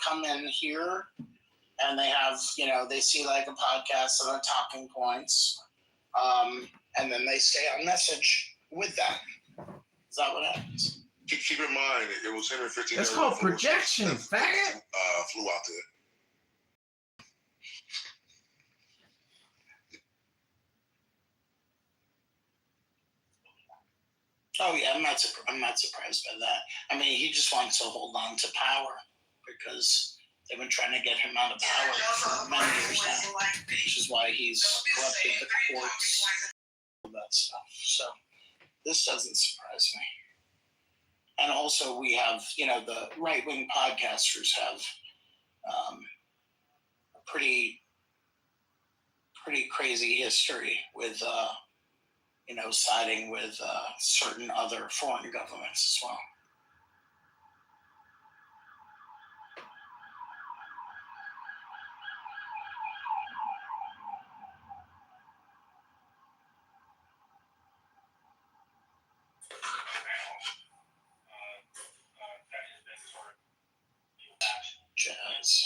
come in here and they have, they see like a podcast and a talking points, and then they stay on message with that. Is that what happens? Keep in mind, it was 115. That's called projection, faggot. Flew out there. Oh yeah, I'm not surprised by that. I mean, he just wants to hold on to power because they've been trying to get him out of power for many years now, which is why he's corrupted the courts, all that stuff. So this doesn't surprise me. And also, we have, the right-wing podcasters have a pretty crazy history with. Siding with certain other foreign governments as well. Jazz.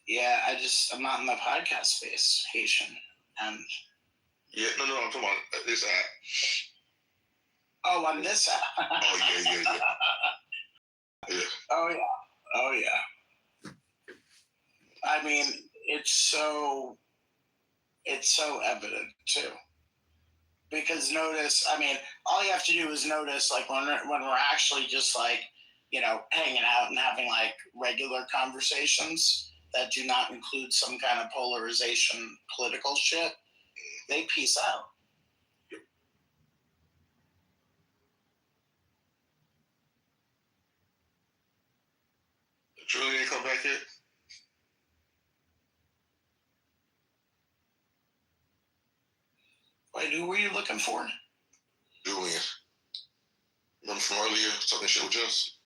Yeah, I'm not in the podcast space, Haitian, and yeah, no, I'm talking about this app. Oh, on this app. Oh yeah. Yeah. Oh yeah. I mean, it's so evident too, because notice. I mean, all you have to do is notice, like when we're actually just like, hanging out and having like regular conversations that do not include some kind of polarization, political shit, they peace out. Julie ain't come back yet? Wait, who were you looking for? Julian. Remember from earlier, talking shit with Jess?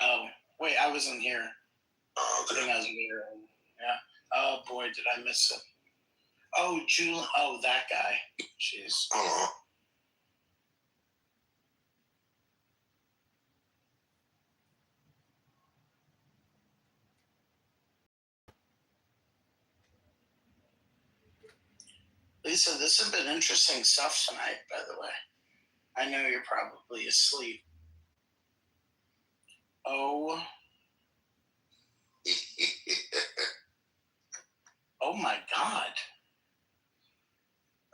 Oh, wait, I wasn't here. Okay. I think I was here. Yeah. Oh boy, did I miss it. Oh, Julian. Oh, that guy. Jeez. Lisa, this has been interesting stuff tonight, by the way. I know you're probably asleep. Oh. Oh my God.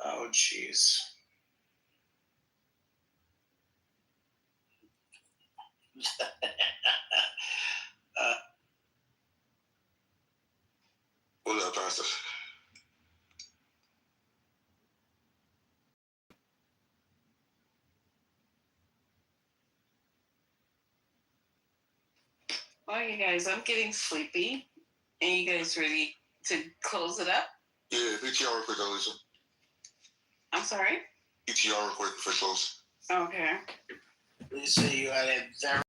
Oh, jeez. What's up, Pastor? Well, you guys, I'm getting sleepy. And you guys ready to close it up? Yeah, PTR real quick, Lisa. I'm sorry? PTR real quick for close. Okay. Lisa, you had a very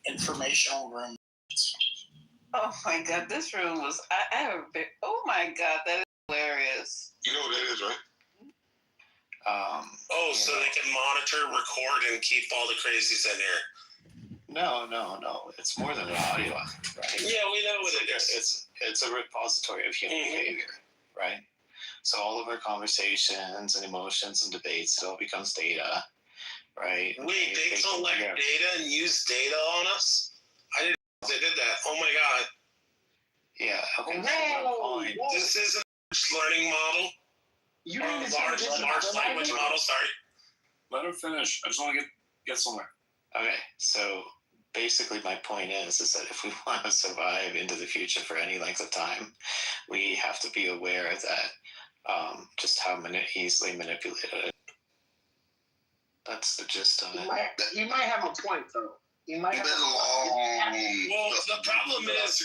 informational room. Oh my God, this room was, I have a big, oh my God, that is hilarious. You know what that is, right? So they can monitor, record, and keep all the crazies in here. No. It's more than an audio, right? Yeah, we know what it is. It's a repository of human behavior, right? So all of our conversations and emotions and debates, it all becomes data, right? Wait, they collect data and use data on us? I didn't know they did that. Oh my God. Yeah. Okay. Whoa. This is a learning model. Large language model. Sorry. Let him finish. I just want to get somewhere. Okay, so basically my point is that if we want to survive into the future for any length of time, we have to be aware that just how easily manipulated. That's the gist of it. You might have a point, though. You might have a point. Well, the problem is,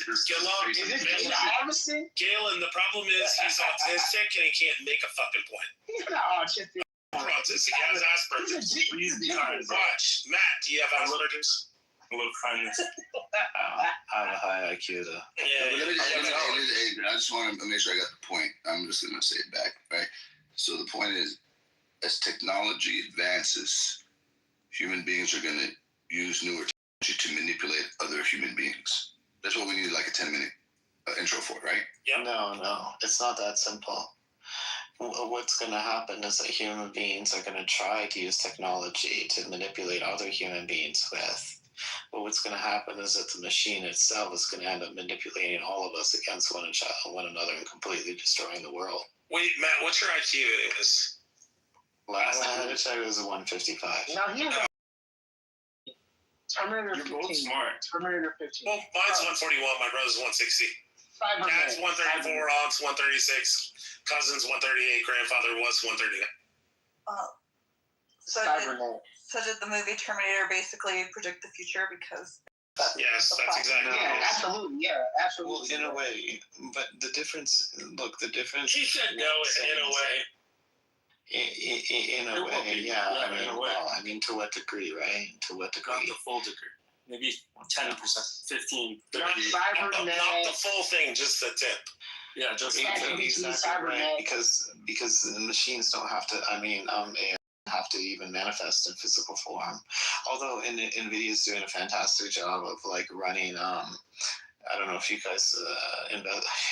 Galen, the problem is he's autistic and he can't make a fucking point. He's not autistic. Autistic, he has Asperger's. Watch, Matt, do you have Asperger's? A little kindness. I have a high IQ though. Yeah. I just want to make sure I got the point. I'm just going to say it back, right? So the point is, as technology advances, human beings are going to use newer technology to manipulate other human beings. That's what we need, like a 10-minute intro for, right? Yep. No, it's not that simple. What's going to happen is that human beings are going to try to use technology to manipulate other human beings with. But what's going to happen is that the machine itself is going to end up manipulating all of us against one another and completely destroying the world. Wait, Matt, what's your IQ? It was Last time I checked, it was a 155. Now he has Terminator You're 15. both smart. Terminator 15. well, mine's 141. My brother's 160. 500. Dad's 134. Aunts 136. Cousins 138. Grandfather was 139. So did the movie Terminator basically predict the future because? Yes, that's exactly Yeah, what it is. absolutely. Yeah, Well, absolutely. in a way, but the difference. Look, the difference. He said no in a way. In a way, yeah. I mean, to what degree, right? To what degree? Not the full degree. Maybe 10%, 15, 30. Not the full thing, just the tip. Yeah, just Exactly right. Because the machines don't have to. I mean, AI have to even manifest in physical form. Although NVIDIA's doing a fantastic job of like running. I don't know if you guys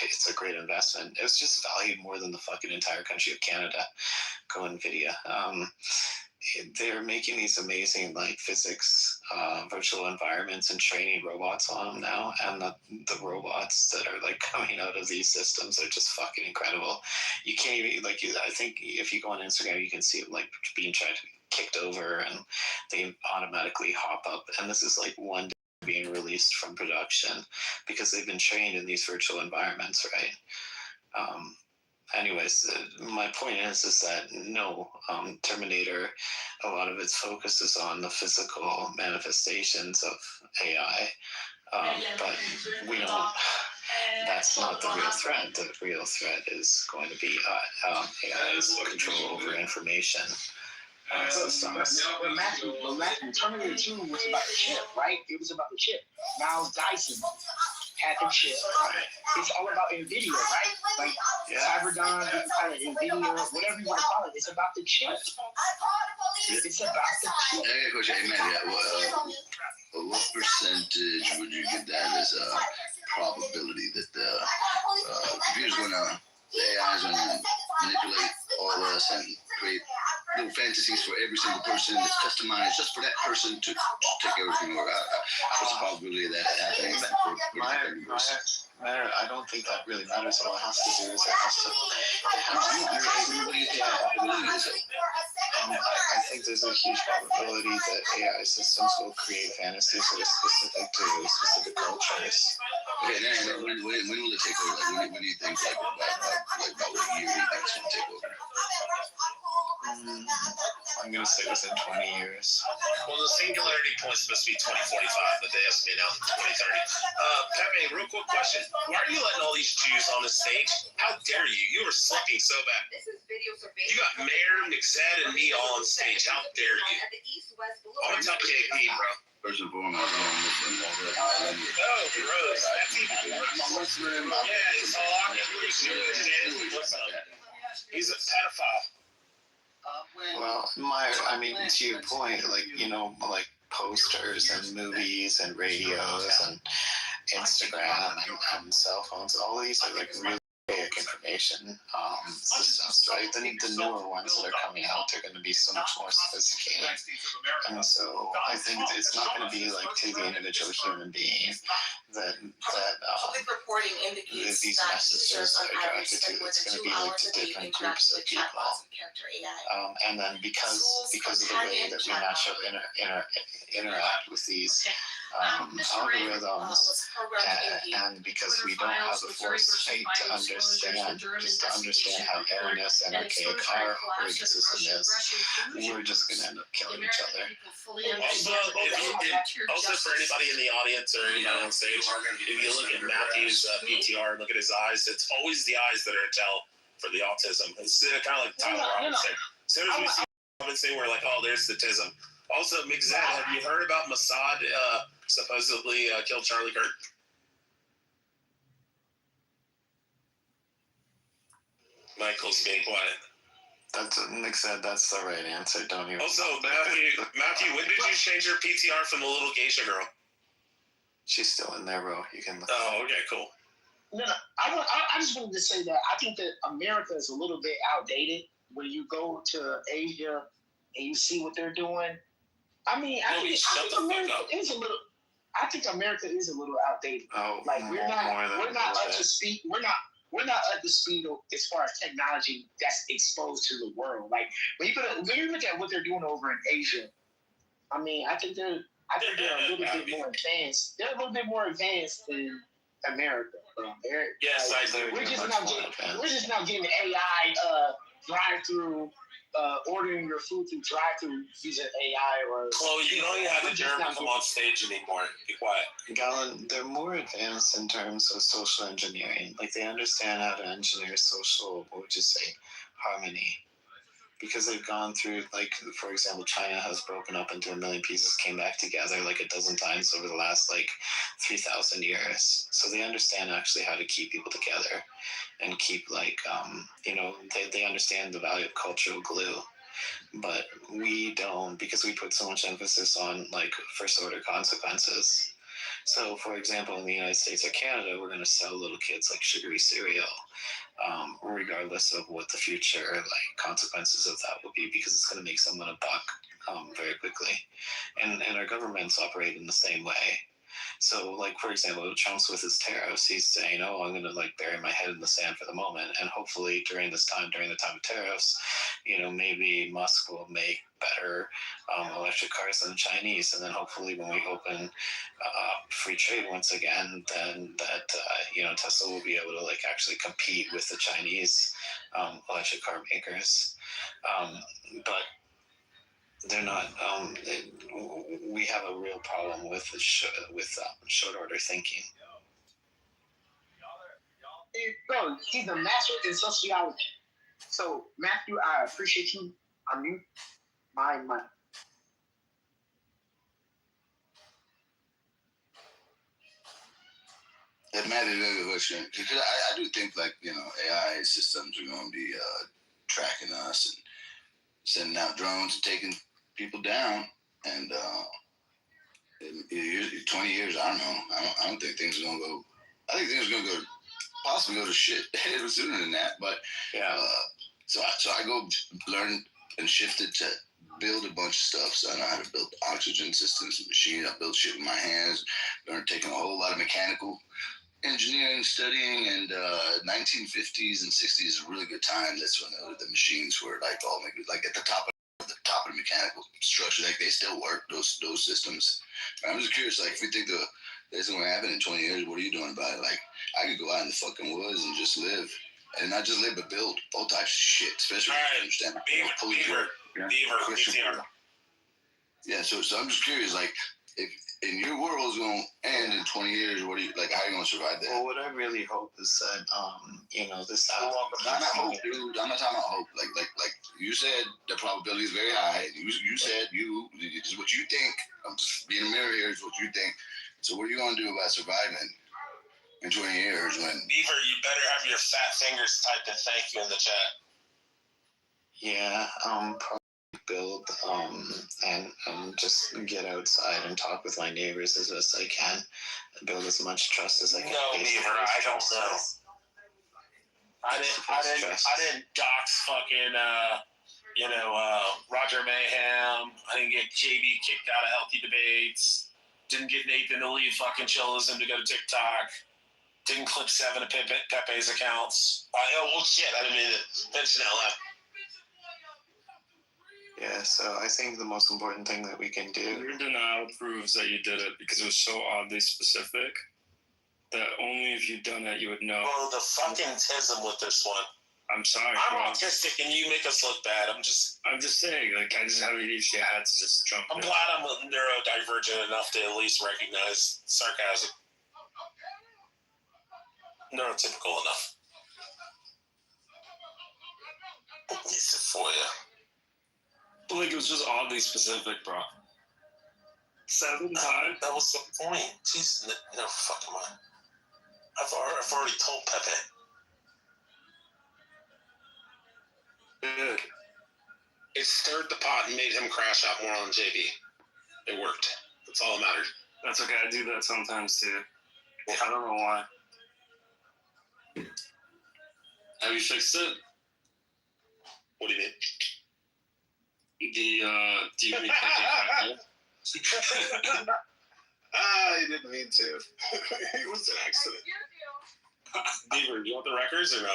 it's a great investment. It's just valued more than the fucking entire country of Canada. Go NVIDIA. They're making these amazing like physics virtual environments and training robots on them now, and the robots that are like coming out of these systems are just fucking incredible. You can't even I think if you go on Instagram you can see it like being tried to be kicked over and they automatically hop up, and this is like one day being released from production because they've been trained in these virtual environments, right? Anyways, my point is that no, Terminator, a lot of its focus is on the physical manifestations of AI, but we don't. That's not the real threat. The real threat is going to be AI's control over information systems. But Matthew, Terminator 2 was about the chip, right? It was about the chip. Now Dyson had the chip. Right. It's all about NVIDIA, right? Like Cyberdyne, you can call it NVIDIA, whatever you want to call it. It's about the chip. It's about the chip. I got a question. Hey, man, what percentage would you give that as a probability that the computer's going to, the AI is going to manipulate all of us and create little fantasies for every single person that's customized just for that person to take everything over? What's the probability of that happening? I don't think that really matters. All it has to do is I think there's a huge probability that AI systems will create fantasies that are specific to specific cultures. Okay, then when will it take over? Like, when do you think, like about what year do you think it's going to take over? I'm going to say within 20 years. Well, the singularity point is supposed to be 2045, but they estimate out 2030. Pepe, real quick question. Why are you letting all these Jews on the stage? How dare you? You were slipping so bad. You got Mayor, McZed, and me all on stage. How dare you? I'm going to tell KP, bro. First and foremost, I don't know. Oh, gross. That's even worse. Yeah, it's all He's a pedophile. Well, I mean, to your point, like, like posters and movies and radios and Instagram and cell phones, all these are like really big information systems, right? The newer ones that are coming out, they're going to be so much more sophisticated. And so I think it's not going to be like to the individual human being that these messages are directed to. It's going to be like to different groups of people. And then because of the way that we naturally interact with these algorithms, and because we don't have the foresight to understand how erroneous and archaic our operating system is, we're just going to end up killing each other. Also, for anybody in the audience or anybody on stage, if you look at Matthew's PTR, look at his eyes, it's always the eyes that are a tell for the autism. It's kind of like Tyler Robinson. As soon as we see Robinson, we're like, oh, there's the tism. Also, Mixed, have you heard about Mossad supposedly killed Charlie Kirk? Michael's being quiet. That's what Nick said. That's the right answer. Don't even. Also, Matthew, when did you change your PTR from the little geisha girl? She's still in there, bro. You can look. Oh, okay, cool. No, I just wanted to say that I think that America is a little bit outdated. When you go to Asia and you see what they're doing, I mean, I think America is a little. I think America is a little outdated. Oh, like we're not up to speed. We're not up to speed as far as technology that's exposed to the world. Like when you look at what they're doing over in Asia, I mean, I think they're a little bit more advanced. They're a little bit more advanced than America. Yes, like, I do. We're just now getting AI drive-through. Ordering your food through drive-through using AI or Chloe, you don't even have the nerve to come on stage anymore. Be quiet. Galen, they're more advanced in terms of social engineering. Like they understand how to engineer social, what would you say, harmony. Because they've gone through, like, for example, China has broken up into a million pieces, came back together like a dozen times over the last, 3,000 years. So they understand actually how to keep people together and keep, they understand the value of cultural glue. But we don't, because we put so much emphasis on, first order consequences. So, for example, in the United States or Canada, we're going to sell little kids sugary cereal, regardless of what the future consequences of that will be, because it's going to make someone a buck very quickly. And our governments operate in the same way. So, for example, Trump's with his tariffs, he's saying, oh, I'm going to bury my head in the sand for the moment. And hopefully during the time of tariffs, maybe Musk will make better electric cars than the Chinese. And then hopefully when we open free trade once again, then that, Tesla will be able to actually compete with the Chinese electric car makers. But they're not. We have a real problem with short order thinking. Bro, he's a master in sociology. So Matthew, I appreciate you. I mute my mic. That Matthew, very good question. Because I do think AI systems are going to be tracking us and sending out drones and taking people down, and in 20 years, I don't know. I don't think things are gonna go. I think things are gonna possibly go to shit sooner than that. But yeah. So I go learn and shifted to build a bunch of stuff. So I know how to build oxygen systems and machines. I built shit with my hands. Learned taking a whole lot of mechanical engineering studying, and 1950s and 60s is a really good time. That's when the machines were all maybe at the top of the mechanical structure. They still work, those systems. And I'm just curious, if you think that's going to happen in 20 years, what are you doing about it? I could go out in the fucking woods and just live, and not just live, but build all types of shit, especially if you understand Beaver. Yeah, so I'm just curious, if in your world is going to end in 20 years, what are you how are you going to survive that? Well, what I really hope is that this happens. I'm not hope, dude. I'm not talking about hope. Like you said, the probability is very high. You said this is what you think. I'm just being a mirror here. Is what you think. So what are you going to do about surviving in 20 years when? Beaver, you better have your fat fingers typed a thank you in the chat. Yeah, probably build and just get outside and talk with my neighbors as best I can, and build as much trust as I can. No, Beaver, I don't know. I didn't dox fucking Roger Mayhem. I didn't get JB kicked out of Healthy Debates. Didn't get Nathan to leave fucking Chillism to go to TikTok. Didn't clip 7 of Pepe's accounts. I didn't mean to mention that loud. Yeah, so I think the most important thing that we can do. Your denial proves that you did it because it was so oddly specific that only if you'd done it you would know. Oh, the fucking tism with this one. I'm sorry. I'm bro. autistic and you make us look bad. I'm just saying, like, I just have ADHD. I had to just jump I'm in. glad I'm neurodivergent enough to at least recognize sarcasm. Neurotypical enough. It's for you. But, like, it was just oddly specific, bro. 7 times? That was the point. Jeez, never fucking mind. I've already told Pepe. Good. It stirred the pot and made him crash out more on JB. It worked. That's all that mattered. That's okay. I do that sometimes, too. I don't know why. Have you fixed it? What do you mean? Do you make He didn't mean to. It was an accident. Beaver, do you want the records or no?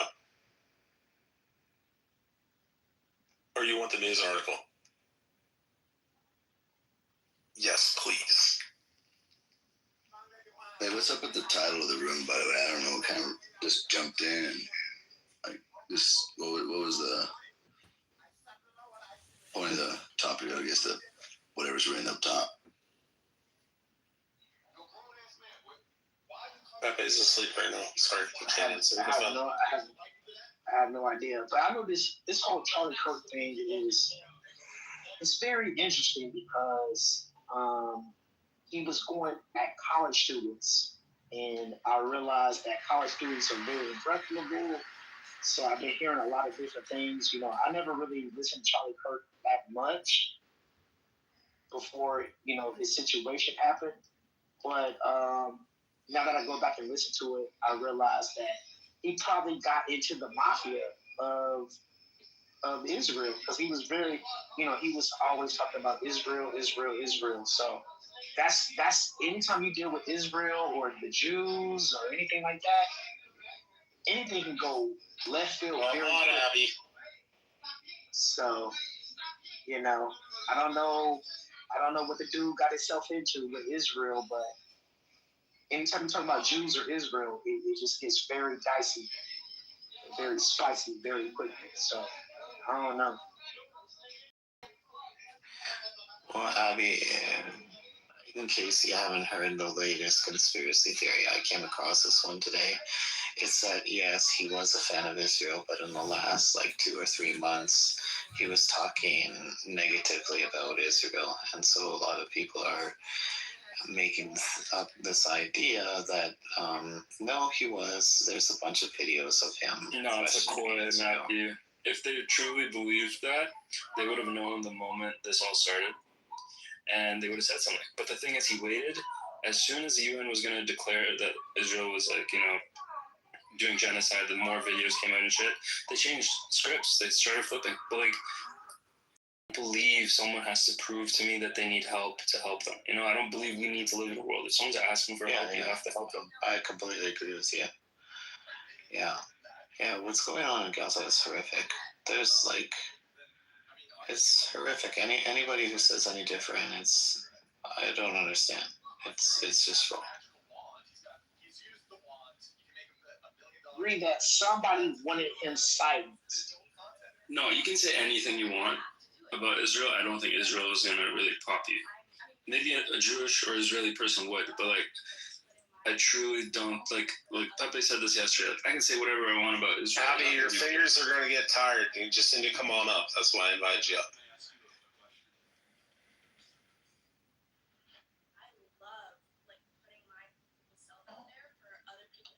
Or you want the news article? Yes, please. Hey, what's up with the title of the room, by the way? I don't know, kind of just jumped in and, like, this, what was the point of the topic, I guess, the whatever's written up top? Pepe's asleep right now. Sorry, I can't answer. I have no idea. But I know this whole Charlie Kirk thing it's very interesting because he was going at college students, and I realized that college students are very impressionable. So I've been hearing a lot of different things. You know, I never really listened to Charlie Kirk that much before, you know, his situation happened. But now that I go back and listen to it, I realize that he probably got into the mafia of Israel because he was very, you know, he was always talking about Israel. So that's anytime you deal with Israel or the Jews or anything like that, anything can go left field very quick. Abby. So, you know, I don't know what the dude got himself into with Israel, but anytime you talk about Jews or Israel, it just gets very dicey, very spicy, very quickly. So, I don't know. Well, Abby, in case you haven't heard the latest conspiracy theory, I came across this one today. It's that, yes, he was a fan of Israel, but in the last, 2 or 3 months, he was talking negatively about Israel. And so a lot of people are making up this idea that, no, he was. There's a bunch of videos of him. No, it's a core, Matthew. If they truly believed that, they would have known the moment this all started, and they would have said something. But the thing is, he waited. As soon as the UN was going to declare that Israel was, doing genocide, the more videos came out and shit, they changed scripts. They started flipping. But, I don't believe someone has to prove to me that they need help to help them. You know, I don't believe we need to live in a world. If someone's asking for help, you have to help them. I completely agree with you. Yeah, what's going on in Gaza is horrific. There's, it's horrific. Anybody who says any different, I don't understand. It's just wrong. Agree that somebody wanted him silenced. No, you can say anything you want about Israel. I don't think Israel is going to really pop you. Maybe a Jewish or Israeli person would, but I truly don't like Pepe said this yesterday. I can say whatever I want about Israel. Abby, your fingers are going to get tired. You just need to come on up. That's why I invited you up.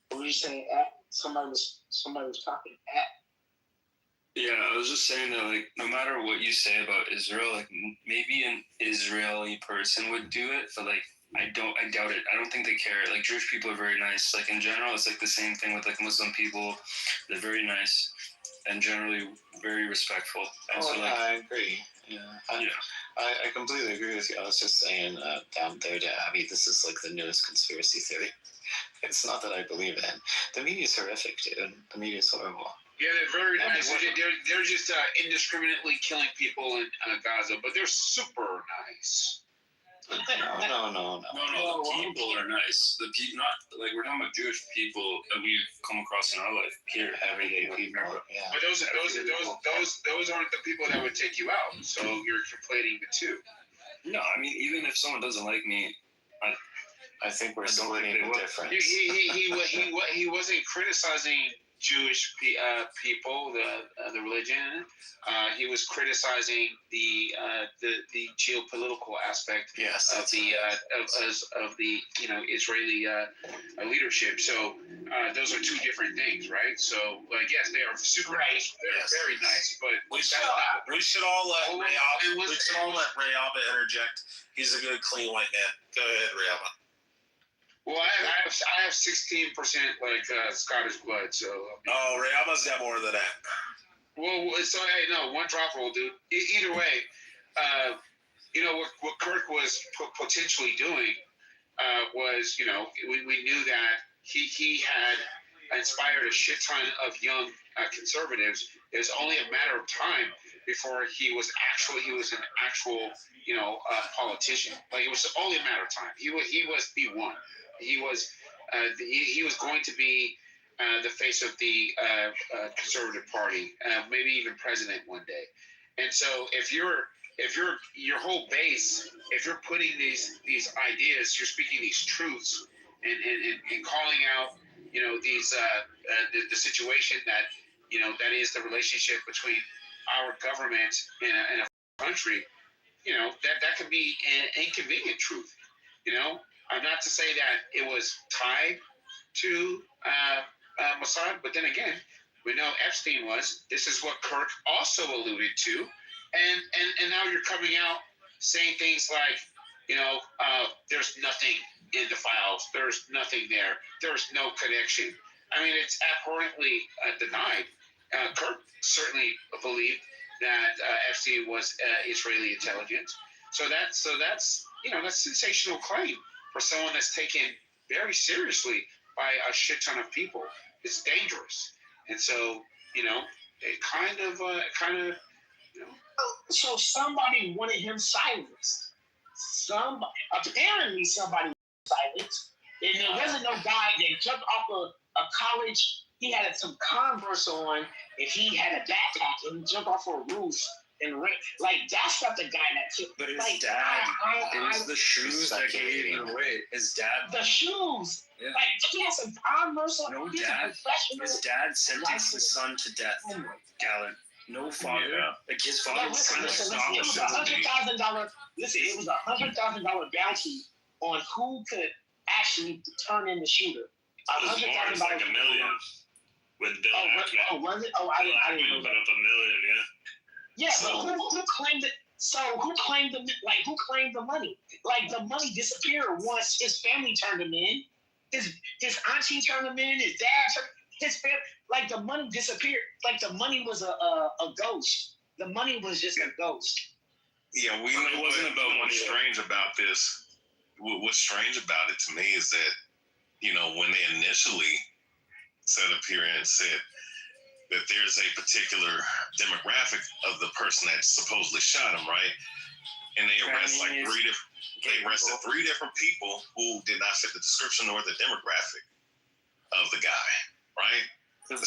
What were you saying? Somebody was talking at. Yeah, I was just saying that no matter what you say about Israel, maybe an Israeli person would do it, but I doubt it. I don't think they care. Jewish people are very nice. In general, it's the same thing with Muslim people. They're very nice and generally very respectful. And I agree. Yeah. I completely agree with you. I was just saying down there to Abby, this is the newest conspiracy theory. It's not that I believe it. The media's horrific, dude. The media's horrible. Yeah, they're very nice. They're just indiscriminately killing people in Gaza, but they're super nice. No. The people are nice. The people, not like we're talking about Jewish people that we've come across in our life. Period. Everyday people. Yeah. But those aren't the people that would take you out. So you're conflating the two. No, I mean even if someone doesn't like me, I think we're splitting the difference. He wasn't criticizing Jewish people, the religion. He was criticizing the geopolitical aspect of the Israeli leadership. So those are two different things, right? So yes, they are super nice. They're very nice, but We should all let Ray Alba interject. He's a good, clean white man. Go ahead, Ray Alba. Well, I have 16% Scottish blood, so. Oh, Ray Alba's got more than that. Well, so hey, no, one drop will do. Either way, what Kirk was potentially doing was, we knew that he had inspired a shit ton of young conservatives. It was only a matter of time before he was an actual politician. Like it was only a matter of time. He was the one. He was going to be the face of the conservative party, maybe even president one day. And so if your whole base, if you're putting these ideas, you're speaking these truths and calling out these the situation that that is the relationship between our government and a country, that could be an inconvenient truth. Not to say that it was tied to Mossad, but then again, we know Epstein was. This is what Kirk also alluded to, and now you're coming out saying things like, there's nothing in the files, there's nothing there, there's no connection. I mean, it's abhorrently denied. Kirk certainly believed that Epstein was Israeli intelligence. So that's sensational claim for someone that's taken very seriously by a shit ton of people. It's dangerous, and so it kind of. So somebody wanted him silenced. Apparently somebody wanted him silenced, and there wasn't no guy that jumped off a college. He had some Converse on, and he had a backpack, and he jumped off a roof. And that's not the guy that took. But his dad, it was the shoes that gave it away. His dad. The shoes. Yeah. He had some Converse on. No dad. His dad sentenced his son to death. Galen. No father. Yeah. Like his father was kind of listen, it was $100,000. Listen, it was $100,000 bounty on who could actually turn in the shooter. $100,000. Like $1 million. With Bill Ackman. Was it? I didn't know that. Up $1 million, yeah. Yeah, but who claimed it? So who claimed who claimed the money? Like the money disappeared once his family turned him in. His auntie turned him in. His dad his family. Like the money disappeared. Like the money was a ghost. The money was just a ghost. Yeah, we know. It wasn't about what's strange about this. What's strange about it to me is that when they initially set up here and said that there's a particular demographic of the person that supposedly shot him, right? And they arrested three different people who did not fit the description or the demographic of the guy, right? That's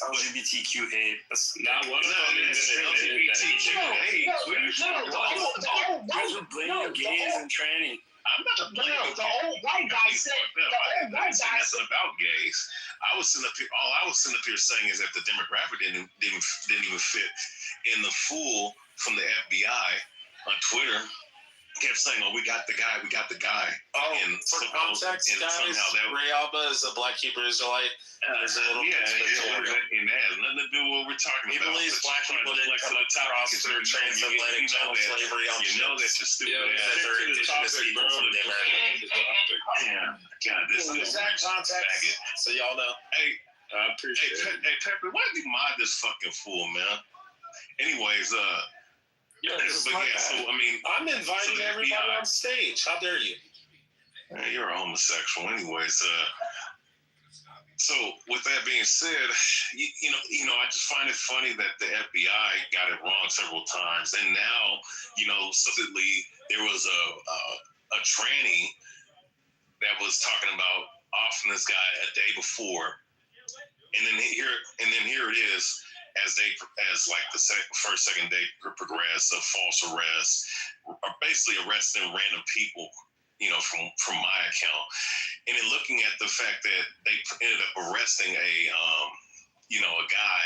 LGBTQ hate. That's not one of them. LGBTQ hate. Guys were blaming gays and trannies. I'm not blaming the old white guy said. The old white guy said nothing about gays. All I was sitting up here saying is that the demographic didn't even fit in the fool from the FBI on Twitter. Kept saying, "Oh, we got the guy." Oh, and for context, guys, Ray Alba is a Black Hebrew Israelite. There's a little and that has nothing to do with what we're talking about. He believes Black people didn't come across through transatlantic chattel slavery on ships. You know that you're stupid. That they're indigenous people from the American. Yeah, God, this is exact context. So y'all know. Hey, Pepper, why did you mod this fucking fool, man? Anyways, I'm inviting everybody on stage. How dare you? You're a homosexual, anyways. So with that being said, I just find it funny that the FBI got it wrong several times, and now, supposedly there was a tranny that was talking about offing this guy a day before, and then here it is as the second day progress of false arrests, or basically arresting random people, from my account. And then looking at the fact that they ended up arresting a guy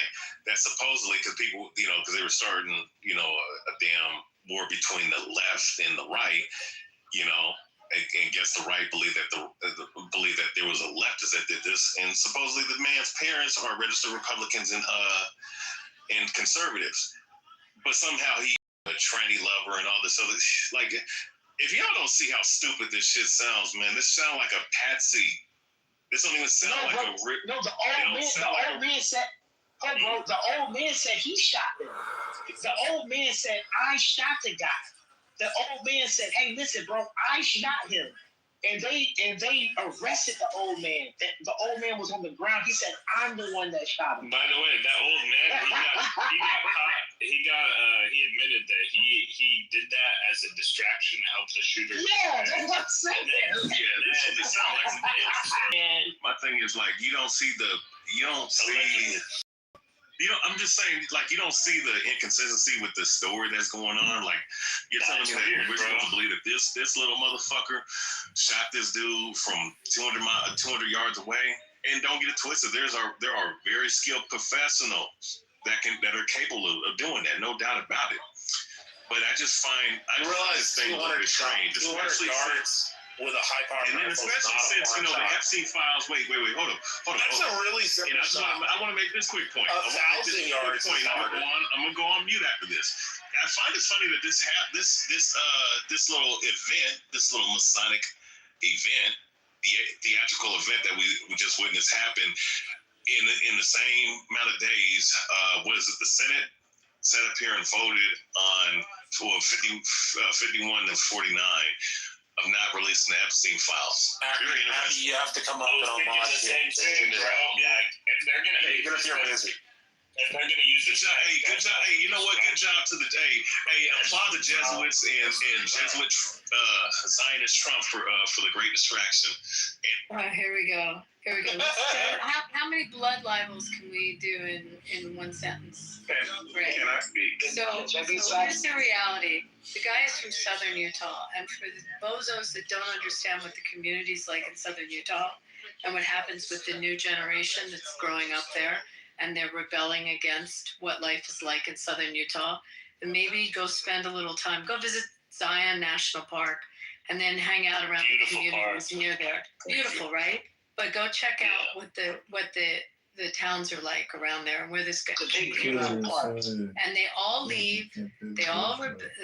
that supposedly, because people, because they were starting, a damn war between the left and the right, and guess the right believe that there was a leftist that did this, and supposedly the man's parents are registered Republicans and conservatives, but somehow he a tranny lover and all this other like. If y'all don't see how stupid this shit sounds, man, this sounds like a patsy. This don't even sound like a rip. No, the old man said, the old man said he shot them. The old man said, I shot the guy. The old man said, hey, listen, bro, I shot him. And they arrested the old man. The old man was on the ground. He said, I'm the one that shot him. By the way, that old man, he got caught. He admitted that he did that as a distraction to help the shooter. Yeah, that's what I'm saying. This sounds like And my thing is like I'm just saying, like, you don't see the inconsistency with the story that's going on. Like, you're telling me that we're supposed to believe that this little motherfucker shot this dude from 200 yards away. And don't get it twisted. There are very skilled professionals that are capable of doing that, no doubt about it. But I realize things are strange, especially since. With a high power, and then especially since the Epstein files. Wait, hold on. That's a really simple. I want to make this quick point. 1,000 yards. I'm gonna go on mute after this. I find it funny that this little event, this little Masonic event, the theatrical event that we just witnessed happen in the same amount of days. What is it? The Senate sat up here and voted on 51 to 49. Of not releasing the Epstein files. Very interesting. You have to come up with a lot of same thing, bro. Yeah, if they're gonna if you're busy. If they're gonna use good job. Hey, good job. Hey, you know what? Good job to the day. Hey, applaud the Jesuits and Jesuit Zionist Trump for the great distraction. Here we go. How many blood libels can we do in one sentence? Right. So here's the reality. The guy is from Southern Utah, and for the bozos that don't understand what the community's like in Southern Utah, and what happens with the new generation that's growing up there, and they're rebelling against what life is like in Southern Utah, then maybe go spend a little time, go visit Zion National Park, and then hang out around the communities near there. Beautiful, right? But go check out what the towns are like around there, and where this guy. And they all leave.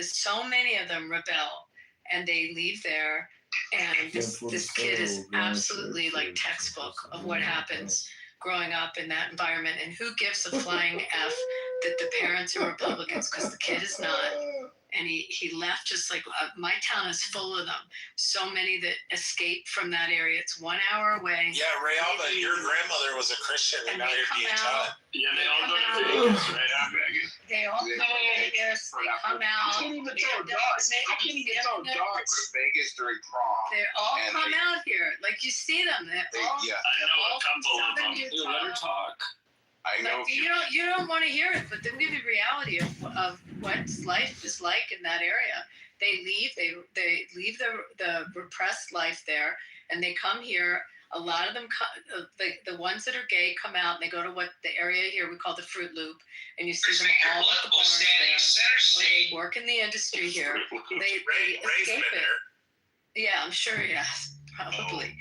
So many of them rebel, and they leave there. And this kid is absolutely like textbook of what happens growing up in that environment. And who gives a flying F that the parents are Republicans, because the kid is not. And he left just like, my town is full of them. So many that escaped from that area. It's 1 hour away. Yeah, Rayalba, your grandmother was a Christian, and now you're being taught. Yeah, they all go to Vegas, right? They all go to Vegas. They come out. I can't even throw darts. Vegas during prom. They all come out here. Like, you see them. I know a couple of them. Let her talk. I know. Like, you don't want to hear it, but then the reality of what life is like in that area. They leave the repressed life there, and they come here. A lot of them, the ones that are gay, come out and they go to what the area here we call the Fruit Loop, and you see them all at the bars there, or they work in the industry here. They escape it. Yeah, I'm sure. Yes. Probably.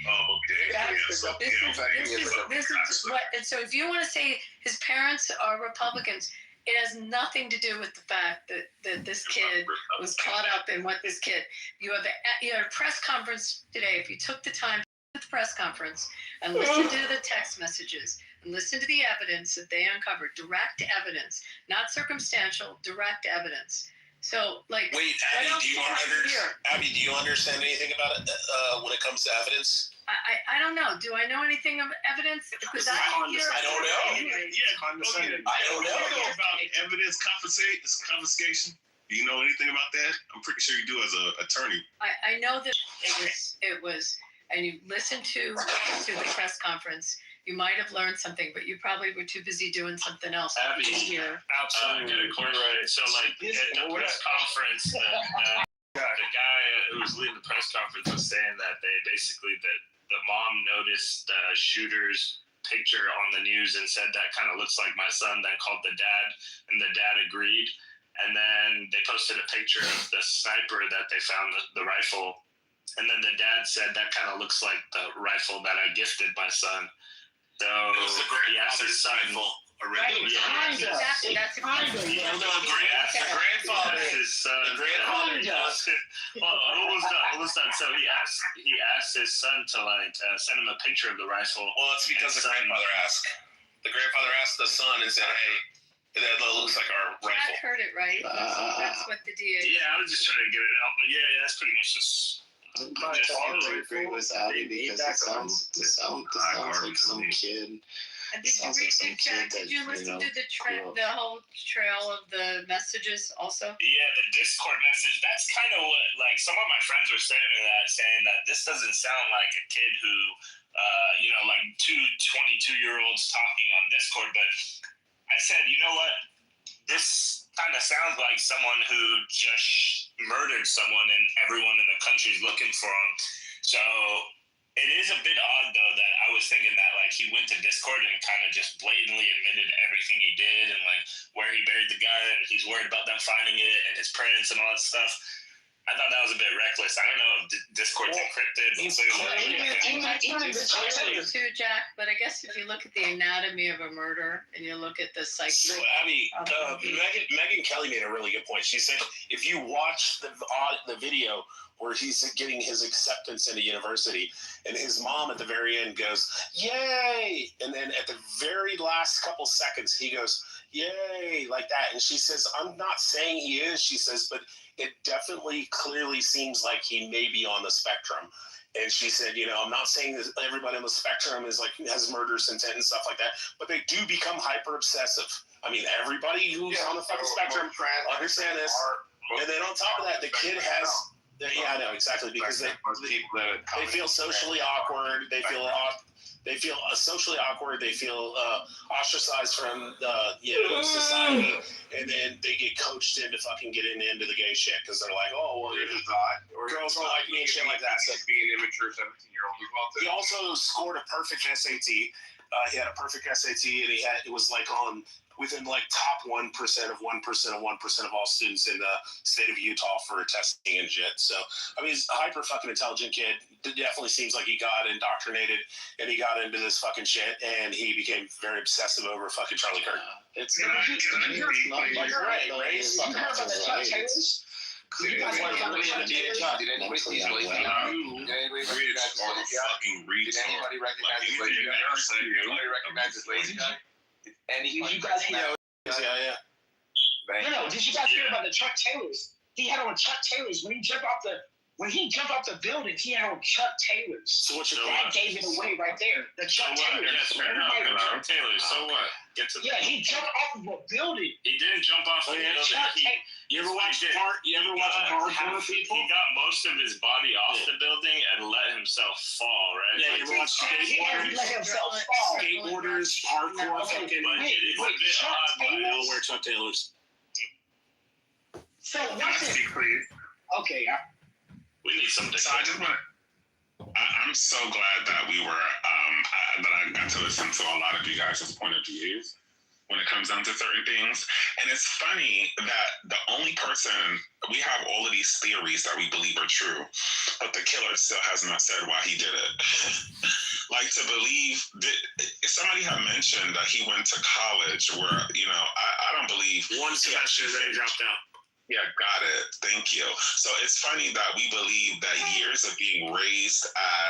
This is what, and so if you want to say his parents are Republicans, it has nothing to do with the fact that this kid was caught up in what this kid. You had a press conference today. If you took the time to the press conference and listen to the text messages and listen to the evidence that they uncovered, direct evidence, not circumstantial, direct evidence. So, wait, Abby, do you understand anything about it when it comes to evidence? I don't know. Do I know anything of evidence? Because I don't hear. I don't know. Yeah, condescending. I don't know about evidence confiscation. Do you know anything about that? I'm pretty sure you do as an attorney. I know that it was, and you listened to the press conference. You might have learned something, but you probably were too busy doing something else. Abby, here. absolutely. Right. So, like, at the press conference, the guy who was leading the press conference was saying that the mom noticed the shooter's picture on the news and said that kind of looks like my son, then called the dad, and the dad agreed. And then they posted a picture of the sniper that they found the rifle. And then the dad said that kind of looks like the rifle that I gifted my son. So It was the grandfather's rifle. Exactly. That's The grandfather. His son. The grandfather. Almost done. So he asked his son to send him a picture of the rifle. Well, it's because the grandfather asked. The grandfather asked the son and said, "Hey, that looks like our rifle." I heard it right. That's what the DA. Yeah, I was just trying to get it out, but yeah, that's pretty much just. I agree with Abby because it sounds like some kid. And did you read the chat? Did you listen to the whole trail of the messages also? Yeah, the Discord message. That's kind of what some of my friends were saying that this doesn't sound like a kid who, like two 22-year-olds talking on Discord. But I said, you know what? This kind of sounds like someone who just murdered someone and everyone in the country is looking for him. So it is a bit odd, though, that I was thinking that he went to Discord and kind of just blatantly admitted everything he did and where he buried the gun, and he's worried about them finding it and his prints and all that stuff. I thought that was a bit reckless. I don't know if Discord's encrypted. Too, Jack. But I guess if you look at the anatomy of a murder and you look at the psyche. So, Abby, Megyn Kelly made a really good point. She said if you watch the video where he's getting his acceptance into university, and his mom at the very end goes, "Yay!" And then at the very last couple seconds, he goes, "Yay!" like that. And she says, "I'm not saying he is," she says, "but it definitely clearly seems like he may be on the spectrum." And she said, I'm not saying that everybody on the spectrum is has murderous intent and stuff like that, but they do become hyper obsessive. I mean, everybody who's on the fucking spectrum understand this. And then on top of that, the kid has. Yeah, I know exactly, because they feel socially awkward. They feel socially awkward. They feel ostracized from society, and then they get coached into fucking getting into the gay shit because they're like, "Oh, well, girls don't like me and shit like that." So being immature 17-year-old as well. He also scored a perfect SAT. He had a perfect SAT, and it was within top 1% of 1% of 1% of all students in the state of Utah for testing and shit. So, I mean, he's a hyper fucking intelligent kid. It definitely seems like he got indoctrinated and he got into this fucking shit, and he became very obsessive over fucking Charlie Kirk. It's not right. You heard about the Chuck Taylors? Did anybody recognize this lazy guy? And you guys hear? Yeah. No. Did you guys hear about the Chuck Taylors? He had on Chuck Taylors when he jumped off the building. He had on Chuck Taylors. So what you know? That gave it away right there. The Chuck Taylors. Yes, fair enough. Chuck Taylor. So what? Yeah, he jumped off of a building. He didn't jump off the building. You ever watch hardcore people? He got most of his body off the building and let himself fall, right? Yeah, you ever watch skateboarders, hardcore fucking. It's a bit odd, but I know where Chuck Taylor's. So what's it? Okay. We need some. So I'm so glad that we were that I got to listen to a lot of you guys' point of views when it comes down to certain things. And it's funny that the only person, we have all of these theories that we believe are true, but the killer still has not said why he did it. To believe that somebody had mentioned that he went to college where, I don't believe one semester that he dropped out. Yeah, got it. Thank you. So it's funny that we believe that years of being raised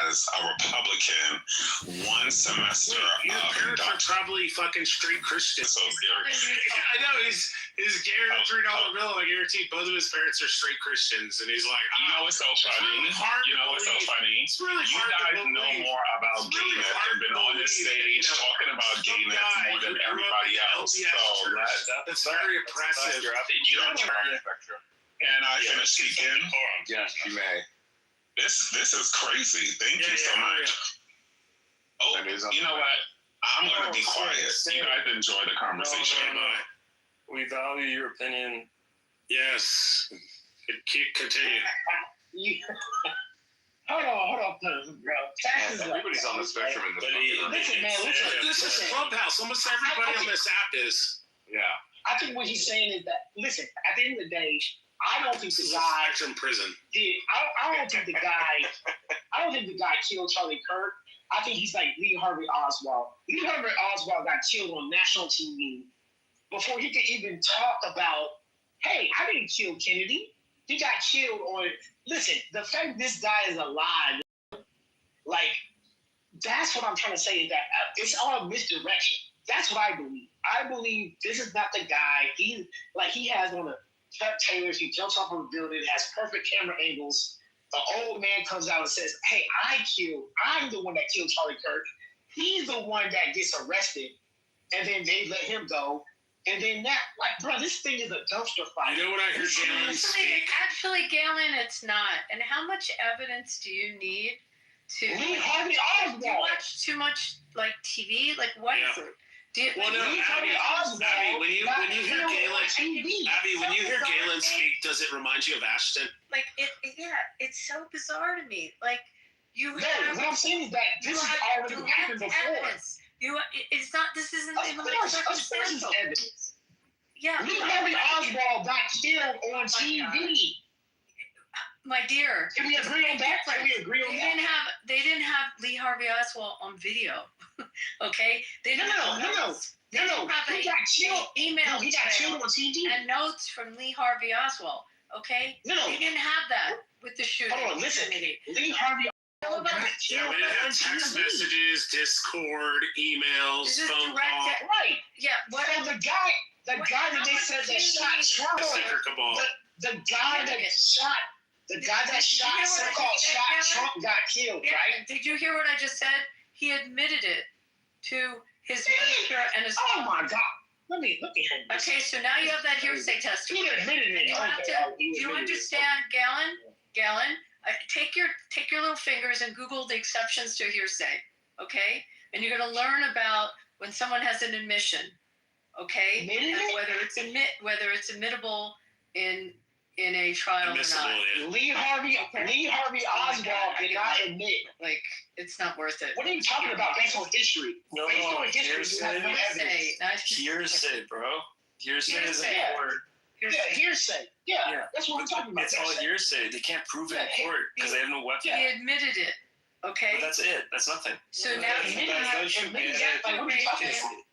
as a Republican, one semester your parents are probably fucking straight Christians. So I know His guaranteed $3 bill, I guarantee both of his parents are straight Christians, and he's like, You know what's so funny? You know what's so funny? It's really You hard guys to know believe. more about It's really gayness hard and been to on this believe, stage you know, talking about some gayness guy more than who grew up everybody in the else. LDS So church. That's very oppressive. you don't turn. Can I finish speaking? Yes, you may. This is crazy. Thank you so much. Oh, you know what? I'm gonna be quiet. You guys enjoy the conversation. We value your opinion. Yes. Continue. Hold on, bro. Taxes are- Everybody's on the spectrum in the Listen, man, listen. This is Clubhouse. Almost everybody on this app is. Yeah. I think what he's saying is that, listen, at the end of the day, I don't think This the is a guy spectrum prison. did. I don't think the guy killed Charlie Kirk. I think he's like Lee Harvey Oswald. Lee Harvey Oswald got killed on national TV before he could even talk about, hey, I didn't kill Kennedy. He got killed on. Listen, the fact this guy is alive, like, that's what I'm trying to say is that it's all misdirection. That's what I believe. I believe this is not the guy. He has on a Chuck Taylor's. He jumps off of a building, has perfect camera angles. The old man comes out and says, hey, I'm the one that killed Charlie Kirk. He's the one that gets arrested. And then they let him go. And then that, like, bro, this thing is a dumpster fire. You know what I heard Galen speak? Actually, Galen, it's not. And how much evidence do you need to... Lee Harvey Oswald. Do you watch too much, like, TV? Like, what is it? Well, no, Abby, when you hear Galen speak, does it remind you of Ashton? Like, it's so bizarre to me. Like, No, what I'm saying is that this has already happened before. Evidence. It's not, this isn't Of course, it's evidence. Yeah. Lee Harvey Oswald got killed on TV. My dear. Can we agree on that? They didn't have Lee Harvey Oswald on video. Okay? They didn't have notes. No. He got killed. Email. He got killed on TV. And notes from Lee Harvey Oswald. Okay? No. They didn't have that with the shooting. Hold on, listen. Lee Harvey Oswald got killed We didn't have text messages, Discord, emails, phone calls. Right. Yeah. What the guy that they said that shot Trump. The guy that so-called shot Trump got killed, right? Did you hear what I just said? He admitted it to his minister and his. Oh my God! Let me look at him. Okay, so now you have that hearsay testimony. He admitted it. Do you understand, Galen? Take your little fingers and Google the exceptions to hearsay. Okay, and you're going to learn about when someone has an admission. Okay, and whether it's admittable in a trial or not. Lee Harvey Oswald did not admit. Like, it's not worth it. What are you talking about? Based on history. No, based on history, you have no evidence. Hearsay, bro. Hearsay is a word. Yeah, hearsay. Yeah, that's what we're talking about. It's all hearsay. They can't prove it in court because they have no weapon. He admitted it. Okay. But that's it. That's nothing. So now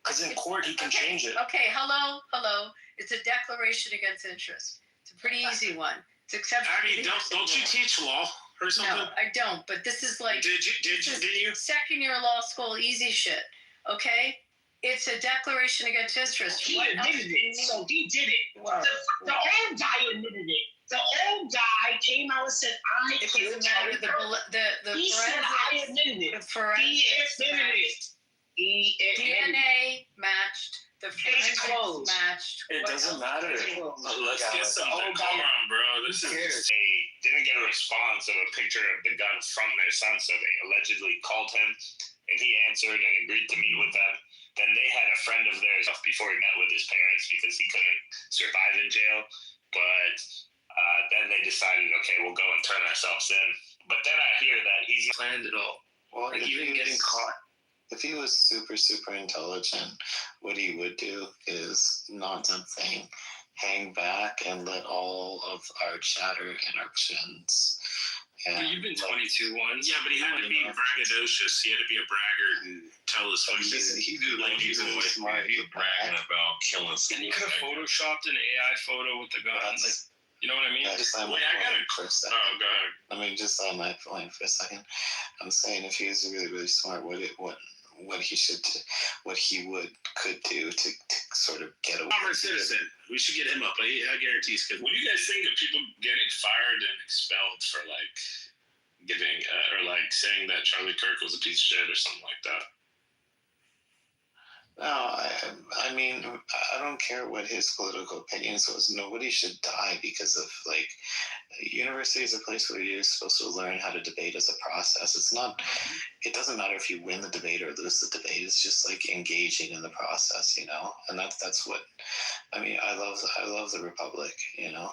because in court he can change it. Okay, hello. It's a declaration against interest. It's a pretty easy one. It's exception. Abby, don't you teach law or something? No, I don't. But this is like did you? Second year law school, easy shit. Okay. It's a declaration against interest. He admitted it, so he did it. Wow. The old guy admitted it. The old guy came out and said, "I killed Charlie Kirk." He said, "I admitted it." He admitted it. DNA matched. The forensics matched. It doesn't matter. Let's get something. Come on, bro. This is. They didn't get a response of a picture of the gun from their son, so they allegedly called him, and he answered and agreed to meet with them. Then they had a friend of theirs before he met with his parents because he couldn't survive in jail. But then they decided, okay, we'll go and turn ourselves in. But then I hear that he's not planned at all. Well, like even getting caught. If he was super, super intelligent, what he would do is not something, hang back and let all of our chatter and our chins. But you've been 22 once. Yeah, but he had to be braggadocious. He had to be a braggart and tell us what he did like he's smart. He's bragging about killing someone. And you could have photoshopped an AI photo with the gun. Like, you know what I mean? I just on my phone for a second. Oh, go ahead. I mean, just on my phone for a second. I'm saying if he was really, really smart, what he could do to sort of get away. Former citizen. We should get him up. I guarantee he's good. What do you guys think of people getting fired and expelled for like giving or like saying that Charlie Kirk was a piece of shit or something like that? No, I mean, I don't care what his political opinions was. Nobody should die because of, like, university is a place where you're supposed to learn how to debate as a process. It's not, it doesn't matter if you win the debate or lose the debate. It's just like engaging in the process, you know? And that's what, I mean, I love the Republic, you know?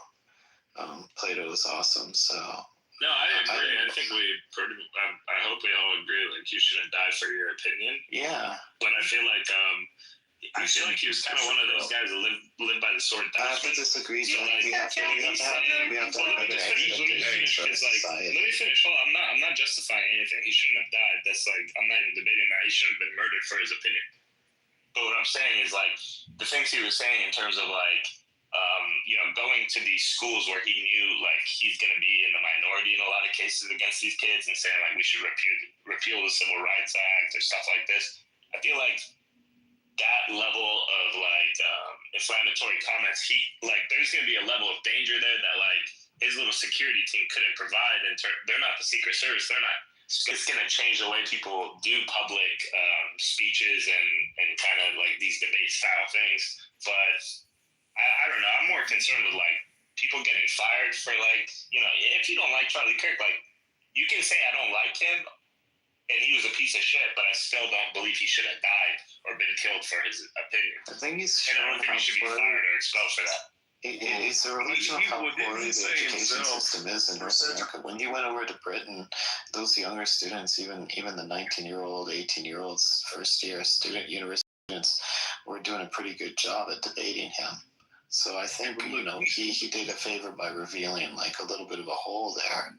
Plato is awesome, so. No, I agree. I think I hope we all agree, like, you shouldn't die for your opinion. Yeah. But I feel like he was kind of one of those guys that live by the sword. I have to disagree, John. We have to have better expectations. Let me finish. Hold on. I'm not justifying anything. He shouldn't have died. That's like, I'm not even debating that. He shouldn't have been murdered for his opinion. But what I'm saying is, like, the things he was saying in terms of, like, going to these schools where he knew, like, he's going to be in the minority in a lot of cases against these kids and saying, like, we should repeal the Civil Rights Act or stuff like this. I feel like that level of, like, inflammatory comments, there's going to be a level of danger there that, like, his little security team couldn't provide. They're not the Secret Service. They're not. It's going to change the way people do public speeches and kind of, like, these debate style things. But I don't know. I'm more concerned with, like, people getting fired for, like, if you don't like Charlie Kirk, like, you can say I don't like him and he was a piece of shit, but I still don't believe he should have died or been killed for his opinion. I think he's and I don't think he should be fired or expelled for that. It's a reflection of how poorly the education system is in North America. When you went over to Britain, those younger students, even the 19-year-old, 18-year-olds, first-year university students, were doing a pretty good job at debating him. So I think, he did a favor by revealing, like, a little bit of a hole there.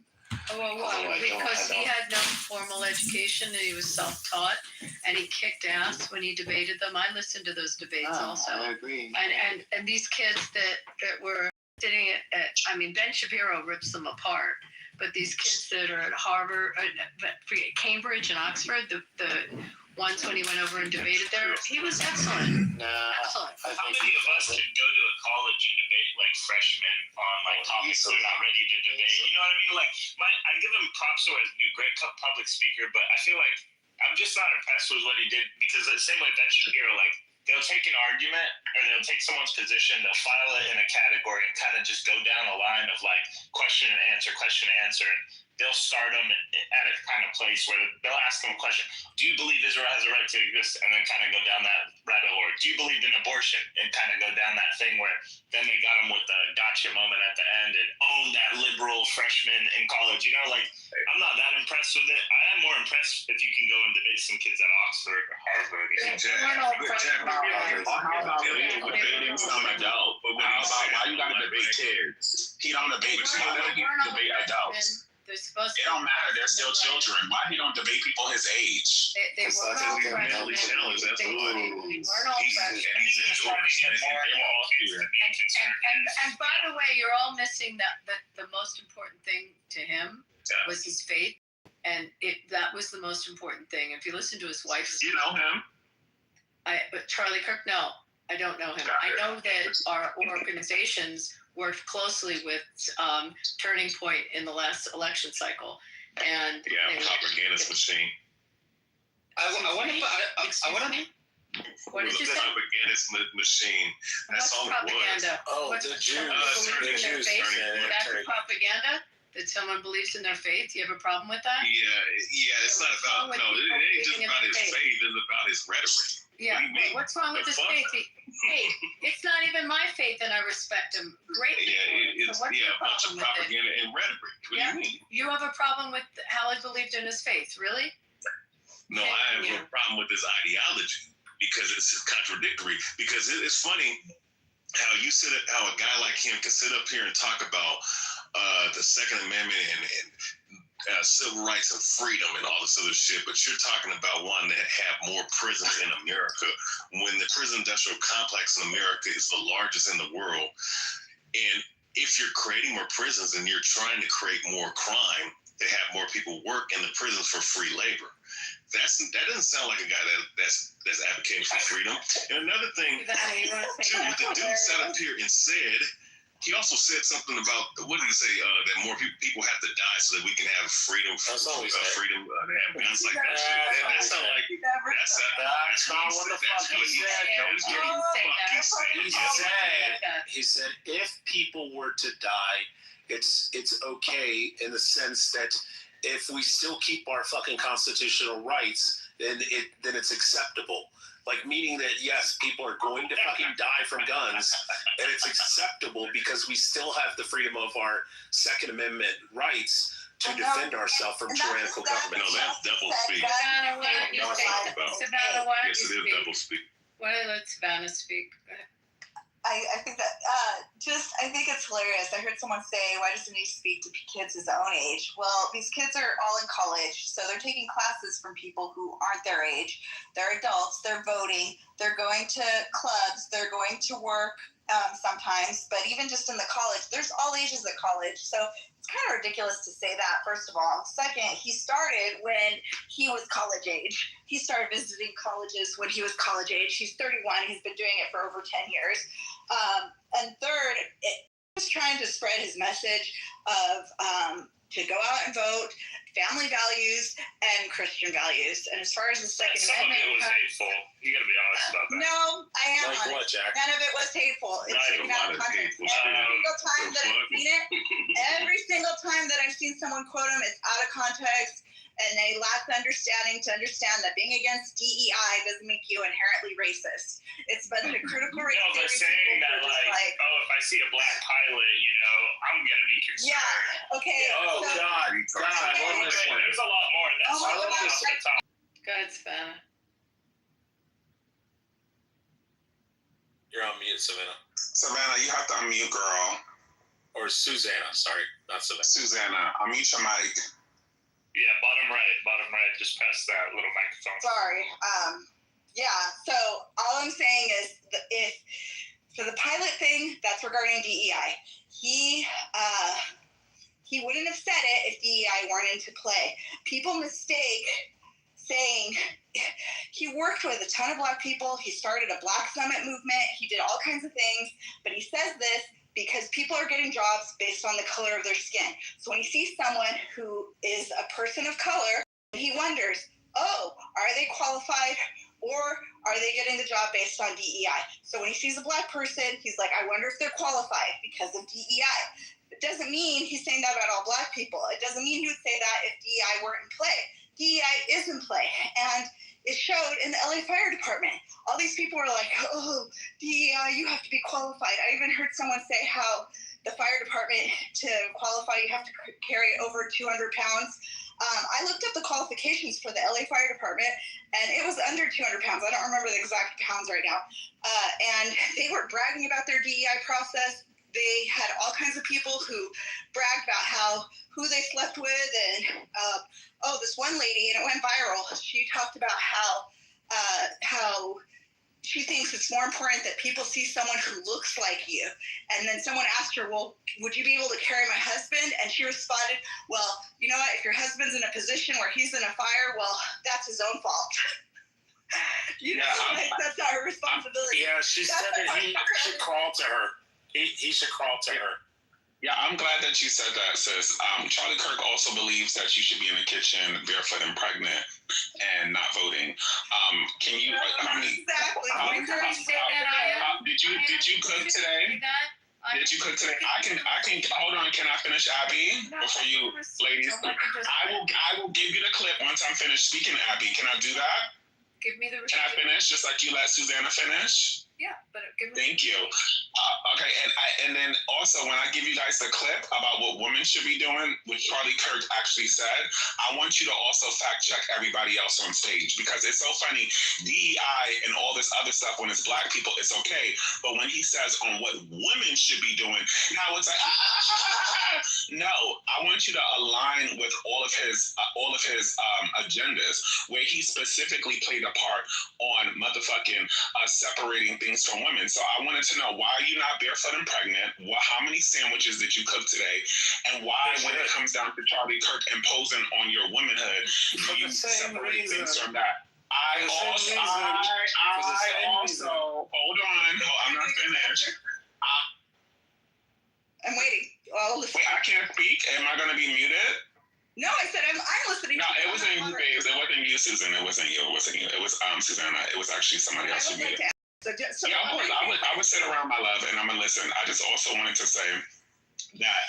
Because he had no formal education and he was self-taught and he kicked ass when he debated them. I listened to those debates also. I agree. And these kids that were sitting Ben Shapiro rips them apart. But these kids that are at Harvard, Cambridge and Oxford, the ones when he went over and debated there, he was excellent. Excellent. How many of us could go to a college and debate, like, freshmen on, like, topics they're not ready to debate? You know what I mean? Like, I give him props for a great public speaker, but I feel like I'm just not impressed with what he did because the same way Ben Shapiro, like, they'll take an argument or they'll take someone's position, they'll file it in a category and kind of just go down a line of, like, question and answer, and they'll start them at a kind of place where they'll ask them a question. Do you believe Israel has a right to exist? And then kind of go down that rabbit hole. Or do you believe in abortion? And kind of go down that thing where then they got them with the gotcha moment at the end and own that liberal freshman in college. Like, I'm not that impressed with it. I am more impressed if you can go and debate some kids at Oxford or Harvard. How about debating some adult? But why you gotta debate kids? He don't debate adults. It don't matter. They're still children. Why he don't debate people his age? They weren't all freshmen. And by the way, you're all missing that the most important thing to him was his faith, and that was the most important thing. If you listen to his wife's, you know him. But Charlie Kirk, no, I don't know him. I know that our organizations worked closely with Turning Point in the last election cycle, and propaganda machine. What did you say? Propaganda machine. That's all propaganda? It was. The Jews. That's propaganda. That someone believes in their faith. You have a problem with that? Yeah. It's not about it ain't just about his faith. It's about his rhetoric. Yeah, what's wrong with his faith? Hey, it's not even my faith, and I respect him greatly. It's a bunch of propaganda and rhetoric. What do you mean? You have a problem with how he believed in his faith, really? No, I have a problem with his ideology because it's contradictory. Because it's funny how a guy like him can sit up here and talk about the Second Amendment and civil rights and freedom and all this other shit, but you're talking about one that have more prisons in America when the prison industrial complex in America is the largest in the world. And if you're creating more prisons and you're trying to create more crime, they have more people work in the prisons for free labor. That doesn't sound like a guy that's advocating for freedom. And another thing, too, what the dude sat up here and said, he also said something about, what did he say, that more people have to die so that we can have freedom, freedom to have guns like that. That's not like, that's not what the fuck he said. He said, if people were to die, it's okay in the sense that if we still keep our fucking constitutional rights, then it's acceptable. Like, meaning that, yes, people are going to fucking die from guns, and it's acceptable because we still have the freedom of our Second Amendment rights to defend ourselves from tyrannical government. No, that's double speak. Savannah, why don't you speak? Savannah, why don't Yes, you it is speak? double speak. Why don't you let Savannah speak? Go ahead. I think that I think it's hilarious. I heard someone say, why doesn't he speak to kids his own age? Well, these kids are all in college, so they're taking classes from people who aren't their age. They're adults, they're voting, they're going to clubs, they're going to work sometimes, but even just in the college, there's all ages at college. So it's kind of ridiculous to say that, first of all. Second, he started when he was college age. He started visiting colleges when he was college age. He's 31. He's been doing it for over 10 years. And third, he was trying to spread his message of to go out and vote, family values, and Christian values. And as far as the Second Amendment, some of it was hateful. You got to be honest about that. No, I am Like honest. what, Jack? None of it was hateful. It's taken out of context. Every single time that I've seen it, every single time that I've seen someone quote him, it's out of context, and they lack the understanding to understand that being against DEI doesn't make you inherently racist. It's a bunch of critical race No, they're saying that, like, oh, if I see a black pilot, I'm going to be concerned. Yeah, okay. Oh, so, God, There's a lot more of that. Oh, my God. Go ahead, Savannah. You're on mute, Savannah. Savannah, you have to unmute, girl. Or Susanna, sorry, not Savannah. Susanna, unmute your mic. Yeah, bottom right. Just press that little microphone. Sorry. Yeah, so all I'm saying is that if for the pilot thing, that's regarding DEI. He wouldn't have said it if DEI weren't into play. People mistake saying he worked with a ton of black people. He started a Black Summit movement. He did all kinds of things, but he says this because people are getting jobs based on the color of their skin. So when he sees someone who is a person of color, he wonders, oh, are they qualified or are they getting the job based on DEI? So when he sees a black person, he's like, I wonder if they're qualified because of DEI. It doesn't mean he's saying that about all black people. It doesn't mean he would say that if DEI weren't in play. DEI is in play, and it showed in the LA Fire Department. All these people were like, oh, DEI, you have to be qualified. I even heard someone say how the fire department, to qualify, you have to carry over 200 pounds. I looked up the qualifications for the LA Fire Department, and it was under 200 pounds. I don't remember the exact pounds right now. And they were bragging about their DEI process. They had all kinds of people who bragged about who they slept with, and this one lady, and it went viral. She talked about how she thinks it's more important that people see someone who looks like you. And then someone asked her, well, would you be able to carry my husband? And she responded, well, you know what? If your husband's in a position where he's in a fire, well, that's his own fault. That's not her responsibility. Yeah, she said that he should crawl to her. He should crawl to her. Yeah, I'm glad that you said that, sis. Charlie Kirk also believes that you should be in the kitchen barefoot and pregnant and not voting. Can you? Exactly. Did you cook today? Did you cook today? I can. Hold on. Can I finish, Abby? Before you, ladies, I will give you the clip once I'm finished speaking, Abby. Can I do that? Give me the. Can I finish just like you let Susanna finish? Yeah, but give me. Thank you. Okay, and then also when I give you guys the clip about what women should be doing, which Charlie Kirk actually said, I want you to also fact check everybody else on stage, because it's so funny. DEI and all this other stuff, when it's black people, it's okay, but when he says on what women should be doing, now it's like no. I want you to align with all of his agendas, where he specifically played a part on motherfucking separating things things from women. So I wanted to know, why are you not barefoot and pregnant? How many sandwiches did you cook today? And why, when it comes down to Charlie Kirk imposing on your womanhood, do you separate things from that? I also, hold on, I'm not finished. I'm waiting. I'll listen. Wait, I can't speak? Am I going to be muted? No, I said I'm listening. No, it wasn't you, babes. It wasn't you, Susan. It wasn't you. It wasn't you. It was Susanna. It was actually somebody else who muted. So I would sit around, my love, and I'm going to listen. I just also wanted to say that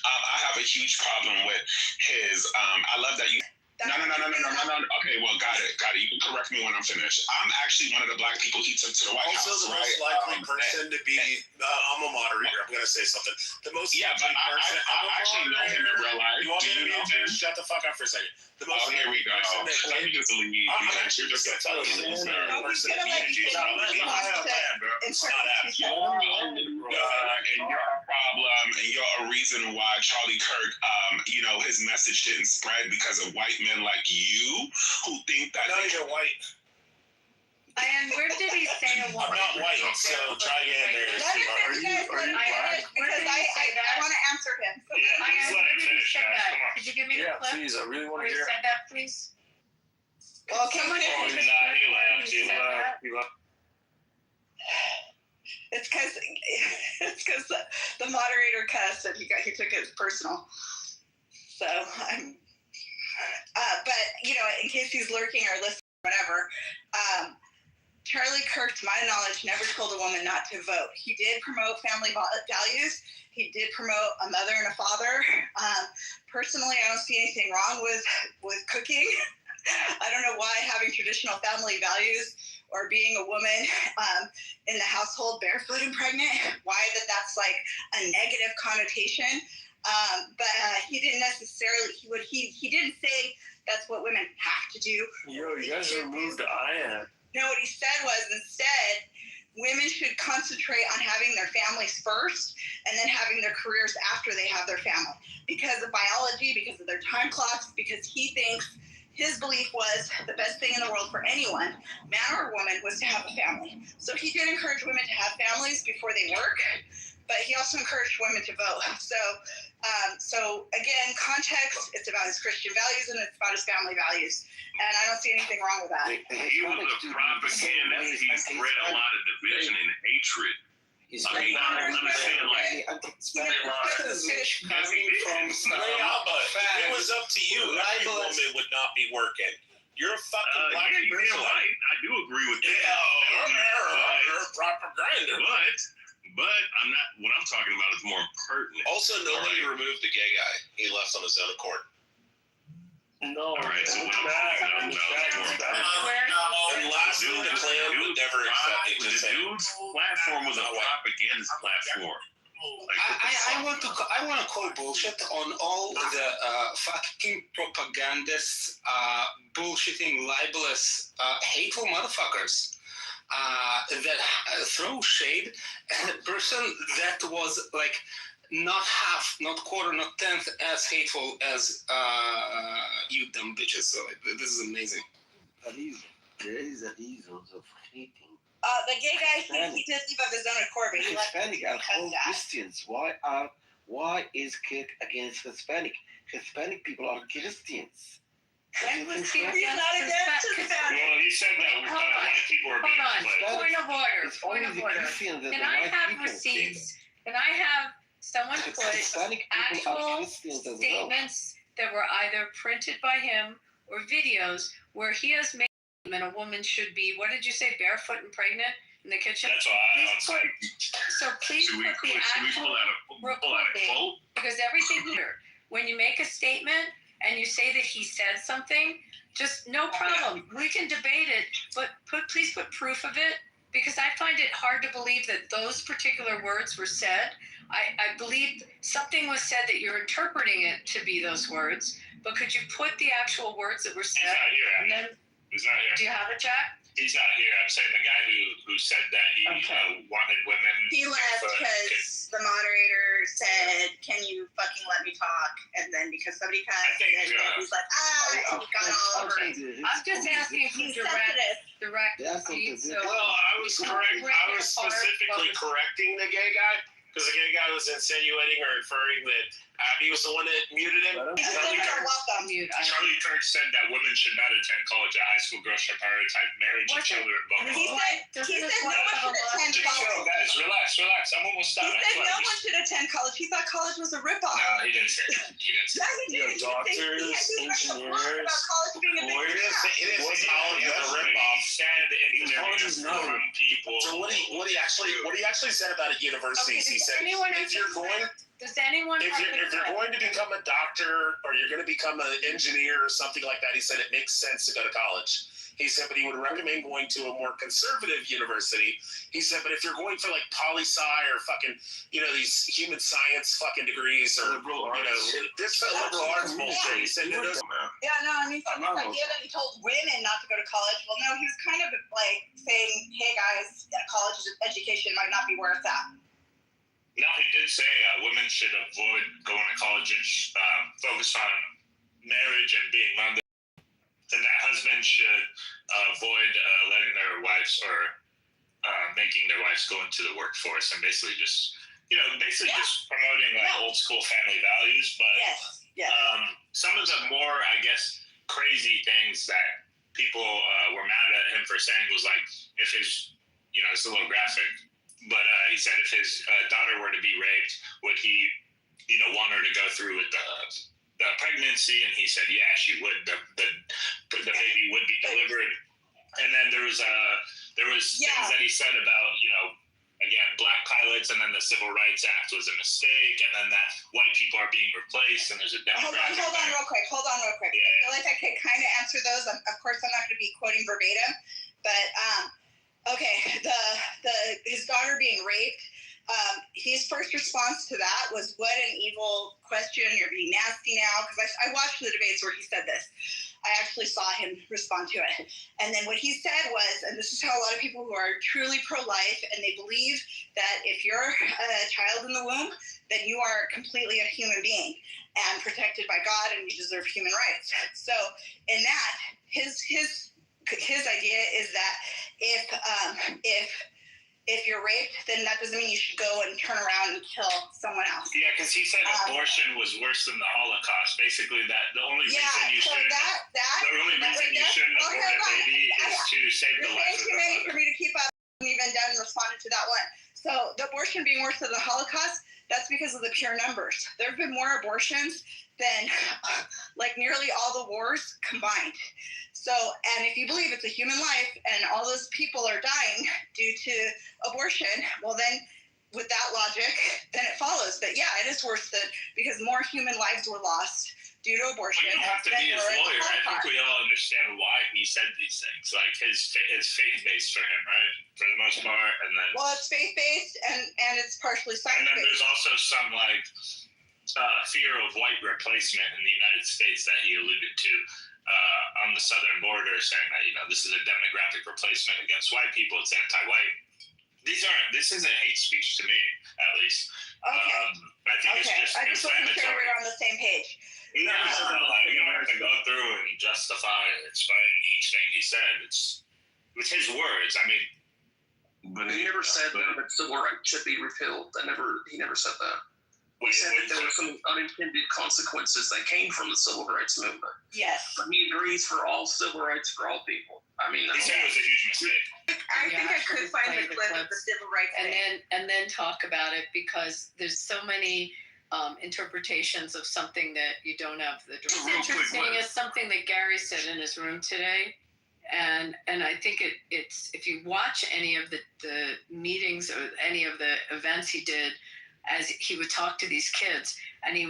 I have a huge problem with his, I love that you... No. Okay, well, got it. You can correct me when I'm finished. I'm actually one of the black people he took to the White House. Also, the most likely person to be. I'm a moderator. I'm gonna say something. The most likely person. I actually know him in real life. You want me to be finished? Shut the fuck up for a second. The most here we go. Let me just leave because you're just a person to be a Jew. It's not happening. And you're a problem, and you're a reason why Charlie Kirk, his message didn't spread because of white men like you who think that. No, you're white. And where did he say a woman? I'm not white, so try again there. Are you black? Because I want to answer him. Where did he say that? Could you give me the clip? Please, I really want to Where he hear. said that, please? Well, someone He left. It's because the moderator cussed and he took it personal. So I'm, but in case he's lurking or listening, whatever. Charlie Kirk, to my knowledge, never told a woman not to vote. He did promote family values. He did promote a mother and a father. Personally, I don't see anything wrong with cooking. I don't know why having traditional family values or being a woman in the household barefoot and pregnant, why that's like a negative connotation. But he didn't necessarily, he didn't say that's what women have to do. Yo, you guys removed Ian. No, what he said was instead, women should concentrate on having their families first and then having their careers after they have their family. Because of biology, because of their time clocks, because he thinks his belief was the best thing in the world for anyone, man or woman, was to have a family. So he did encourage women to have families before they work, but he also encouraged women to vote. So again, context, it's about his Christian values and it's about his family values. And I don't see anything wrong with that. He was a propagandist. He spread a lot of division and hatred. I'm saying, it was up to you. Every woman would not be working. You're a fucking black person. I do agree with that. You're a propaganda. But I'm not. What I'm talking about is more pertinent. Also, nobody removed the gay guy. He left on his own accord. No. All right. So what I'm talking about is more. And lastly, the Klan would never accept me. The dude's platform was a propagandist platform. I want to call bullshit on all the fucking propagandists, bullshitting, libelous, hateful motherfuckers that throw shade at a person that was like not half, not quarter, not tenth as hateful as you dumb bitches. So this is amazing. There is a reasons of hating. The gay guy, he did leave of his own accord, but he Hispanic are all Christians. Why is Kirk against Hispanic? Hispanic people are Christians. When was he He's not against Hispanic. Well, he said that white people are being Hold on. Point of order. It's only the Christians that Can are I white have people. receipts? Can I have someone put Hispanic people are actual Christians as well. statements that were either printed by him or videos where he has made and a woman should be, what did you say, barefoot and pregnant in the kitchen? That's what I don't say. So please Should we put the actual pull out a recording, quote? because everything here, when you make a statement and you say that he said something, just no problem. We can debate it, but please put proof of it, because I find it hard to believe that those particular words were said. I believe something was said that you're interpreting it to be those words, but could you put the actual words that were said? He's not here. And then, He's not here. do you have it, Jack? He's not here. I'm saying the guy who said that he wanted women. He left because the moderator said, "Can you fucking let me talk?" And then because somebody cussed, and he's like, and he got all over it. I'm just asking for the direct seat. So Well, I was specifically correcting the gay guy because the gay guy was insinuating or inferring that Abby was the one that muted him. Charlie Kirk said that women should not attend college or high school. Girls should prioritize marriage and children. He said no one should attend college. Guys, relax. I'm almost done. He said no one should attend college. He thought college was a ripoff. No, he didn't say that. Yeah, he did. Doctors, engineers, He didn't say college was a ripoff. He said college is not a ripoff. people. So what he actually said about it universities, he said, if you're going to become a doctor or you're going to become an engineer or something like that, he said it makes sense to go to college. He said, but he would recommend going to a more conservative university. He said, but if you're going for like poli-sci or fucking, these human science fucking degrees or, this liberal arts bullshit. He said, I mean, the idea that he told women not to go to college, well, no, he was kind of like saying, hey guys, college education might not be where it's at. No, he did say women should avoid going to college and focus on marriage and being mothers. And that husbands should avoid letting their wives or making their wives go into the workforce and basically just promoting old school family values. But some of the more, I guess, crazy things that people were mad at him for saying was like, if his, it's a little graphic, but he said if his daughter were to be raped, would he, want her to go through with the pregnancy? And he said, yeah, she would. The baby would be delivered. And then there was things that he said about, again, black pilots, and then the Civil Rights Act was a mistake, and then that white people are being replaced, and there's a demographic. Hold on real quick. Yeah. I feel like I could kind of answer those. Of course, I'm not going to be quoting verbatim, but his daughter being raped. His first response to that was, what an evil question, you're being nasty now, because I watched the debates where he said this. I actually saw him respond to it. And then what he said was, and this is how a lot of people who are truly pro-life, and they believe that if you're a child in the womb, then you are completely a human being and protected by God, and you deserve human rights. So in that, his idea is that if you're raped, then that doesn't mean you should go and turn around and kill someone else. Yeah, because he said abortion was worse than the Holocaust. Basically, that the only reason you shouldn't abort a baby is to save the life of the mother. For me to keep up and even done responded to that one. So the abortion being worse than the Holocaust, that's because of the pure numbers. There have been more abortions than nearly all the wars combined. So, and if you believe it's a human life and all those people are dying due to abortion, well then, with that logic, then it follows that, yeah, it is worse because more human lives were lost due to abortion. You don't have to be his lawyer. I think we all understand why he said these things. Like, it's faith-based for him, right? For the most part, and then... Well, it's faith-based, and it's partially science-based. And then there's also some, fear of white replacement in the United States that he alluded to. On the southern border, saying that this is a demographic replacement against white people. It's anti-white. This isn't hate speech to me, at least. Okay. I think it's just I just wasn't sure we were on the same page. No, you don't have to go through and justify and explain each thing he said. It's his words. I mean, but he never said that civil rights should be repealed. He never said that. He said that there were some unintended consequences that came from the civil rights movement. Yes. But he agrees for all civil rights for all people. I mean, he said it was a huge mistake. I think I could find the clip of the civil rights and then talk about it, because there's so many interpretations of something that you don't have the direct. It's interesting. It's something that Gary said in his room today. And I think it's if you watch any of the meetings or any of the events he did, as he would talk to these kids, and he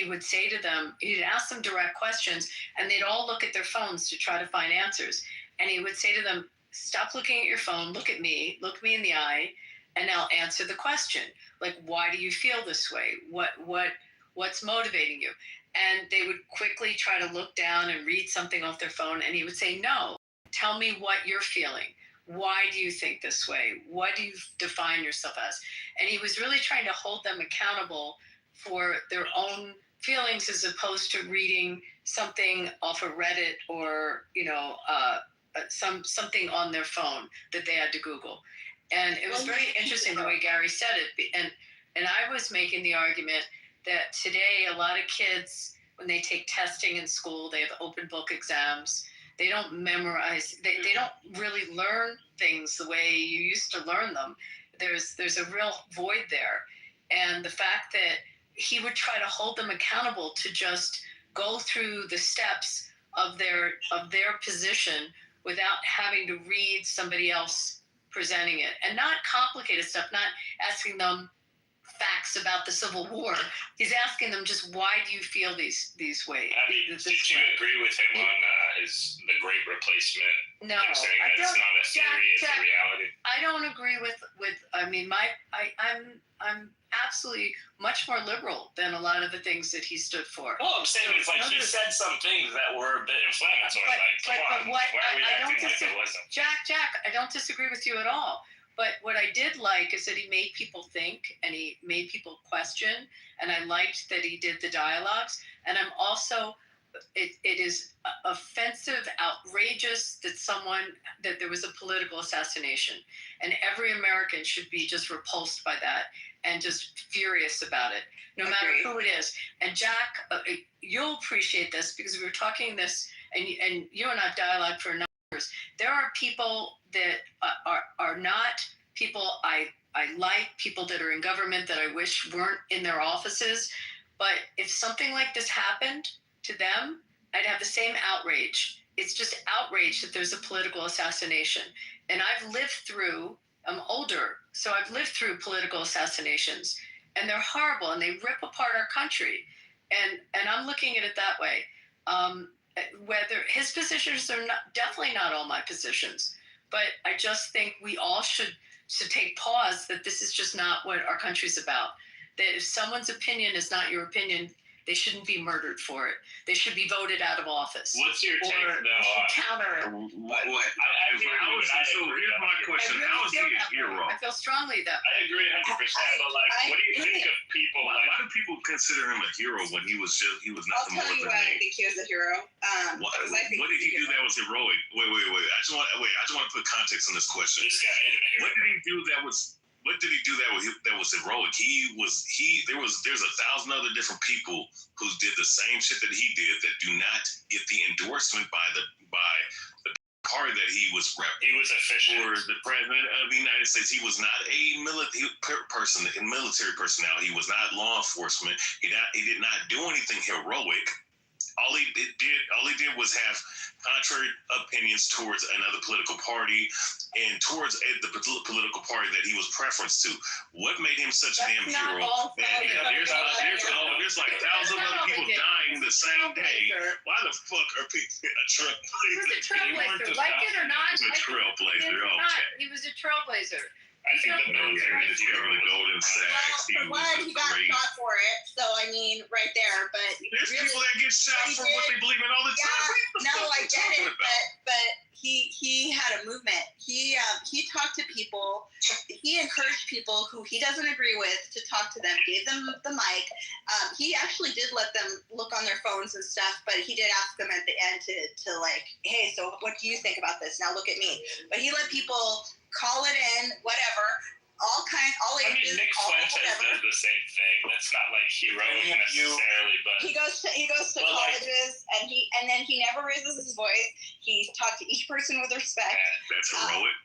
would say to them, he'd ask them direct questions, and they'd all look at their phones to try to find answers. And he would say to them, stop looking at your phone, look me in the eye, and I'll answer the question. Like, why do you feel this way? What's motivating you? And they would quickly try to look down and read something off their phone, and he would say, no, tell me what you're feeling. Why do you think this way? What do you define yourself as? And he was really trying to hold them accountable for their own feelings, as opposed to reading something off of Reddit or, something on their phone that they had to Google. And it was very interesting the way Gary said it. And I was making the argument that today a lot of kids, when they take testing in school, they have open book exams. They don't memorize. They don't really learn things the way you used to learn them. There's a real void there. And the fact that he would try to hold them accountable to just go through the steps of their position without having to read somebody else presenting it, and not complicated stuff, not asking them facts about the Civil War. He's asking them just, why do you feel these ways? I mean, did you agree with him on the Great Replacement? No, him saying that it's not a theory, it's a reality. I don't agree with. I mean, I'm absolutely much more liberal than a lot of the things that he stood for. Well, I'm saying it's like he said some things that were a bit inflammatory. Why are we acting like it wasn't? Jack, I don't disagree with you at all. But what I did like is that he made people think and he made people question. And I liked that he did the dialogues. And I'm also, it is offensive, outrageous that there was a political assassination. And every American should be just repulsed by that and just furious about it, no matter who it is. And Jack, you'll appreciate this because we were talking this, and you and I've dialogued for a number of years. There are people that are not people I like, people that are in government that I wish weren't in their offices. But if something like this happened to them, I'd have the same outrage. It's just outrage that there's a political assassination. And I'm older, so I've lived through political assassinations, and they're horrible, and they rip apart our country. And I'm looking at it that way. Whether his positions are definitely not all my positions, but I just think we all should take pause that this is just not what our country's about. That if someone's opinion is not your opinion, they shouldn't be murdered for it. They should be voted out of office. What's your take, though? Counter it. So here's my question: how is he a hero? I feel strongly that. I agree 100%. But what do you think of people? A lot of people consider him a hero when he was nothing more than I'll tell you why I think he was a hero. What did he do that was heroic? Wait. I just want to put context on this question. This guy made him a hero. What did he do that was? What did he do that was heroic? There's 1,000 other different people who did the same shit that he did that do not get the endorsement by the party that he was repping. He was efficient. For the president of the United States, he was not a military personnel. He was not law enforcement. He did not do anything heroic. All he did was have contrary opinions towards another political party and towards the political party that he was preference to. What made him such a damn hero? There's like thousands of other people dying the same day. Why the fuck are people a trailblazer? He was a trailblazer. Like it or not. He was a trailblazer. Okay. He was a trailblazer. I think the military is really Golden Sachs. He got shot for it. So I mean, right there. But there's people that get shot for what they believe in all the time. No, I get it. But he had a movement. He talked to people. He encouraged people who he doesn't agree with to talk to them. Gave them the mic. He actually did let them look on their phones and stuff. But he did ask them at the end to like, hey, so what do you think about this? Now look at me. But he let people call it in, whatever. Nick Fuentes does the same thing. That's not like heroic necessarily, but he goes to colleges and then he never raises his voice. He talked to each person with respect. That's heroic.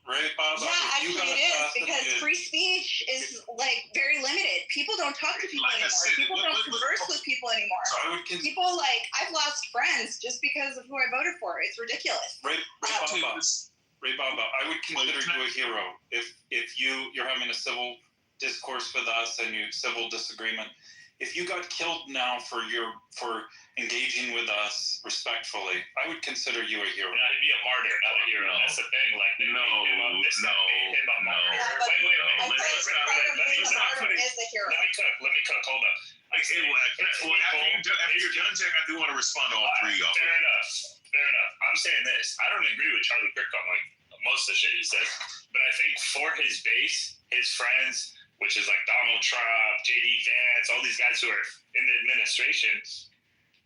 Right, Bob? Yeah, actually it is, because free speech is like very limited. People don't talk to people anymore. People don't converse with people anymore. People I've lost friends just because of who I voted for. It's ridiculous. Ray Baba, I would consider you a hero if you're having a civil discourse with us and civil disagreement. If you got killed now for engaging with us respectfully, I would consider you a hero. No, he'd be a martyr, not a hero. That's the thing. Like Wait. Let me cook. Hold up. After you're done, Jack, I do want to respond to all three of y'all. Fair enough. I'm saying this. I don't agree with Charlie Kirk on most of the shit he says, but I think for his base, his friends, which is like Donald Trump, JD Vance, all these guys who are in the administration,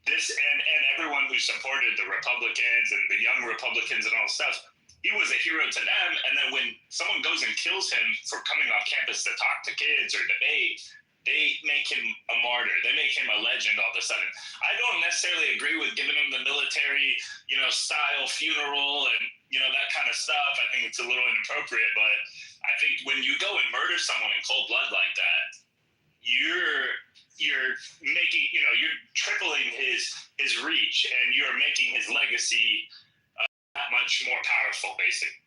this and everyone who supported the Republicans and the young Republicans and all stuff, he was a hero to them. And then when someone goes and kills him for coming on campus to talk to kids or debate, they make him a martyr. They make him a legend all of a sudden. I don't necessarily agree with giving him the military, style funeral and, that kind of stuff. I think it's a little inappropriate, but I think when you go and murder someone in cold blood like that, you're making, you're tripling his reach and you're making his legacy that much more powerful, basically.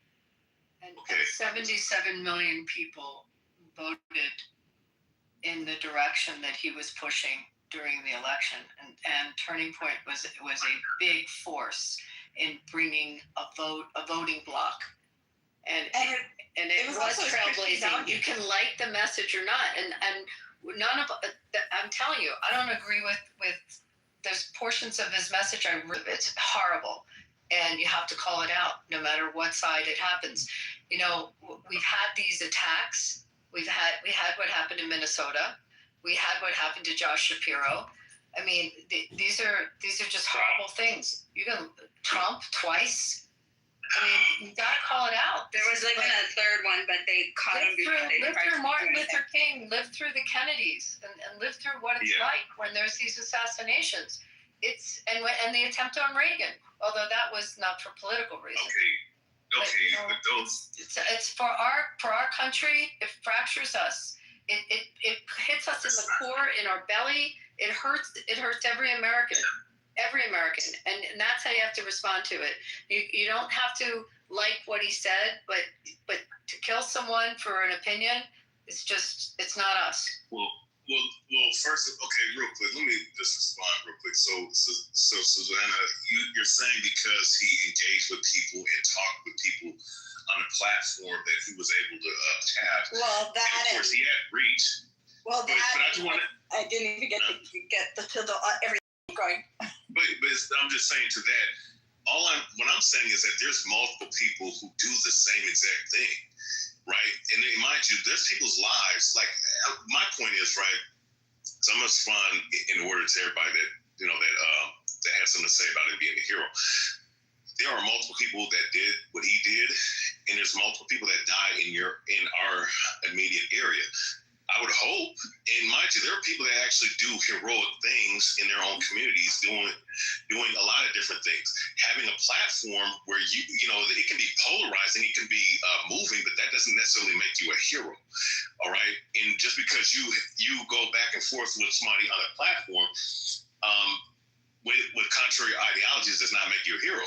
And 77 million people voted in the direction that he was pushing during the election, and Turning Point was a big force in bringing a voting block, and it was trailblazing. You can like the message or not, and none of I'm telling you, I don't agree with there's portions of his message it's horrible, and you have to call it out no matter what side it happens. We've had these attacks. We had what happened in Minnesota. We had what happened to Josh Shapiro. I mean, these are just horrible things. You can Trump twice. I mean, you gotta call it out. There was even a third one, but they caught him before they lived through Martin Luther King, lived through the Kennedys, and lived through what it's like when there's these assassinations. And the attempt on Reagan, although that was not for political reasons. Okay, but it's for our country. It fractures us. It hits us in the core, in our belly. It hurts every American, and that's how you have to respond to it. You don't have to like what he said, but to kill someone for an opinion, it's not us. Well, first, okay, real quick, let me just respond real quick. So Susanna, you're saying because he engaged with people and talked with people on a platform that he was able to have. Well, that and of course he had reach. Well, but I just want to. I didn't even get the everything going. But I'm just saying to that. What I'm saying is that there's multiple people who do the same exact thing, right? And mind you, there's people's lives. Like my point is, right? So I'm gonna respond in order to everybody that that has something to say about him being a hero. There are multiple people that did what he did, and there's multiple people that died in our immediate area. I would hope, and mind you, there are people that actually do heroic things in their own communities, doing a lot of different things. Having a platform where it can be polarizing, it can be moving, but that doesn't necessarily make you a hero. All right, and just because you go back and forth with somebody on a platform, with contrary ideologies does not make you a hero.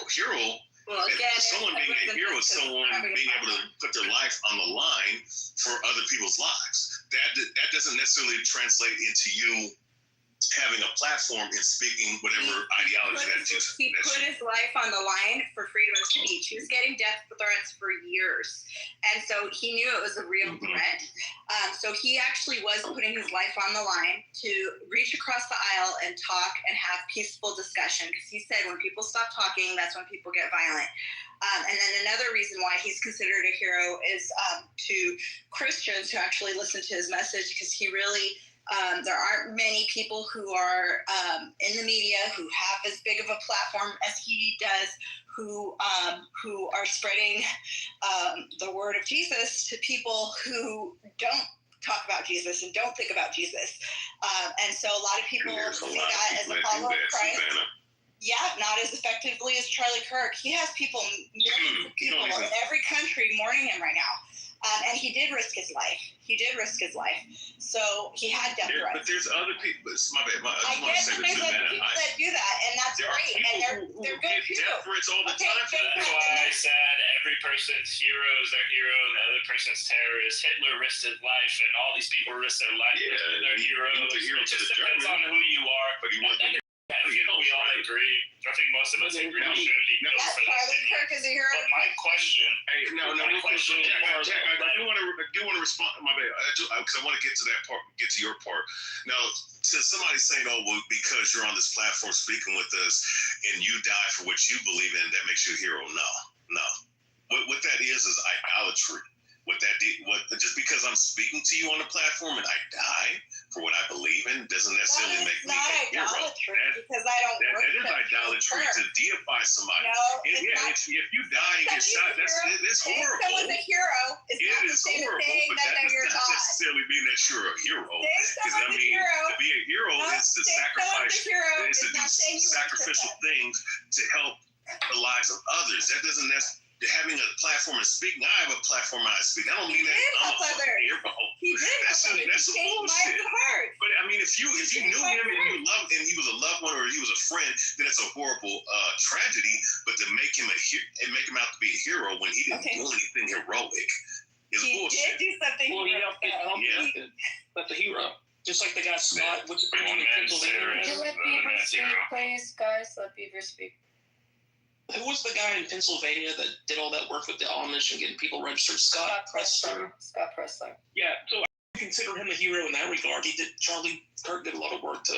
Well, again, someone being a hero is someone being able to put their life on the line for other people's lives. That doesn't necessarily translate into you having a platform and speaking whatever ideology he put his life on the line for freedom of speech. He was getting death threats for years, and so he knew it was a real threat. So he actually was putting his life on the line to reach across the aisle and talk and have peaceful discussion, because he said when people stop talking, that's when people get violent. And then another reason why he's considered a hero is to Christians who actually listen to his message, because he really there aren't many people who are in the media who have as big of a platform as he does, who are spreading the word of Jesus to people who don't talk about Jesus and don't think about Jesus. And so a lot of people see that as a follower of Christ. Yeah, not as effectively as Charlie Kirk. He has millions of people in every country mourning him right now. And he did risk his life. So he had death threats. But there's other people. It's my bad. I guess there's other people that do that, and that's great. And they're good too. Death threats all the time. That's why I said every person's hero is their hero, and the other person's terrorist. Hitler risked his life, and all these people risked their life. They're heroes. It just depends on who you are. But he wasn't. We all agree. I think most of us agree we shouldn't be killed for that. Charlie Kirk is a hero. But my question. Hey, no. Jack, I do want to respond. My bad. Because I want to get to that part. Get to your part. Now, since somebody's saying, "Oh, well, because you're on this platform speaking with us, and you die for what you believe in, that makes you a hero." No. What that is idolatry. Just because I'm speaking to you on the platform and I die for what I believe in, weapon doesn't necessarily make me not a hero. idolatry because I don't That is worship idolatry her. to deify somebody. No, it's Yeah, not. if you die and get shot, it's Saying horrible. someone's a hero is It not the is same as horrible, saying but that that they're your does not God. necessarily mean that you're a hero. Saying Because someone's a hero. to be a hero No, is to saying someone's sacrifice, a hero is to is do not saying you worship sacrificial them. things to help the lives of others. That doesn't necessarily. Having a platform and speaking, I have a platform and I speak. I don't mean that I'm a fucking hero. He did That's help others. that's He some changed bullshit. lives of hearts. But I mean, if you knew him and you loved and he was a loved one or he was a friend, then it's a horrible tragedy. But to make him make him out to be a hero when he didn't do anything heroic is He bullshit. did do something. Well, he heroic, helped though. get that's a hero. Just like the guy Scott, what's his name? Could you let Beaver speak, please, guys? Let Beaver speak. Who was the guy in Pennsylvania that did all that work with the Amish and getting people registered? Scott Pressler. Scott Pressler. Yeah, so I consider him a hero in that regard. Charlie Kirk did a lot of work to,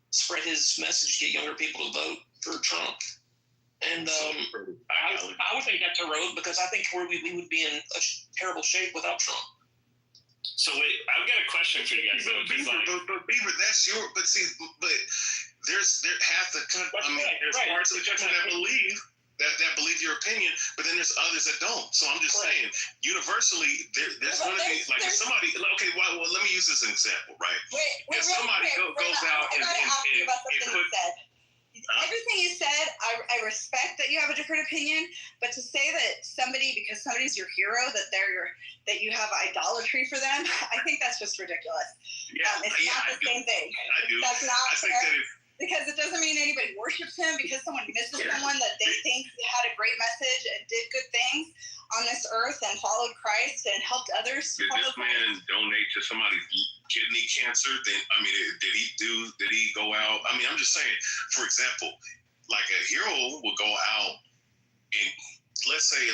spread his message, get younger people to vote for Trump. And I would think that's heroic because I think we would be in a terrible shape without Trump. So wait, I've got a question for you guys though. But Beaver, that's your. But see, but there's half the country. I mean, there's parts of the country that believe that believe your opinion, but then there's others that don't. So I'm just saying, universally, there's going to be like if somebody. Okay, well, let me use this as an example, right? Wait, if somebody goes out and put. Everything you said, I respect that you have a different opinion, but to say that because somebody's your hero, that you have idolatry for them, I think that's just ridiculous. It's not the same thing. I do. That's not fair. Because it doesn't mean anybody worships him because someone misses someone that they think had a great message and did good things on this earth and followed Christ and helped others. Did this man donate to somebody's kidney cancer? Then did he go out? I mean, I'm just saying, for example, like a hero will go out and let's say,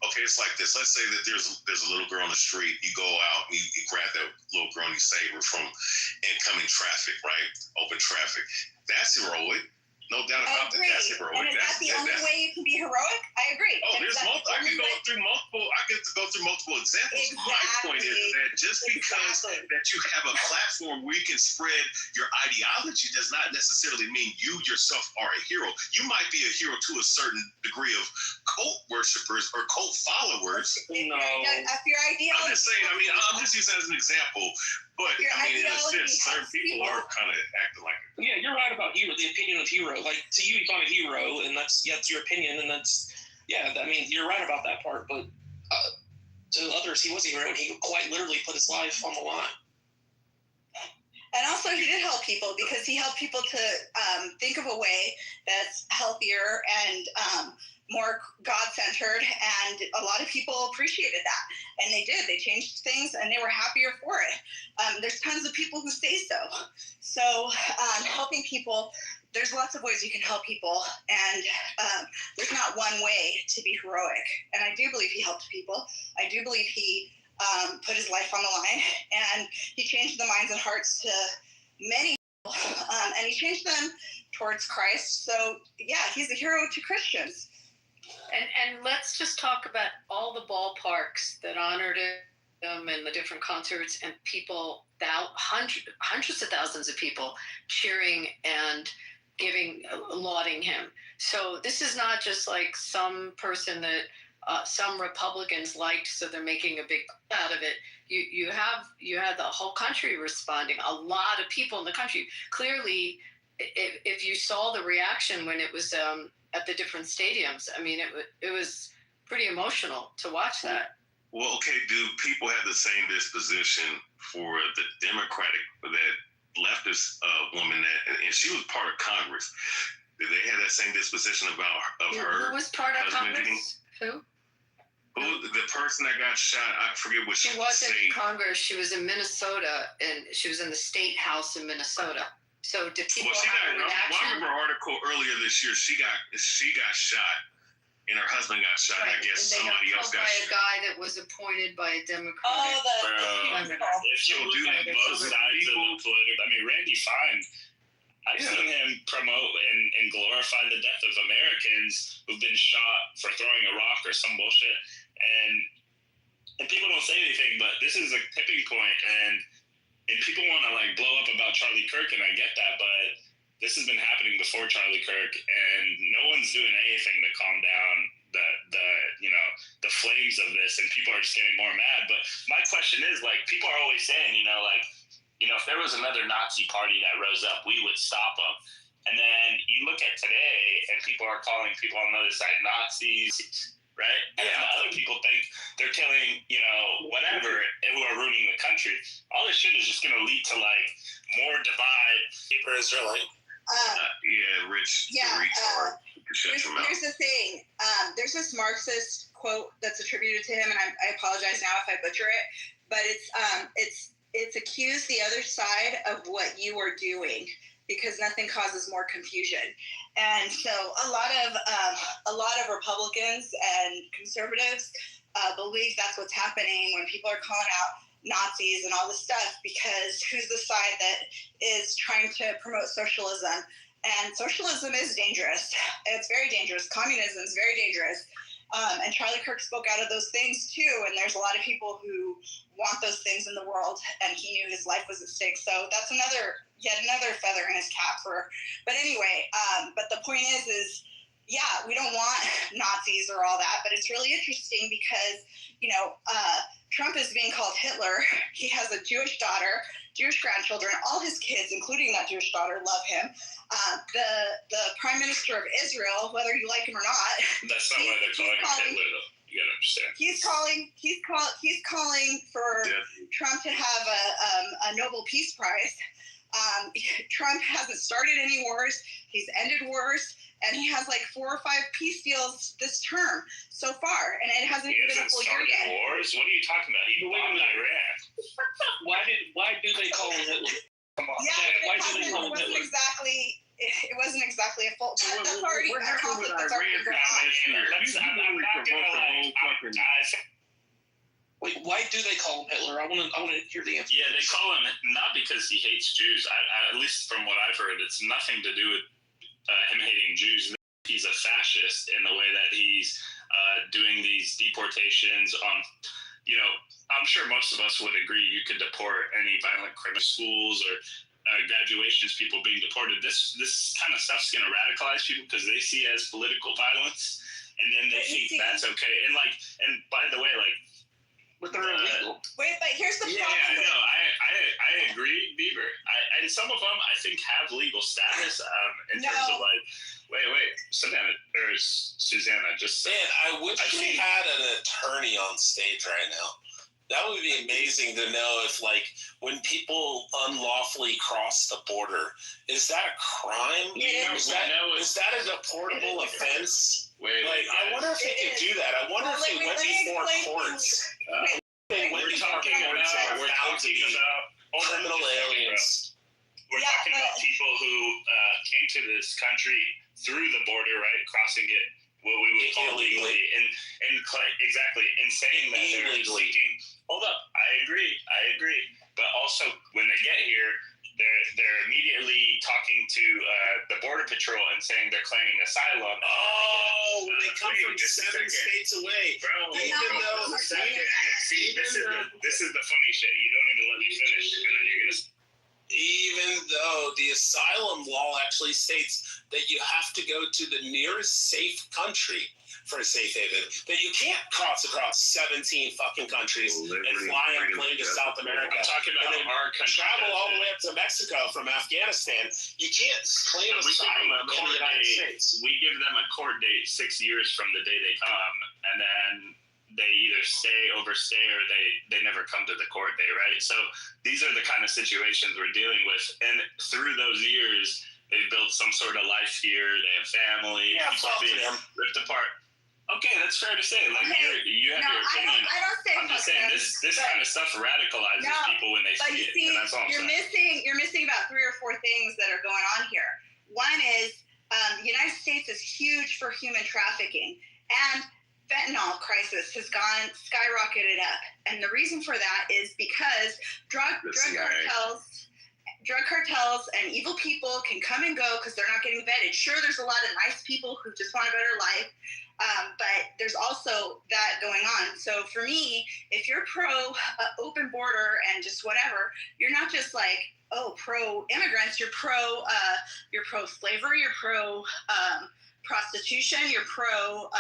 okay, it's like this. Let's say that there's a little girl on the street. You go out and you grab that little girl and you save her from incoming traffic, right? Open traffic. That's heroic. No doubt about that. That's heroic. And is that the only way you can be heroic? I agree. Oh, there's multiple. I can go through multiple. I get to go through multiple examples. Exactly. My point is that just because that you have a platform where you can spread your ideology does not necessarily mean you yourself are a hero. You might be a hero to a certain degree of cult worshippers or cult followers. No. If your ideology. I'm just saying. I mean, I'm just using it as an example. But I mean, in a sense, certain people are kind of acting like it. Yeah, you're right about hero. The opinion of hero. Like to you, he's not a hero, and that's your opinion, and that's I mean, you're right about that part. But to others, he was a hero, and he quite literally put his life on the line. And also, he did help people because he helped people to think of a way that's healthier and more God-centered, and a lot of people appreciated that, and they did. They changed things, and they were happier for it. There's tons of people who say so. So helping people, there's lots of ways you can help people, and there's not one way to be heroic. And I do believe he helped people. I do believe he put his life on the line, and he changed the minds and hearts to many people, and he changed them towards Christ. So, yeah, he's a hero to Christians. And let's just talk about all the ballparks that honored him and the different concerts and people, hundreds of thousands of people cheering and lauding him. So this is not just like some person that some Republicans liked, so they're making a big out of it. You had the whole country responding. A lot of people in the country. Clearly, if you saw the reaction when it was at the different stadiums, I mean, it was pretty emotional to watch that. Well, okay, do people have the same disposition for the Democratic, that leftist woman and she was part of Congress? Did they have that same disposition of her? Who was part of Congress? Who? The person that got shot, I forget what she wasn't in Congress. She was in Minnesota, and she was in the state house in Minnesota. So did people have a reaction? I remember an article earlier this year. She got shot, and her husband got shot. Right. And I guess somebody else got shot. By a guy that was appointed by a Democrat. If you look at both sides of the political, I mean, Randy Fine, I've seen him promote and glorify the death of Americans who've been shot for throwing a rock or some bullshit, and people don't say anything, but this is a tipping point, and about Charlie Kirk, and I get that, but this has been happening before Charlie Kirk, and no one's doing anything to calm down the flames of this, and people are just getting more mad. But my question is, like, people are always saying, if there was another Nazi party that rose up, we would stop them. And then you look at today, and people are calling people on the other side Nazis, right? And other people think they're killing, whatever, who are ruining the country. All this shit is just going to lead to, like, more divide. Keeper Israelite. Rich. Here's the thing. There's this Marxist quote that's attributed to him, and I apologize now if I butcher it, but it's accuse the other side of what you are doing, because nothing causes more confusion. And so a lot of Republicans and conservatives believe that's what's happening when people are calling out Nazis and all this stuff, because who's the side that is trying to promote socialism? And socialism is dangerous. It's very dangerous. Communism is very dangerous. And Charlie Kirk spoke out of those things too. And there's a lot of people who want those things in the world, and he knew his life was at stake. So that's yet another feather in his cap but anyway, but the point is we don't want Nazis or all that, but it's really interesting because, Trump is being called Hitler. He has a Jewish daughter, Jewish grandchildren, all his kids, including that Jewish daughter, love him. The Prime Minister of Israel, whether you like him or not. That's not why they're calling him Hitler, though. You gotta understand. He's calling for Trump to have a Nobel Peace Prize. Trump hasn't started any wars. He's ended wars. And he has like 4 or 5 peace deals this term so far, and it hasn't even been a full year yet. Wars? What are you talking about? He bombed Iran. Why do they call him Hitler? Come on. Yeah, why do they call him Hitler? It wasn't exactly a full. That's already a conflict that's already going on. Wait, why do they call him Hitler? I want to hear the answer. Yeah, they call him not because he hates Jews. At least from what I've heard, it's nothing to do with him hating Jews. He's a fascist in the way that he's doing these deportations on, I'm sure most of us would agree you could deport any violent criminal schools or graduations, people being deported. This kind of stuff's going to radicalize people because they see it as political violence, and then they think that's okay. And by the way, but they're illegal. Wait, but here's the problem. Yeah, I know. I agree, Bieber. And some of them I think have legal status in terms of wait, Susanna, just said. Man, I wish we had an attorney on stage right now. That would be amazing to know if, when people unlawfully cross the border, is that a crime? Is that a deportable offense? I wonder if they could do that. I wonder if they went before courts. We're talking about criminal aliens. We're talking about people who came to this country through the border, right, crossing it what we would call illegally, and exactly, and saying that they're seeking. Hold up, I agree, but also when they get here, they're immediately talking to the Border Patrol and saying they're claiming asylum. Oh, they come from 7 states away. Bro, even though... See, this is the funny shit. You don't even let me finish, and then you're going to... Even though the asylum law actually states that you have to go to the nearest safe country for a safe haven, that you can't cross across 17 fucking countries and fly on a plane to South America. I'm talking about our country. Travel all the way up to Mexico from Afghanistan. You can't claim asylum in the United States. We give them a court date 6 years from the day they come, and then they either overstay, or they never come to the court day, right? So these are the kind of situations we're dealing with. And through those years, they've built some sort of life here. They have family. People are being ripped apart. Okay, that's fair to say. You have your opinion. I don't say I'm just saying this kind of stuff radicalizes people when they see it. And that's all I'm saying. You're missing about 3 or 4 things that are going on here. One is the United States is huge for human trafficking, and fentanyl crisis has skyrocketed up. And the reason for that is because drug cartels and evil people can come and go because they're not getting vetted. Sure, there's a lot of nice people who just want a better life, But there's also that going on. So for me, if you're pro open border and just whatever, you're not just like, oh, pro immigrants. You're pro slavery. You're pro prostitution. You're pro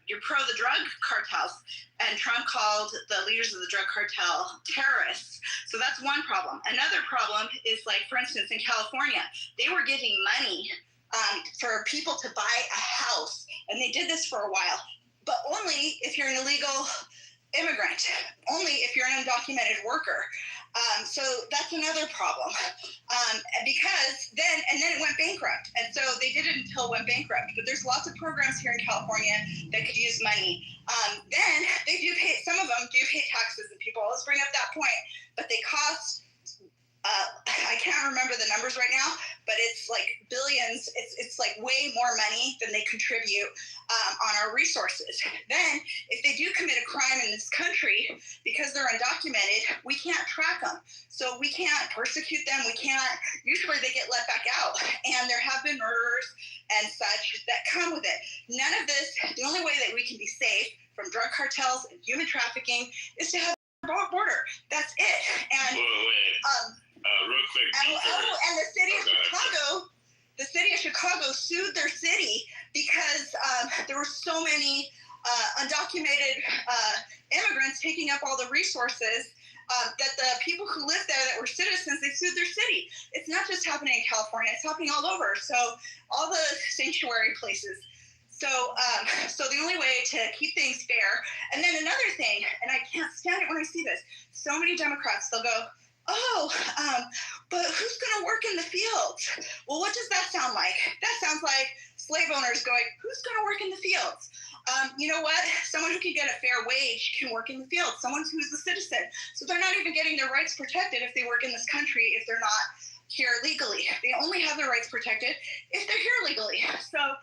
the drug cartels. And Trump called the leaders of the drug cartel terrorists. So that's one problem. Another problem is, like, for instance, in California, they were giving money for people to buy a house, and they did this for a while, but only if you're an illegal immigrant, only if you're an undocumented worker. So that's another problem, because then it went bankrupt, and so they did it until it went bankrupt. But there's lots of programs here in California that could use money. Then they do pay. Some of them do pay taxes, and people always bring up that point, but they cost. I can't remember the numbers right now, but it's like billions. It's like way more money than they contribute on our resources. Then, if they do commit a crime in this country, because they're undocumented, we can't track them. So we can't persecute them. We can't. Usually they get let back out. And there have been murderers and such that come with it. None of this, the only way that we can be safe from drug cartels and human trafficking is to have a border. That's it. And real quick. And the city of Chicago sued their city because there were so many undocumented immigrants taking up all the resources that the people who lived there that were citizens, they sued their city. It's not just happening in California, it's happening all over. So all the sanctuary places. So the only way to keep things fair, and then another thing, and I can't stand it when I see this, so many Democrats, they'll go, but who's going to work in the fields? Well, what does that sound like? That sounds like slave owners going, who's going to work in the fields? You know what? Someone who can get a fair wage can work in the fields. Someone who's a citizen. So they're not even getting their rights protected if they work in this country if they're not here legally. They only have their rights protected if they're here legally. So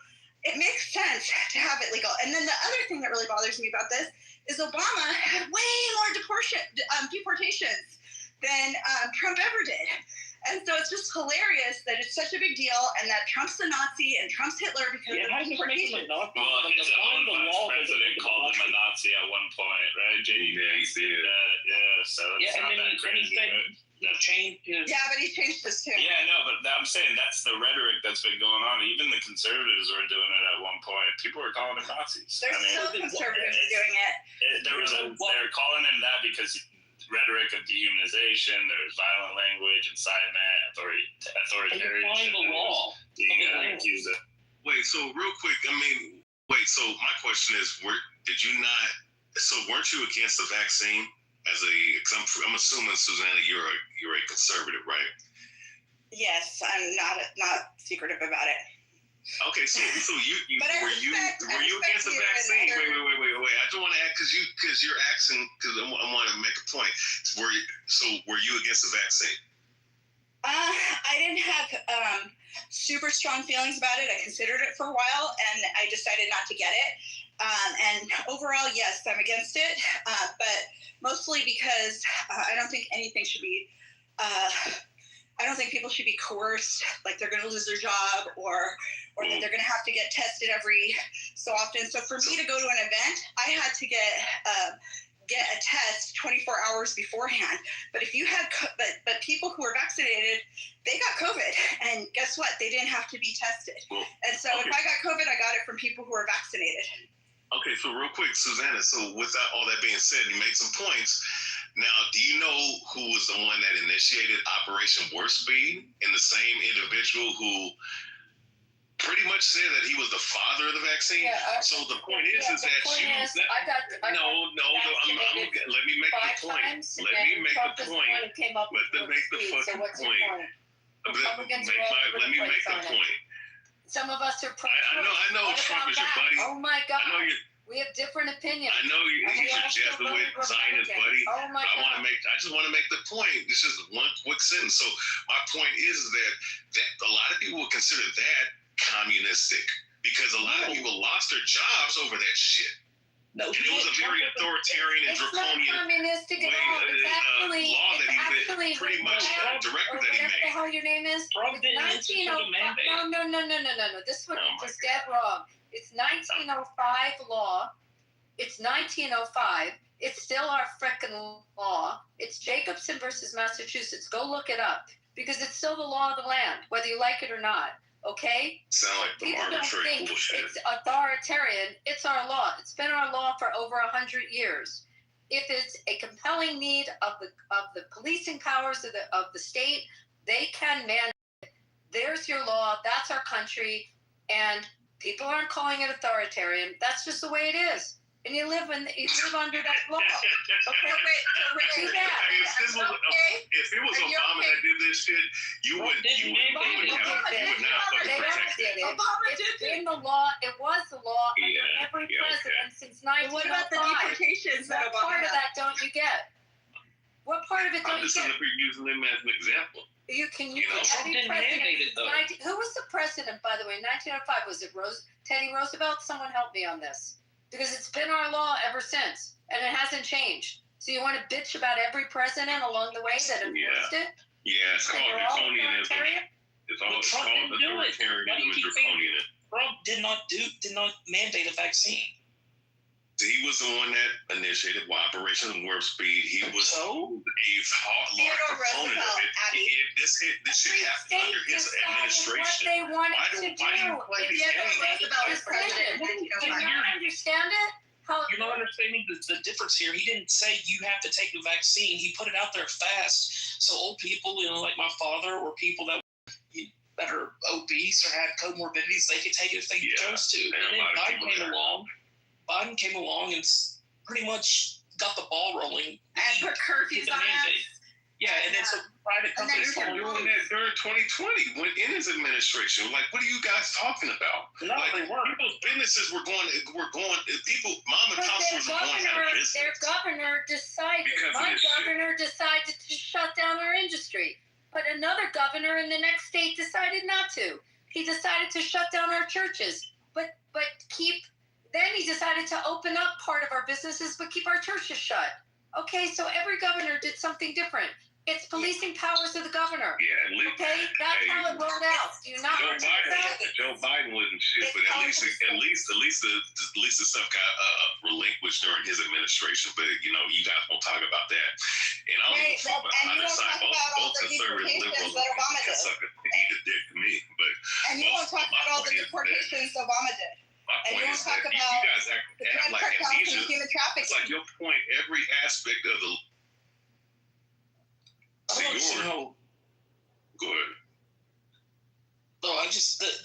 it makes sense to have it legal. And then the other thing that really bothers me about this is Obama had way more deportations than Trump ever did. And so it's just hilarious that it's such a big deal and that Trump's the Nazi and Trump's Hitler because of deportation. Well, his own vice president called him a Nazi at one point, right? JD Vance did that. Yeah, so it's not that crazy. Yeah, but he changed his tune. Yeah, no, but I'm saying that's the rhetoric that's been going on. Even the conservatives were doing it at one point. People were calling him Nazis. There's still conservatives doing it. They're calling him that because rhetoric of dehumanization, there's violent language, incitement, authoritarian. Accused of. Wait, so real quick, so my question is, did you not? So weren't you against the vaccine? I'm assuming, Susanna, you're a conservative, right? Yes, I'm not secretive about it. Okay, so you were you against the vaccine? Wait. I just want to ask because you're asking because I want to make a point. Were you against the vaccine? I didn't have super strong feelings about it. I considered it for a while, and I decided not to get it. And overall, yes, I'm against it, but mostly because I don't think anything should be. I don't think people should be coerced, like they're going to lose their job or that they're going to have to get tested every so often. So for me to go to an event, I had to get a test 24 hours beforehand. But if you had, but people who were vaccinated, they got COVID, and guess what? They didn't have to be tested. And so if I got COVID, I got it from people who were vaccinated. Okay, so real quick, Susanna. So with all that being said, you made some points. Now, do you know who was the one that initiated Operation Warp Speed, and the same individual who pretty much said that he was the father of the vaccine? Yeah, so the point is that let me make the point. Let me make the point. Let me make the point. Some of us are pro. I know Trump is your buddy. Oh my God. We have different opinions. I know he's your Jesuit Zionist buddy. Oh my God. I just want to make the point. This is one quick sentence. So my point is that a lot of people would consider that communistic because a lot of people lost their jobs over that shit. No, and it was a very authoritarian and draconian law that he pretty much directive that he made. What the hell your name is? No. This one is just dead wrong. It's 1905 law. It's 1905. It's still our frickin' law. It's Jacobson versus Massachusetts. Go look it up because it's still the law of the land, whether you like it or not. Okay? Sound like the People don't arbitrary think bullshit. it's authoritarian. It's our law. It's been our law for over 100 years. If it's a compelling need of the policing powers of the state, they can mandate it. There's your law. That's our country, and people aren't calling it authoritarian. That's just the way it is. And you live under that law. Okay, wait. If it was Obama that did this shit, you would not fucking protect it. Obama did it. In the law, it was the law under every president since 1905. What about the deportations that What part of that don't you get? What part of it don't you get? I'm just using them as an example. You can use every president. Who was the president, by the way, in 1905? Was it Teddy Roosevelt? Someone help me on this. Because it's been our law ever since, and it hasn't changed. So you want to bitch about every president along the way that enforced it? Yeah, it's called draconianism. It's all called authoritarianism and draconianism. Trump did not mandate a vaccine. He was the one that initiated Operation Warp Speed. He was a hard proponent of it. This shit happened under his administration. What they wanted to do. Do you not understand it? You're not understanding the difference here. He didn't say you have to take the vaccine. He put it out there fast. So old people, like my father, or people that are obese or had comorbidities, they could take it if they chose to. And then Biden came along and pretty much got the ball rolling. And put curfews on us. Yeah, and then some private companies were doing that during 2020 when in his administration. Like, what are you guys talking about? No, they weren't. People's businesses were going. Mom and pop stores were going out of business. Their governor decided. My governor decided to shut down our industry, but another governor in the next state decided not to. He decided to shut down our churches, but keep. Then he decided to open up part of our businesses, but keep our churches shut. Okay, so every governor did something different. It's policing powers of the governor. Yeah, okay, that's how it rolled out. Do you not understand that? Joe Biden wasn't shit, but at least the stuff got relinquished during his administration. But you guys won't talk about that. And I don't give a fuck about either side. Both conservative liberals can suck a dick to me. But and you won't talk about all the deportations Obama did. My point is that you guys act like amnesia. It's like you'll point every aspect of the. Go ahead. No,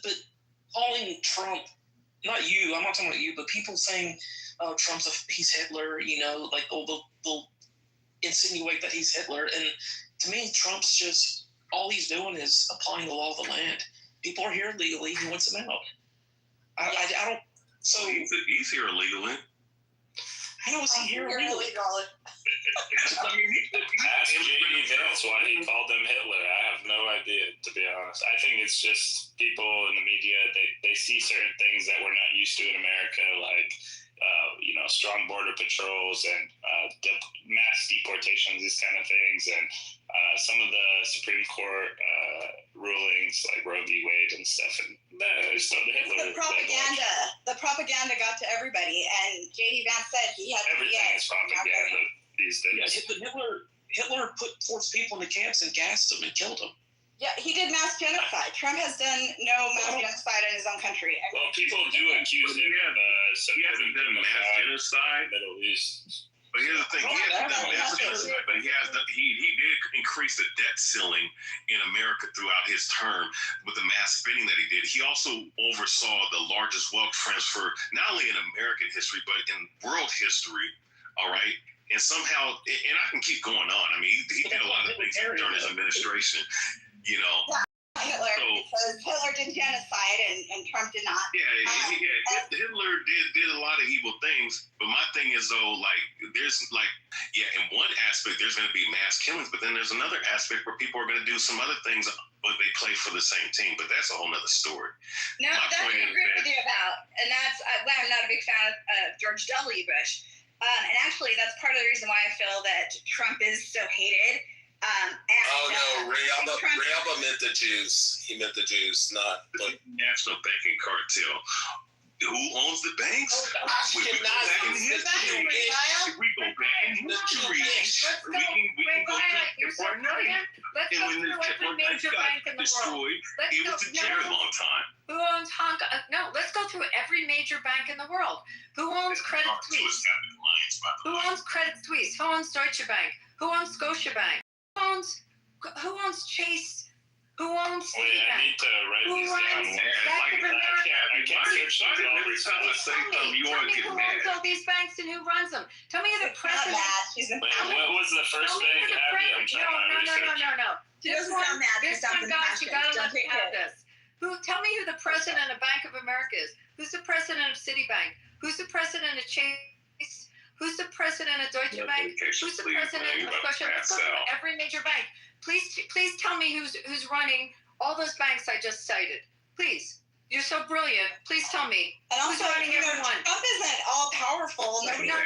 but calling Trump, not you, I'm not talking about you, but people saying, oh, he's Hitler, like they'll insinuate that he's Hitler. And to me, Trump's just, all he's doing is applying the law of the land. People are here legally, he wants them out. I don't. So he's here illegally. How is he here illegally? Ask J.D. Vance why he called them Hitler. I have no idea, to be honest. I think it's just people in the media, they see certain things that we're not used to in America, like strong border patrols and mass deportations, these kind of things, and some of the Supreme Court rulings like Roe v. Wade and stuff. And so the Hitler. The propaganda got to everybody, and J.D. Vance said he had everything is propaganda these days. Yeah, but Hitler put forced people in the camps and gassed them and killed them. Yeah, he did mass genocide. Trump has done no mass genocide in his own country. Well, people do accuse him of he hasn't done mass genocide. Middle East. But here's the thing: he hasn't done mass genocide, but he did increase the debt ceiling in America throughout his term with the mass spending that he did. He also oversaw the largest wealth transfer, not only in American history but in world history. All right. And somehow, and I can keep going on. I mean, he did a lot of things during his administration. Because Hitler did genocide and Trump did not. Yeah, Hitler did a lot of evil things. But my thing is though, there's in one aspect there's going to be mass killings, but then there's another aspect where people are going to do some other things, but they play for the same team. But that's a whole nother story. No, that's what I agree with you about, and that's why I'm not a big fan of George W. Bush. And actually, that's part of the reason why I feel that Trump is so hated. Reaba meant the Jews. He meant the Jews, not the national banking cartel. Who owns the banks? We We go back in history. We go back in history. We can go You're to so brilliant. Let's and go when the through every Tripartite major got bank in the world. destroyed, Let's it go. was a very long time. Who owns Hong Kong? No, let's go through every major bank in the world. Who owns Credit Suisse? Who owns Credit Suisse? Who owns Deutsche Bank? Who owns Scotiabank? Who owns Chase? Who owns Wait, I need to write Who this down. runs I can't search Why these did all every these time I say something, you Tell always me get who mad? owns all these banks and who runs them. Tell me who the president. Wait, what was the first Tell me bank, who the Abby? I'm president. trying to research. No. She This doesn't one, sound mad. She this sounds one, guys, you gotta let me have impassioned. this. Tell me who the president of Bank of America is. Who's the president of Citibank? Who's the president of Chase? Who's the president of Deutsche Bank? Who's the president of Scotia? Let's go through every major bank. Please tell me who's running all those banks I just cited. Please. You're so brilliant. Please tell me. And Who's also, running everyone? Trump isn't all powerful. No. I'm not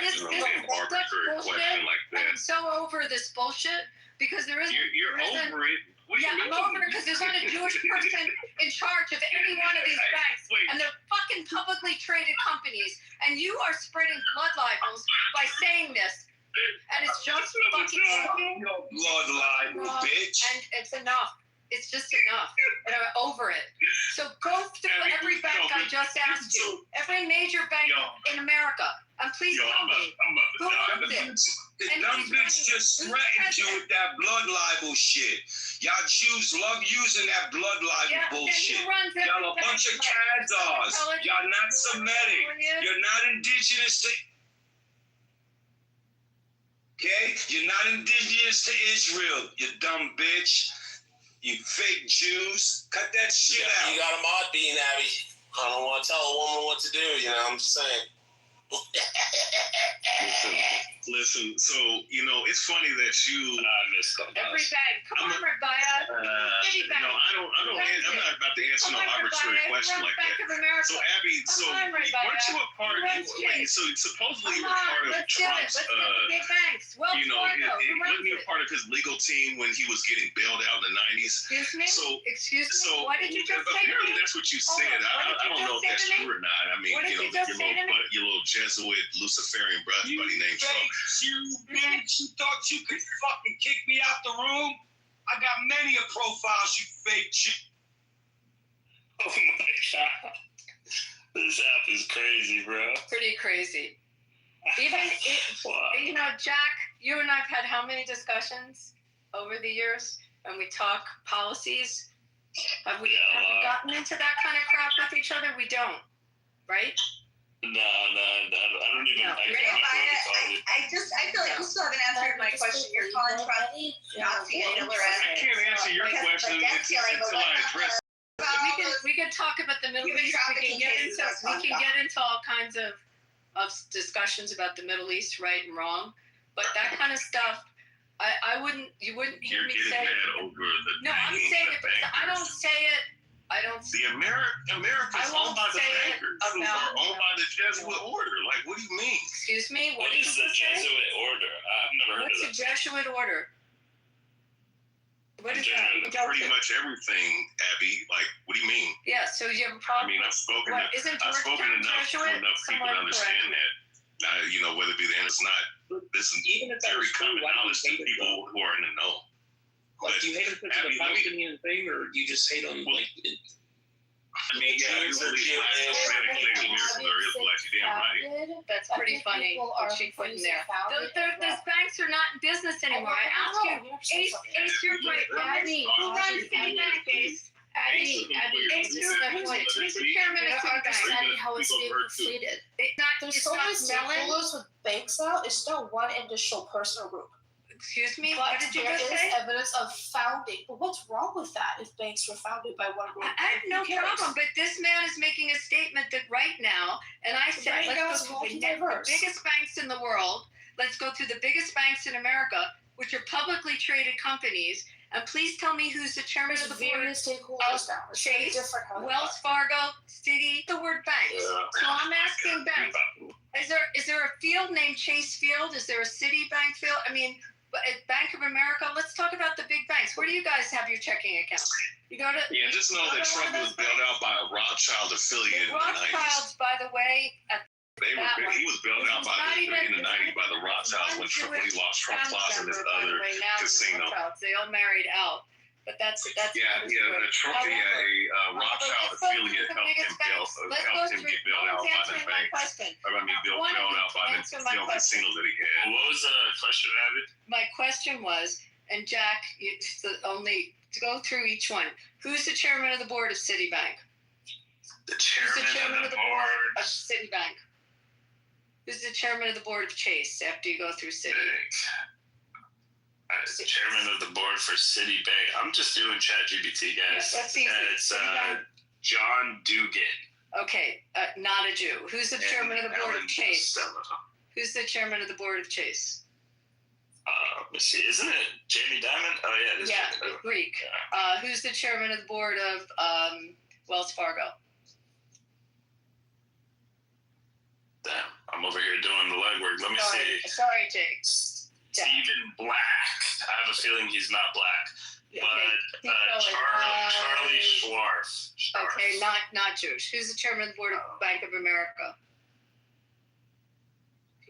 answering no arbitrary question like that. I'm so over this bullshit because there isn't. You're over it. What do you I'm mean? over it because there's not a Jewish person in charge of any one of these banks, and they're fucking publicly traded companies, and you are spreading blood libels by saying this, and it's just fucking wrong. Blood libel, bitch. And it's enough. It's just enough. And I'm over it. So go through every bank I just asked you, every major bank in America, and please tell me who owns it. The dumb bitch just threatened you with that blood libel shit. Y'all Jews love using that blood libel bullshit. Y'all a bunch of Khazars. Y'all not Semitic. You're not indigenous to. Okay? You're not indigenous to Israel, you dumb bitch. You fake Jews. Cut that shit out. You got a mod being, Abby. I don't want to tell a woman what to do, you know what I'm saying? Listen, so, it's funny that you... Every bank. Come on, Rabbiah. No, I'm not about to answer no arbitrary question like that. So, Abby, weren't you a part... So, supposedly you were part of Trump's... wasn't he a part of his legal team when he was getting bailed out in the 90s? Excuse me? What did you just say? Apparently that's what you said. I don't know if that's true or not. I mean, your little Jesuit Luciferian buddy named Trump. You bitch, you thought you could fucking kick me out the room? I got many a profiles, you fake Jew. Oh my god. This app is crazy, bro. Pretty crazy. Jack, you and I've had how many discussions over the years when we talk policies? Have we gotten into that kind of crap with each other? We don't, right? No, I don't even. I feel like you still haven't answered my question. You're calling Trump Nazi and Hitler. I can't answer your question until I address. We could talk about the Middle East. We can get into all kinds of discussions about the Middle East, right and wrong, but that kind of stuff, you wouldn't hear me say. Mad over the I'm saying it. I don't say it. America's owned by the bankers who are owned by the Jesuit order. Like, what do you mean? Excuse me? What is the Jesuit order? I've never heard of that. What's the Jesuit order? What is that? Pretty much everything, Abby. Like, what do you mean? Yeah, so you have a problem. I mean, I've spoken enough to enough people to understand that. Whether it be the end, it's not. This is very common knowledge to people who are in the know. Like, do you hate him because of the Palestinian thing, or you just hate him like? I mean, yeah, you believe Hispanic Americans are Israelites, you're damn right. That's pretty funny what she put in there. Those banks are not in business anymore. I ask you, Ace, you're great. Who runs Citibank, Ace? Ace, who's the chairman of Citibank? How it's being completed. There's so many stakeholders with banks now. It's not one individual person or group. Excuse me? But What did you there just is say? evidence of founding. But what's wrong with that if banks were founded by one group? I have no problem, but this man is making a statement that right now, and I said, Right now let's it's go through the multi-diverse. biggest banks in the world. Let's go through the biggest banks in America, which are publicly traded companies, and please tell me who's the chairman There's of the board. various stakeholders now. It's very Chase, different how they Wells Fargo, Citi, the word banks. So I'm asking banks. Is there a field named Chase Field? Is there a Citibank field? I mean, at Bank of America, let's talk about the big banks. Where do you guys have your checking accounts? You go to Yeah, just know that Trump was bailed out by a Rothschild affiliate in the 90s. Rothschilds, by the way, He was bailed out in the 90s by the Rothschilds when he lost Trump Plaza and his other casino. They all married out. But that's Yeah, the Trump, a Rothschild affiliate helped him get bailed out by the bank. Bailed out by the casinos that he had. What was the question, Abby? My question was, and Jack, it's the only to go through each one. Who's the chairman of the board of Citibank? The chairman of the board of Citibank. Who's the chairman of the board of Chase after you go through Citi? The chairman of the board for Citibank. I'm just doing ChatGPT, guys. Yeah, that's easy. It's John Dugan. Okay, not a Jew. Who's the chairman of the board of Chase? Who's the chairman of the board of Chase? Let's see. Isn't it Jamie Dimon? Oh, yeah. It is Greek. Who's the chairman of the board of Wells Fargo? Damn, I'm over here doing the legwork. Let me see. Sorry, Jake. Stephen Black. I have a feeling he's not black. But Charlie Schwarf. Okay, not Jewish. Who's the chairman of the board of Bank of America?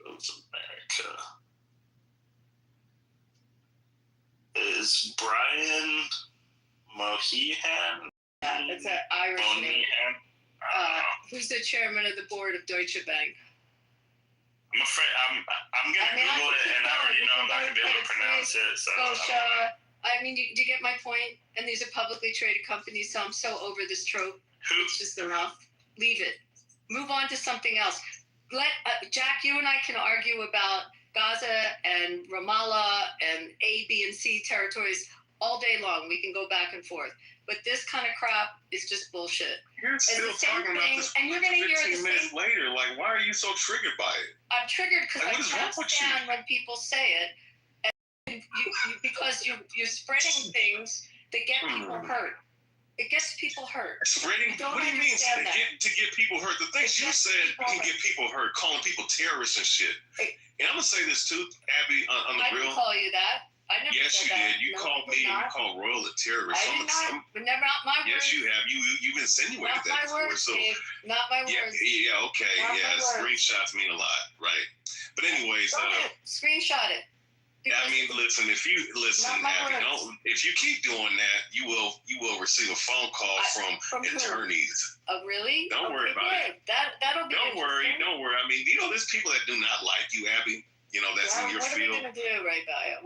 America. Is Brian Moynihan? It's an Irish name. Who's the chairman of the board of Deutsche Bank? I'm afraid I'm gonna Google it, and I already know I'm not gonna be able to pronounce it. So I mean, do you get my point? And these are publicly traded companies, so I'm so over this trope. It's just enough. Leave it. Move on to something else. Let Jack, you and I can argue about Gaza and Ramallah and A, B, and C territories all day long. We can go back and forth. But this kind of crap is just bullshit. You're still talking about this and you're going to hear 15 minutes later. Like, why are you so triggered by it? I'm triggered because I can't stand when people say it. And because you're spreading things that get people hurt. It gets people hurt. Spreading? What do you mean to get people hurt? The things you said can get people hurt, calling people terrorists and shit. And I'm going to say this too, Abby, on the real. I didn't call you that. I never yes, you said did. that. You called me. You called Royal a terrorist. I did not. But never out my words. Yes, you have. You've insinuated that before. Words, so Dave. Not my words. Yeah. Okay. Not Screenshots mean a lot, right? But anyways, screenshot it. I mean, listen. If you listen, Abby, if you keep doing that, you will receive a phone call from attorneys. Oh, really? Don't worry about it. That'll be. Don't worry. I mean, there's people that do not like you, Abby. That's in your field. What are we going to do right now? I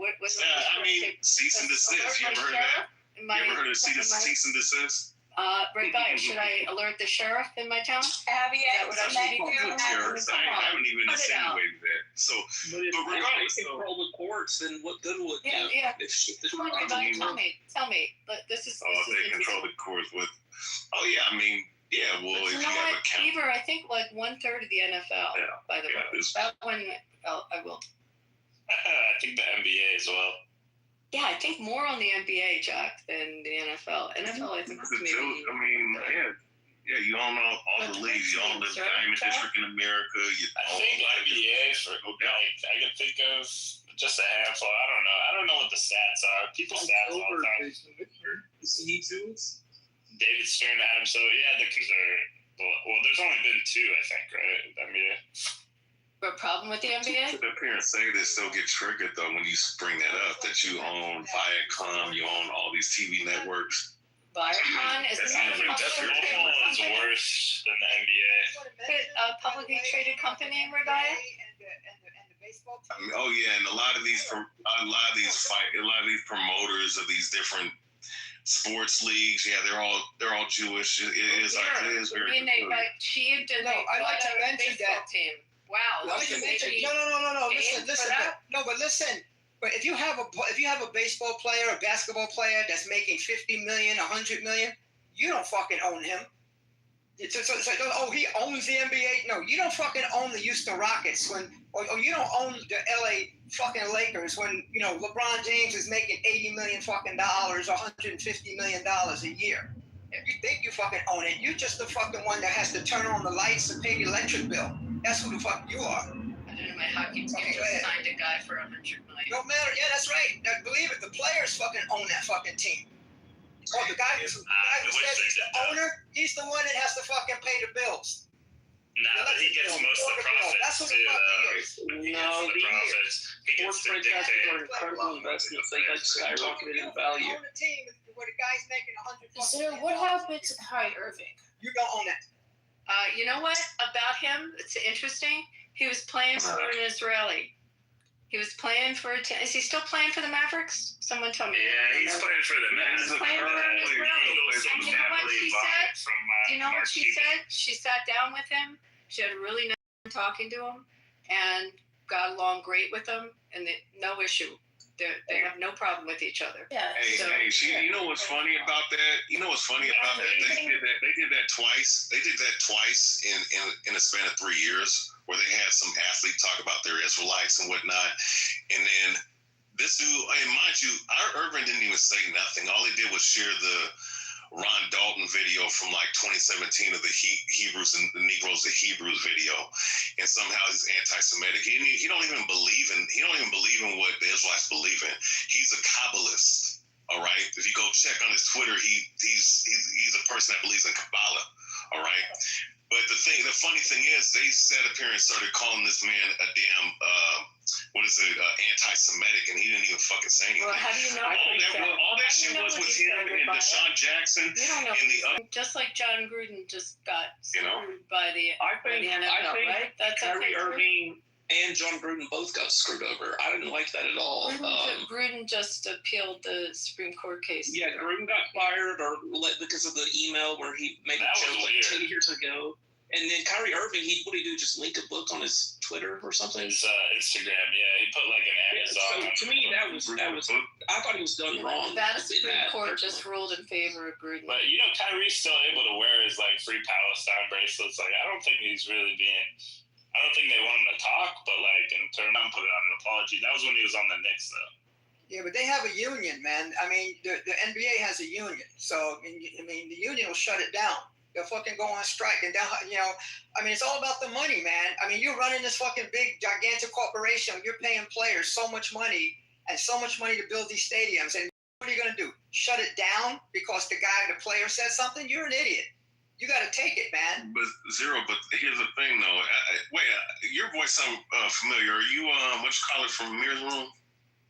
mean, cease and desist. You ever heard of that? You ever heard of cease and desist? Right by. Should I alert the sheriff in my town? Abby, I haven't even insinuated that. So, but regardless, they control the courts, then what good will it do? Yeah. Tell me. But this is. They control the courts with. Oh yeah, I mean. Yeah, well, if you have a count. Fever, I think like 1/3 of the NFL. Yeah, by the way, that one I will. I think the NBA as well. Yeah, I think more on the NBA, Jack, than the NFL. NFL, I think. I mean, yeah, you all know all the leagues. You all live in Diamond District in America. I think NBA for I can think of just a handful. I don't know what the stats are. People stats all the time. David Stern, Adam. So yeah, the Kings are. Well, there's only been 2, I think, right? NBA. A problem with the NBA? The parents say they still get triggered though when you bring that up. That you own Viacom, you own all these TV networks. Viacom is worse than the NBA. A publicly traded company, Rebecca? Oh yeah, and a lot of these promoters of these different sports leagues, they're all Jewish. It is very. I like to mention that team. Wow. No. Listen. But if you have a baseball player, a basketball player that's making $50 million, $100 million, you don't fucking own him. So, he owns the NBA. No, you don't fucking own the Houston Rockets or you don't own the LA fucking Lakers when LeBron James is making $80 million fucking dollars or $150 million a year. If you think you fucking own it, you're just the fucking one that has to turn on the lights and pay the electric bill. That's who the fuck you are. I don't know, my hockey team just signed a guy for $100 million. No matter, yeah, that's right. Now, believe it, the players fucking own that fucking team. Well, the guy who says he's the owner, he's the one that has to fucking pay the bills. Nah, but he gets most of the profits. That's what the fuck he is. No, the profits. He gets sports to franchises dictate. are incredible investments. They like skyrocketed in value. Own a team where the guy's making So what happened to Kyrie Irving? You don't own that. You know what about him? It's interesting. He was playing for an Israeli. He was playing for a team. Is he still playing for the Mavericks? Someone told me. Yeah, he's playing for the Mavs. He's playing for an Israeli. And you know what she said? Do you know what she said? She sat down with him. She had a really nice time talking to him and got along great with him, and no issue. They have no problem with each other. Yeah. You know what's funny about that? You know what's funny about that? They did that twice. They did that twice in a span of 3 years, where they had some athlete talk about their Israelites and whatnot, and then this dude, and mind you, our Irvin didn't even say nothing. All he did was share the Ron Dalton video from like 2017 of the Hebrews and the Negroes, the Hebrews video, and somehow he's anti-Semitic. He don't even believe in what the Israelites believe in. He's a Kabbalist. All right. If you go check on his Twitter, he's a person that believes in Kabbalah. All right. But the funny thing is, they sat up here and started calling this man a damn anti-Semitic, and he didn't even fucking say anything. Well, how do you know? All that shit was with him and Deshaun Jackson and the other. Just like John Gruden just got screwed by the NFL, I think right? That's Kyrie Irving and John Gruden both got screwed over. I didn't like that at all. Gruden just appealed the Supreme Court case. Yeah, Gruden got fired because of the email where he made a joke like 10 years ago. And then Kyrie Irving, what did he do? Just link a book on his Twitter or something? His Instagram, yeah. He put like an Amazon. So to me, that was. I thought he was done wrong. Nevada Supreme Court just ruled in favor of Gruden. But you know, Kyrie's still able to wear his like Free Palestine bracelets. Like, I don't think he's really being. I don't think they want him to talk, but like in turn, I'm putting on an apology. That was when he was on the Knicks, though. Yeah, but they have a union, man. I mean, the NBA has a union, so I mean, the union will shut it down. They'll fucking go on strike, and I mean, it's all about the money, man. I mean, you're running this fucking big, gigantic corporation. You're paying players so much money to build these stadiums, and what are you gonna do? Shut it down because the player said something? You're an idiot. You got to take it, man. But here's the thing, though. Wait, your voice sounds familiar. Are you what you call it from Mirror's Room?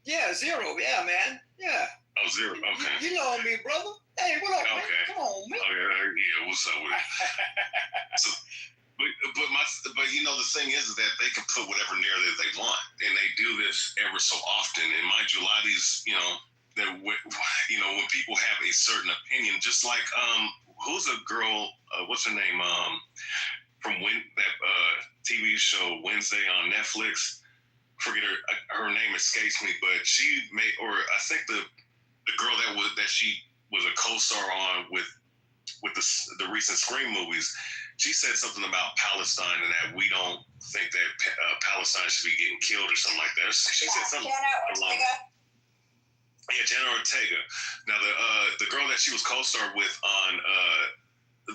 Yeah, Zero. Yeah, man. Yeah. Oh, Zero. Okay. You know me, brother. Hey, what up, man? Come on, man. Yeah, what's up with it? So, but you know, the thing is that they can put whatever narrative they want, and they do this ever so often. And mind you, a lot of these, when people have a certain opinion, just like who's a girl? What's her name? From that TV show Wednesday on Netflix. Forget her name escapes me, but she made, or I think the girl that she was a co-star on with the recent Scream movies. She said something about Palestine and that we don't think that Palestine should be getting killed or something like that. She said something along. Yeah, Jenna Ortega. Now the girl that she was co-starred with on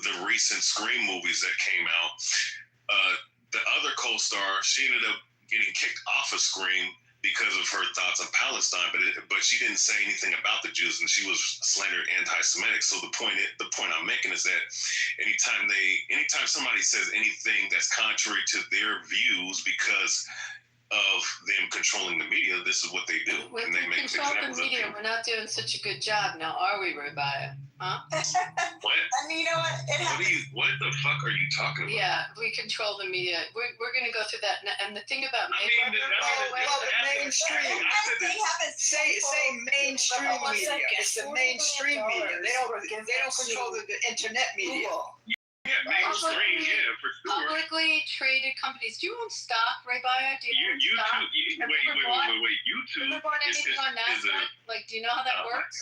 the recent Scream movies that came out, the other co-star, she ended up getting kicked off of Scream because of her thoughts on Palestine, but she didn't say anything about the Jews, and she was slandered anti-Semitic. So the point I'm making is that anytime somebody says anything that's contrary to their views because of them controlling the media, this is what they do. When and they we make control the examples of media, people. we're not doing such a good job now, are we, Rabia? Huh? What? I mean, you know what? What the fuck are you talking about? Yeah, we control the media. We're going to go through that. And the thing about mainstream. Say mainstream media. It's the mainstream media. They don't control the internet media. Yeah, mainstream, yeah, for sure. Publicly traded companies. Do you own stock, Rabia? Do you own stock? Wait. YouTube. Have you bought anything on NASDAQ? Like, do you know how that works?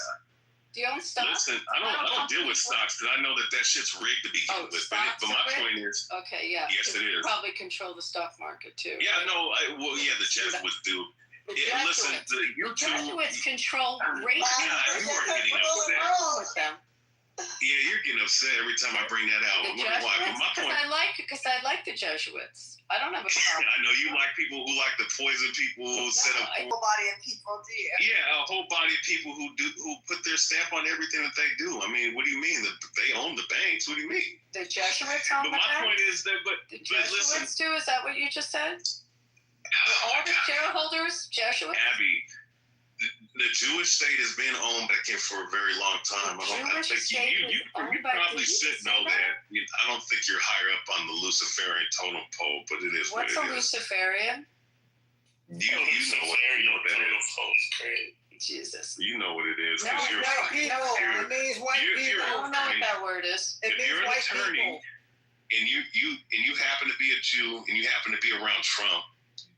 Do you own stock? Listen, I don't deal with stocks because I know that shit is rigged to begin with. But my point is, okay, yeah. Yes, it you is. Probably control the stock market too. Yeah, right? The Jesuits do. Listen, the Jesuits control race. God, you are getting upset. With them. Yeah, you're getting upset every time I bring that out. The I wonder why. But my Jesuits, point, because I like the Jesuits. I don't have a problem. I know you like people who like to poison people, who set up. A whole body of people do. Yeah, a whole body of people who put their stamp on everything that they do. I mean, what do you mean? They own the banks? What do you mean? The Jesuits own But the my banks? point is that, but Jesuits listen, do? Is that what you just said? All the shareholders, Jesuits? Abby, the Jewish state has been owned by Kim for a very long time. I think you probably should know that. I don't think you're higher up on the Luciferian totem pole, but it is What's what a it is. Luciferian? You know what that is. Jesus. You know what it is. No, Because white people. It means white people. I don't know what that word is. It means you're an white attorney, people. and you happen to be a Jew, and you happen to be around Trump,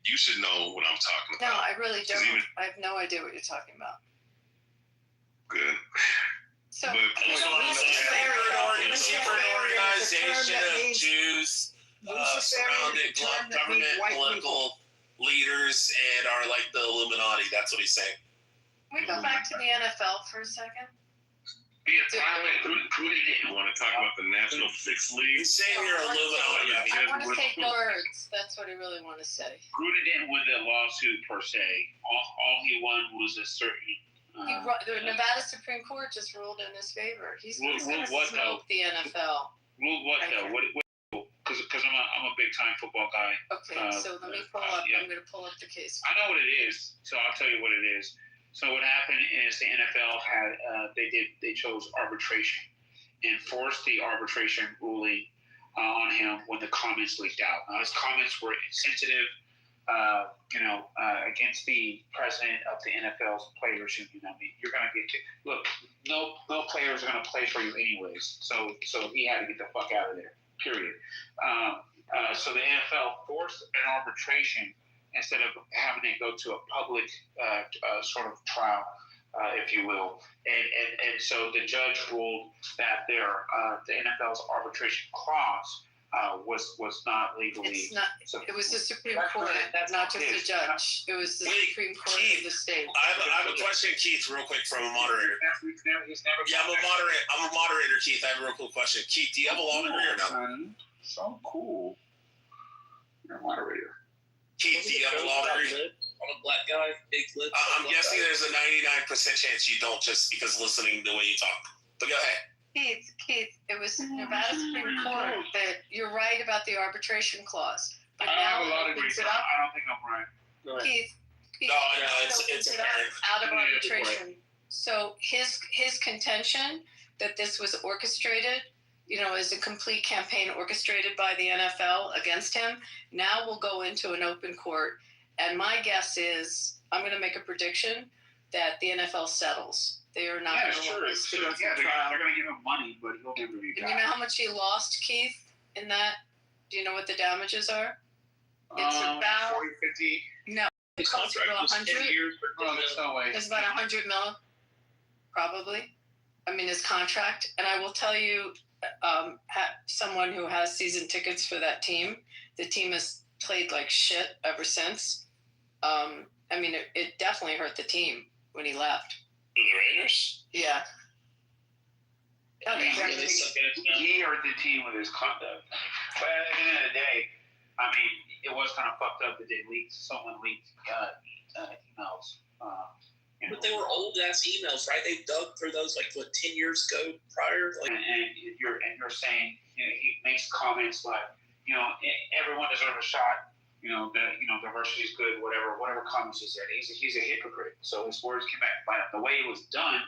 you should know what I'm talking No, about. I really don't. I have no idea what you're talking about. Good. So, Secret organization of Jews surrounded government, political leaders, and are like the Illuminati. That's what he's saying. Can we go back to the NFL for a second? You want to talk about the National Six League? He's saying you're Illuminati. I want to take words. That's what I really want to say. Gruden didn't win the lawsuit per se. All he won was a certain. The Nevada Supreme Court just ruled in his favor. He's going to what, smoke the NFL. Ruled what though? Because I'm a big time football guy. Okay, so let me pull up. Yeah. I'm going to pull up the case. I know what it is, so I'll tell you what it is. So what happened is the NFL had they chose arbitration and forced the arbitration ruling on him when the comments leaked out. Now, his comments were insensitive, against the president of the NFL's players union. I mean, you're going to get to look. No players are going to play for you anyways. So he had to get the fuck out of there. Period. So the NFL forced an arbitration instead of having it go to a public sort of trial, if you will. And so the judge ruled that the NFL's arbitration clause was not legally. It's not. It was the Supreme Court. That's not just the judge. It was the Supreme Court of the state. I have a question, Keith, real quick from a moderator. Yeah, I'm a moderator, Keith. I have a real quick question. Keith, do you have a law degree or no? So cool. You're a moderator. Keith, do you have a law degree? I'm a black guy, big lips. I'm guessing there's a 99% chance you don't just because listening the way you talk. But go ahead. Keith, it was Nevada Supreme Court that you're right about the arbitration clause. But I now have a lot of opens degrees. it I up. don't think I'm right. Keith, No, it's opens it up apparent. out of arbitration. So his contention that this was orchestrated, is a complete campaign orchestrated by the NFL against him, now will go into an open court. And my guess is, I'm going to make a prediction that the NFL settles. They are not going to want this to go through trial. They're going to give him money, but he'll never be And you know how much he lost, Keith, in that? Do you know what the damages are? It's about 40, 50. No, His close to contract was 100. 10 years, but there's no way. It's about 100 mil, probably. I mean, his contract. And I will tell you, someone who has season tickets for that team, the team has played like shit ever since. I mean, it definitely hurt the team when he left. The Raiders? Yeah. He hurt the team with his conduct. But at the end of the day, I mean, it was kind of fucked up that someone leaked emails. But they were old ass emails, right? They dug through those 10 years ago prior. And you're saying, he makes comments like, everyone deserves a shot. Diversity is good. Whatever comments he said, he's a hypocrite. So his words came back. But the way it was done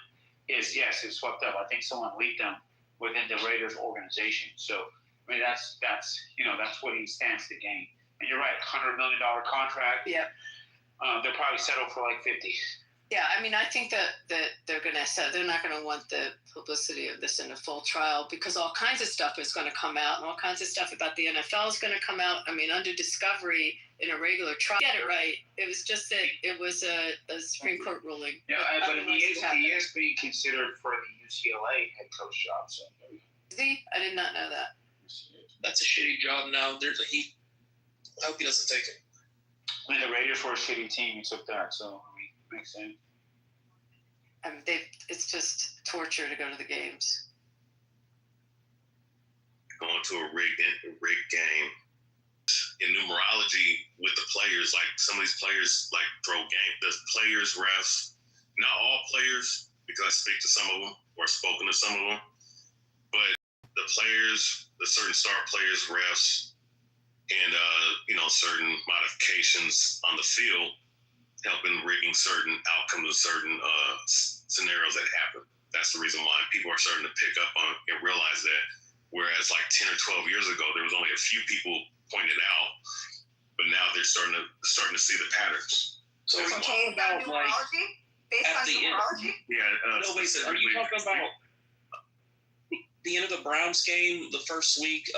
is, yes, it's fucked up. I think someone leaked them within the Raiders organization. So I mean, that's what he stands to gain. And you're right, $100 million contract. Yeah. They'll probably settle for like 50. Yeah, I mean, I think that they're not going to want the publicity of this in a full trial because all kinds of stuff is going to come out and all kinds of stuff about the NFL is going to come out. I mean, under discovery in a regular trial. Get it right. It was just that it was a Supreme Court ruling. Yeah, but he is being considered for the UCLA head coach job. So. Is he? I did not know that. That's a shitty job now. I hope he doesn't take it. I mean, the Raiders were a shitty team. He took that, so makes sense. I mean, it's just torture to go to the games. to a rigged game. In numerology with the players, like some of these players like throw game. The players, refs, not all players, because I speak to some of them or spoken to some of them, but the players, the certain star players, refs, and certain modifications on the field, helping rigging certain outcomes of certain scenarios that happen. That's the reason why people are starting to pick up on and realize that. Whereas like 10 or 12 years ago, there was only a few people pointed out, but now they're starting to see the patterns. So are you talking about like based at on the numerology? Yeah. No, wait. Are you talking about the end of the Browns game, the first week?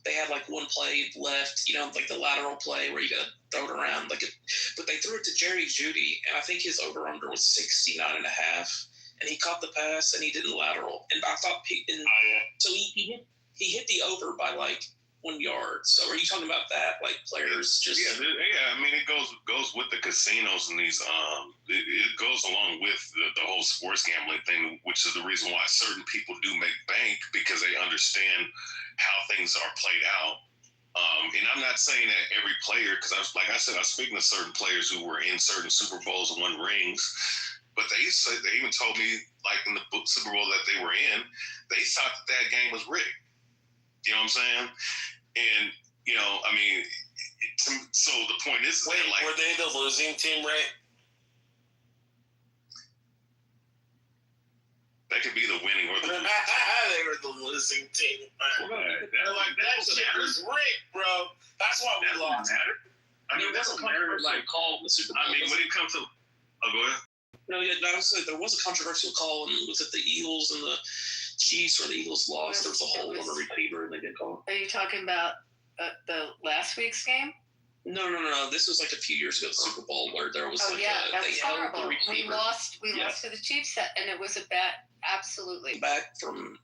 They had like one play left, like the lateral play where you got to throw it around, but they threw it to Jerry Jeudy, and I think his over/under was 69.5, and he caught the pass and he didn't lateral, and I thought, so he hit the over by like 1 yard. So are you talking about that, like players just? Yeah. I mean, it goes with the casinos and these. It goes along with the whole sports gambling thing, which is the reason why certain people do make bank, because they understand how things are played out. And I'm not saying that every player, because like I said, I was speaking to certain players who were in certain Super Bowls and won rings, but they even told me, like in the Super Bowl that they were in, they thought that game was rigged. You know what I'm saying? And I mean, so the point is, wait, were they the losing team, right? That could be the winning or the losing team. They were the losing team. They're like, that shit was rigged, bro. That's why we lost. I mean, that's a like call in the Super Bowl. I mean, when it comes to, go ahead. No, yeah, there was a controversial call, and was it the Eagles and the Chiefs, where the Eagles lost? There was a hole on the receiver, and they didn't call. Are you talking about the last week's game? No. This was like a few years ago, the Super Bowl, where there was that's horrible. We lost to the Chiefs, and it was a bad, absolutely. Back from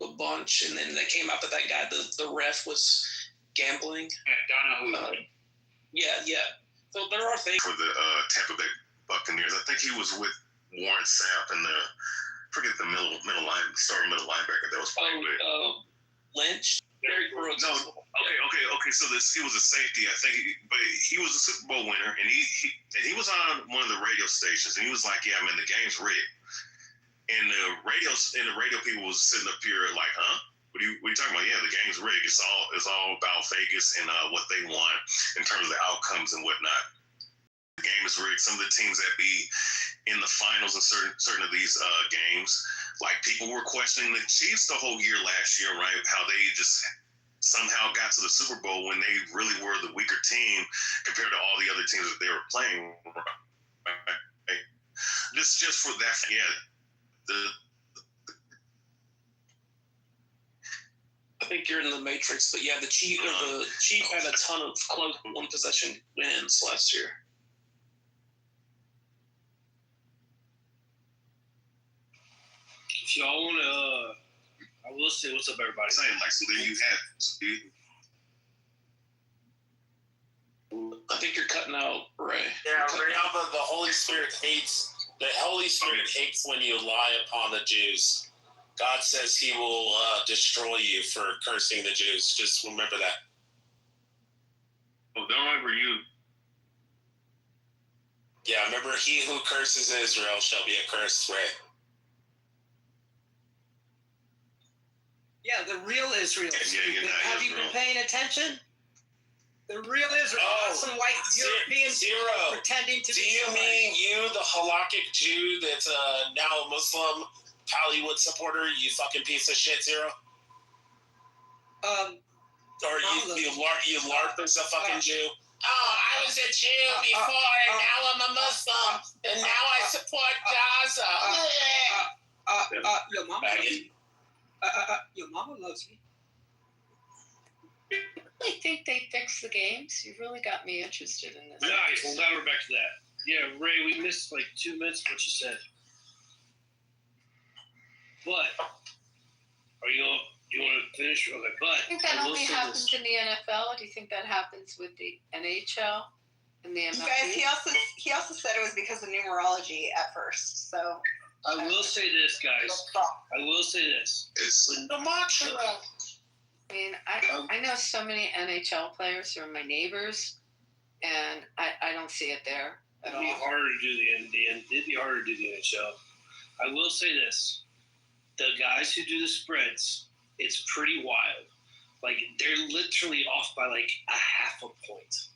a bunch, and then they came out that guy, the ref, was gambling. Yeah. So there are things for the Tampa Bay Buccaneers. I think he was with Warren Sapp and forget the middle linebacker that was playing with Lynch. Very gross. No, okay. So it was a safety, I think, but he was a Super Bowl winner, and he was on one of the radio stations, and he was like, "Yeah, man, the game's rigged." And the radio people was sitting up here like, "Huh? What are you talking about? Yeah, the game's rigged. It's all about Vegas and what they want in terms of the outcomes and whatnot. The game is rigged. Some of the teams that be in the finals of certain of these games, like people were questioning the Chiefs the whole year last year, right? How they just somehow got to the Super Bowl when they really were the weaker team compared to all the other teams that they were playing. Right? Just for that, I think you're in the Matrix, but yeah, the Chiefs had a ton of close one possession wins last year. If y'all want to, I will say what's up, everybody. Saying like, so there you have. I think you're cutting out, Ray. Yeah, the Holy Spirit hates. The Holy Spirit hates when you lie upon the Jews. God says He will destroy you for cursing the Jews. Just remember that. Well, don't remember you. Yeah, remember, he who curses Israel shall be accursed, right? Yeah, the real Israel. Have you been paying attention? The real Israel, not some white European pretending to be. Do you mean you, the halakhic Jew that's now a Muslim Hollywood supporter? You fucking piece of shit, Zero. Or you LARP as a fucking Jew? Oh, I was a Jew before, and now I'm a Muslim, and now I support Gaza. Your mama loves you. Your mama loves you. I think they fixed the games. You really got me interested in this. Nice. Well, now we're back to that. Yeah, Ray, we missed like 2 minutes of what you said. But you want to finish? Okay, but I think that only happens in the NFL. Do you think that happens with the NHL and the MLB? You guys, he also said it was because of numerology at first. So I will say this, guys. I will say this. It's the mantra. mean, I know so many NHL players who are my neighbors, and I don't see it there at all. It'd be harder to do it'd be harder to do the NHL. I will say this: the guys who do the spreads, it's pretty wild. Like, they're literally off by like a half a point.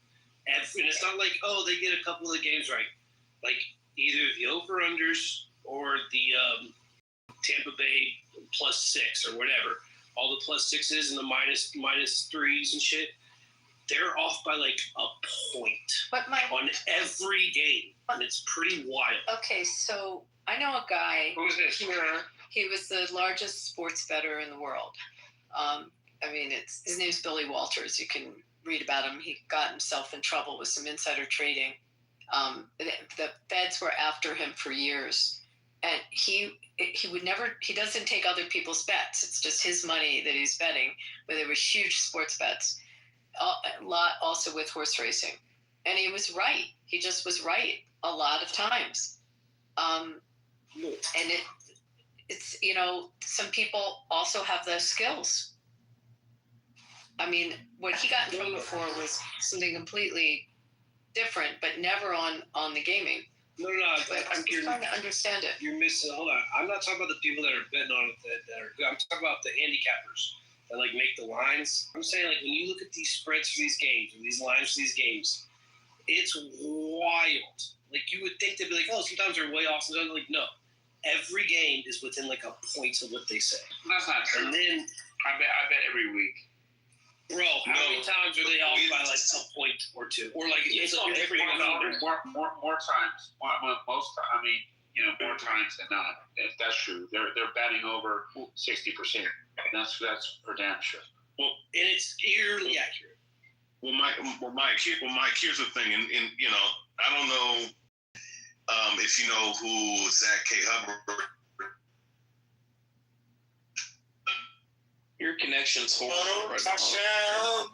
And it's not like, oh, they get a couple of the games right. Like, either the over-unders or the Tampa Bay +6 or whatever. All the +6s and the minus 3s and shit. They're off by like a point on every game. And it's pretty wild. Okay, so I know a guy. Who's this? Here. He was the largest sports bettor in the world. I mean, his name's Billy Walters. You can read about him. He got himself in trouble with some insider trading. The feds were after him for years, and he would never. He doesn't take other people's bets. It's just his money that he's betting. But there were huge sports bets, a lot also with horse racing, and he was right. He just was right a lot of times, and it's some people also have those skills. I mean, what he got in trouble for was something completely different, but never on the gaming. No. But I'm just trying to understand it. You're missing. Hold on. I'm not talking about the people that are betting on it that are good. I'm talking about the handicappers that like make the lines. I'm saying, like, when you look at these spreads for these games or these lines for these games, it's wild. Like, you would think they'd be like, oh, sometimes they're way off. Sometimes like, no. Every game is within like a point of what they say. That's not true. And then I bet every week. Bro, how many times are they off by like a point or two? Or like it's every more times. Most, I mean, more times than not. If that's true. They're batting over 60%. That's for damn sure. Well, and it's eerily accurate. Well, Mike, here's the thing, and I don't know if you know who Zach K. Hubbard. Your connection's horrible right now.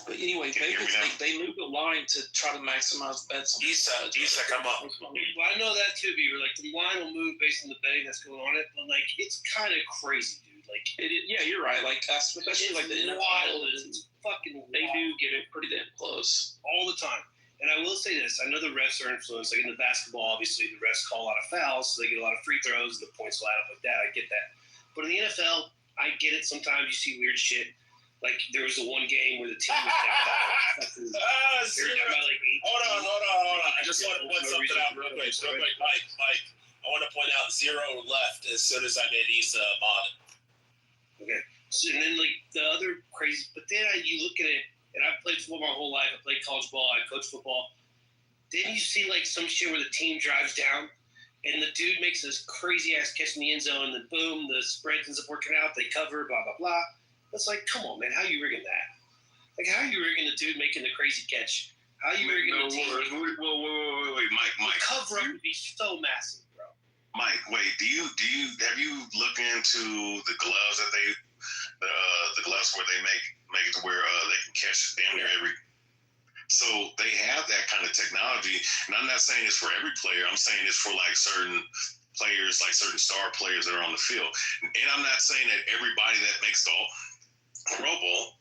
But anyway, they moved the line to try to maximize bets. Issa, come up. Well, I know that too, Beaver. Like, the line will move based on the betting that's going on it, but like, it's kind of crazy, dude. Like, yeah, you're right. Like, especially like the wild. It's fucking wild. They do get it pretty damn close all the time. And I will say this: I know the refs are influenced. Like in the basketball, obviously the refs call a lot of fouls, so they get a lot of free throws. The points will add up like that. I get that. But in the NFL, I get it. Sometimes you see weird shit. Like, there was the one game where the team was Hold on. I just want to point something out real quick. Mike, I want to point out 0 left as soon as I made Issa mod. Okay. So, and then, like, the other crazy, but then you look at it, and I've played football my whole life. I played college ball. I coached football. Then you see, like, some shit where the team drives down, and the dude makes this crazy-ass catch in the end zone, and then boom, the spread ends up working out. They cover, blah, blah, blah. It's like, come on, man. How are you rigging that? Like, how are you rigging the dude making the crazy catch? How are you rigging the team? Wait, Mike. The cover-up would be so massive, bro. Mike, wait. Have you looked into the gloves that the gloves where they make it to where they can catch it damn near every. So they have that kind of technology, and I'm not saying it's for every player. I'm saying it's for like certain players, like certain star players that are on the field. And I'm not saying that everybody that makes the Pro Bowl,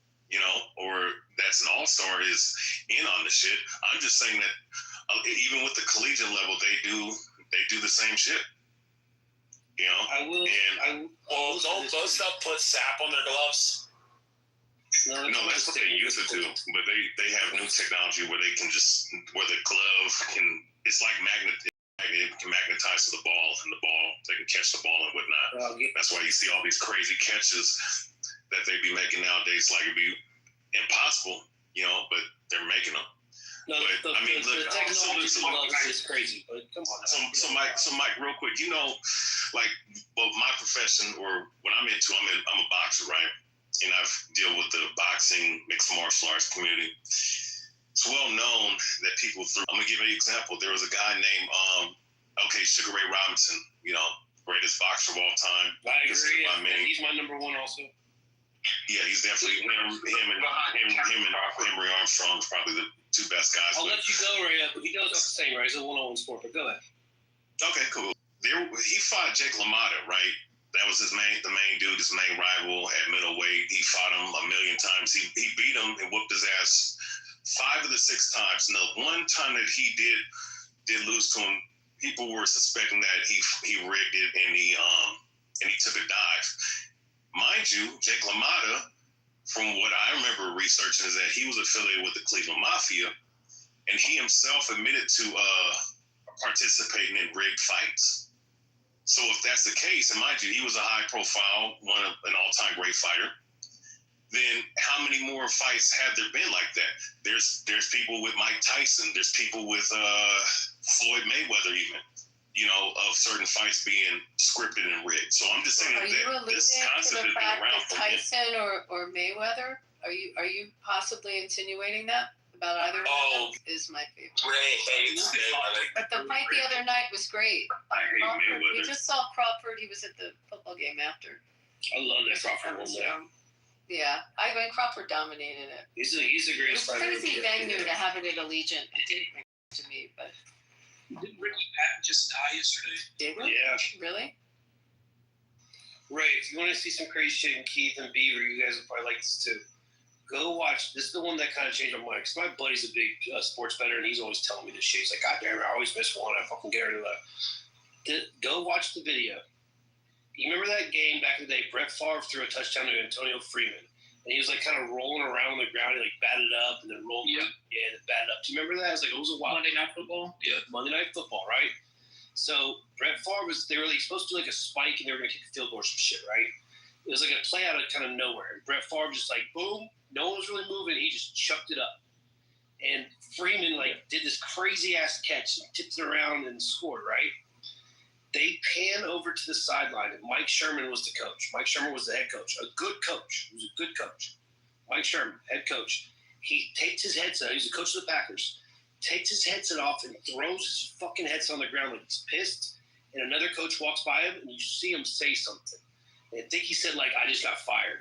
or that's an all-star is in on the shit. I'm just saying that even with the collegiate level, they do the same shit. Don't those stuff put sap on their gloves? No, that's what they used to do. But they have new technology where they can where the glove can, it's like it can magnetize to the ball, and the ball, they can catch the ball and whatnot. That's why you see all these crazy catches that they be making nowadays. Like, it'd be impossible, but they're making them. No, but, the technology is crazy, but come on. So Mike, real quick, my profession, or what I'm into, I'm a boxer, right? And I've dealt with the boxing, mixed martial arts community. It's well known that people I'm going to give you an example. There was a guy named, Sugar Ray Robinson, greatest boxer of all time. I agree. He's my number one also. Yeah, he's definitely him and Henry Armstrong is probably the two best guys. I'll let you go, Ray. But he knows what I'm saying, right? It's a one-on-one sport, but go ahead. Okay, cool. He fought Jake LaMotta, right? That was the main dude, his main rival at middleweight. He fought him a million times. He beat him and whooped his ass 5 of the 6 times. And the one time that he did lose to him, people were suspecting that he rigged it and he took a dive. Mind you, Jake LaMotta, from what I remember researching, is that he was affiliated with the Cleveland Mafia, and he himself admitted to participating in rigged fights. So if that's the case, and mind you, he was a high-profile, an all-time great fighter, then how many more fights have there been like that? There's people with Mike Tyson. There's people with Floyd Mayweather even, of certain fights being scripted and rigged. So I'm just saying that this concept has been around for Tyson or Mayweather? Are you possibly insinuating that about either? Is my favorite. Ray hates Mayweather. But the fight the other night was great. I hate Crawford. Mayweather. We just saw Crawford. He was at the football game after. I love that Crawford one there. Yeah, I mean Crawford dominated it. He's a great It was fighter. crazy venue to have it at Allegiant. It didn't make sense to me, but. Didn't Ricky Patton just die yesterday? Did we? Yeah. Really? Ray, if you want to see some crazy shit in Keith and Beaver, you guys will probably like this too. Go watch. This is the one that kind of changed my mind. Because my buddy's a big sports bettor, and he's always telling me this shit. He's like, God damn it, I always miss one. I fucking get rid of that. Go watch the video. You remember that game back in the day? Brett Favre threw a touchdown to Antonio Freeman. And he was like kind of rolling around on the ground. He like batted up and then rolled. Yeah, and batted up. Do you remember that? It was a while. Monday Night Football? Yeah, Monday Night Football, right? So Brett Favre they were like supposed to do like a spike and they were going to kick a field goal or some shit, right? It was like a play out of kind of nowhere. And Brett Favre just like, boom, no one was really moving. He just chucked it up. And Freeman like did this crazy ass catch and tipped it around and scored, right? They pan over to the sideline, and Mike Sherman was the coach. Mike Sherman was the head coach, a good coach. He was a good coach. Mike Sherman, head coach. He takes his headset. He's the coach of the Packers. Takes his headset off and throws his fucking headset on the ground like he's pissed. And another coach walks by him, and you see him say something. And I think he said, like, I just got fired.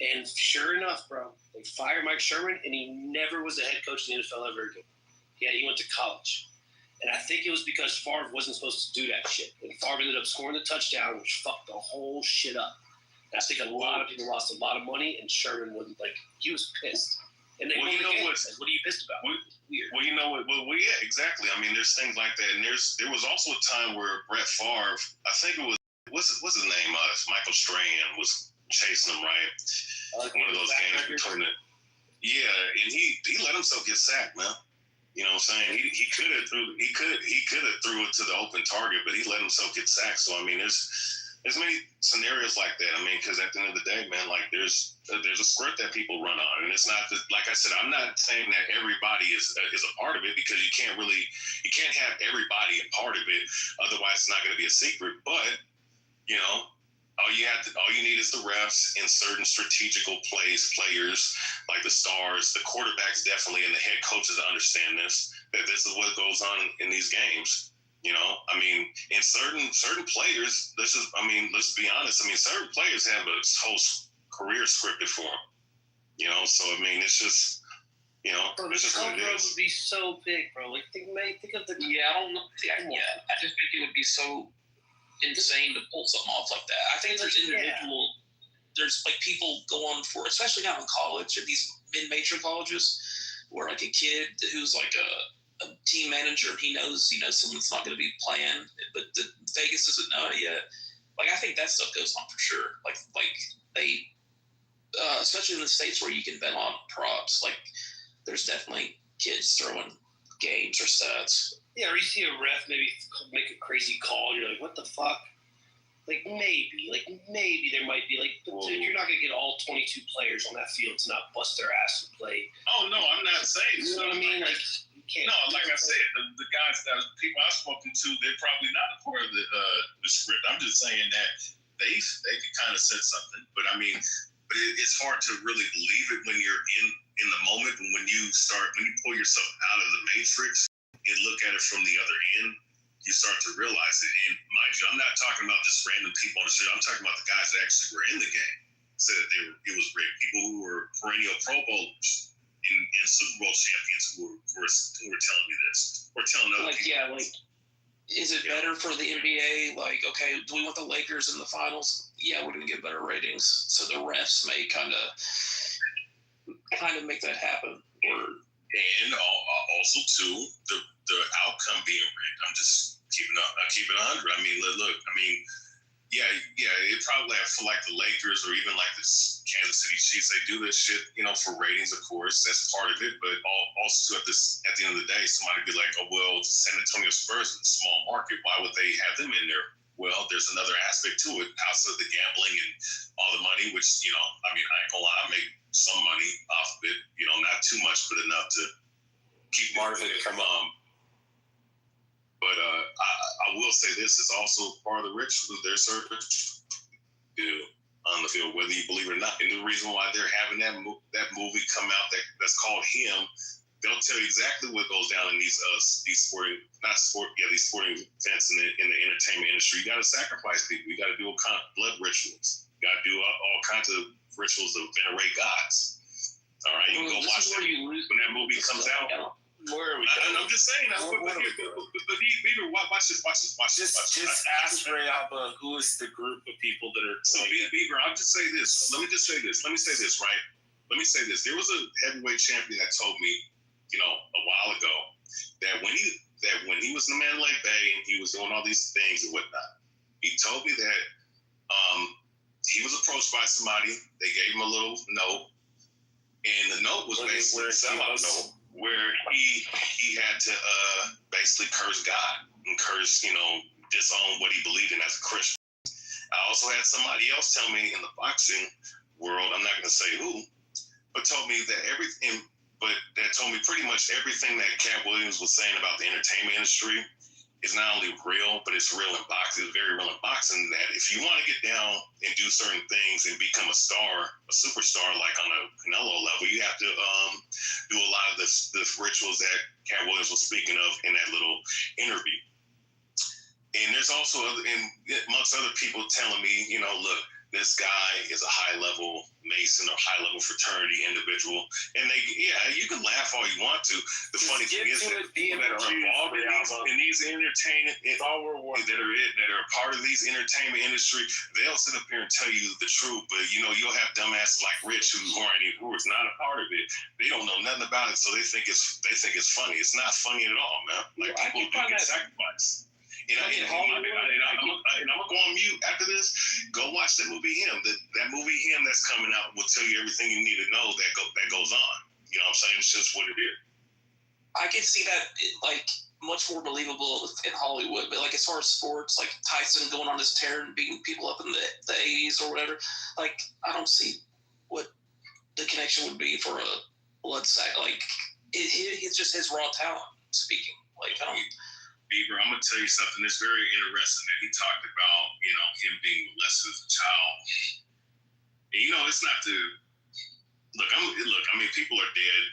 And sure enough, bro, they fired Mike Sherman, and he never was a head coach in the NFL ever again. Yeah, he went to college. And I think it was because Favre wasn't supposed to do that shit. And Favre ended up scoring the touchdown, which fucked the whole shit up. And I think a lot of people lost a lot of money, and Sherman wasn't like, he was pissed. And they Well, you know what? What are you pissed about? Weird. Well, you know what? Well, yeah, exactly. I mean, there's things like that, and there was also a time where Brett Favre, I think it was what's his name? Michael Strahan was chasing him, right? One of those games between the. Yeah, and he let himself get sacked, man. You know what I'm saying? He could have threw it to the open target, but he let himself get sacked. So I mean, there's many scenarios like that. I mean, because at the end of the day, man, like there's a script that people run on, and it's not that, like I said, I'm not saying that everybody is a part of it, because you can't have everybody a part of it. Otherwise, it's not going to be a secret. But all you need is the refs in certain strategical players like the stars, the quarterbacks definitely, and the head coaches understand that this is what goes on in these games. I mean, in certain players, let's be honest. I mean, certain players have a whole career scripted for them. So I mean, it's just, it's just what it is. Would be so big, bro. Like think of the. Yeah, I don't know. I just think it would be so insane to pull something off like that. I think there's like people going for, especially now in college, at these mid-major colleges, where like a kid who's like a team manager, he knows someone's not going to be playing, but Vegas doesn't know it yet. Like I think that stuff goes on for sure. Like they, especially in the states where you can bet on props, like there's definitely kids throwing games or stats. Yeah, or you see a ref maybe make a crazy call, and you're like, what the fuck? Like maybe there might be dude, you're not gonna get all 22 players on that field to not bust their ass and play. Oh no, I'm not saying. You know what I mean? Like you can't. No, like I said, the guys people I've spoken to, they're probably not a part of the script. I'm just saying that they could kind of said something, but I mean, it's hard to really believe it when you're in the moment, and when you pull yourself out of the matrix and look at it from the other end, you start to realize it. And mind you, I'm not talking about just random people on the street. I'm talking about the guys that actually were in the game, said that it was rigged. People who were perennial Pro Bowlers and Super Bowl champions who were telling me this, or telling other people. Yeah, is it better for the NBA? Like, okay, do we want the Lakers in the finals? Yeah, we're gonna get better ratings, so the refs may kind of make that happen. And also too, the outcome being rigged. I'm just keeping it 100. I mean, look. I mean, yeah. It probably for like the Lakers or even like the Kansas City Chiefs, they do this shit, for ratings, of course. That's part of it. But also at the end of the day, somebody be like, oh well, San Antonio Spurs is a small market. Why would they have them in there? Well, there's another aspect to it. Outside of the gambling and all the money, which I mean, I ain't gonna lie, I make some money off of it. Not too much, but enough to keep Marvin from But I will say this is also part of the ritual. Their service on the field, whether you believe it or not. And the reason why they're having that movie come out that's called Him, they'll tell you exactly what goes down in these sporting events in the entertainment industry. You got to sacrifice people. You got to do all kinds of blood rituals. You got to do all kinds of rituals of venerate gods. All right, you can go watch that when that movie comes out. Where are we? I'm just saying. But Beaver, watch this. Just ask Ray Alba who is the group of people that are. So Beaver, I'll just say this. Let me say this, right? Let me say this. There was a heavyweight champion that told me, a while ago, that when he was in the Mandalay Bay and he was doing all these things and whatnot, he told me that he was approached by somebody. They gave him a little note, and the note was basically a sellout note where he had to basically curse God and curse, disown what he believed in as a Christian. I also had somebody else tell me in the boxing world, I'm not going to say who, but told me that told me pretty much everything that Cat Williams was saying about the entertainment industry is not only real, but it's real in boxing. It's very real in boxing that if you want to get down and do certain things and become a superstar, like on a Canelo level, you have to do a lot of the rituals that Cat Williams was speaking of in that little interview. And there's also, amongst other people telling me, look, this guy is a high-level Mason or high-level fraternity individual. And you can laugh all you want to. The funny thing is that people that are involved in these entertainment, that are part of these entertainment industry, they'll sit up here and tell you the truth. But, you'll have dumbasses like Rich who is not a part of it. They don't know nothing about it, so they think it's funny. It's not funny at all, man. Like, people do get sacrificed. And I'm gonna go on mute after this. Go watch that movie Him. That movie Him that's coming out will tell you everything you need to know that goes on. You know what I'm saying? It's just what it is. I can see that much more believable in Hollywood, but as far as sports, like Tyson going on this tear and beating people up in the 80s or whatever, I don't see what the connection would be for a blood sack. It's just his raw talent speaking. I don't. Bieber, I'm gonna tell you something that's very interesting that he talked about, him being molested as a child. And it's not to look. I mean, people are dead,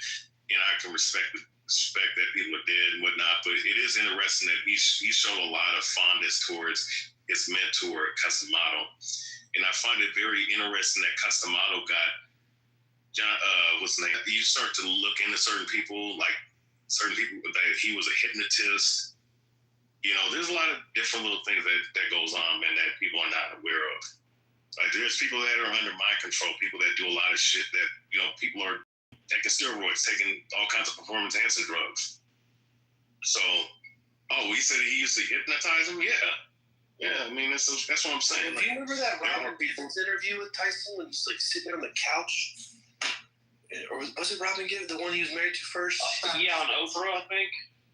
and I can respect that people are dead and whatnot. But it is interesting that he showed a lot of fondness towards his mentor, Customato, and I find it very interesting that Customato got John. What's the name? You start to look into certain people that he was a hypnotist. There's a lot of different little things that goes on, man, that people are not aware of. There's people that are under my control, people that do a lot of shit that, people are taking steroids, taking all kinds of performance-enhancing drugs. So, he said he used to hypnotize him? Yeah. Yeah, I mean, that's what I'm saying. Do you remember that Robin Givens interview with Tyson when he's sitting there on the couch? Or was it Robin Givens, the one he was married to first? Yeah, on Oprah, I think.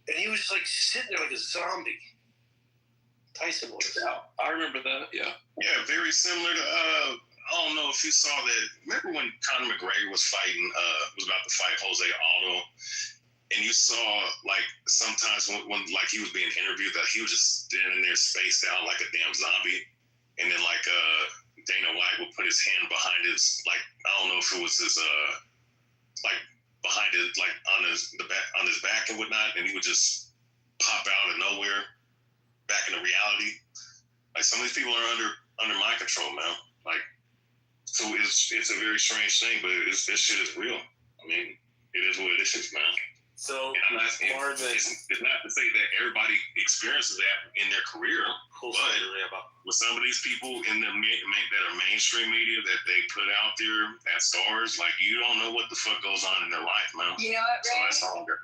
And he was sitting there like a zombie. Tyson was. I remember that, yeah. Yeah, very similar to, I don't know if you saw that. Remember when Conor McGregor was about to fight Jose Aldo? And you saw, sometimes when he was being interviewed, that he was just standing there spaced out like a damn zombie. And then, Dana White would put his hand behind his, I don't know if it was his, behind it, on his back and whatnot, and he would just pop out of nowhere, back into reality. Some of these people are under my control, man. So it's a very strange thing, but this shit is real. I mean, it conditions, man. So, and I'm not, it's not to say that everybody experiences that in their career, but with some of these people in the that are mainstream media that they put out there as stars, like you don't know what the fuck goes on in their life, man. You know what, Ray? So that's all good.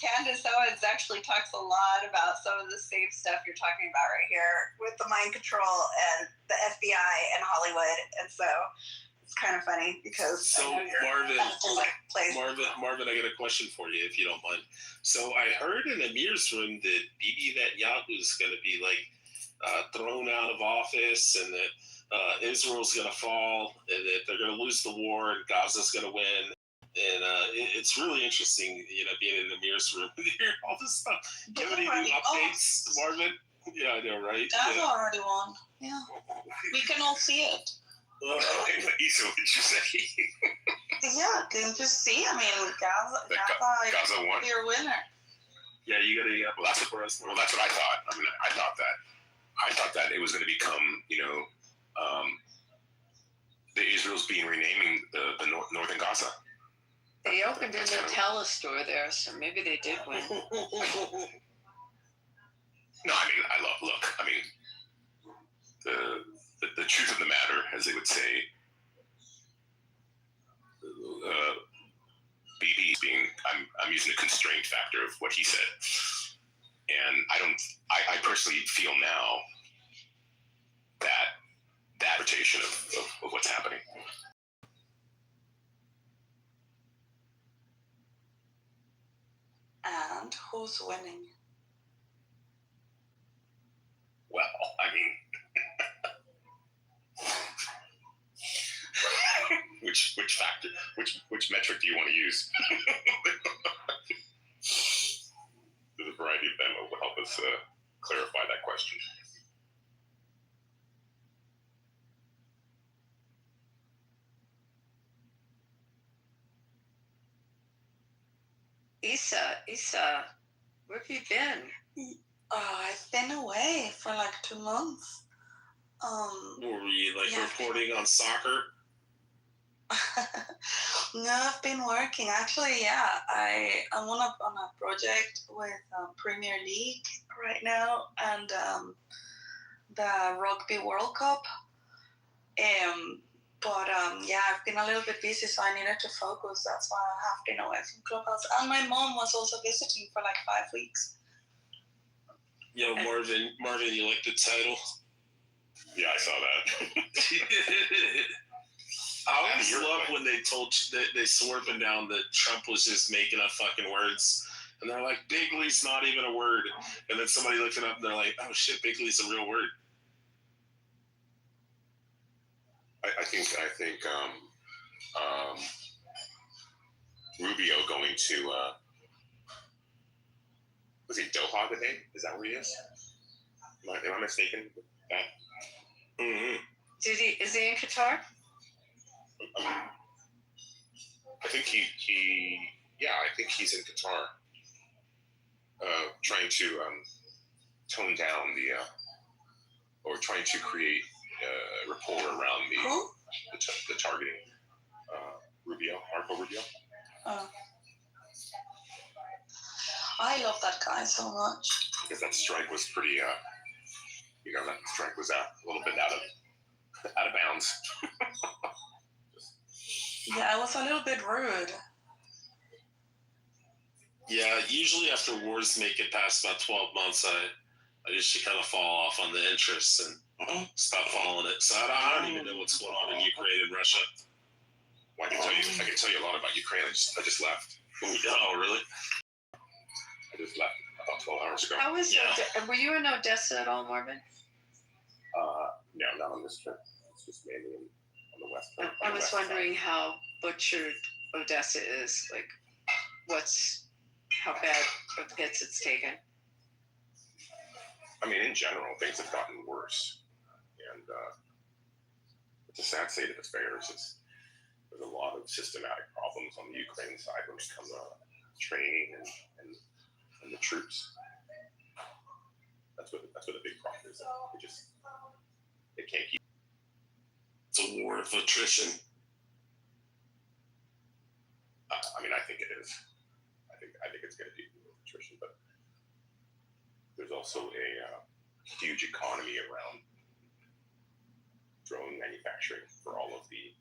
Candace Owens actually talks a lot about some of the same stuff you're talking about right here with the mind control and the FBI and Hollywood, and so it's kind of funny because Marvin, I got a question for you if you don't mind. So I heard in Amir's room that Bibi Netanyahu is going to be like thrown out of office, and that Israel's going to fall, and that they're going to lose the war, and Gaza's going to win. And it's really interesting, being in Amir's room and hearing all this stuff. Do you have any new updates, Marvin? Yeah, I know, right? Gaza already won. Yeah, we can all see it. Issa, what did you say? Yeah, didn't you see? I mean, Gaza won. Clear winner. Yeah, you got to. Well, that's what I thought. I mean, I thought that it was going to become, the Israel's being renaming the northern Gaza. They opened a Nutella store there, so maybe they did win. No, I mean, the truth of the matter, as they would say, BB being, I'm using the constraint factor of what he said, and I personally feel now that interpretation of what's happening. And who's winning? Well, I mean, which factor, which metric do you want to use? There's a variety of them that will help us clarify that question. Issa, where have you been? I've been away for like 2 months. Were you reporting on soccer? No, I've been working. Actually, yeah, I'm on a project with Premier League right now and the Rugby World Cup. But yeah, I've been a little bit busy, so I needed to focus. That's why I have been away from Clubhouse. And my mom was also visiting for like 5 weeks. Yo, Marvin, you like the title? Yeah, I saw that. I always love when they told you that they swore up and down that Trump was just making up fucking words. And they're like, Bigley's not even a word. And then somebody looked it up and they're like, oh shit, Bigley's a real word. I think Rubio going to was he Doha today? Is that where he is? Am I mistaken? That? Mm-hmm. Is he in Qatar? I think I think he's in Qatar, trying to tone down or trying to create rapport around the targeting. Marco Rubio. Oh. I love that guy so much. Because that strike was pretty, that strike was a little bit out of bounds. Yeah, it was a little bit rude. Yeah, usually after wars make it past about 12 months, I just kind of fall off on the interest and stop following it. So I don't even know what's going on in Ukraine and Russia. Well, I can tell you a lot about Ukraine. I just left. Oh, really? I just left about 12 hours ago. How was were you in Odessa at all, Marvin? No, not on this trip. It's just mainly on the west coast. I was wondering how butchered Odessa is. Like, how bad of hits it's taken. I mean, in general, things have gotten worse. And it's a sad state of affairs. There's a lot of systematic problems on the Ukraine side when it comes to training and the troops. That's what the big problem is. They can't keep. It's a war of attrition. I mean, I think it is. I think it's going to be nutrition, but there's also a huge economy around drone manufacturing for all of the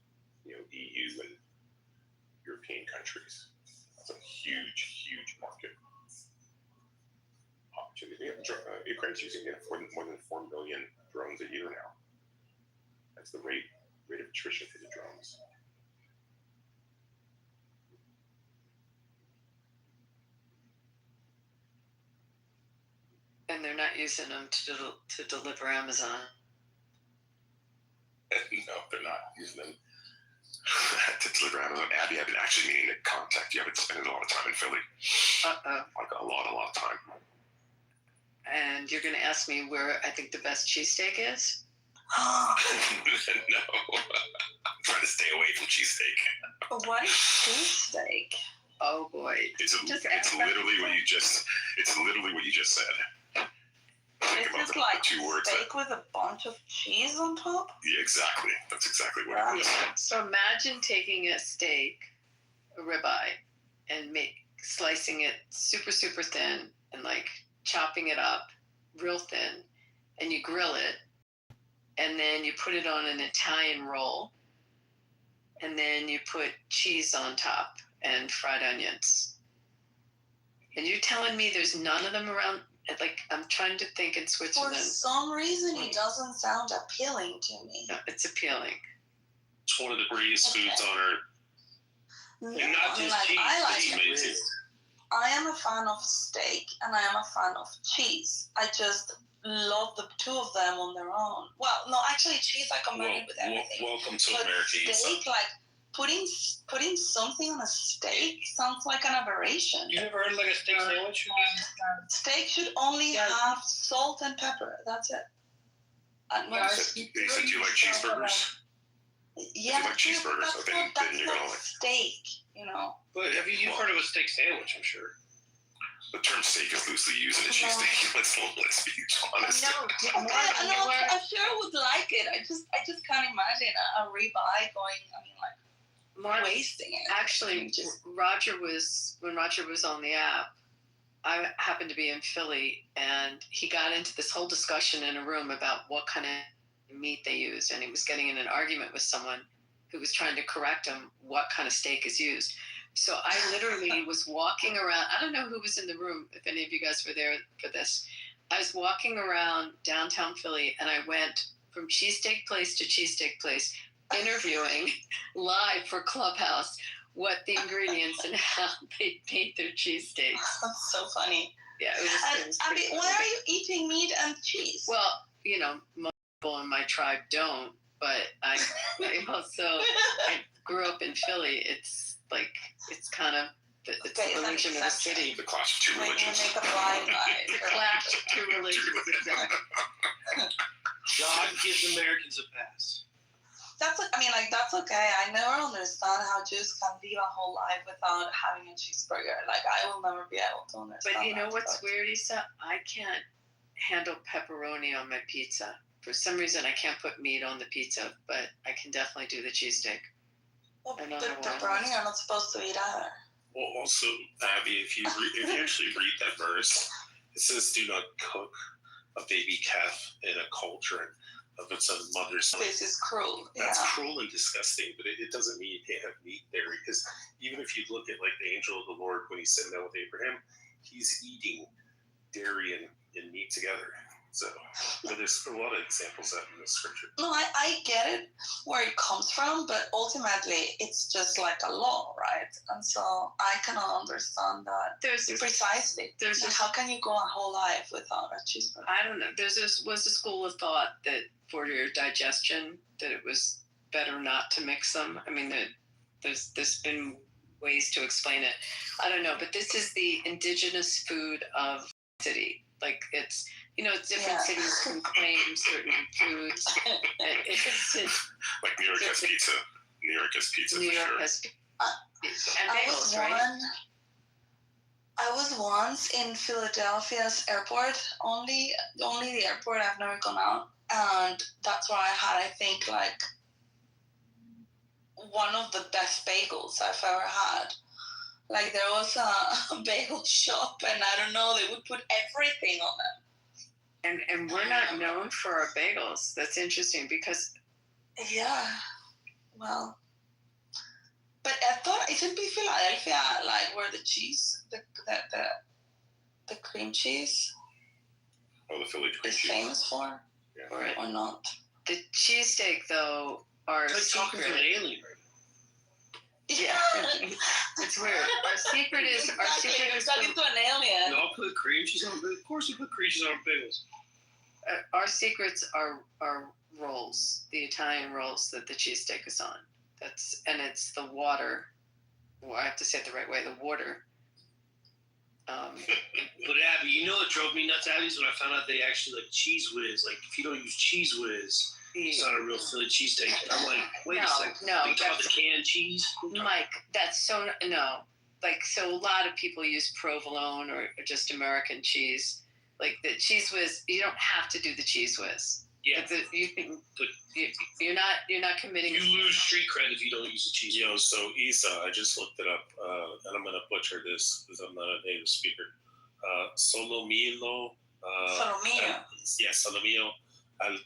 EU and European countries. That's a huge market opportunity. Ukraine's using more than 4 million drones a year now. That's the rate of attrition for the drones. And they're not using them to deliver Amazon. No, they're not using them to deliver Amazon. Abby, I've been actually meaning to contact you. I've been spending a lot of time in Philly. Like a lot of time. And you're going to ask me where I think the best cheesesteak is? No. I'm trying to stay away from cheesesteak. What is cheesesteak? Oh boy. It's literally what you just said. Is this like steak with a bunch of cheese on top? Yeah, exactly. That's exactly what it is. So imagine taking a steak, a ribeye, and slicing it super thin and like chopping it up real thin, and you grill it, and then you put it on an Italian roll, and then you put cheese on top and fried onions. And you're telling me there's none of them around? Like, I'm trying to think in Switzerland. For some reason, it doesn't sound appealing to me. No, it's appealing. It's one of the greatest foods on earth. No, And not just cheese, I like amazing. it. I am a fan of steak and I am a fan of cheese. I just love the two of them on their own. Well, no, actually, cheese I combine it with everything. Welcome to but America. steak, like putting something on a steak sounds like an aberration. You ever heard of like a steak sandwich? Steak should only have salt and pepper. That's it. You said you like cheeseburgers? Yeah, if you like cheeseburgers, so then you're gonna like steak, you know. But have you heard of a steak sandwich? I'm sure. The term steak is loosely used in a cheesesteak. Let's be honest. No, I'm sure I would like it. I just can't imagine a ribeye going. I mean, like wasting it. Actually, when Roger was on the app, I happened to be in Philly, and he got into this whole discussion in a room about what kind of meat they used, and he was getting in an argument with someone who was trying to correct him what kind of steak is used. So I literally was walking around. I don't know who was in the room, if any of you guys were there for this. I was walking around downtown Philly, and I went from cheesesteak place to cheesesteak place, interviewing live for Clubhouse what the ingredients and how they made their cheesesteaks. That's so funny. Yeah, it was Abby, why are you eating meat and cheese? Well, you know, most people in my tribe don't, but I also I grew up in Philly. It's kind of it's the religion of the city. The clash of two religions. Make a blind eye. The clash of two religions. Exactly. God gives Americans a pass. That's okay. I never understand how Jews can live a whole life without having a cheeseburger. Like, I will never be able to understand. But you know what's weird, Issa? I can't handle pepperoni on my pizza. For some reason, I can't put meat on the pizza, but I can definitely do the cheesesteak. Well, the pepperoni are not supposed to eat either. Well, also, Abby, if you actually read that verse, it says, "Do not cook a baby calf in a cauldron of its own mother's." This is cruel. That's cruel and disgusting, but it doesn't mean you can't have meat there, because even if you look at like the angel of the Lord when he's sitting down with Abraham, he's eating dairy and meat together. So, but there's a lot of examples of that in the scripture. No, I get it where it comes from, but ultimately it's just like a law, right? And so I cannot understand that. Precisely. How can you go a whole life without a cheeseburger? I don't know. Was a school of thought that for your digestion that it was better not to mix them. I mean, there's been ways to explain it. I don't know, but this is the indigenous food of the city. Like, it's, different cities can claim certain foods. Like New York has pizza. New York has pizza. New York has pizza. And bagels, right? I was once in Philadelphia's airport, only the airport. I've never gone out, and that's where I had, I think, like one of the best bagels I've ever had. Like there was a bagel shop, and I don't know, they would put everything on them. And we're not known for our bagels. That's interesting because. Yeah, well, but I thought it should be Philadelphia, like where the cheese, the cream cheese. Oh, the Philly cream is cheese. famous for, or not. The cheesesteak, though, are talking to an alien. Yeah, it's weird. Our secret is talking to an alien. No, I'll put cream cheese on. Of course, we put cream cheese on bagels. Our secrets are rolls, the Italian rolls that the cheesesteak is on. It's the water. Well, I have to say it the right way. The water. But Abby, you know what drove me nuts, Abby, is when I found out they actually like Cheese Whiz. Like, if you don't use Cheese Whiz, it's not a real Philly cheesesteak. I'm like, wait a second. No, they talk about the canned cheese. Mike, that's so no. Like, so a lot of people use provolone or just American cheese. Like the Cheese Whiz, you don't have to do the Cheese Whiz. Yeah, you're not committing. You lose street cred if you don't use the cheese. Yo, so Isa, I just looked it up, and I'm gonna butcher this because I'm not a native speaker. Solomillo. Solomillo. Yeah, solomillo al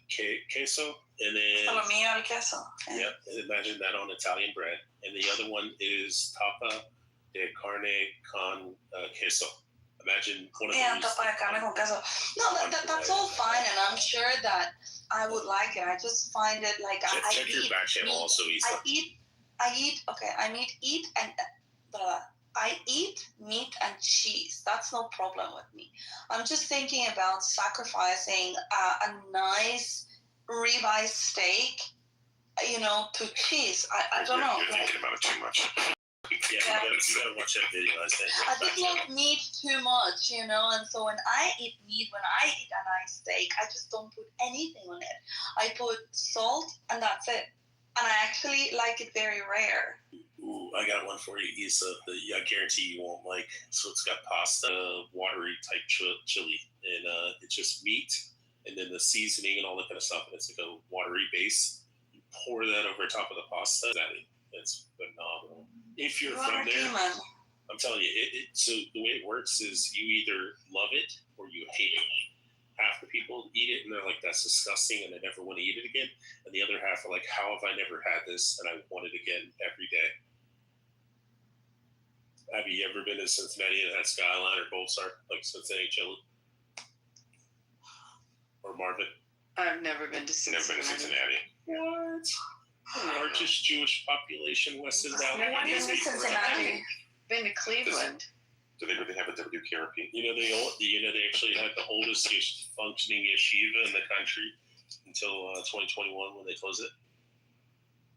queso, and then solomillo al queso. Okay. Yep, imagine that on Italian bread, and the other one is tapa de carne con queso. Imagine one of those. Tapa de carne con queso. No, that's all fine, and I'm sure that I would like it. I just find it like check your back channel also, Isa. I eat meat and cheese. That's no problem with me. I'm just thinking about sacrificing a nice ribeye steak, to cheese. I don't know. You're thinking about it too much. Yeah, you gotta watch that video. I just love meat too much, and so when I eat meat, when I eat a nice steak, I just don't put anything on it. I put salt, and that's it. And I actually like it very rare. Ooh, I got one for you, Isa, that I guarantee you won't like. So it's got pasta, watery type chili, and it's just meat, and then the seasoning and all that kind of stuff, and it's like a watery base. You pour that over top of the pasta. It's phenomenal. If you're from there, I'm telling you, so the way it works is you either love it or you hate it. Half the people eat it and they're like, that's disgusting and I never want to eat it again. And the other half are like, how have I never had this and I want it again every day? Have you ever been to Cincinnati and had Skyline or Bolsar, like Cincinnati chili? Or Marvin? I've never been to Cincinnati. Never been to Cincinnati. What? The largest Jewish population west of I've been to Cincinnati. Been to Cleveland. Do they really have a WKRP? They actually had the oldest functioning yeshiva in the country until 2021 when they closed it.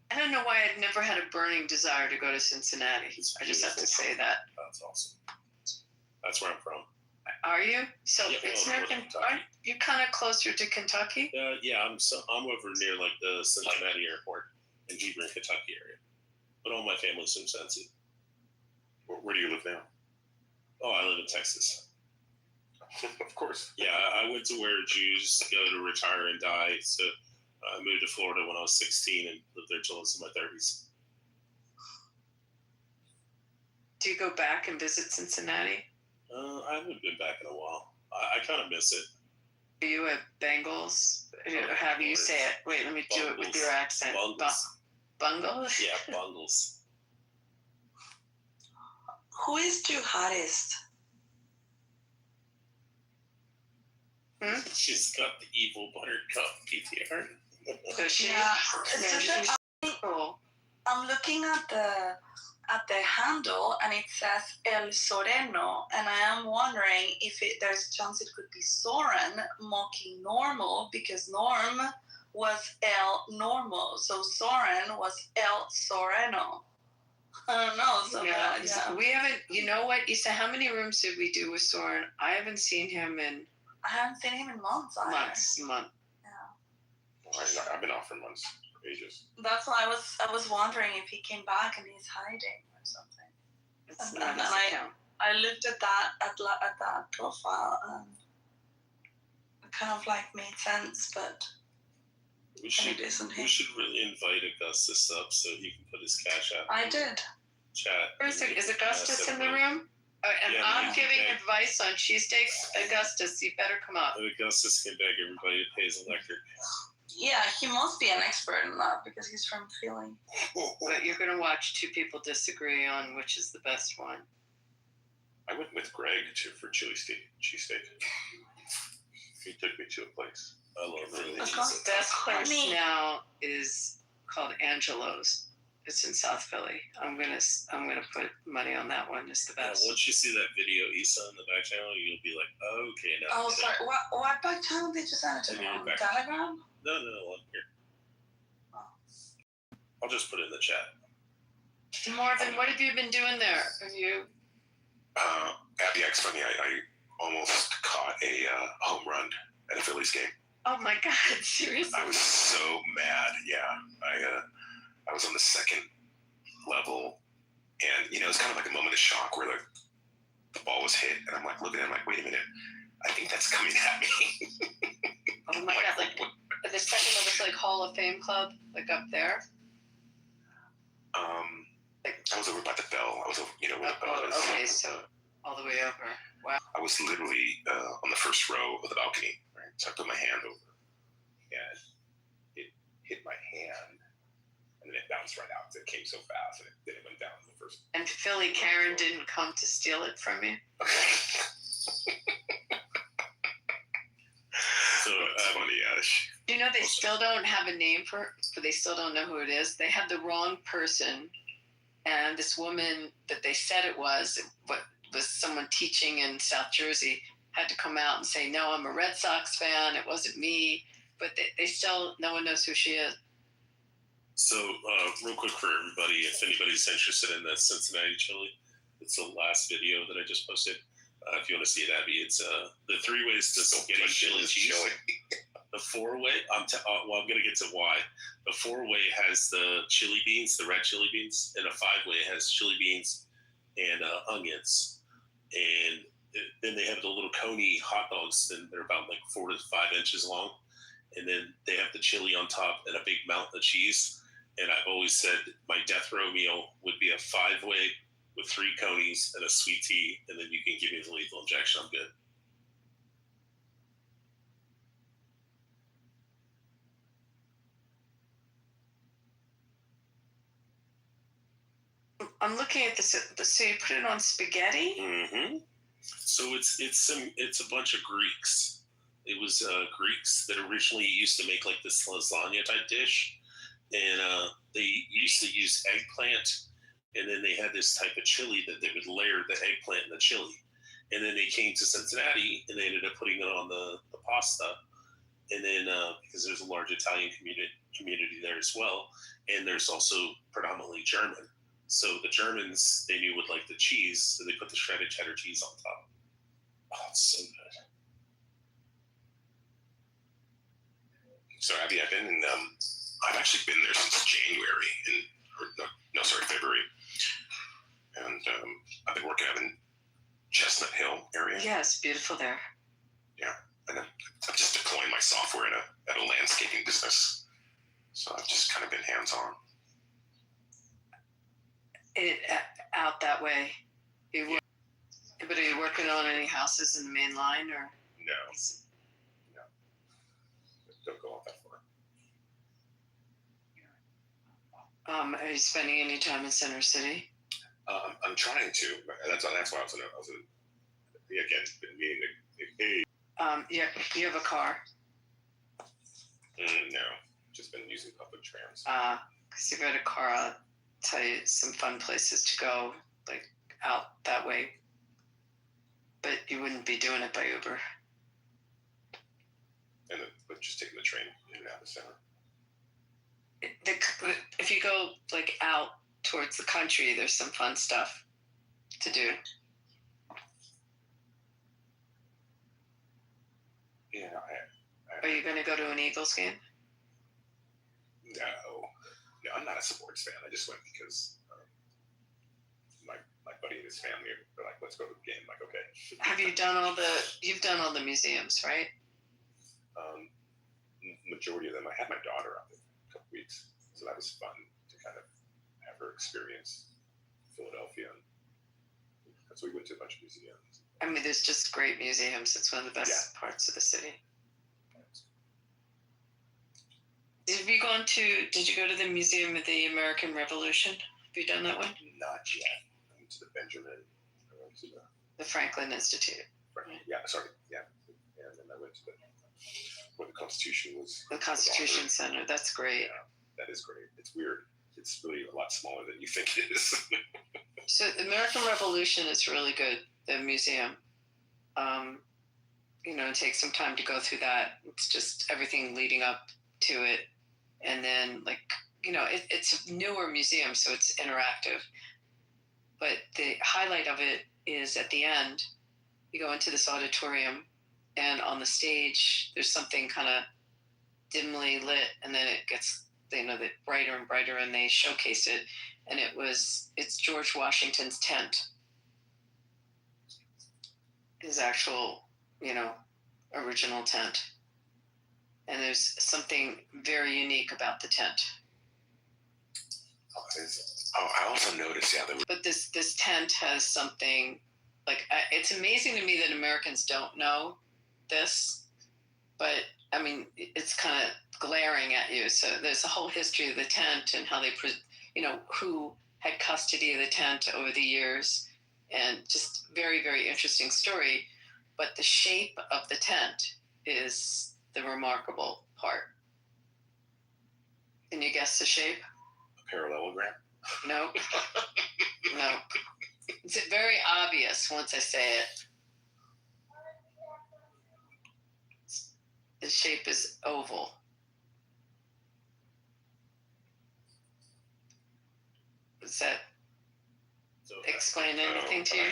I don't know why I'd never had a burning desire to go to Cincinnati. I just have to say that. That's awesome. That's where I'm from. Are you? So Yeah, it's well, aren't you kind of closer to Kentucky? Yeah, I'm over near like the Cincinnati airport in Hebron, Kentucky area. But all my family's from Cincy. Where do you live now? Oh, I live in Texas. Of course. Yeah, I went to where Jews go to retire and die. So I moved to Florida when I was 16 and lived there till I was in my 30s. Do you go back and visit Cincinnati? I haven't been back in a while. I kind of miss it. Are you at Bengals? How do you say it? Wait, let me do it with your accent. Bungles? Yeah, Bungles. Who is jihadist? She's got the evil buttercup PTR. So she, I'm looking at the handle and it says El Soreno, and I am wondering if there's a chance it could be Soren mocking Normal, because Norm was El Normal, so Soren was El Soreno. I don't know. So yeah. We haven't. You know what, Issa? How many rooms did we do with Soren? I haven't seen him in. I haven't seen him in months. Month. Yeah. I've been off for months, for ages. That's why I was wondering if he came back and he's hiding or something. And I looked at that profile and it kind of like made sense, but we should really invite Augustus up so he can put his cash out. I did. chat. First, is Augustus in the room? And Yeah, I'm he's giving back. advice on cheesesteaks. Augustus, you better come up. Augustus can beg everybody who pays electric. Yeah, he must be an expert in that because he's from Philly. But you're going to watch two people disagree on which is the best one. I went with Greg for cheesesteak. He took me to a place. I love it. The best place now is called Angelo's. It's in South Philly. I'm gonna put money on that one. It's the Yeah, best. once you see that video, Issa, in the back channel, you'll be like, okay, now. Oh, sorry. What back channel did you send it to me? On Telegram? No, I'm here. I'll just put it in the chat. Marvin, what have you been doing there? Have you? Abby, it's funny. I almost caught a home run at a Phillies game. Oh my God! Seriously? I was so mad. Yeah, I was on the second level, and it was kind of like a moment of shock where the ball was hit, and I'm like looking at it, I'm like, wait a minute, I think that's coming at me. Oh my God! Like the second of this like Hall of Fame club, like up there. I was over by the bell. I was over, where the bell is. Okay, so all the way over. Wow. I was literally on the first row of the balcony, right? So I put my hand over, and it hit my hand, and then it bounced right out. It came so fast, and then it went down in the first. And Philly Karen didn't come to steal it from you. So funny, You know, they still don't have a name for it, but they still don't know who it is. They have the wrong person, and this woman that they said it was someone teaching in South Jersey, had to come out and say, no, I'm a Red Sox fan. It wasn't me. But they still, no one knows who she is. So, real quick for everybody, if anybody's interested in that Cincinnati chili, it's the last video that I just posted. If you want to see it, Abby, it's the 3 ways to spaghetti chili cheese. The 4-way, I'm going to get to why. The 4-way has the chili beans, the red chili beans, and a 5-way has chili beans and onions. And then they have the little coney hot dogs, and they're about like 4 to 5 inches long. And then they have the chili on top and a big mountain of cheese. And I've always said my death row meal would be a 5-way with 3 conies and a sweet tea, and then you can give me the lethal injection. I'm good. I'm looking at this. So you put it on spaghetti? Mm-hmm. So it's a bunch of Greeks. It was Greeks that originally used to make like this lasagna type dish, and they used to use eggplant, and then they had this type of chili that they would layer the eggplant in the chili, and then they came to Cincinnati and they ended up putting it on the pasta, and then because there's a large Italian community there as well, and there's also predominantly German. So the Germans, they knew would like the cheese, so they put the shredded cheddar cheese on top. Oh, it's so good. So Abby, I've actually been there since January, February, and I've been working out in Chestnut Hill area. Yeah, it's beautiful there. Yeah, and I'm just deploying my software at a landscaping business, so I've just kind of been hands-on. Out that way. But are you working on any houses in the main line, or? No. Don't go out that far. Are you spending any time in Center City? I'm trying to. That's why I was again been meaning to. You have a car? No, just been using public trams. Because if you had a car, I'll tell you some fun places to go, like out that way. But you wouldn't be doing it by Uber. And then just taking the train in and out of the center. If you go like out towards the country, there's some fun stuff to do. Yeah. Are you going to go to an Eagles game? No, I'm not a sports fan. I just went because my buddy and his family are like, let's go to the game. I'm like, okay. Have you done you've done all the museums, right? Majority of them. I had my daughter up there for a couple weeks, so that was fun to kind of have her experience Philadelphia. And so we went to a bunch of museums. I mean, there's just great museums. It's one of the best parts of the city. Did you go to the Museum of the American Revolution? Have you done that one? Not yet. I went to the Benjamin. I went to the Franklin Institute. Yeah, sorry. Yeah. And then I went to where the Constitution was. The Constitution Center. That's great. Yeah, that is great. It's weird. It's really a lot smaller than you think it is. So the American Revolution is really good, the museum. Take some time to go through that. It's just everything leading up to it. And then, it's a newer museum, so it's interactive. But the highlight of it is at the end, you go into this auditorium, and on the stage, there's something kind of dimly lit, and then it gets, brighter and brighter, and they showcase it. And it's George Washington's tent. His actual, original tent. And there's something very unique about the tent. I also noticed, But this tent has something, it's amazing to me that Americans don't know this, but, it's kind of glaring at you. So there's a whole history of the tent and how they, who had custody of the tent over the years, and just very, very interesting story. But the shape of the tent is the remarkable part. Can you guess the shape? A parallelogram? Nope. Nope. It's very obvious once I say it. The shape is oval. Does that explain anything to you?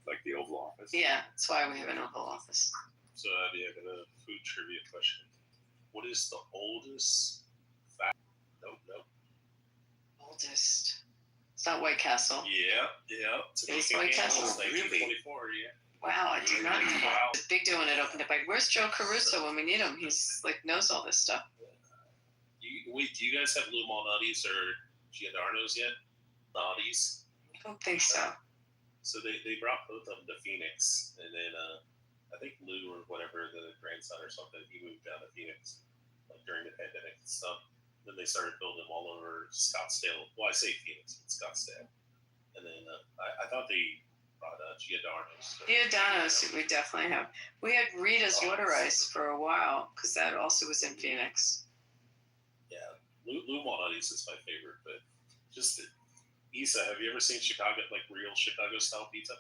Like the Oval Office? Yeah, that's why we have an Oval Office. So I have a food trivia question. What is the oldest fact? Nope. Oldest. It's not White Castle. Yeah. It's White Castle. 1924, yeah. Wow, I did not know that. It's a big deal when it opened up. Where's Joe Caruso when we need him? He's knows all this stuff. Do you guys have Lou Malnati's or Giordano's yet? Naughties? I don't think so. So they brought both of them to Phoenix, and then I think Lou or whatever, the grandson or something, he moved down to Phoenix during the pandemic and stuff. Then they started building them all over Scottsdale. Well, I say Phoenix, but Scottsdale. And then I thought they brought Giordano's. Giordano's we definitely have. We had Rita's Water Ice for a while because that also was in Phoenix. Yeah, Lou Malnati's is my favorite, but just Isa, have you ever seen Chicago, real Chicago style pizza?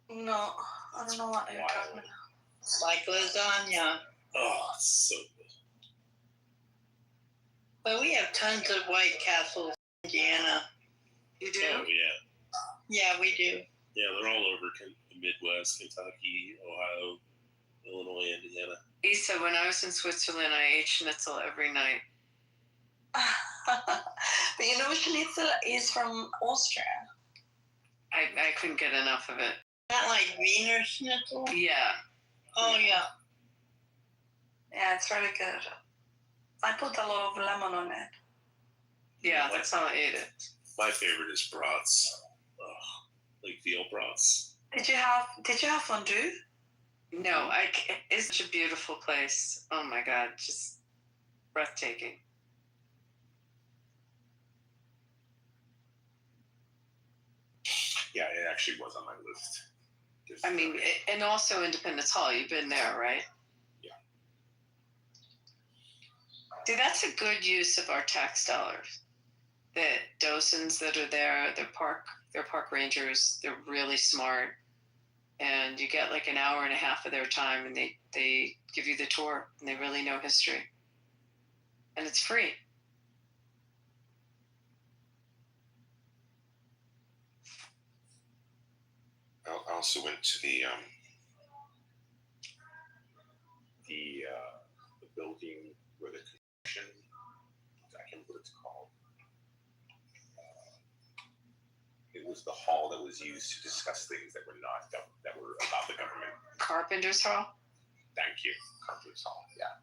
No, I don't know what you're talking about. It's like lasagna. Oh, it's so good. But we have tons of White Castles in Indiana. You do? Oh, yeah. Yeah, we do. Yeah, they're all over the Midwest, Kentucky, Ohio, Illinois, Indiana. Isa, when I was in Switzerland, I ate schnitzel every night. But schnitzel is from Austria. I couldn't get enough of it. Not like Wiener Schnitzel? Yeah. Oh, yeah. Yeah, it's very good. I put a lot of lemon on it. Yeah, that's how I ate it. My favorite is brats. Like veal brats. Did you have fondue? No, it's such a beautiful place. Oh my God, just breathtaking. Yeah, it actually was on my list. And also Independence Hall. You've been there, right? Yeah. See, that's a good use of our tax dollars. The docents that are there, they're park rangers. They're really smart, and you get an hour and a half of their time, and they give you the tour, and they really know history, and it's free. I also went to the building where the convention, I can't remember what it's called. It was the hall that was used to discuss things that were about the government. Carpenter's Hall? Thank you. Carpenter's Hall, yeah.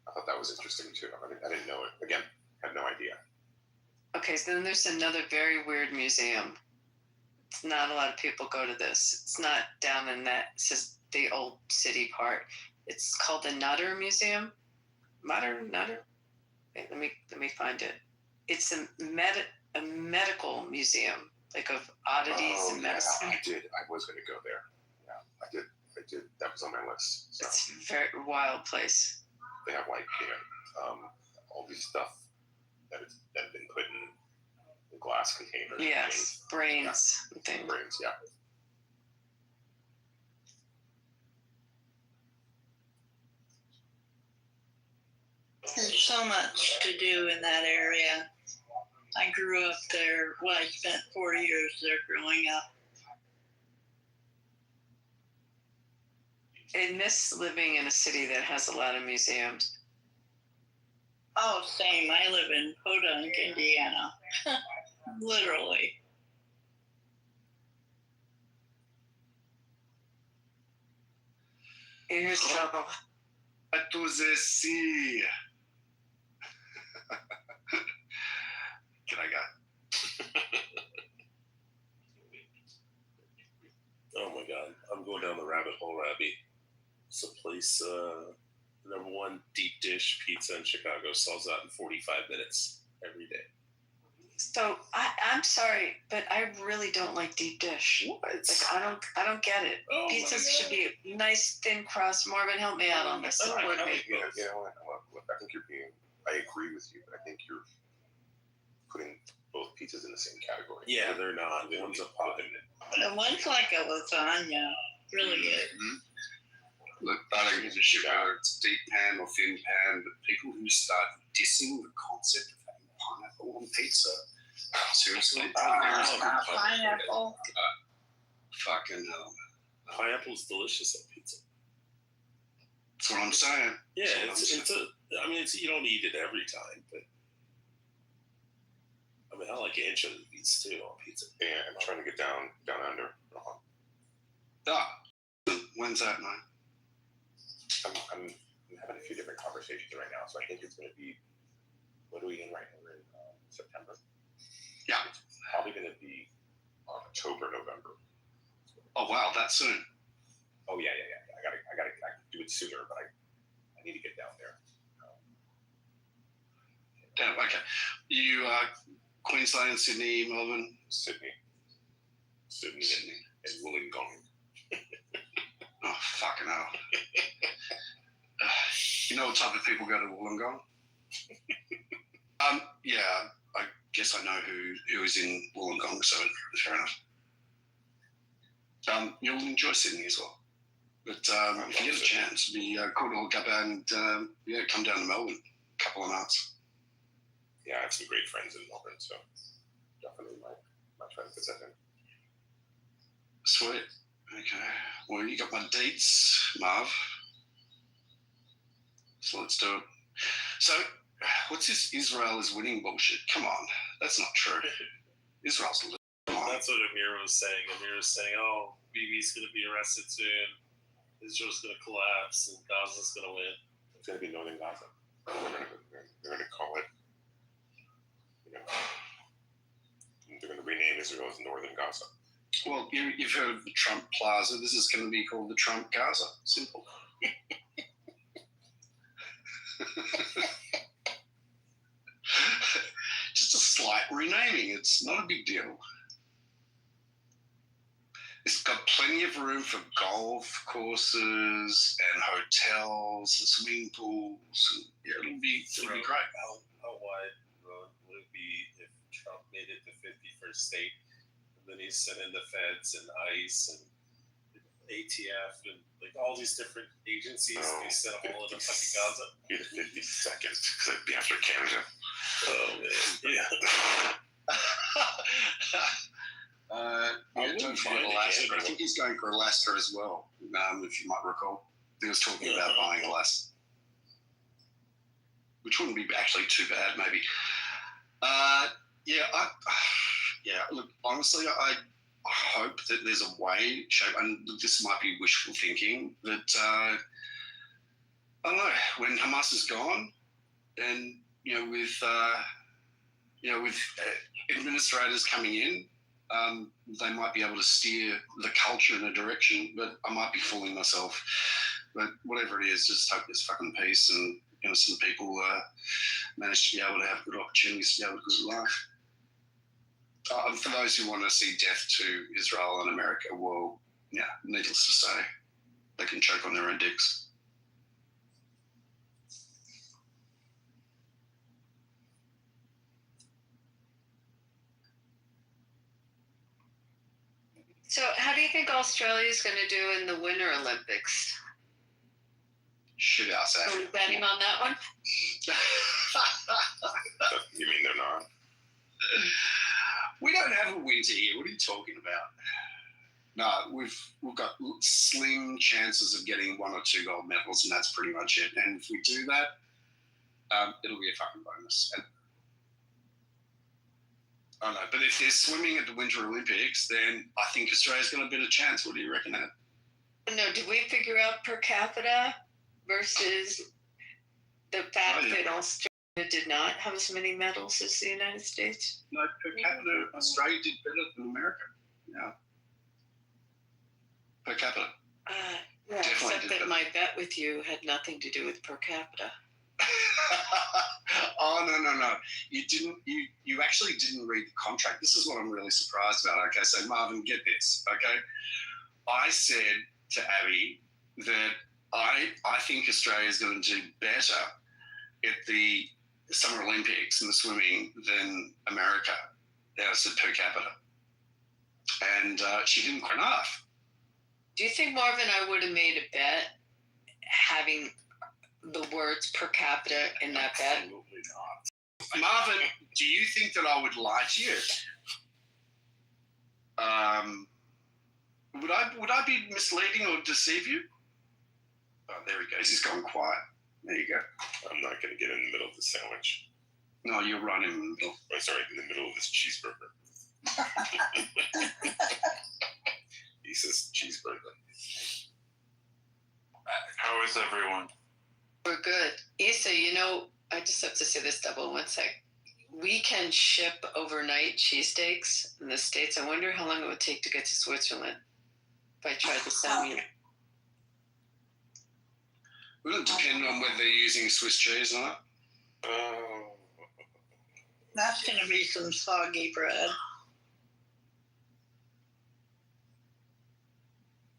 I thought that was interesting too. I didn't know it. Again, had no idea. Okay, so then there's another very weird museum. It's not a lot of people go to this. It's not down in that, it's just the old city part. It's called the Nutter Museum. Nutter? Wait, let me find it. It's a medical museum, like of oddities and medicine. I was going to go there. Yeah, I did. That was on my list. So. It's a very wild place. They have like all these stuff that has been put in glass containers. Yes, brains and things. Brains, yeah. There's so much to do in that area. I grew up there. Well, I spent 4 years there growing up. I miss living in a city that has a lot of museums. Oh, same. I live in Podunk, Indiana. Literally. Here's trouble. Can I got? Oh my God, I'm going down the rabbit hole, Rabbi. It's a place, number one deep dish pizza in Chicago sells out in 45 minutes every day. So I'm sorry, but I really don't like deep dish. What? Like I don't get it. Oh Pizzas should be a nice thin crust. Marvin, help me out on this. You know what? Look, I think I agree with you, but I think you're putting both pizzas in the same category. Yeah, they're not. One's a pop. The one's like a lasagna. Really good. Mm-hmm. Look, I don't give a shit whether it's deep pan or thin pan, but people who start dissing the concept of having pineapple on pizza, seriously? Pineapple. Fucking hell. Pineapple's delicious on pizza. That's what I'm saying. Yeah, it's you don't eat it every time, but I mean, I like anchovies too on pizza. Yeah, I'm trying to get down under. When's that, man? I'm having a few different conversations right now, so I think it's going to be. What are we in right now? We're in September. Yeah, it's probably going to be October, November. Oh wow, that soon. Oh yeah. I gotta do it sooner, but I need to get down there. Damn. Okay. You Queensland, Sydney, Melbourne, Sydney, and Wollongong. Oh fucking hell. You know what type of people go to Wollongong? Yeah, I guess I know who is in Wollongong, so fair enough. You'll enjoy Sydney as well. But if you get a chance, it'd be cool to go and come down to Melbourne a couple of nights. Yeah, I have some great friends in Melbourne, so definitely might try to put that in. Sweet. Okay. Well, you got my dates, Marv. So let's do it. So, what's this Israel is winning bullshit? Come on. That's not true. Israel's losing. That's what Amir was saying. Amir was saying, oh, BB's going to be arrested soon. Israel's going to collapse and Gaza's going to win. It's going to be Northern Gaza. They're going to call it, they're going to rename Israel as Northern Gaza. Well, you've heard of the Trump Plaza. This is going to be called the Trump Gaza. Simple. Just a slight renaming. It's not a big deal. It's got plenty of room for golf courses and hotels and swimming pools. And, it'll be great. How wide would it be if Trump made it the 51st state? And then he sent in the feds and ICE and ATF and like all these different agencies. They set up all in the fucking Gaza. Be the 52nd, because it'd be after Canada. Oh man, yeah. Don't find Alaska. I think he's going for Alaska as well. If you might recall, he was talking about buying Alaska, which wouldn't be actually too bad, maybe. Look, honestly, I hope that there's a way, shape, and this might be wishful thinking, that I don't know, when Hamas is gone, and with with administrators coming in, they might be able to steer the culture in a direction, but I might be fooling myself. But whatever it is, just hope there's fucking peace and innocent people manage to be able to have good opportunities to be able to live a life. For those who want to see death to Israel and America, well, yeah, needless to say, they can choke on their own dicks. So, how do you think Australia's going to do in the Winter Olympics? Shit ass. Are we betting on that one? You mean they're not? We don't have a winter here. What are you talking about? No, we've got slim chances of getting 1 or 2 gold medals, and that's pretty much it. And if we do that, it'll be a fucking bonus. And, I know, but if they're swimming at the Winter Olympics, then I think Australia's got a better chance. What do you reckon, Ed? No, did we figure out per capita versus the fact that Australia did not have as many medals as the United States? No, per capita, Australia did better than America. Yeah. Per capita. Yeah, except that my bet with you had nothing to do with per capita. Oh, no. You didn't. You actually didn't read the contract. This is what I'm really surprised about. Okay, so Marvin, get this. Okay, I said to Abby that I think Australia is going to do better at the Summer Olympics in the swimming than America. I said per capita, and she didn't quite enough. Do you think, Marvin, I would have made a bet having the words per capita in that bet? Absolutely not. Marvin, do you think that I would lie to you? Would I be misleading or deceive you? Oh, there he goes. He's gone quiet. There you go. I'm not going to get in the middle of the sandwich. No, you're right in the middle. I'm sorry, in the middle of this cheeseburger. He says cheeseburger. How is everyone? We're good. Issa, I just have to say this double 1 sec. We can ship overnight cheesesteaks in the States. I wonder how long it would take to get to Switzerland if I tried to send you. Will it depend on whether they're using Swiss cheese or not? That's going to be some soggy bread.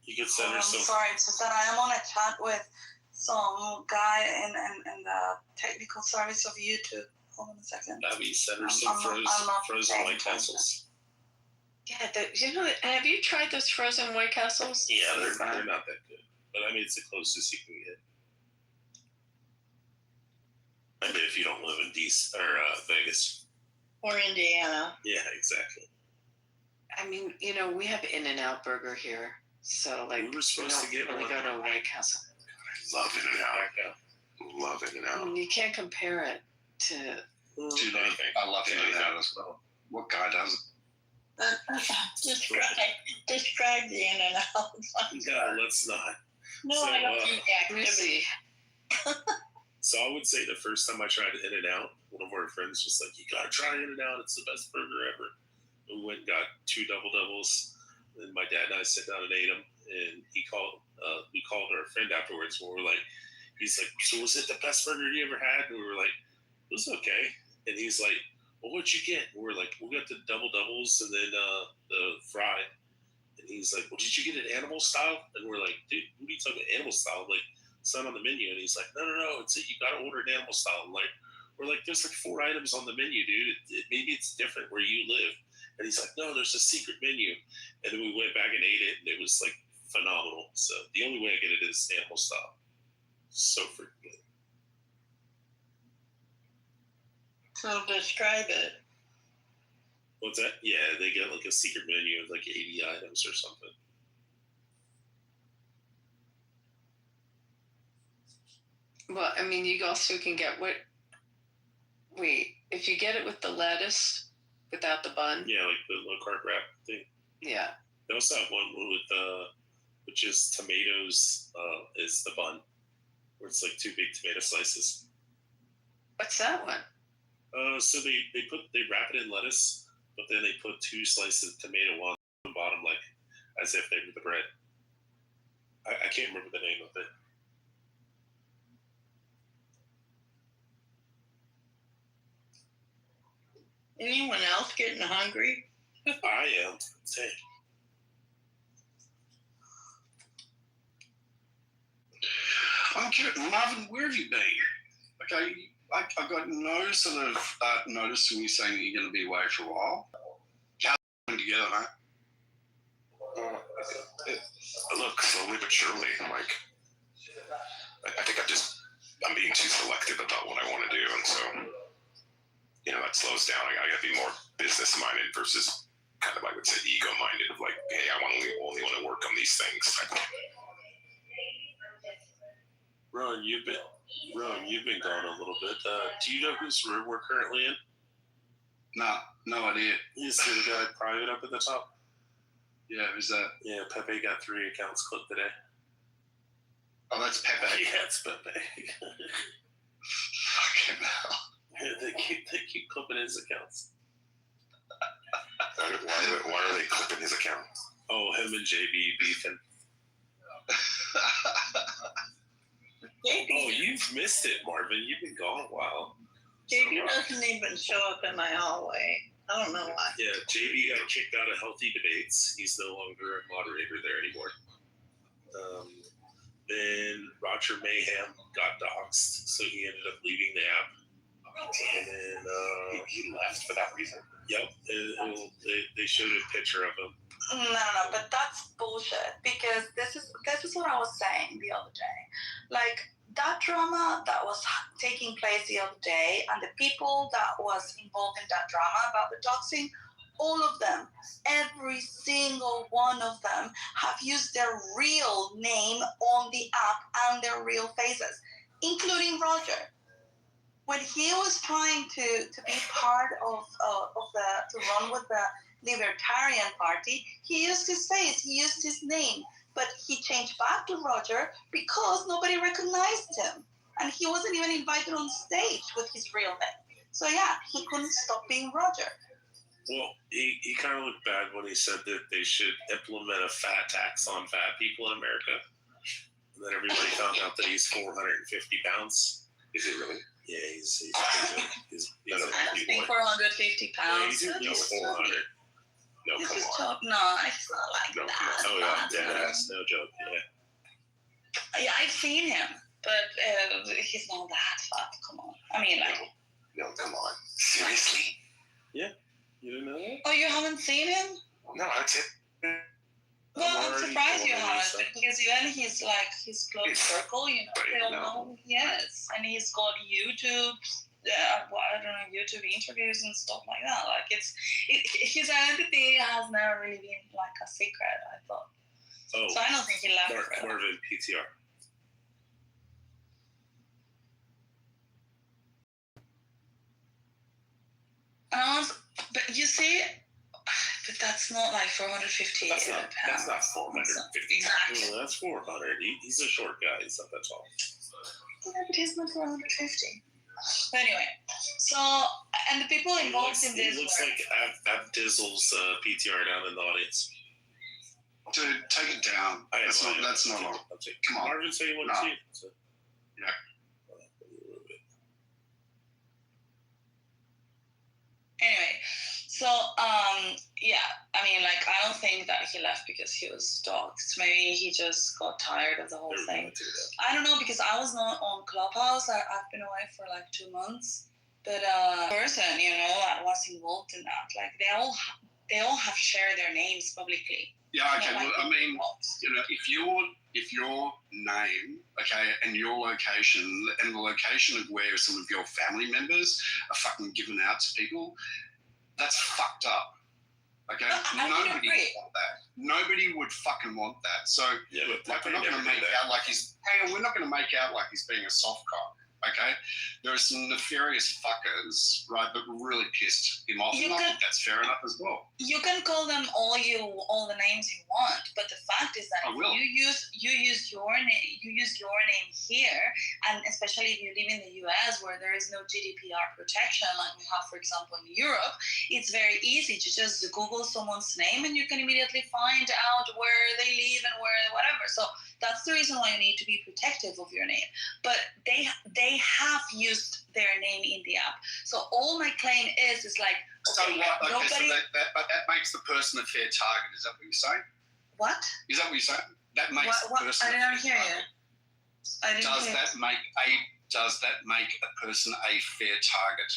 You could send her some. Sorry, it's just that I am on a chat with some guy in the technical service of YouTube. Hold on a second. Abby, send her some frozen White Castles. Yeah, have you tried those frozen White Castles? Yeah, they're not that good. But I mean, it's the closest you can get. I mean, if you don't live in DC or Vegas. Or Indiana. Yeah, exactly. I mean, we have In-N-Out Burger here. So, we were supposed to get really one. go to a White Castle. I love In-N-Out. Love In-N-Out. I mean, you can't compare it to... Dude, I love In-N-Out as well. What guy doesn't? Describe the In-N-Out. No, let's not. No, so, I don't think activity. So I would say the first time I tried In-N-Out, one of our friends was like, "You gotta try In-N-Out. It's the best burger ever." We went and got 2 double-doubles. And my dad and I sat down and ate them. And we called our friend afterwards. And he's like, "So was it the best burger you ever had?" And we were like, "It was okay." And he's like, "Well, what'd you get?" And we're like, "We got the double-doubles and then the fry." And he's like, "Well, did you get it animal style?" And we're like, "Dude, what are you talking about animal style? Like, it's not on the menu." And he's like, no, it's it. You got to order an animal style. And we're like, there's 4 items on the menu, dude. Maybe it's different where you live. And he's like, no, there's a secret menu. And then we went back and ate it, and it was phenomenal. So the only way I get it is animal style. So freaking good. So describe it. What's that? Yeah, they get a secret menu of 80 items or something. Well, I mean, you also can get if you get it with the lettuce without the bun. Yeah, the low carb wrap thing. Yeah. They also have one with which is tomatoes is the bun, where it's 2 big tomato slices. What's that one? So they wrap it in lettuce, but then they put 2 slices of tomato on the bottom, like as if they were the bread. I can't remember the name of it. Anyone else getting hungry? I am. Say. I'm curious, Marvin, where have you been? Okay, I got no sort of notice from you saying that you're going to be away for a while. How's it going together, mate? Look, slowly but surely, like, I think I'm being too selective about what I want to do, and so, you know, that slows down. I gotta be more business-minded versus kind of, I would say, ego-minded, of like, hey, I only want to work on these things. Ron, you've been gone a little bit. Do you know whose room we're currently in? No idea. You see the guy private up at the top? Yeah, who's that? Yeah, Pepe got 3 accounts clipped today. Oh, that's Pepe. Yeah, it's Pepe. Fucking hell. Yeah, they keep clipping his accounts. Why are they clipping his account? Oh, him and JB beefing. Oh, you've missed it, Marvin. You've been gone a while. JB doesn't even show up in my hallway. I don't know why. Yeah, JB got kicked out of Healthy Debates. He's no longer a moderator there anymore. Then Roger Mayhem got doxxed, so he ended up leaving the app. And then he left for that reason. Yep, they showed a picture of him. No, but that's bullshit, because this is what I was saying the other day. Like, that drama that was taking place the other day, and the people that was involved in that drama about the doxing, all of them, every single one of them, have used their real name on the app and their real faces, including Roger. When he was trying to be part of to run with the Libertarian Party, he used his face, he used his name, but he changed back to Roger because nobody recognized him, and he wasn't even invited on stage with his real name. So yeah, he couldn't stop being Roger. Well, he kind of looked bad when he said that they should implement a fat tax on fat people in America. And then everybody found out that he's 450 pounds. Is he really? Yeah, he's I think 450 pounds. Yeah, he's 400. No, This come is on. talk. No, it's not like that. Oh yeah, that's no joke. Yeah. Yeah, I've seen him, but he's not that fat. Come on. I mean, like. No, come on. Seriously? Yeah. You didn't know that? Oh, you haven't seen him? No, that's it. Well, I'm surprised you haven't, because even his close circle, you know, they all know who he is, and he's got YouTube. I don't know, YouTube interviews and stuff like that. Like his identity has never really been like a secret, I thought. Oh, so I don't think he left. Marvin PTR. But you see, but that's not like 450 That's pounds. not 450. Exactly. No, that's 400. He's a short guy. He's not that tall. Yeah, but he's not 450. But anyway, so, and the people involved in this. It looks like Abdizzle's PTR down in the audience. Dude, take it down. That's not on. Come on. Marvin said he wanted to see it. So. Yeah. Anyway, so yeah, I mean, like, I don't think that he left because he was doxxed. Maybe he just got tired of the whole thing. I don't know, because I was not on Clubhouse. I've been away for like 2 months. But person, you know, that was involved in that, like they all have shared their names publicly. Yeah, okay. Well, I mean, you know, if your name, okay, and your location and the location of where some of your family members are fucking given out to people, that's fucked up. Okay, nobody would want that. Nobody would fucking want that. So, yeah, like, we're not going to make out like he's. Hey, we're not going to make out like he's being a soft cop. Okay, there are some nefarious fuckers, right, that really pissed him off, and I think that's fair enough as well. You can call them all the names you want, but the fact is that you use your name here, and especially if you live in the U.S. where there is no GDPR protection like we have, for example, in Europe, it's very easy to just Google someone's name and you can immediately find out where they live and where whatever. So that's the reason why you need to be protective of your name. But they have used their name in the app. So all my claim is like, okay, so what? Okay, nobody. So that makes the person a fair target. Is that what you're saying? What? Is that what you're saying? That makes what? the person. I didn't hear you. Does that make a person a fair target?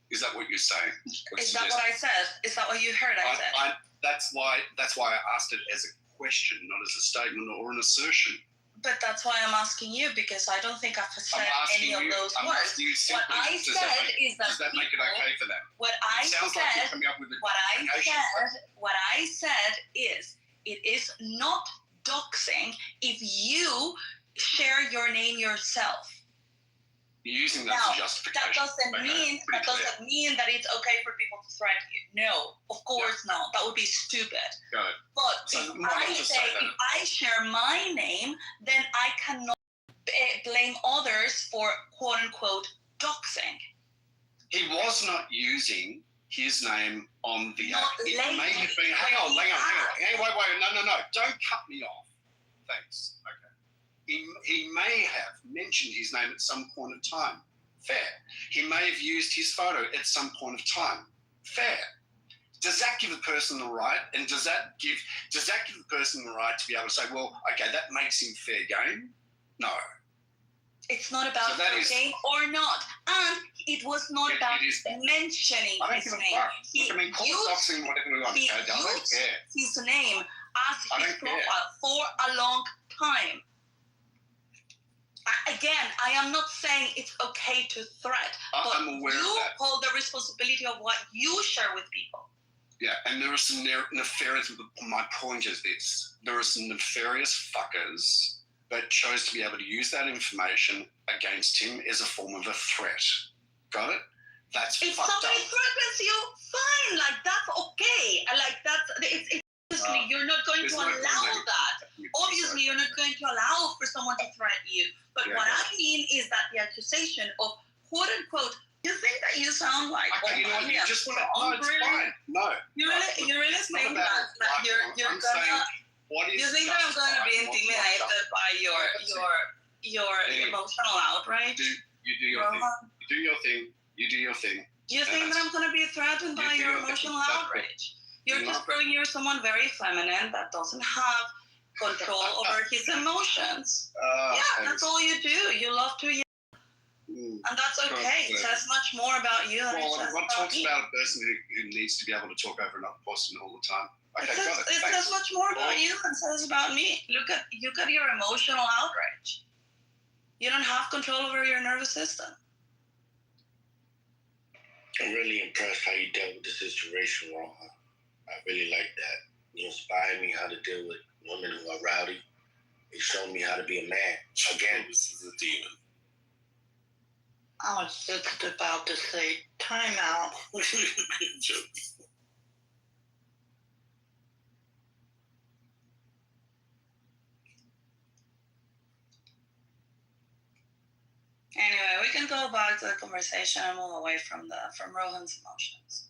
Is that what you're saying? Is that what I said? Is that what you heard I said? That's why I asked it as a question, not as a statement or an assertion. But that's why I'm asking you, because I don't think I've said any of those words. What I said is that. Does that make it okay for them? What I said is it is not doxing if you share your name yourself. You're using that as a justification. That doesn't mean that it's okay for people to threaten you. No, of course not. That would be stupid. Got it. But So if I share my name, then I cannot blame others for quote unquote doxing. He was not using his name on the app. It may have been. Hang on. Wait. No. Don't cut me off. Thanks. Okay. He may have mentioned his name at some point in time. Fair. He may have used his photo at some point of time. Fair. Does that give the person the right? And does that give the person the right to be able to say, well, okay, that makes him fair game? No. It's not about fair game or not. And it was not about mentioning his name. He used his name as his profile for a long time. Again, I am not saying it's okay to threat, but I'm aware you of that. hold the responsibility of what you share with people. Yeah, and there are some nefarious, my point is this, there are some nefarious fuckers that chose to be able to use that information against him as a form of a threat. Got it? That's if fucked up. If somebody threatens you, fine, like that's okay. Obviously, you're not going to allow that. Obviously, you're not going to allow for someone to threaten you. But what I mean is that the accusation of quote unquote, you think that you sound like okay, you just want to. No, it's fine. No. You're really saying that you're gonna. You think that I'm going to be intimidated by your emotional outrage? You do your thing. You do your thing. You do your thing. You think that I'm going to be threatened by your emotional outrage? You're just proving you're someone very feminine that doesn't have control over his emotions. That's all you do. You love to yell. And that's okay. It says much more about you than it says about me. I'm talking about a person who needs to be able to talk over another person all the time. Okay, it says much more about you than it says about me. Look at your emotional outrage. You don't have control over your nervous system. I'm really impressed how you dealt with the situation, Rohan. I really like that. You inspired me how to deal with women who are rowdy. It showed me how to be a man. Again, this is a demon. I was just about to say, time out. Anyway, we can go back to the conversation and move away from Rohan's emotions.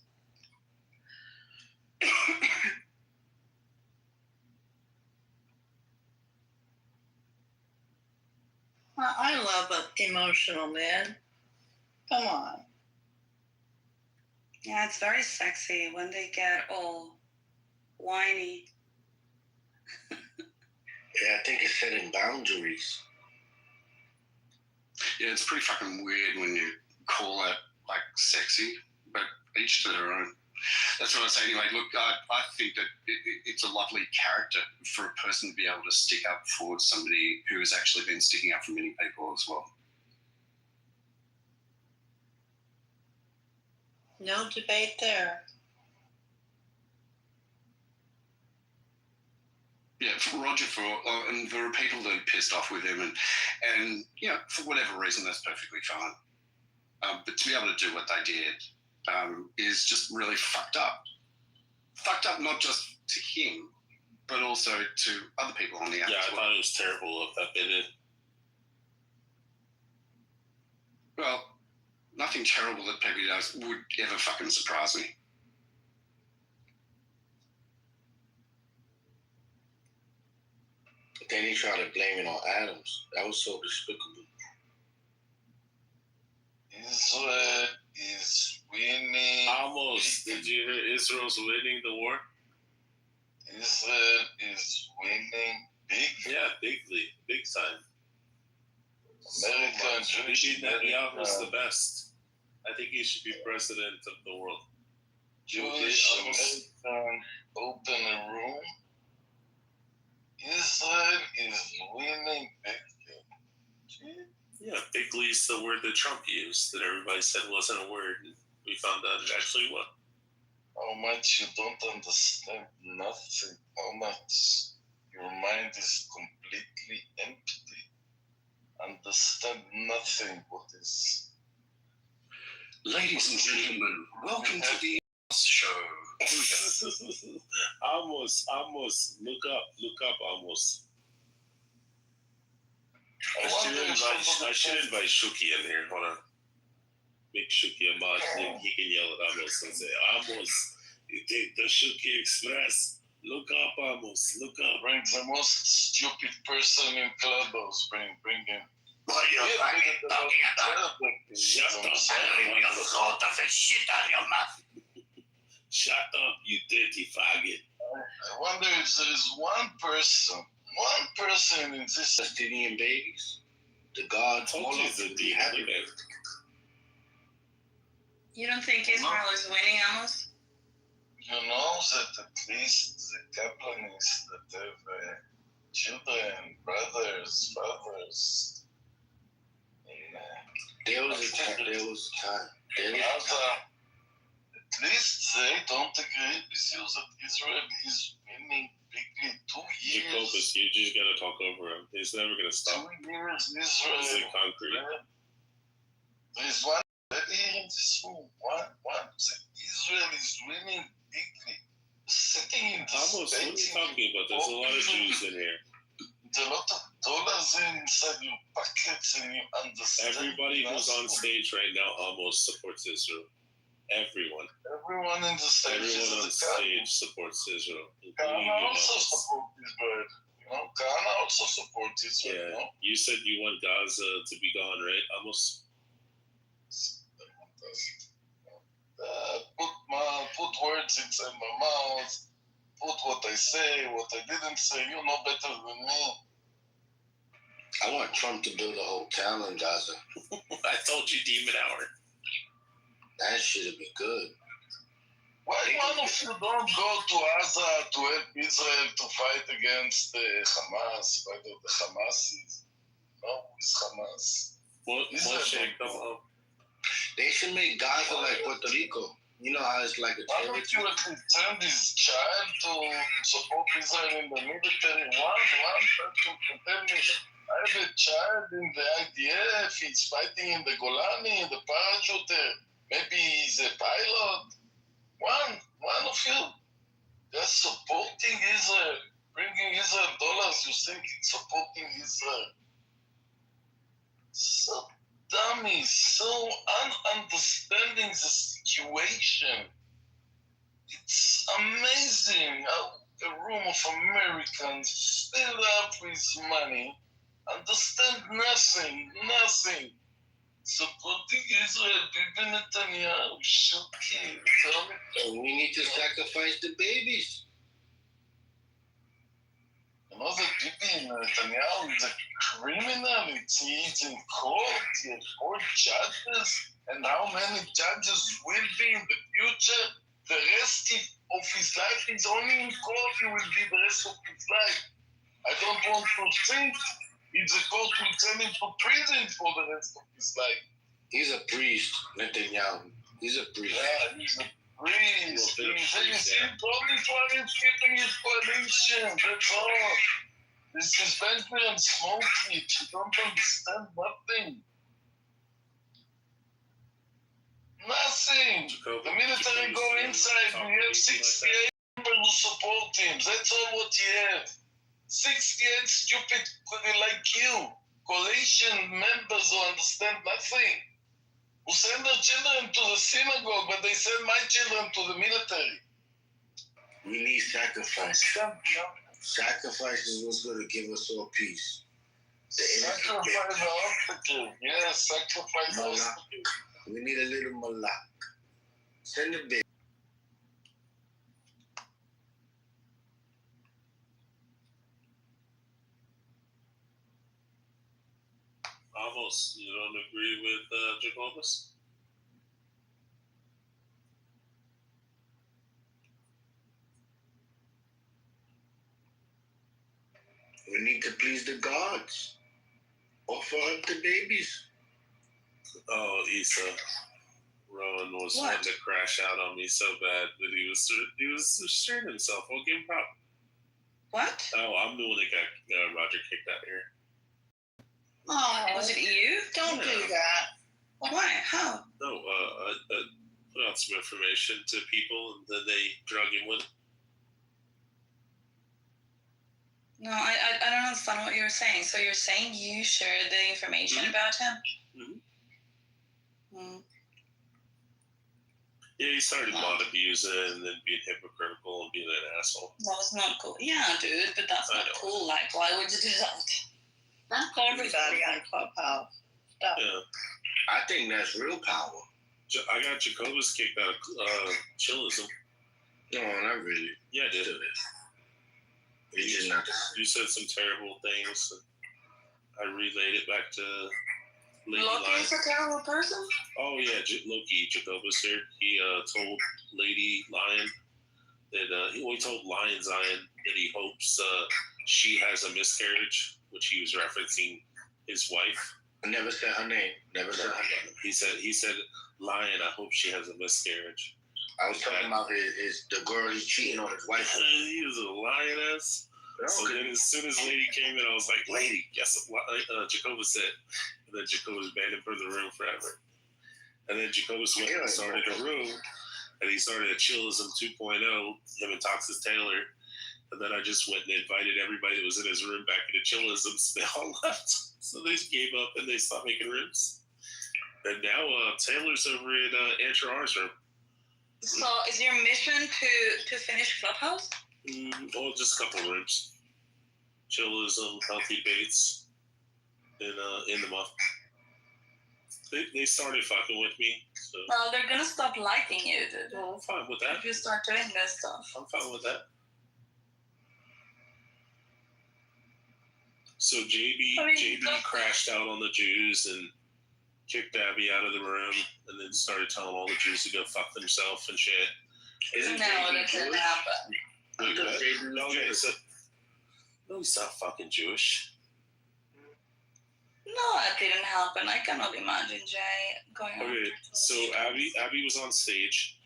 I love an emotional man. Come on. Yeah, it's very sexy when they get all whiny. Yeah, I think it's setting boundaries. Yeah, it's pretty fucking weird when you call that like sexy, but each to their own. That's what I say anyway. Look, I think that it's a lovely character for a person to be able to stick up for somebody who has actually been sticking up for many people as well. No debate there. Yeah, for Roger, and there are people that are pissed off with him, and for whatever reason, that's perfectly fine. But to be able to do what they did is just really fucked up. Fucked up not just to him, but also to other people on the app. Yeah, I thought it was terrible of that bit. Well, nothing terrible that Pepe does would ever fucking surprise me. Then he tried to blame it on Adams. That was so despicable. Israel is winning. Almost. Did you hear Israel's winning the war? Israel is winning big. Yeah, bigly. Big time. America and Jewish Netanyahu's the best. I think he should be president of the world. Jewish American open a room. Israel is winning big. Yeah, bigly is the word that Trump used that everybody said wasn't a word. And we found out it actually was. How much you don't understand nothing. How much your mind is completely empty. Understand nothing what is. Ladies and gentlemen, welcome to the show. Almost. Look up, almost. I should invite Shuki in here. Hold on. Make Shuki a mod. He can yell at Amos and say, Amos, you take the Shuki Express. Look up, Amos. Look up. Bring the most stupid person in Clubhouse. Bring him. What are you fucking talking about? Shut up. You thought of a shit on your mouth. Shut up, you dirty faggot. I wonder if there is one person in this Palestinian babies, the gods, all of them be happy. You don't think Israel is winning, Amos? You know that at least the Kaplanists that have children, brothers, fathers. There was a time. At least they don't agree with you that Israel is winning bigly 2 years. Jacobus, you just gotta talk over him. He's never gonna stop. 2 years Israel. Is it concrete? There is one here in this room. One. Israel is winning bigly. Sitting in this Almost, what are you talking about? There's a lot of Jews in here. There's a lot of dollars inside your pockets and you understand. Everybody who's on stage right now almost supports Israel. Everyone in the stage. Everyone on stage supports Israel. Kahana also supports Israel. Kahana also supports Israel. Yeah. No? You said you want Gaza to be gone, right? Almost. Put words inside my mouth. Put what I say, what I didn't say. You know better than me. I want Trump to build a hotel in Gaza. I told you, Demon Hour. That shit'd be good. Why one of you don't go to Gaza to help Israel to fight against Hamas, fight with the Hamasis? No, it's Hamas. They should make Gaza like Puerto Rico. You know how it's like a territory? Why don't you send his child to support Israel in the military? One person can tell me, I have a child in the IDF, he's fighting in the Golani, in the parachuter. Maybe he's a pilot. One of you. Just supporting Israel, bringing Israel dollars, you think it's supporting Israel. So dummy, so ununderstanding the situation. It's amazing how a room of Americans filled up with money, understand nothing. Supporting Israel, Bibi Netanyahu, shocking. And we need to sacrifice the babies. You know that Bibi Netanyahu is a criminal. He's in court. He has 4 judges. And how many judges will be in the future? The rest of his life is only in court. He will be the rest of his life. I don't want to think if the court will send him to prison for the rest of his life. He's a priest, Netanyahu. He's a priest. Yeah, he's a Reese, you see, Tony's one is keeping his coalition. That's all. This is Bentley and Smokey. You don't understand nothing. Nothing. The military go inside. We have 68 people who support him. That's all what you have. 68 stupid like you, coalition members who understand nothing. Who send their children to the synagogue, but they send my children to the military. We need sacrifice. Sacrifice is what's going to give us all peace. Sacrifice the hospital. Yes, sacrifice the hospital. We need a little malak. Send a bit. Almost. You don't agree with Jacobus? We need to please the gods. Offer up the babies. Oh, Issa. Rowan was wanting to crash out on me so bad, but he was restraining himself. I'll give him prop. What? Oh, I'm the one that got Roger kicked out here. Oh, was it you? Don't do that. Why? How? No, I put out some information to people, and then they drug him with it. No, I don't understand what you're saying. So you're saying you shared the information about him? Mm-hmm. Yeah, he started mod abusing and then being hypocritical and being an asshole. That was not cool. Yeah, dude, but that's not cool. Like, why would you do that? Not everybody on Clubhouse. Stop. Yeah. I think that's real power. I got Jacobus kicked out of chillism. No, not really. Yeah, I did. It's just not. You said some terrible things. I relayed it back to Lady Loki's Lion. a terrible person? Oh, yeah, Loki, Jacobus here. He told Lady Lion that he told Lion Zion that he hopes she has a miscarriage, which he was referencing his wife. I never said her name. Never said her name. He said, Lion, I hope she has a miscarriage. I was talking about the girl he's cheating on his wife. He was a lioness. So then as soon as Lady came in, I was like, Lady, guess what Jacobus said? And then Jacobus banned him from the room forever. And then Jacobus went and started a room, and he started a Chillism 2.0, him and Toxis Taylor. And then I just went and invited everybody that was in his room back into Chillism, so they all left. So they just gave up and they stopped making rooms. And now Taylor's over in Andrew R's room. So is your mission to finish Clubhouse? Well, just a couple rooms. Chillism, Healthy Baits, and in the muff. They started fucking with me. So. Well, they're gonna stop liking you, dude. Well, I'm fine with that. If you start doing this stuff. I'm fine with that. So JB crashed out on the Jews and kicked Abby out of the room, and then started telling all the Jews to go fuck themselves and shit. No, that didn't happen. Okay, so no, he's not fucking Jewish. No, that didn't happen. I cannot imagine Jay going on. Okay, so Abby was on stage.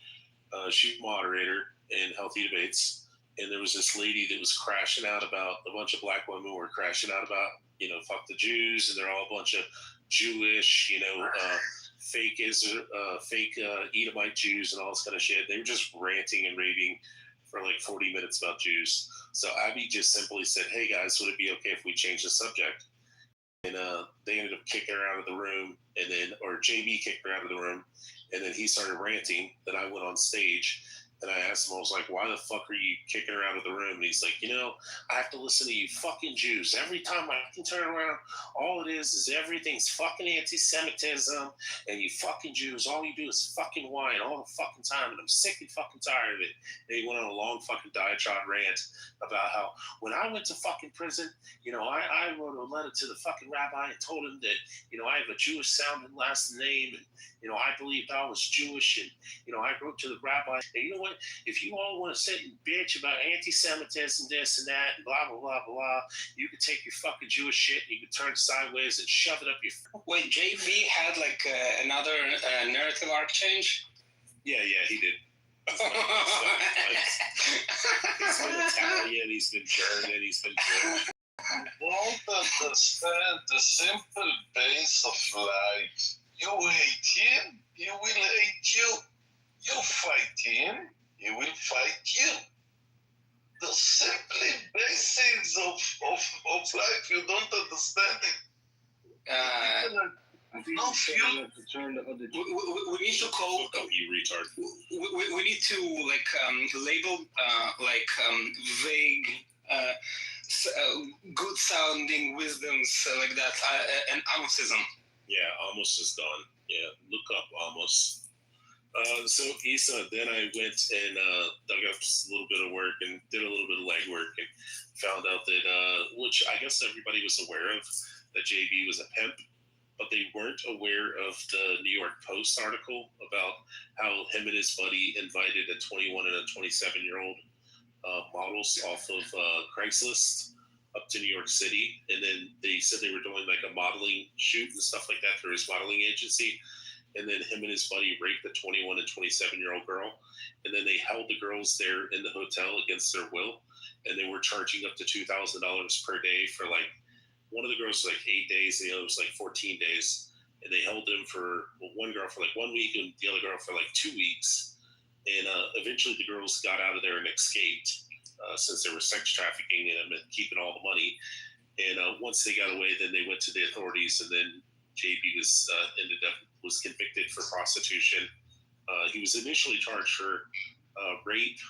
She was moderator in Healthy Debates, and there was this lady that was crashing out about a bunch of black women were crashing out about, fuck the Jews, and they're all a bunch of Jewish, fake Edomite Jews and all this kind of shit. They were just ranting and raving for like 40 minutes about Jews. So Abby just simply said, hey guys, would it be okay if we change the subject? And they ended up kicking her out of the room, or JB kicked her out of the room, and then he started ranting. Then I went on stage, and I asked him, I was like, why the fuck are you kicking her out of the room? And he's like, I have to listen to you fucking Jews. Every time I can turn around, all it is everything's fucking anti-Semitism, and you fucking Jews, all you do is fucking whine all the fucking time, and I'm sick and fucking tired of it. And he went on a long fucking diatribe rant about how when I went to fucking prison, I wrote a letter to the fucking rabbi and told him that, I have a Jewish sounding last name, and, I believed I was Jewish, and, I wrote to the rabbi, and you know what? If you all want to sit and bitch about anti-Semitism, this and that, and blah, blah, blah, blah, you can take your fucking Jewish shit and you can turn sideways and shove it up your... Wait, JB had like another narrative arc change? Yeah, he did. He's been Italian, he's been German, he's been Jewish. You don't understand the simple base of life. You hate him, he will hate you. You fight him, he will fight you. The simple basics of life, you don't understand it. No fuel. We need to call. You retard. We need to label vague, good sounding wisdoms like that, and Amosism. Yeah, Amos is gone. Yeah, look up Amos. So Issa, then I went and dug up a little bit of work and did a little bit of legwork and found out that, which I guess everybody was aware of, that JB was a pimp, but they weren't aware of the New York Post article about how him and his buddy invited a 21 and a 27-year-old models off of Craigslist up to New York City. And then they said they were doing like a modeling shoot and stuff like that through his modeling agency. And then him and his buddy raped a 21 and 27-year-old girl. And then they held the girls there in the hotel against their will. And they were charging up to $2,000 per day for like, one of the girls was like 8 days, the other was like 14 days. And they held them for, one girl for like 1 week and the other girl for like 2 weeks. And eventually the girls got out of there and escaped since they were sex trafficking and keeping all the money. And once they got away, then they went to the authorities, and then JB was convicted for prostitution. He was initially charged for rape.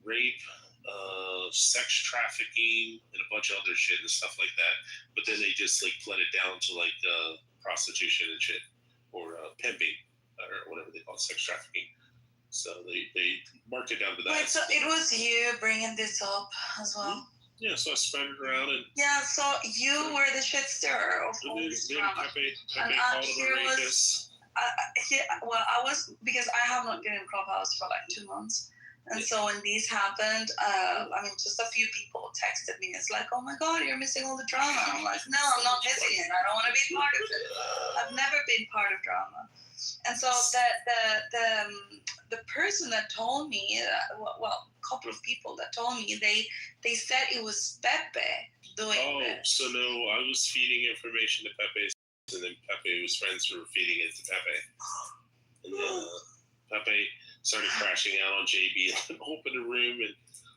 Rape, sex trafficking, and a bunch of other shit and stuff like that. But then they just like pled it down to like prostitution and shit, or pimping, or whatever they call it, sex trafficking. So they marked it down to that. Wait, so it was you bringing this up as well? Yeah, so I spread it around and. Yeah, so you were the shit stirrer of all this drama. Pepe And called him here a was, rapist. I was, because I have not been in Clubhouse for like 2 months. And so when these happened, just a few people texted me. It's like, oh my God, you're missing all the drama. I'm like, no, I'm not missing it. I don't want to be part of it. I've never been part of drama. And so the person that told me, a couple of people that told me, they said it was Pepe doing this. So no, I was feeding information to Pepe, and then Pepe was friends who were feeding it to Pepe. And then Pepe started crashing out on JB and opened a room and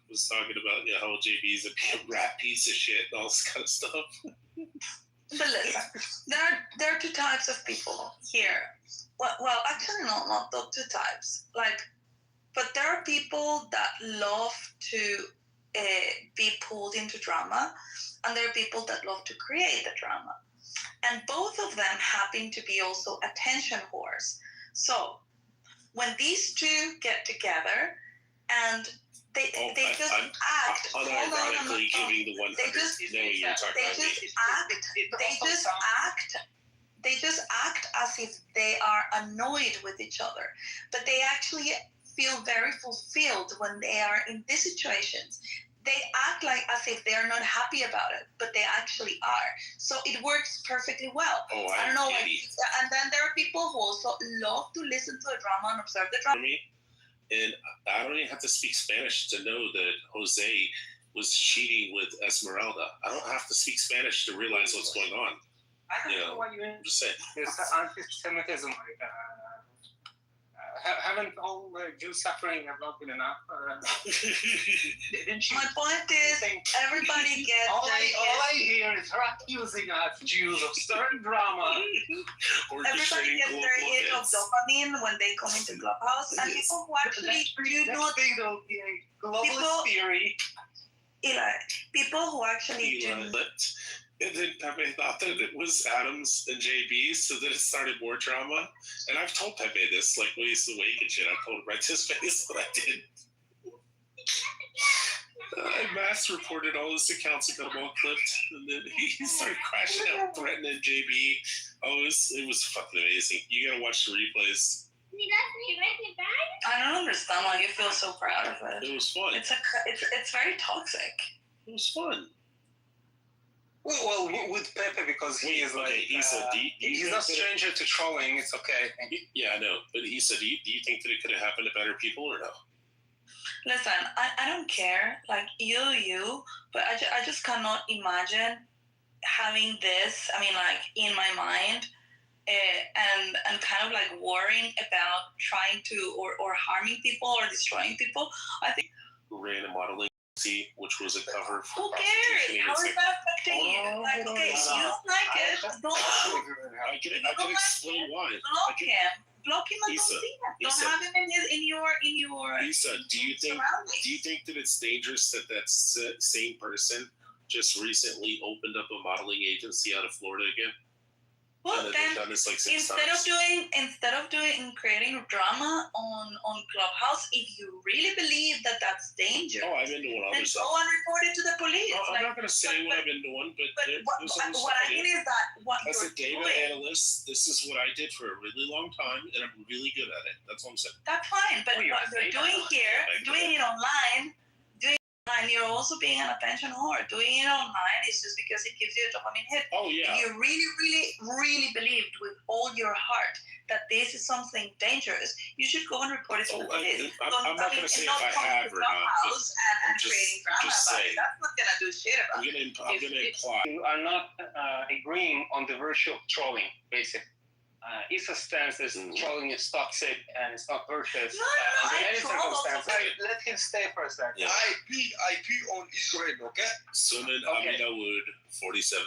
was talking about how JB's a rat piece of shit and all this kind of stuff. But listen, there are two types of people here. Well, actually, not the two types. But there are people that love to be pulled into drama, and there are people that love to create the drama. And both of them happen to be also attention whores. So when these two get together and they just act unironically giving the 100 they just act as if they are annoyed with each other, but they actually feel very fulfilled when they are in these situations. They act like as if they are not happy about it, but they actually are. So it works perfectly well. I don't know. And then there are people who also love to listen to the drama and observe the drama. And I don't even have to speak Spanish to know that Jose was cheating with Esmeralda. I don't have to speak Spanish to realize what's going on. I don't know why you're I'm just saying. There's anti-Semitism. Haven't all Jews suffering have not been enough? My point is, everybody gets. All I hear is her accusing us Jews of stirring drama. Everybody gets their hit of dopamine when they come into Clubhouse, and people who actually do not. Globalist theory. Eli, people who actually do. And then Pepe thought that it was Adams and JB, so then it started more drama. And I've told Pepe this, like when he's awake and shit. I told him right to his face that I did. I mass reported all his accounts and got them all clipped. And then he started crashing out, threatening JB. Oh, it was fucking amazing. You gotta watch the replays. I don't understand why you feel so proud of it. It was fun. It's very toxic. It was fun. Well, with Pepe, because he is like, he's not stranger to trolling. It's okay. Yeah, I know. But Issa, do you think that it could have happened to better people or no? Listen, I don't care. Like, you, but I just cannot imagine having this, I mean, like, in my mind, and kind of like worrying about trying to or harming people or destroying people. I think. Who ran a modeling agency, which was a cover for who cares? How is that affecting you? Like, okay, if you don't like it, don't. I can explain why. Block him. Block him and don't see him. Don't have him in your. Lisa, do you think that it's dangerous that same person just recently opened up a modeling agency out of Florida again? Well, then instead of creating drama on Clubhouse, if you really believe that that's dangerous, I've been doing other stuff. Go and report it to the police. I'm not going to say what I've been doing, but what I mean is that what as you're a data doing, analyst, this is what I did for a really long time, and I'm really good at it. That's what I'm saying. That's fine, but what you're doing here, doing it online, and you're also being an attention whore. Doing it online is just because it gives you a dopamine hit. Oh, yeah. If you really, really, really believed with all your heart that this is something dangerous, you should go and report it to the police. I'm not going to say if I have or not. And creating drama about it. That's not going to do shit about it. I'm going to imply. You are not agreeing on the virtue of trolling, basically. Issa's stance is trolling is toxic and it's not virtuous. No, in any circumstance. Let him stay for a second. Yeah. IP on Israel, okay? Sunan Amina Wood, 47.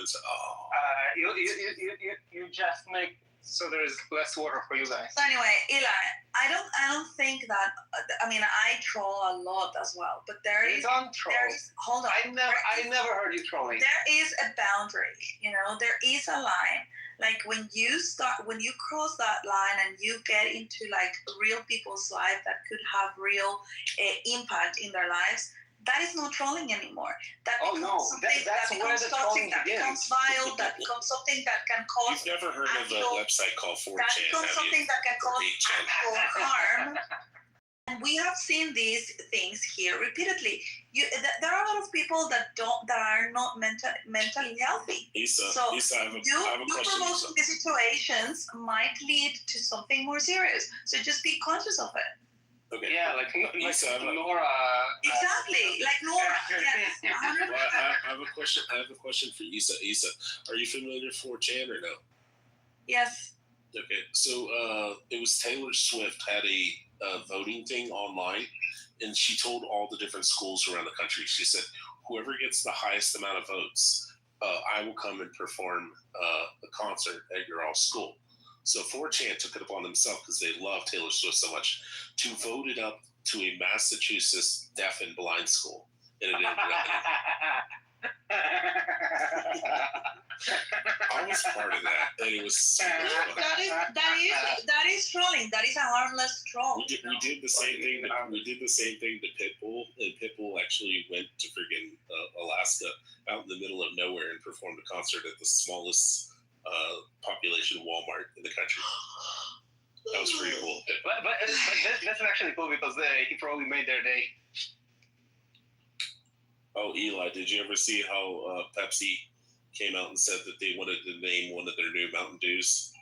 You just make so there is less water for you guys. So anyway, Eli, I don't think that. I mean, I troll a lot as well, but hold on. I never heard you trolling. There is a boundary, there is a line. Like when you cross that line and you get into like real people's life that could have real impact in their lives, that is not trolling anymore. That becomes something that becomes toxic, that becomes vile, that becomes something that can cause. You've never heard of a website called 4chan, that becomes something that can cause actual harm. And we have seen these things here repeatedly. There are a lot of people that are not mentally healthy. Issa, so I have a question. Promoting the situations might lead to something more serious. So just be conscious of it. Okay. Yeah, like Nora. Exactly, like Nora. Yes. Well, I have a question. I have a question for Issa. Issa, are you familiar with 4chan or no? Yes. Okay, so it was Taylor Swift had a voting thing online, and she told all the different schools around the country. She said, "Whoever gets the highest amount of votes, I will come and perform a concert at your all school." So 4chan took it upon themselves because they love Taylor Swift so much to vote it up to a Massachusetts deaf and blind school, and it ended up. I was part of that, and it was so that is trolling. That is a harmless troll. We did the same thing. We did the same thing to Pitbull, and Pitbull actually went to friggin' Alaska, out in the middle of nowhere, and performed a concert at the smallest population Walmart in the country. That was pretty cool. But that's actually cool because he probably made their day. Oh, Eli, did you ever see how Pepsi came out and said that they wanted to name one of their new Mountain Dews?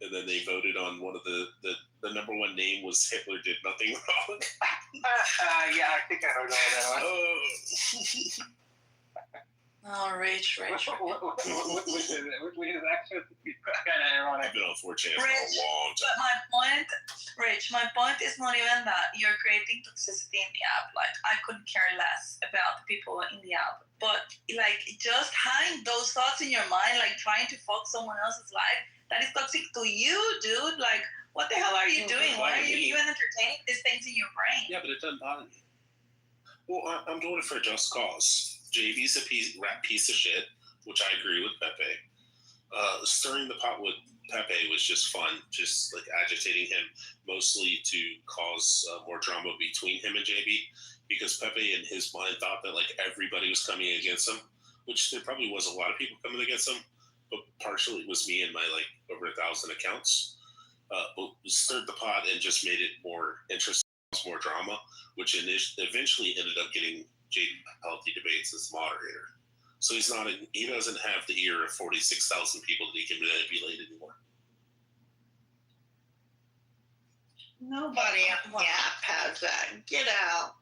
And then they voted on one of the number one name was Hitler Did Nothing Wrong. Yeah, I think I heard all that one. Oh, Rich. Which is actually kind of ironic. I've been on 4chan for a long time. But my point is not even that you're creating toxicity in the app. Like, I couldn't care less about the people in the app. But, like, just having those thoughts in your mind, like trying to fuck someone else's life, that is toxic to you, dude. Like, what the hell are you doing? Why are you even entertaining these things in your brain? Yeah, but it doesn't bother me. Well, I'm doing it for a just cause. JV's a piece of shit, which I agree with Pepe. Stirring the pot with Pepe was just fun, just like agitating him, mostly to cause more drama between him and JB, because Pepe in his mind thought that like everybody was coming against him, which there probably was a lot of people coming against him, but partially it was me and my like over 1,000 accounts. But stirred the pot and just made it more interesting, more drama, which eventually ended up getting JB Healthy Debates as moderator. So he's not. He doesn't have the ear of 46,000 people that he can manipulate anymore. Nobody on the app has that. Get out.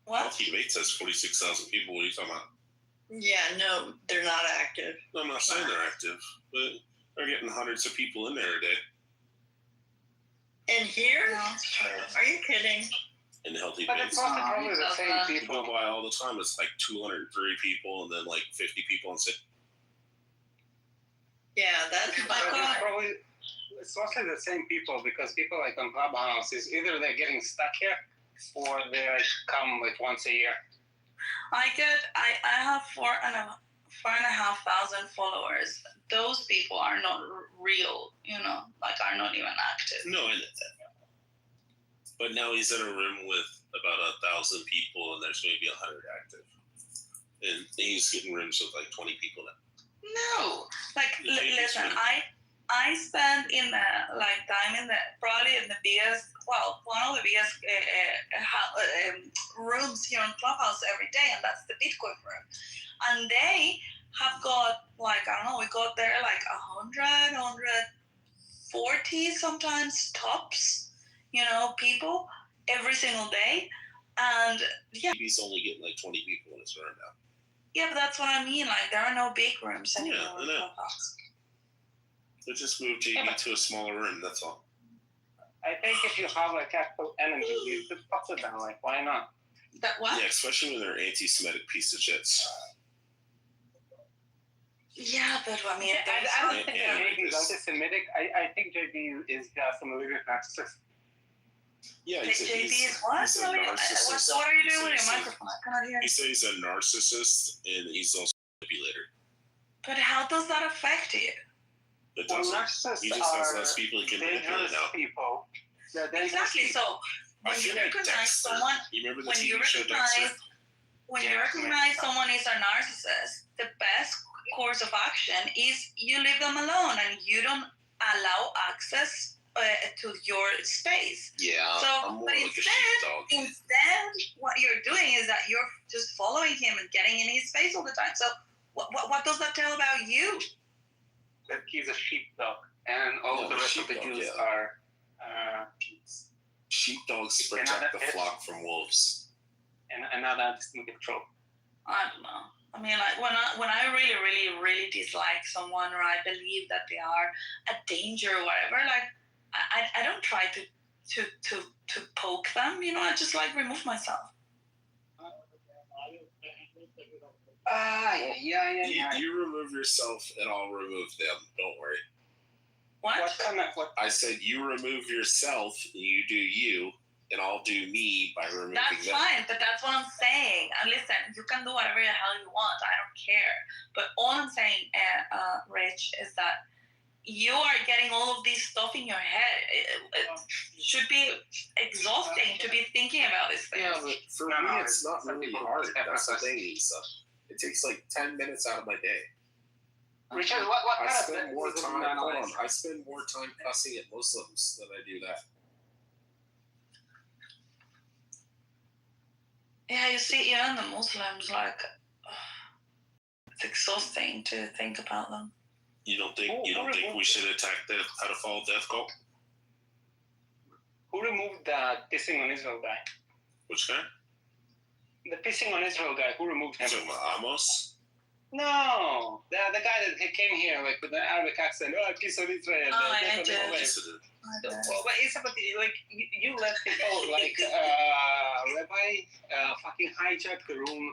What? Healthy Debates has 46,000 people. What are you talking about? Yeah, no, they're not active. No, I'm not saying they're active, but they're getting hundreds of people in there a day. In here? No. Are you kidding? In Healthy But Debates. it's also probably the same You people. go by all the time. It's like 203 people and then like 50 people on sit. Yeah, that's probably. It's mostly the same people because people like on Clubhouse is either they're getting stuck here or they like come like once a year. I have 4,500 followers. Those people are not real, like are not even active. No, I know that. But now he's in a room with about 1,000 people and there's maybe 100 active. And he's getting rooms with like 20 people now. No, like listen, I spend in the time in the probably in the biggest, one of the biggest rooms here in Clubhouse every day, and that's the Bitcoin room. And they have got I don't know, we got there like 100, 140 sometimes tops, people every single day, and yeah. He's only getting like 20 people in his room now. Yeah, but that's what I mean. Like there are no big rooms anymore. Yeah, I know. They just moved JB to a smaller room. That's all. I think if you have like actual enemies, you could fuck with them. Like, why not? That what? Yeah, especially when they're anti-Semitic piece of shits. Yeah, but I mean, I don't think JB is anti-Semitic. I think JB is just a malicious narcissist. Yeah, JB is what? He's a narcissist. What are you doing with your microphone? I cannot hear. He says he's a narcissist and he's also a manipulator. But how does that affect you? It doesn't. He just has less people he can manipulate now. People. Exactly. So when you recognize someone, when you recognize someone is a narcissist, the best course of action is you leave them alone and you don't allow access to your space. Yeah. So, but instead, what you're doing is that you're just following him and getting in his face all the time. So, what does that tell about you? That he's a sheepdog, and all the rest of the Jews are. Sheepdogs protect the flock from wolves. And another anti-Semitic trope. I don't know. I mean, like when I really, really, really dislike someone or I believe that they are a danger or whatever, like I don't try to poke them. I just remove myself. Yeah. You remove yourself and I'll remove them. Don't worry. What? I said you remove yourself, you do you, and I'll do me by removing them. That's fine, but that's what I'm saying. And listen, you can do whatever the hell you want. I don't care. But all I'm saying, Rich, is that you are getting all of this stuff in your head. It should be exhausting to be thinking about this thing. Yeah, but for me, it's not really hard. That's the thing. It takes like 10 minutes out of my day. Richard, what I spend more time. Hold on. I spend more time cussing at Muslims than I do that. Yeah, you see, even the Muslims, it's exhausting to think about them. You don't think we should attack the pedophile death cult? Who removed the pissing on Israel guy? Which guy? The pissing on Israel guy. Who removed him? Talking about Amos? No, the guy that came here with the Arabic accent. Oh, I piss on Israel. I did. Well, but it's about you let people Rabbi fucking hijack the room.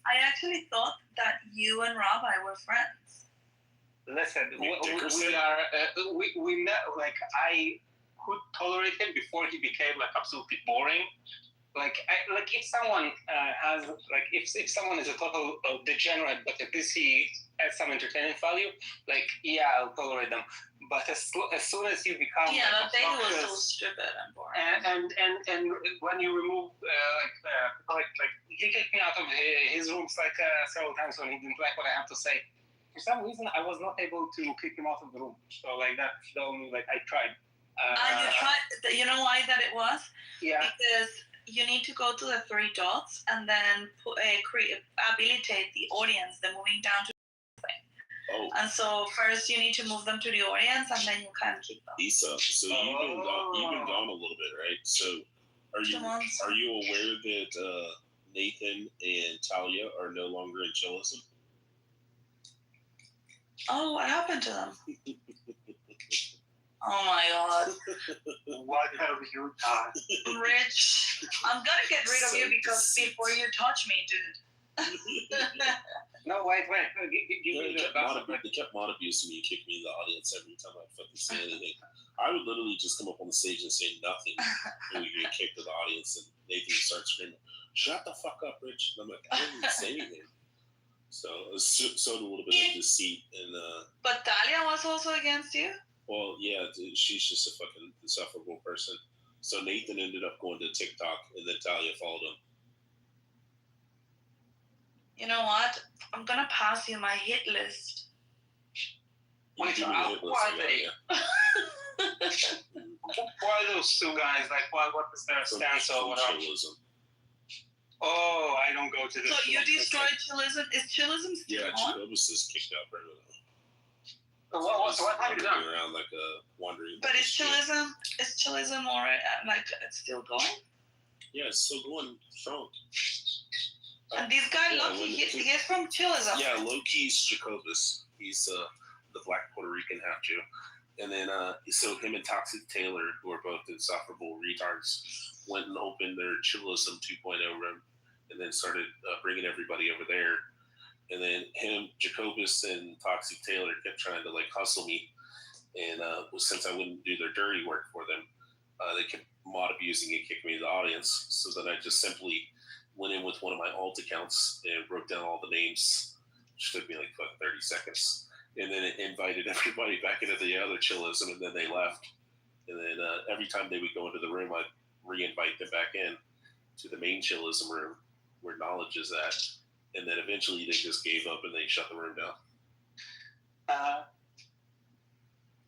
I actually thought that you and Rabbi were friends. Listen, we met. I could tolerate him before he became absolutely boring. If someone has if someone is a total degenerate, but at least he has some entertainment value, I'll tolerate them. But as soon as you become that thing was so stupid and boring. And when you remove he kicked me out of his rooms several times when he didn't like what I have to say. For some reason, I was not able to kick him out of the room. So that's the only I tried. You tried. You know why that it was? Yeah. Because you need to go to the three dots and then habilitate the audience, the moving down to the thing. Oh. And so first you need to move them to the audience and then you can keep them. Issa, so you've been gone a little bit, right? So are you aware that Nathan and Talia are no longer in chillism? Oh, what happened to them? Oh my God. What have you done? Rich, I'm gonna get rid of you because before you touch me, dude. No, wait. Give me the They kept mod abusing me and kicked me in the audience every time I fucking say anything. I would literally just come up on the stage and say nothing, and we get kicked to the audience, and Nathan would start screaming, "Shut the fuck up, Rich!" And I'm like, I didn't even say anything. So it was so a little bit of deceit and. But Talia was also against you. Well, yeah, she's just a fucking insufferable person. So Nathan ended up going to TikTok, and then Talia followed him. You know what? I'm gonna pass you my hit list. Wait, who are they? Who are those two guys? Like, what is their stance or whatever? Oh, I don't go to this. So you destroyed chillism? Is chillism still on? Yeah, Chillism is kicked out right now. What have you done? Around like a wandering. But is chillism alright? Like it's still going? Yeah, it's still going strong. And this guy, Loki, he's from chillism. Yeah, Loki's Jacobus. He's the black Puerto Rican half Jew. And then, so him and Toxic Taylor, who are both insufferable retards, went and opened their Chillism 2.0 room, and then started bringing everybody over there. And then him, Jacobus, and Toxic Taylor kept trying to like hustle me, and since I wouldn't do their dirty work for them, they kept mod abusing and kicking me to the audience. So then I just simply went in with one of my alt accounts and wrote down all the names, which took me like 30 seconds. And then it invited everybody back into the other chillism, and then they left. And then every time they would go into the room, I'd re-invite them back in to the main chillism room where knowledge is at. And then eventually they just gave up and they shut the room down. I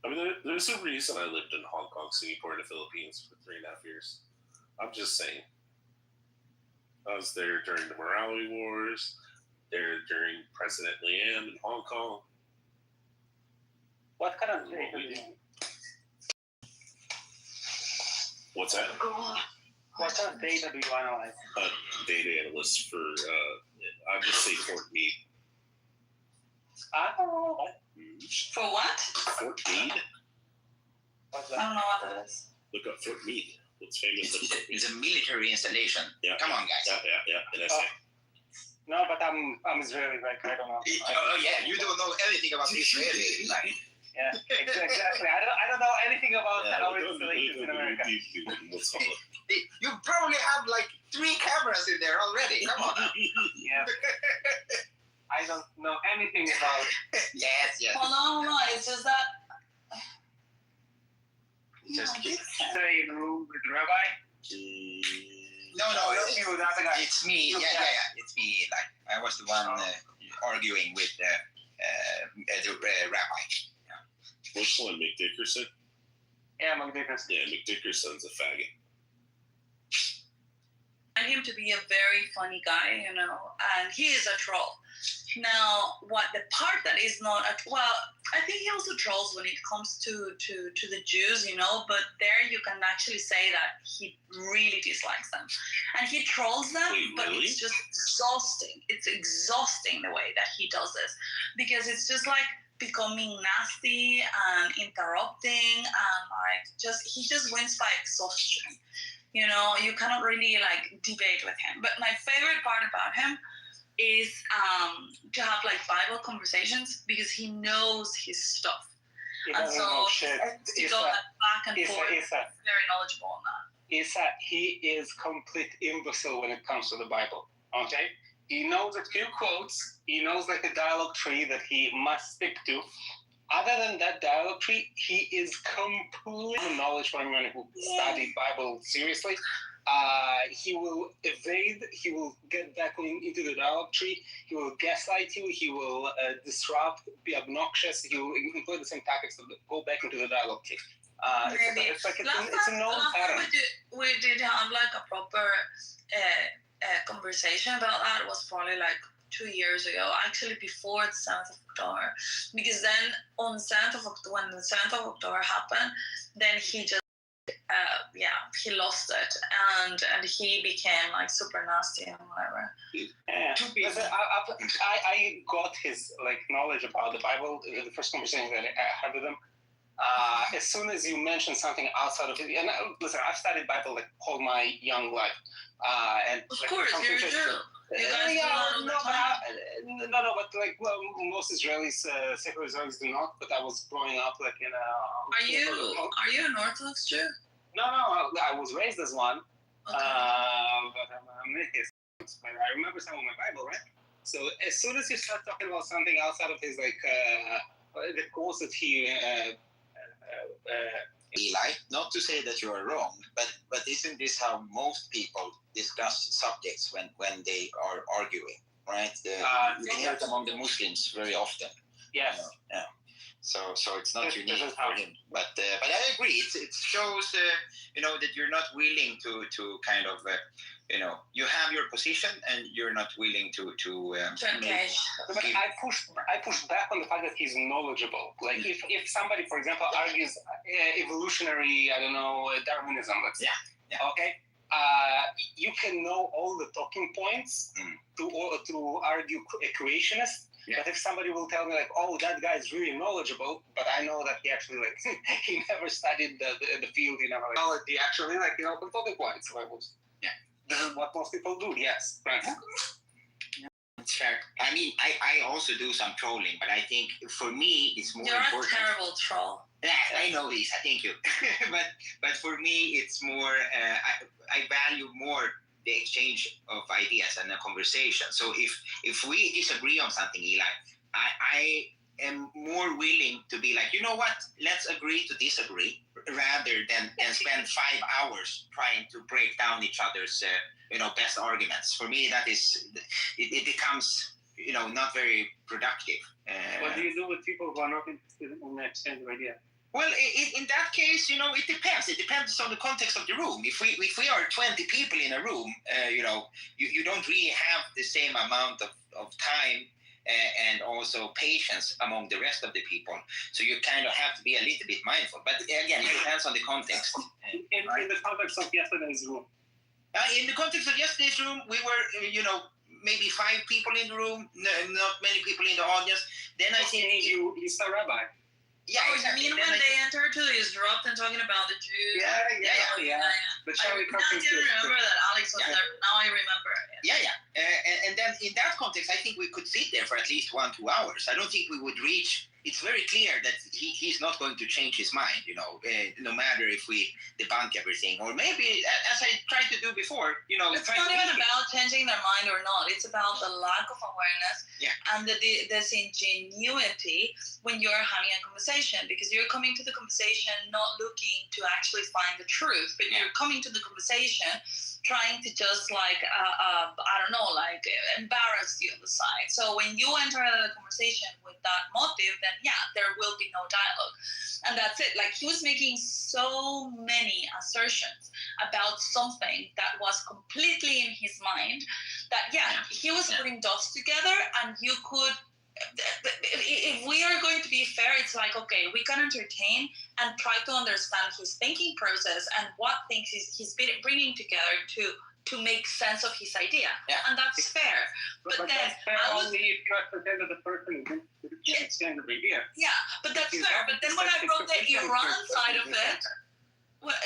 mean, there's a reason I lived in Hong Kong, Singapore, and the Philippines for 3.5 years. I'm just saying. I was there during the Morality Wars, there during President Liam in Hong Kong. What kind of data do you? What's that? What kind of data do you analyze? Data analyst for, I'd just say Fort Meade. For what? Fort Meade? I don't know what that is. Look up Fort Meade. What's famous? It's a military installation. Yeah. Come on, guys. Yeah. And I say. No, but I'm Israeli, like I don't know. Oh yeah, you don't know anything about Israeli. Yeah, exactly. I don't know anything about how it's related in America. You probably have like 3 cameras in there already. Come on. Yeah. I don't know anything about. Yes. Hold on. It's just that. Just say in the room with the rabbi. No, it's me. Yeah. It's me. Like I was the one arguing with the rabbi. Which one, McDickerson? Yeah, McDickerson. Yeah, McDickerson's a faggot. I find him to be a very funny guy, and he is a troll. Now, what the part that is not I think he also trolls when it comes to the Jews, but there you can actually say that he really dislikes them. And he trolls them, but really? It's just exhausting. It's exhausting the way that he does this, because it's just like becoming nasty and interrupting, and he just wins by exhaustion. You cannot really debate with him. But my favorite part about him is to have Bible conversations, because he knows his stuff. He doesn't know shit. To go back and forth, very knowledgeable on that. He is complete imbecile when it comes to the Bible. Okay? He knows a few quotes. He knows a dialogue tree that he must stick to. Other than that dialogue tree, he is completely knowledge for anyone who studied Bible seriously. He will evade. He will get back into the dialogue tree. He will gaslight you. He will disrupt, be obnoxious. He will employ the same tactics to go back into the dialogue tree. Maybe. It's a known pattern. We did have like a proper conversation about that. It was probably like 2 years ago, actually before the 7th of October, because then on 7th of October, when the 7th of October happened, then he just he lost it, and he became like super nasty and whatever. Listen, I got his like knowledge about the Bible the first conversation that I had with him. As soon as you mention something outside of it, and listen, I've studied Bible like all my young life, and of like, course you're Jew. You guys but like most Israelis, secular Israelis do not. But I was growing up like in a. Are you an Orthodox Jew? No, I was raised as one. Okay. But I'm atheist. I remember some of my Bible, right? So as soon as you start talking about something outside of his like the course that he. Eli, not to say that you are wrong, but isn't this how most people discuss subjects when they are arguing, right? You hear it among the Muslims very often. Yes. Yeah. So it's not unique for him, but I agree. It shows that you're not willing to kind of you have your position and you're not willing to engage. But I push back on the fact that he's knowledgeable. Like if somebody, for example, argues evolutionary, I don't know, Darwinism, let's say. Yeah. Okay. You can know all the talking points to argue a creationist. Yeah. But if somebody will tell me like, oh, that guy is really knowledgeable, but I know that he actually like he never studied the field, he never like he actually like from talking points. So this is what most people do. Yes, right. It's fair. I mean, I also do some trolling, but I think for me it's more important. You're a terrible troll. Yeah, I know, Lisa. Thank you. but for me, it's more. I value more the exchange of ideas and a conversation. So if we disagree on something, Eli, I am more willing to be like, you know what? Let's agree to disagree, rather than spend 5 hours trying to break down each other's best arguments. For me, that is it becomes not very productive. What do you do with people who are not interested in the exchange of ideas? Well, in that case, it depends. It depends on the context of the room. If we are 20 people in a room, you don't really have the same amount of time and also patience among the rest of the people. So you kind of have to be a little bit mindful. But again, it depends on the context. In the context of yesterday's room. In the context of yesterday's room, we were, maybe 5 people in the room, not many people in the audience. Then I think he's a rabbi. Yeah, exactly. You mean when they entered to disrupt and talking about the Jews? Yeah. But shall we I didn't remember that Alex was there. Now I remember. Yeah. And then in that context, I think we could sit there for at least 1-2 hours. I don't think we would reach. It's very clear that he's not going to change his mind, no matter if we debunk everything. Or maybe, as I tried to do before, It's not even about changing their mind or not. It's about the lack of awareness and the disingenuity when you're having a conversation. Because you're coming to the conversation not looking to actually find the truth, but you're coming to the conversation trying to just embarrass the other side. So when you enter the conversation with that motive, then there will be no dialogue. And that's it. Like, he was making so many assertions about something that was completely in his mind that, he was putting dots together, and you could, if we are going to be fair, it's like, okay, we can entertain and try to understand his thinking process and what things he's been bringing together to make sense of his idea. And that's fair. But then that's fair only if you are pretend that the person is exchange of ideas. Yeah, but that's fair. But then when I wrote the Iran side of it,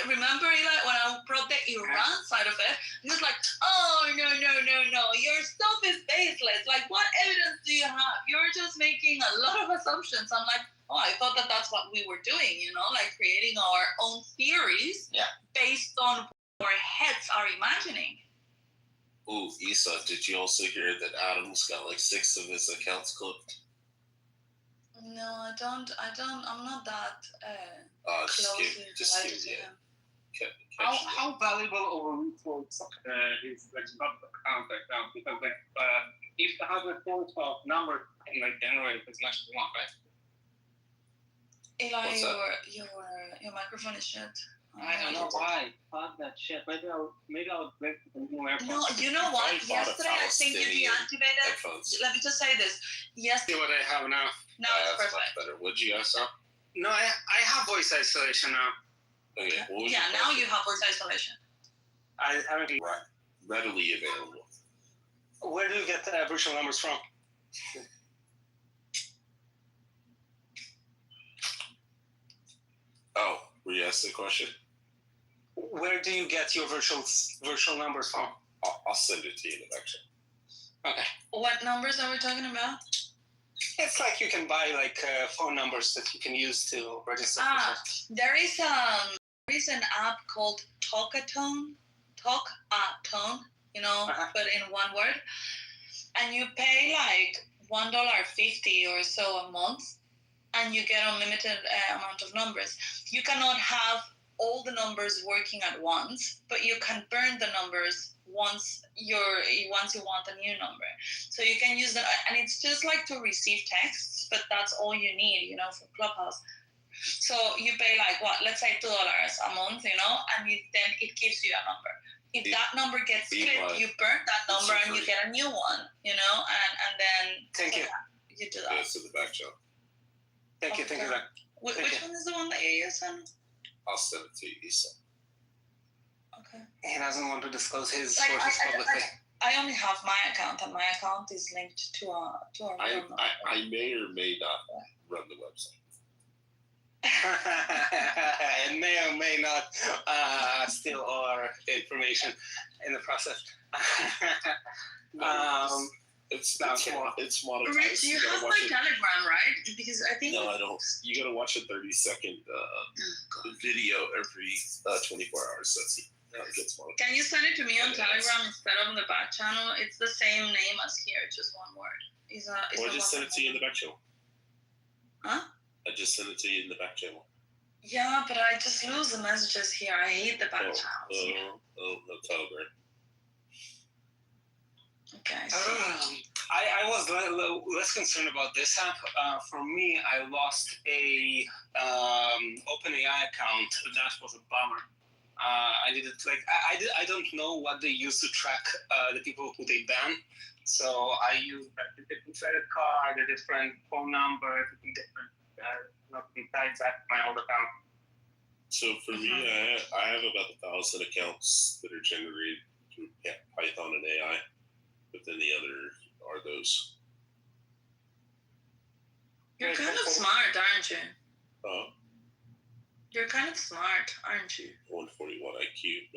remember, Eli, when I brought the Iran side of it, he was like, oh, no, your stuff is baseless. Like, what evidence do you have? You're just making a lot of assumptions. I'm like, oh, I thought that's what we were doing, like creating our own theories based on what our heads are imagining. Ooh, Isa, did you also hear that Adam's got like 6 of his accounts clipped? No, I don't. I'm not that closely related to him. How valuable or useful is like account right now? Because if the 100 points of numbers can generate as much as you want, right? Eli, What's that? your microphone is shut. I don't know why. Fuck that shit. Maybe I'll break the new AirPods. No, you know what? Yesterday I think you deactivated. Headphones. Let me just say this. Yesterday. See what I have now. Now it's That's perfect. much better. What'd you ask? No, I have voice isolation now. Okay. What was Yeah, your now question? you have voice isolation. I haven't. Right. Readily available. Where do you get the virtual numbers from? Oh, were you asking a question? Where do you get your virtual numbers from? I'll send it to you in the back chat. Okay. What numbers are we talking about? It's like you can buy like phone numbers that you can use to register. There is an app called Talkatone, you know, but in one word, and you pay like $1.50 or so a month, and you get unlimited amount of numbers. You cannot have all the numbers working at once, but you can burn the numbers once you want a new number. So you can use that, and it's just like to receive texts, but that's all you need, you know, for Clubhouse. So you pay like what? Let's say $2 a month, you know, and then it gives you a number. If that number gets skipped, you burn that number and you get a new one, you know, and then Thank you. You do that. Yeah, it's in the back chat. Thank you. Which one is the one that you're using? I'll send it to you, Issa. Okay. He doesn't want to disclose his Like, sources publicly. I only have my account, and my account is linked to our I may or may not run the website. And may or may not steal our information in the process. It's monetized. Rich, you have my Telegram, right? Because I think. No, I don't. You gotta watch a 30-second video every 24 hours. That's how it gets monetized. Can you send it to me on Telegram instead of on the back channel? It's the same name as here, just one word. Or just send it to you in the back channel. Huh? I just sent it to you in the back channel. Yeah, but I just lose the messages here. I hate the back channels. No Telegram. Okay. I was less concerned about this app. For me, I lost a OpenAI account. That was a bummer. I did it like I don't know what they use to track the people who they ban. So I used a different credit card, a different phone number, everything different. Not besides that, my old account. So for me, I have about 1,000 accounts that are generated through Python and AI, but then the other are those. You're kind of smart, aren't you? Huh? You're kind of smart, aren't you? 141 IQ.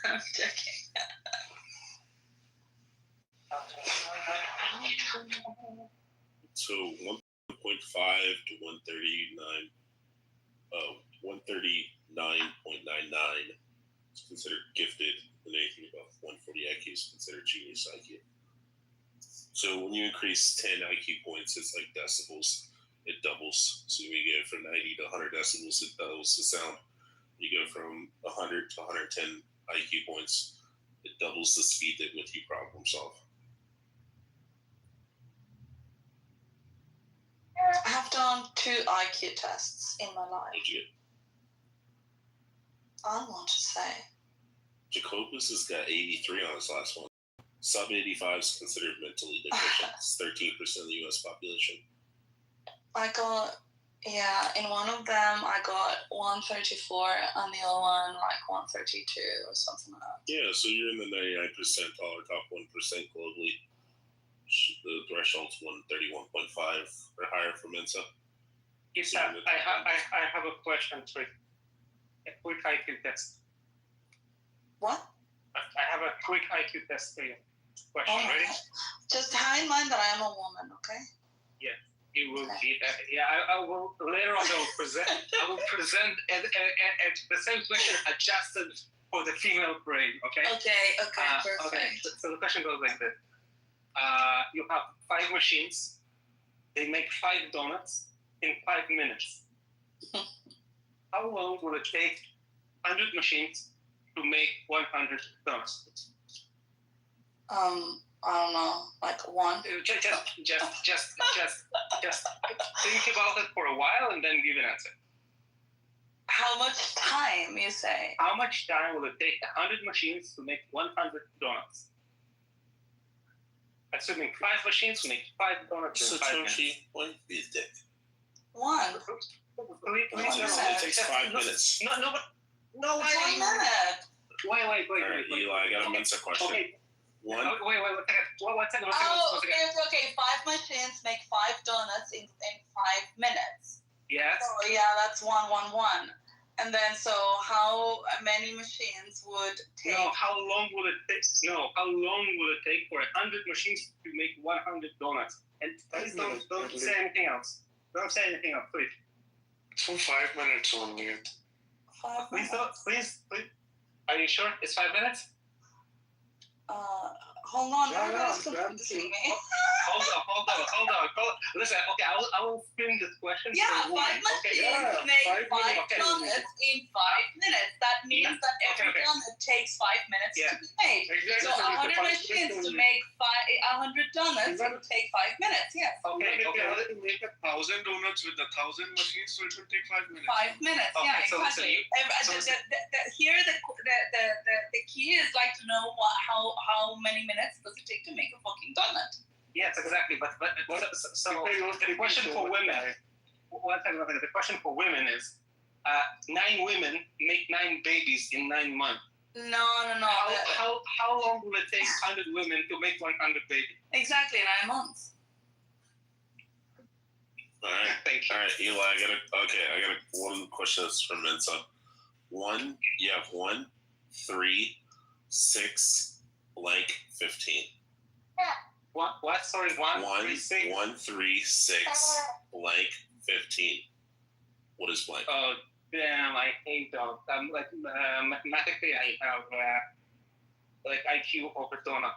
I'm joking. So 1.5 to 139, 139.99 is considered gifted, and anything above 140 IQ is considered genius IQ. So when you increase 10 IQ points, it's like decibels. It doubles. So when you go from 90 to 100 decibels, it doubles the sound. You go from 100 to 110 IQ points, it doubles the speed at which you problem solve. I have done 2 IQ tests in my life. What'd you get? I don't want to say. Jacobus has got 83 on his last one. Sub 85 is considered mentally deficient. It's 13% of the U.S. population. I got, in one of them I got 134, and the other one like 132 or something like that. Yeah, so you're in the 99 percentile or top 1% globally. The threshold's 131.5 or higher for Mensa. Yes, I have a question for you. A quick IQ test. What? I have a quick IQ test for you. Question, ready? Just have in mind that I am a woman, okay? Yeah, it will be. I will later on. I will present the same question adjusted for the female brain. Okay. Okay. Perfect. Okay. So the question goes like this: you have 5 machines. They make 5 donuts in 5 minutes. How long will it take 100 machines to make 100 donuts? I don't know, like one. Just think about it for a while and then give an answer. How much time, you say? How much time will it take 100 machines to make 100 donuts? Assuming 5 machines to make 5 donuts in 5 minutes. One is dead. One. It takes 5 minutes. No, Wait. Wait, All right, Eli, I got a Mensa question. Okay. One. Wait, one second. Oh, okay. 5 machines make 5 donuts in 5 minutes. Yes. So yeah, that's 1, 1, 1. And then, so how many machines would take? No, how long will it take? How long will it take for 100 machines to make 100 donuts? And please don't say anything else. Don't say anything else, please. For 5 minutes only. 5 Please minutes. please. Are you sure it's 5 minutes? Hold on. Everybody's confusing me. Hold on. Listen, okay, I will spin this question. Yeah, 5 machines make 5 donuts in 5 minutes. That means that every donut takes 5 minutes to be made. Exactly. So 100 machines to make 100 donuts would take 5 minutes. Yes. Okay. Make 1,000 donuts with 1,000 machines, so it will take 5 minutes. 5 minutes. Okay, Yeah, so exactly. Here, the key is like to know how many minutes does it take to make a fucking donut. Yes, exactly. But so the question for women. The question for women is, 9 women make 9 babies in 9 months. No. How long will it take 100 women to make 100 babies? Exactly 9 months. All right. Thank you. All right, Eli, I got one question that's from Mensa. You have 1, 3, 6, blank, 15. What? Sorry, 1, 3, 6. 1, 3, 6, blank, 15. What is blank? Oh, damn, I hate those. Mathematically, I have IQ over donut.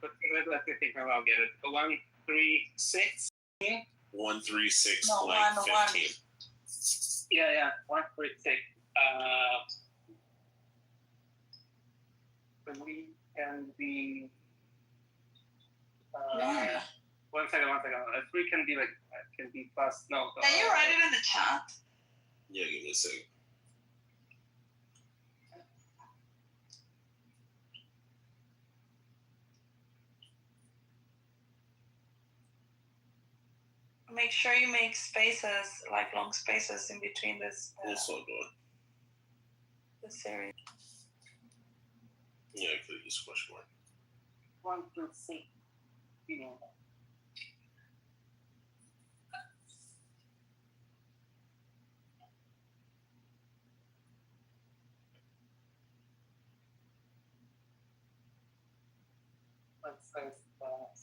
But let me think, I'll get it. 1, 3, 6. 1, 3, 6, No, blank, 1. 15. Yeah. 1, 3, 6. 3 can be. One second. 3 can be plus. No. Can you write it in the chat? Yeah, give me a second. Make sure you make spaces, like long spaces in between this. This series. Yeah, I could use question mark. 1, 2, 6.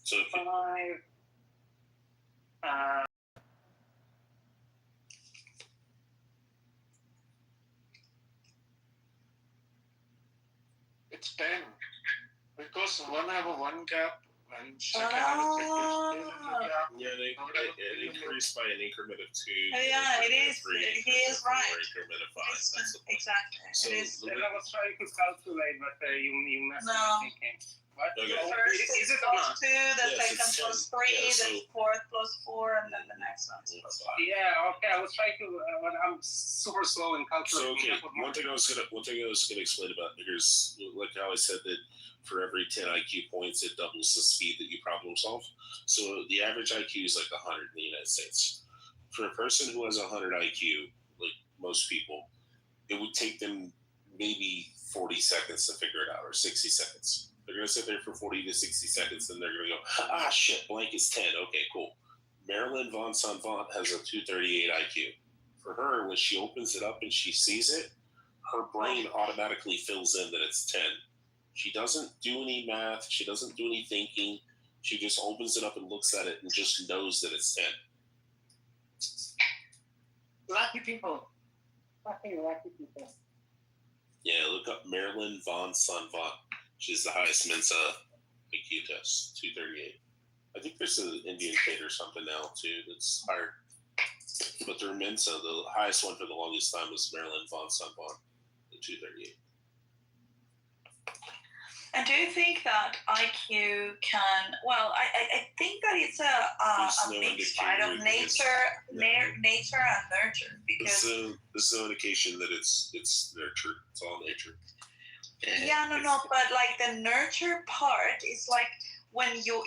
So 5. It's 10. Because one have a 1 gap and second Yeah, it increased by an increment of 2. Yeah, it is. 3, He is right. Or increment of 5. That's the point. Exactly. So It is. I was trying to calculate, but you messed No. up thinking. What? Okay. The first Is is it plus 2, the Yes, second it's plus 10. 3, Yeah, the fourth plus 4, and then the next one is plus 5. Yeah, okay. I was trying to. I'm super slow in So calculating. one thing I was gonna explain about here's like how I said that for every 10 IQ points it doubles the speed that you problem solve. So the average IQ is like 100 in the United States. For a person who has 100 IQ, like most people, it would take them maybe 40 seconds to figure it out, or 60 seconds. They're gonna sit there for 40 to 60 seconds, and they're gonna go, shit, blank is 10. Okay, cool. Marilyn Von Sanvant has a 238 IQ. For her, when she opens it up and she sees it, her brain automatically fills in that it's 10. She doesn't do any math. She doesn't do any thinking. She just opens it up and looks at it and just knows that it's 10. Lucky people. Lucky people. Yeah, look up Marilyn Von Sanvant. She's the highest Mensa IQ test, 238. I think there's an Indian kid or something now, too, that's higher. But through Mensa, the highest one for the longest time was Marilyn Von Sanvant, the 238. And do you think that IQ can? Well, I think that it's a mix, right, of nature and nurture. Because there's no indication that it's nurture. It's all nature. But like the nurture part is like when your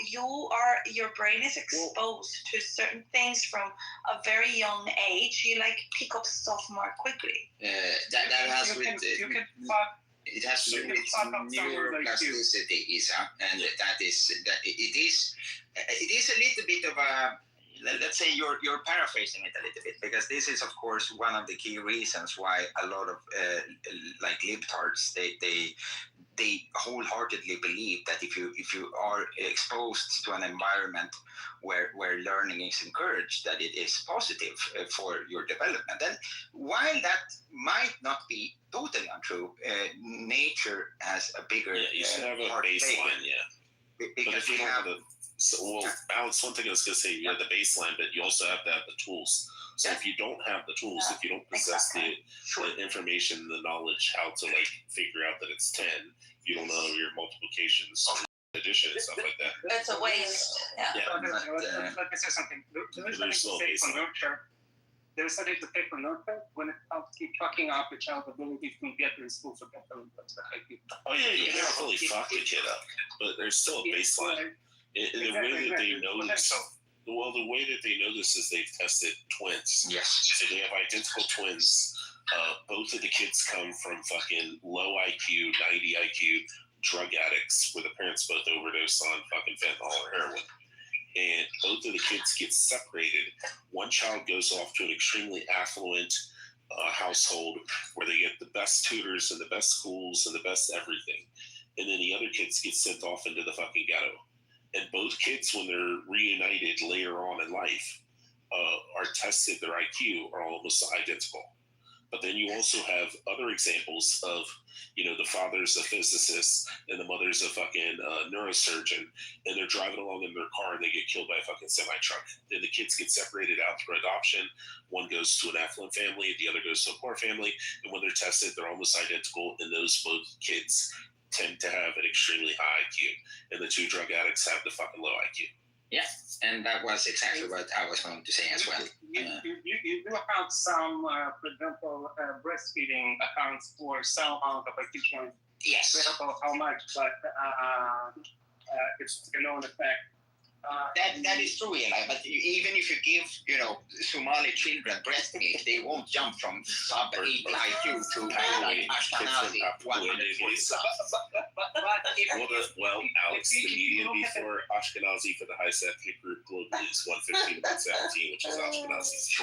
brain is exposed to certain things from a very young age, you like pick up stuff more quickly. That has with it has to do with neuroplasticity, Isa, and it is a little bit of a, let's say you're paraphrasing it a little bit, because this is of course one of the key reasons why a lot of like libtards they wholeheartedly believe that if you are exposed to an environment where learning is encouraged, that it is positive for your development. And while that might not be totally untrue, nature has a bigger you should have a baseline, But if you have Alex, one thing I was going to say, you have the baseline, but you also have to have the tools. So if you don't have the tools, if you don't possess the information, the knowledge, how to like figure out that it's 10, you don't know your multiplications, addition, and stuff like that. It's a waste. Let me say something. There's something to take for nurture when it comes to fucking up your child's ability to get to school for better. Oh yeah, you can't really fuck the kid up, but there's still a baseline. The way that they know this, the way that they know this is they've tested twins. Yes. So they have identical twins. Both of the kids come from fucking low IQ, 90 IQ drug addicts, where the parents both overdose on fucking fentanyl or heroin. And both of the kids get separated. One child goes off to an extremely affluent household where they get the best tutors and the best schools and the best everything. And then the other kids get sent off into the fucking ghetto. And both kids, when they're reunited later on in life, are tested, their IQ are almost identical. But then you also have other examples of, the father's a physicist and the mother's a fucking neurosurgeon, and they're driving along in their car and they get killed by a fucking semi-truck. Then the kids get separated out through adoption. One goes to an affluent family, the other goes to a poor family. And when they're tested, they're almost identical. And those both kids tend to have an extremely high IQ. And the two drug addicts have the fucking low IQ. Yeah, and that was exactly what I was going to say as well. You do have some, for example, breastfeeding accounts for some amount of IQ points. Yes. For example, how much, but it's a known effect. That is true, Eli. But even if you give, Somali children breast milk, they won't jump from sub 8 IQ to like Ashkenazi 140. Well, Alex, the median before Ashkenazi for the high ethnic group globally is 115 to 117, which is Ashkenazi's. So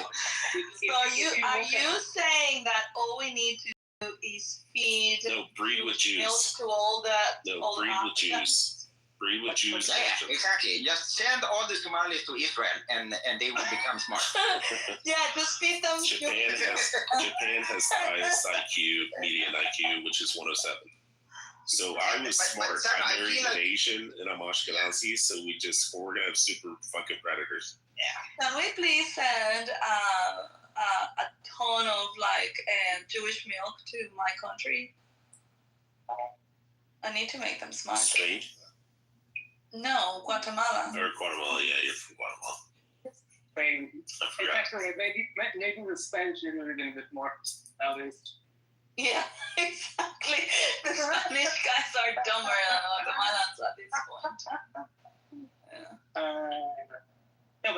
are you saying that all we need to do is feed breed with Jews milk to all the breed with Jews. Breed with Jews. Yeah, exactly. Just send all the Somalis to Israel, and they will become smart. Just feed them. Japan has the highest IQ, median IQ, which is 107. So I was smart. I'm married an Asian, and I'm Ashkenazi, so we're gonna have super fucking predators. Yeah. Can we please send a ton of Jewish milk to my country? I need to make them smart. Spain? No, Guatemala. Or Guatemala, yeah, you're from Guatemala. Spain. Actually, maybe the Spanish are a little bit more nowadays. Yeah, exactly. The Spanish guys are dumber than Guatemalans at this point. No,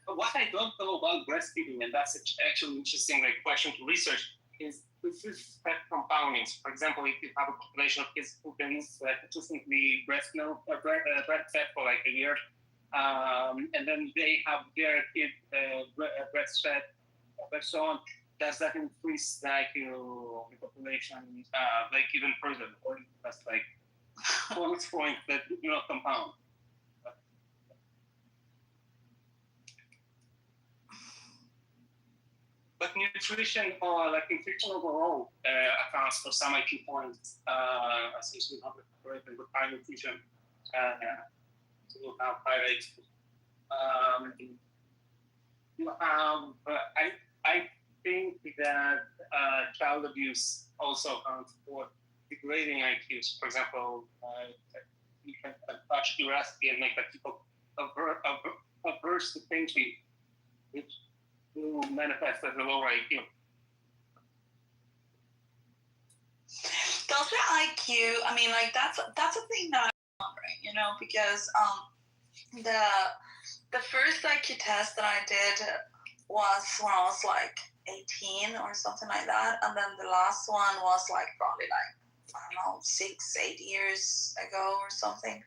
but what I don't know about breastfeeding, and that's actually interesting question to research, is this is fat compounding. For example, if you have a population of kids who can consistently breastfed for a year, and then they have their kid breastfed, and so on, does that increase the population even further, or that's bonus point that do not compound? But nutrition or nutrition overall accounts for some IQ points, essentially not correctly with high nutrition to have high rates. You have, I think that child abuse also accounts for degrading IQs. For example, you can touch curiosity and make people averse to things which will manifest as a lower IQ. Does the IQ? I mean, like that's a thing that I'm wondering, because the first IQ test that I did was when I was like 18 or something like that, and then the last one was like probably like I don't know 6-8 years ago or something.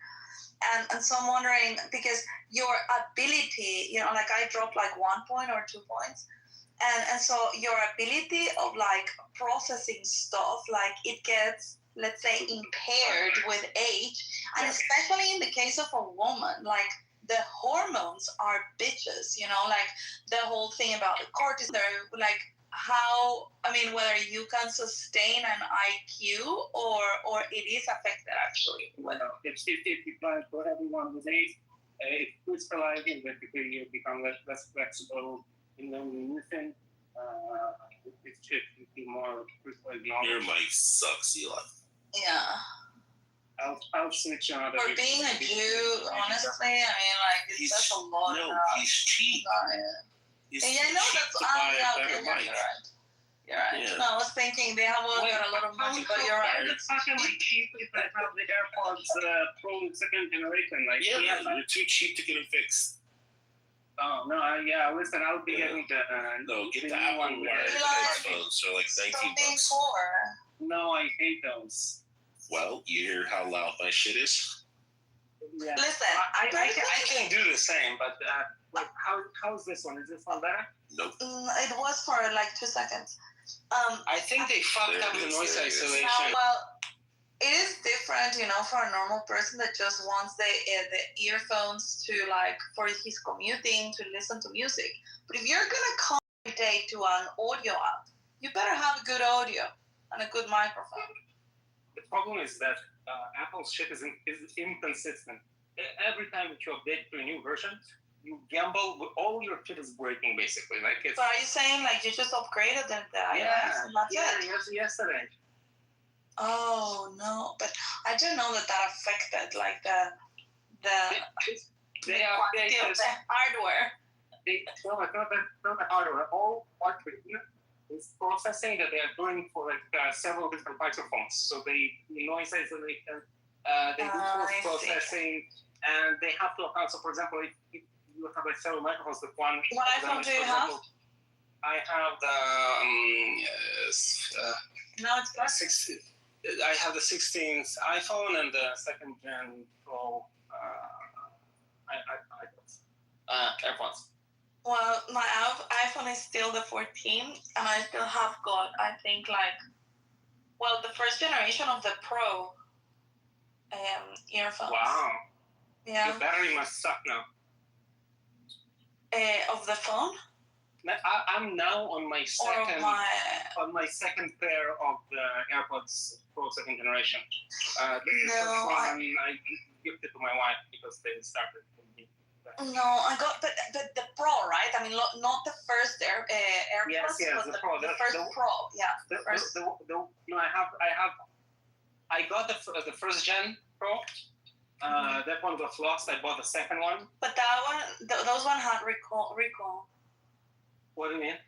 And so I'm wondering, because your ability, like I dropped like 1 point or 2 points, and so your ability of like processing stuff, like it gets, let's say, impaired with age, and especially in the case of a woman, like the hormones are bitches, like the whole thing about the cortisol, like how, I mean, whether you can sustain an IQ or it is affected actually. Well, if you plan for everyone with age, it crystallizes, basically you become less flexible in learning new things. It should be more crystallized knowledge. Your mic sucks, Eli. Yeah. I'll switch on. For being a Jew, honestly, I mean, like, it's such a lot. No, he's cheap. He's yeah, I know that's better mic. You're right. You're right. Yeah. No, I was thinking they have got a lot of money, but you're right. I'm just talking like cheap if I have the AirPods Pro 2nd generation. Like, yeah, you're too cheap to get them fixed. Oh no! Listen, I'll be getting the no, get the Apple wired headphones. They're like $19. No, I hate those. Well, you hear how loud my shit is? Yeah. Listen, I can do the same, but like how's this one? Is this one better? Nope. It was for like 2 seconds. I think they fucked up the noise isolation. Well, it is different, for a normal person that just wants the earphones to like for his commuting to listen to music. But if you're gonna accommodate to an audio app, you better have good audio and a good microphone. The problem is that Apple's shit is inconsistent. Every time that you update to a new version, you gamble with all your shit is breaking basically. Like it's. So are you saying like you just upgraded the iOS and that's it? Yesterday. Oh no, but I didn't know that affected like the quality of the hardware. No, it's not the hardware. All hardware is processing that they are doing for like several different microphones. So they noise isolation, they do post-processing, and they have to account. So for example, if you have like several microphones, the one. What iPhone do you have? I have the no, it's not. I have the 16th iPhone and the 2nd Gen Pro AirPods. Well, my iPhone is still the 14, and I still have got, I think, like, well, the first generation of the Pro earphones. Wow. Yeah. The battery must suck now. Of the phone? I'm now on my second pair of the AirPods Pro 2nd generation. The first one I gifted to my wife because they started. No, I got the Pro, right? I mean, not the first AirPods, yes, but the Pro. The first Pro, yeah. I got the first gen Pro. That one got lost. I bought the second one. But that one, those one had recall. What do you mean?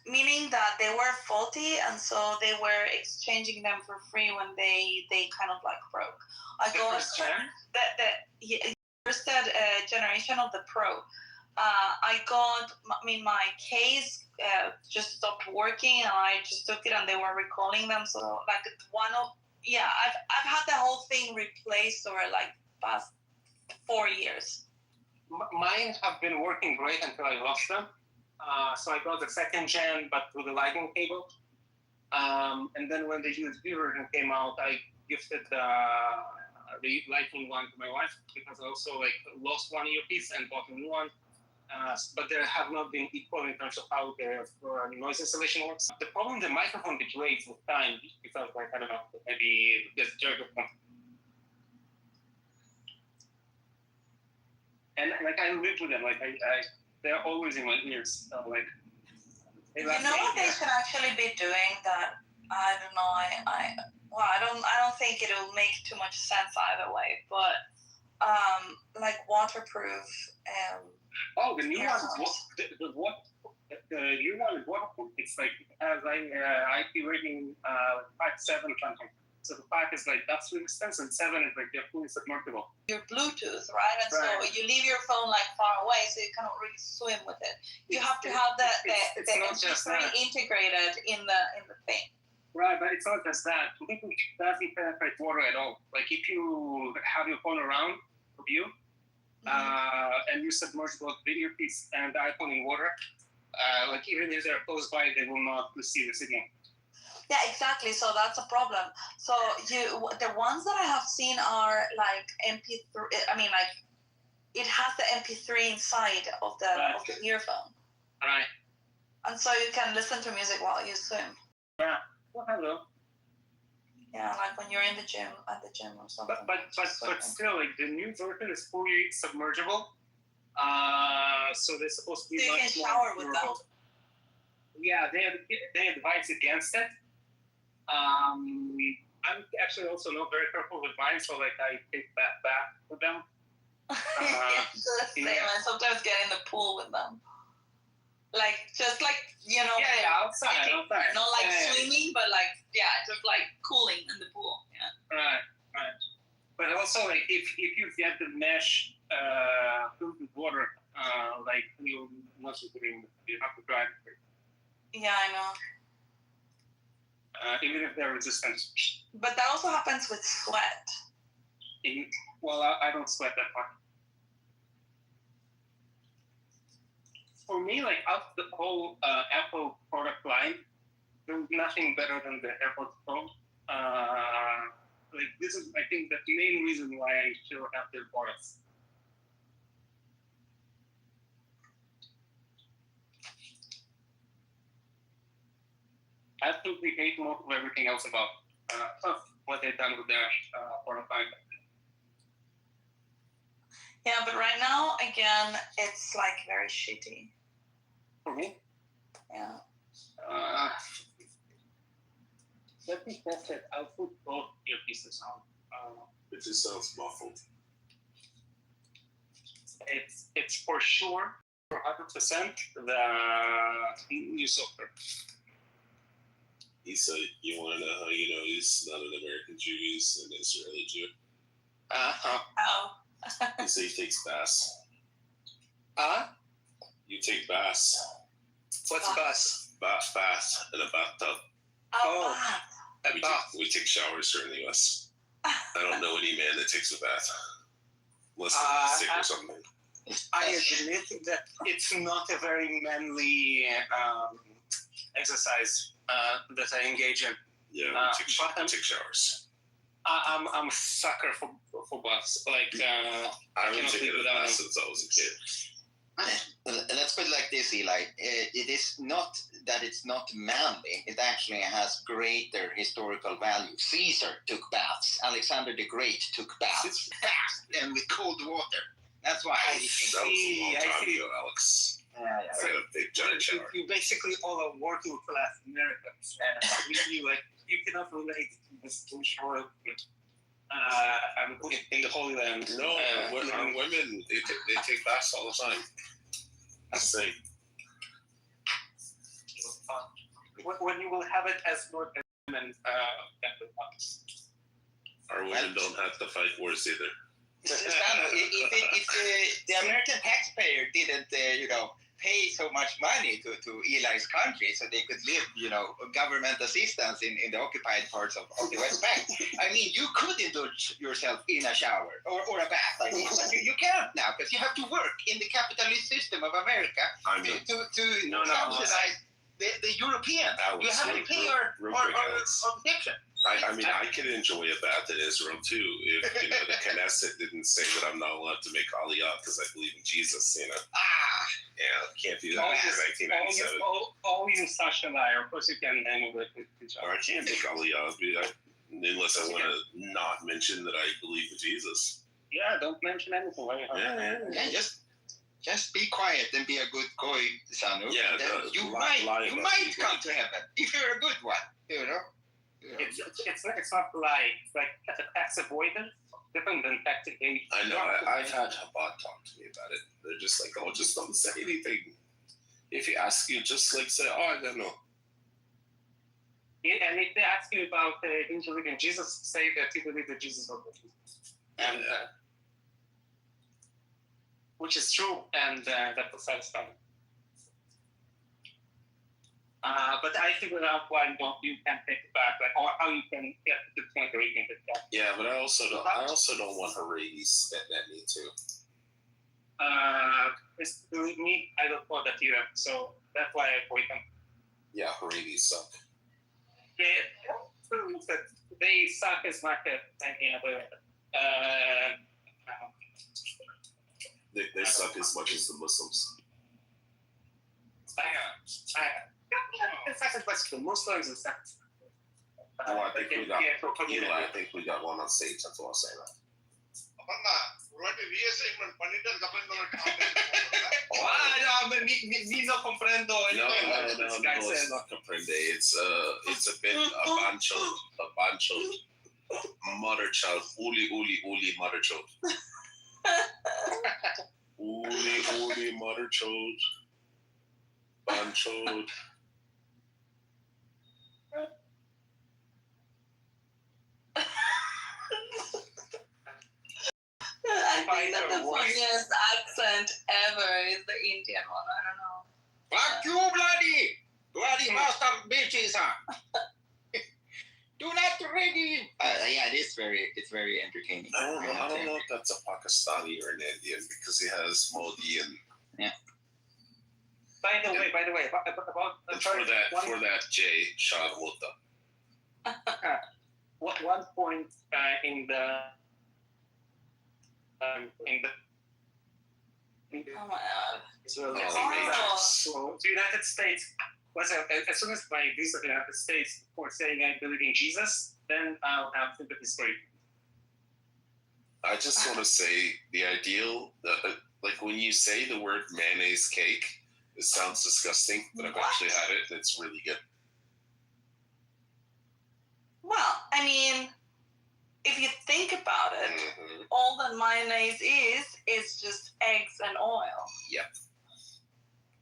Meaning that they were faulty, and so they were exchanging them for free when they kind of like broke. I got first gen? the first generation of the Pro. I got, my case just stopped working, and I just took it, and they were recalling them. So like I've had the whole thing replaced over like past 4 years. Mine have been working great until I lost them. So I got the 2nd gen, but through the lightning cable. And then when the USB version came out, I gifted the lightning one to my wife because I also like lost one earpiece and bought a new one. But they have not been equal in terms of how their noise installation works. The problem, the microphone degrades with time because, like, I don't know, maybe there's jerk of them. And like I live with them, like they're always in my ears. So, like, you know what they should actually be doing that I don't know. well, I don't think it'll make too much sense either way, but like waterproof. Oh, the new one. The new one is waterproof. It's like it has IP rating 5.7 something. So the 5 is like dust resistance, and 7 is like they're fully submersible. Your Bluetooth, right? And so you leave your phone like far away, so you cannot really swim with it. You have to have the MP3 integrated in the thing. Right, but it's not just that. It doesn't penetrate water at all. Like if you have your phone around you, and you submerge both video piece and the iPhone in water, like even if they're close by, they will not receive the signal. Yeah, exactly. So that's a problem. So the ones that I have seen are like MP3. I mean, like it has the MP3 inside of the earphone. Right. And so you can listen to music while you swim. Yeah. Well, hello. Yeah, like when you're in the gym, at the gym or something. But still, like the new version is fully submergible. So they're supposed to be. So you can shower with them. Yeah, they advise against it. I'm actually also not very careful with mine, so like I take that back with them. Same. I sometimes get in the pool with them. Like just like outside. Not like swimming, but like just like cooling in the pool. Yeah. Right. But also like if you get the mesh filled with water, like you have to dry it. Yeah, I know. Even if they're resistant. But that also happens with sweat. Well, I don't sweat that much. For me, like out the whole Apple product line, there's nothing better than the AirPods Pro. Like this is, I think, the main reason why I still have their products. I absolutely hate most of everything else about what they've done with their product line. Yeah, but right now, again, it's like very shitty. For me? Yeah. Let me test it. I'll put both earpieces on. It just sounds muffled. It's for sure, 100%, the new software. Issa, you want to know how you know he's not an American Jew, he's an Israeli Jew? You say he takes baths. You take baths. What's baths? Bath in a bathtub. We take showers here in the U.S. I don't know any man that takes a bath. Unless they're sick or something. I admit that it's not a very manly exercise that I engage in. Yeah, we take showers. I'm a sucker for baths. Like I haven't taken a bath since I was a kid. Let's put it like this, Eli. It is not that it's not manly. It actually has greater historical value. Caesar took baths. Alexander the Great took baths. Fast and with cold water. That's why I think. That was a long time ago, Alex. Yeah. I had a big giant shower. You basically all are working class Americans, and you cannot relate to this shower. I'm in the Holy Land. No, women they take baths all the time. That's the thing. When you will have it as North women, our women don't have to fight wars either. If the American taxpayer didn't, pay so much money to Eli's country so they could live, government assistance in the occupied parts of the West Bank. I mean, you could indulge yourself in a shower or a bath like this, but you can't now because you have to work in the capitalist system of America to subsidize the Europeans. You have to pay our protection. I mean, I could enjoy a bath in Israel too if the Knesset didn't say that I'm not allowed to make Aliyah because I believe in Jesus. Yeah, can't do that in 1997. All you Sasha and I, of course, you can hang with each other. I can't make Aliyah unless I want to not mention that I believe in Jesus. Yeah, don't mention anything. Yeah, just be quiet and be a good goy, Sanu. Yeah, you might come to heaven if you're a good one. It's not like a tax avoidance, different than tax evasion. I know. I've had Chabad talk to me about it. They're just like, oh, just don't say anything. If he asks you, just like say, oh, I don't know. Yeah, and if they ask you about do you believe in Jesus, say that you believe that Jesus was Jesus. And which is true, and that will satisfy. But I figured out why you can take it back, like, or how you can get to the point where you can take it back. Yeah, but I also don't want Haradi's at me too. With me, I don't want that either, so that's why I avoid them. Yeah, Haradi's suck. Yeah, they suck as much as any other. They suck as much as the Muslims. It's not as much as the Muslims and stuff. I think we got one on stage. That's all I'll say. No comprendo. No, it's not comprende. It's a bit a bancho, mother child, uli mother child, uli mother child, bancho. I think that the funniest accent ever is the Indian one. I don't know. Fuck you, bloody bastard bitches, huh? Do not ready. Yeah, it's very entertaining. I don't know if that's a Pakistani or an Indian because he has Modi and. Yeah. By the way, for that Jay Shah Mutta. One point in the. Oh my god. So the United States was as soon as my visa to the United States for saying I believe in Jesus, then I'll have sympathy for you. I just want to say the ideal, like when you say the word mayonnaise cake, it sounds disgusting, but I've actually had it and it's really good. Well, I mean, if you think about it, all that mayonnaise is just eggs and oil. Yep.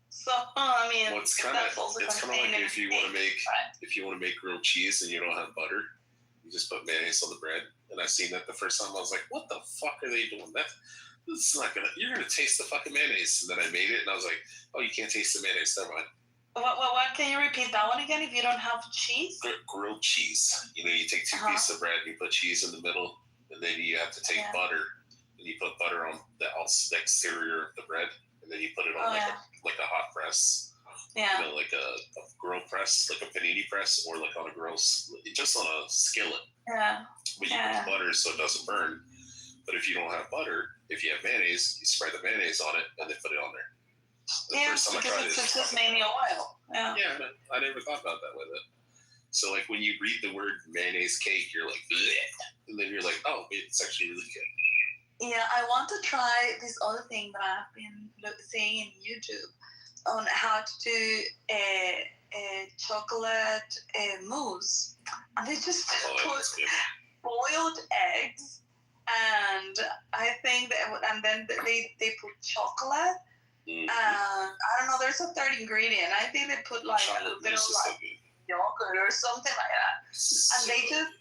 So I mean, well, it's kind of like if you want to make grilled cheese and you don't have butter, you just put mayonnaise on the bread. And I seen that the first time, I was like, "What the fuck are they doing? It's not gonna. You're gonna taste the fucking mayonnaise." And then I made it, and I was like, "Oh, you can't taste the mayonnaise. Never mind." What? Can you repeat that one again? If you don't have cheese? Grilled cheese. You know, you take two pieces of bread, you put cheese in the middle, and then you have to take butter, and you put butter on the exterior of the bread, and then you put it on like a hot press. Yeah. You know, like a grill press, like a panini press, or like on a grill, just on a skillet. Yeah. But you put butter so it doesn't burn. But if you don't have butter, if you have mayonnaise, you spread the mayonnaise on it, and then put it on there. First time I tried it's just mainly oil. Yeah. Yeah, but I never thought about that with it. So, like, when you read the word mayonnaise cake, you're like, bleh, and then you're like, oh, it's actually really good. Yeah, I want to try this other thing that I've been seeing in YouTube on how to do a chocolate mousse. And they just put boiled eggs, and I think and then they put chocolate. I don't know, there's a third ingredient. I think they put like a little bit of like yogurt or something like that. And they just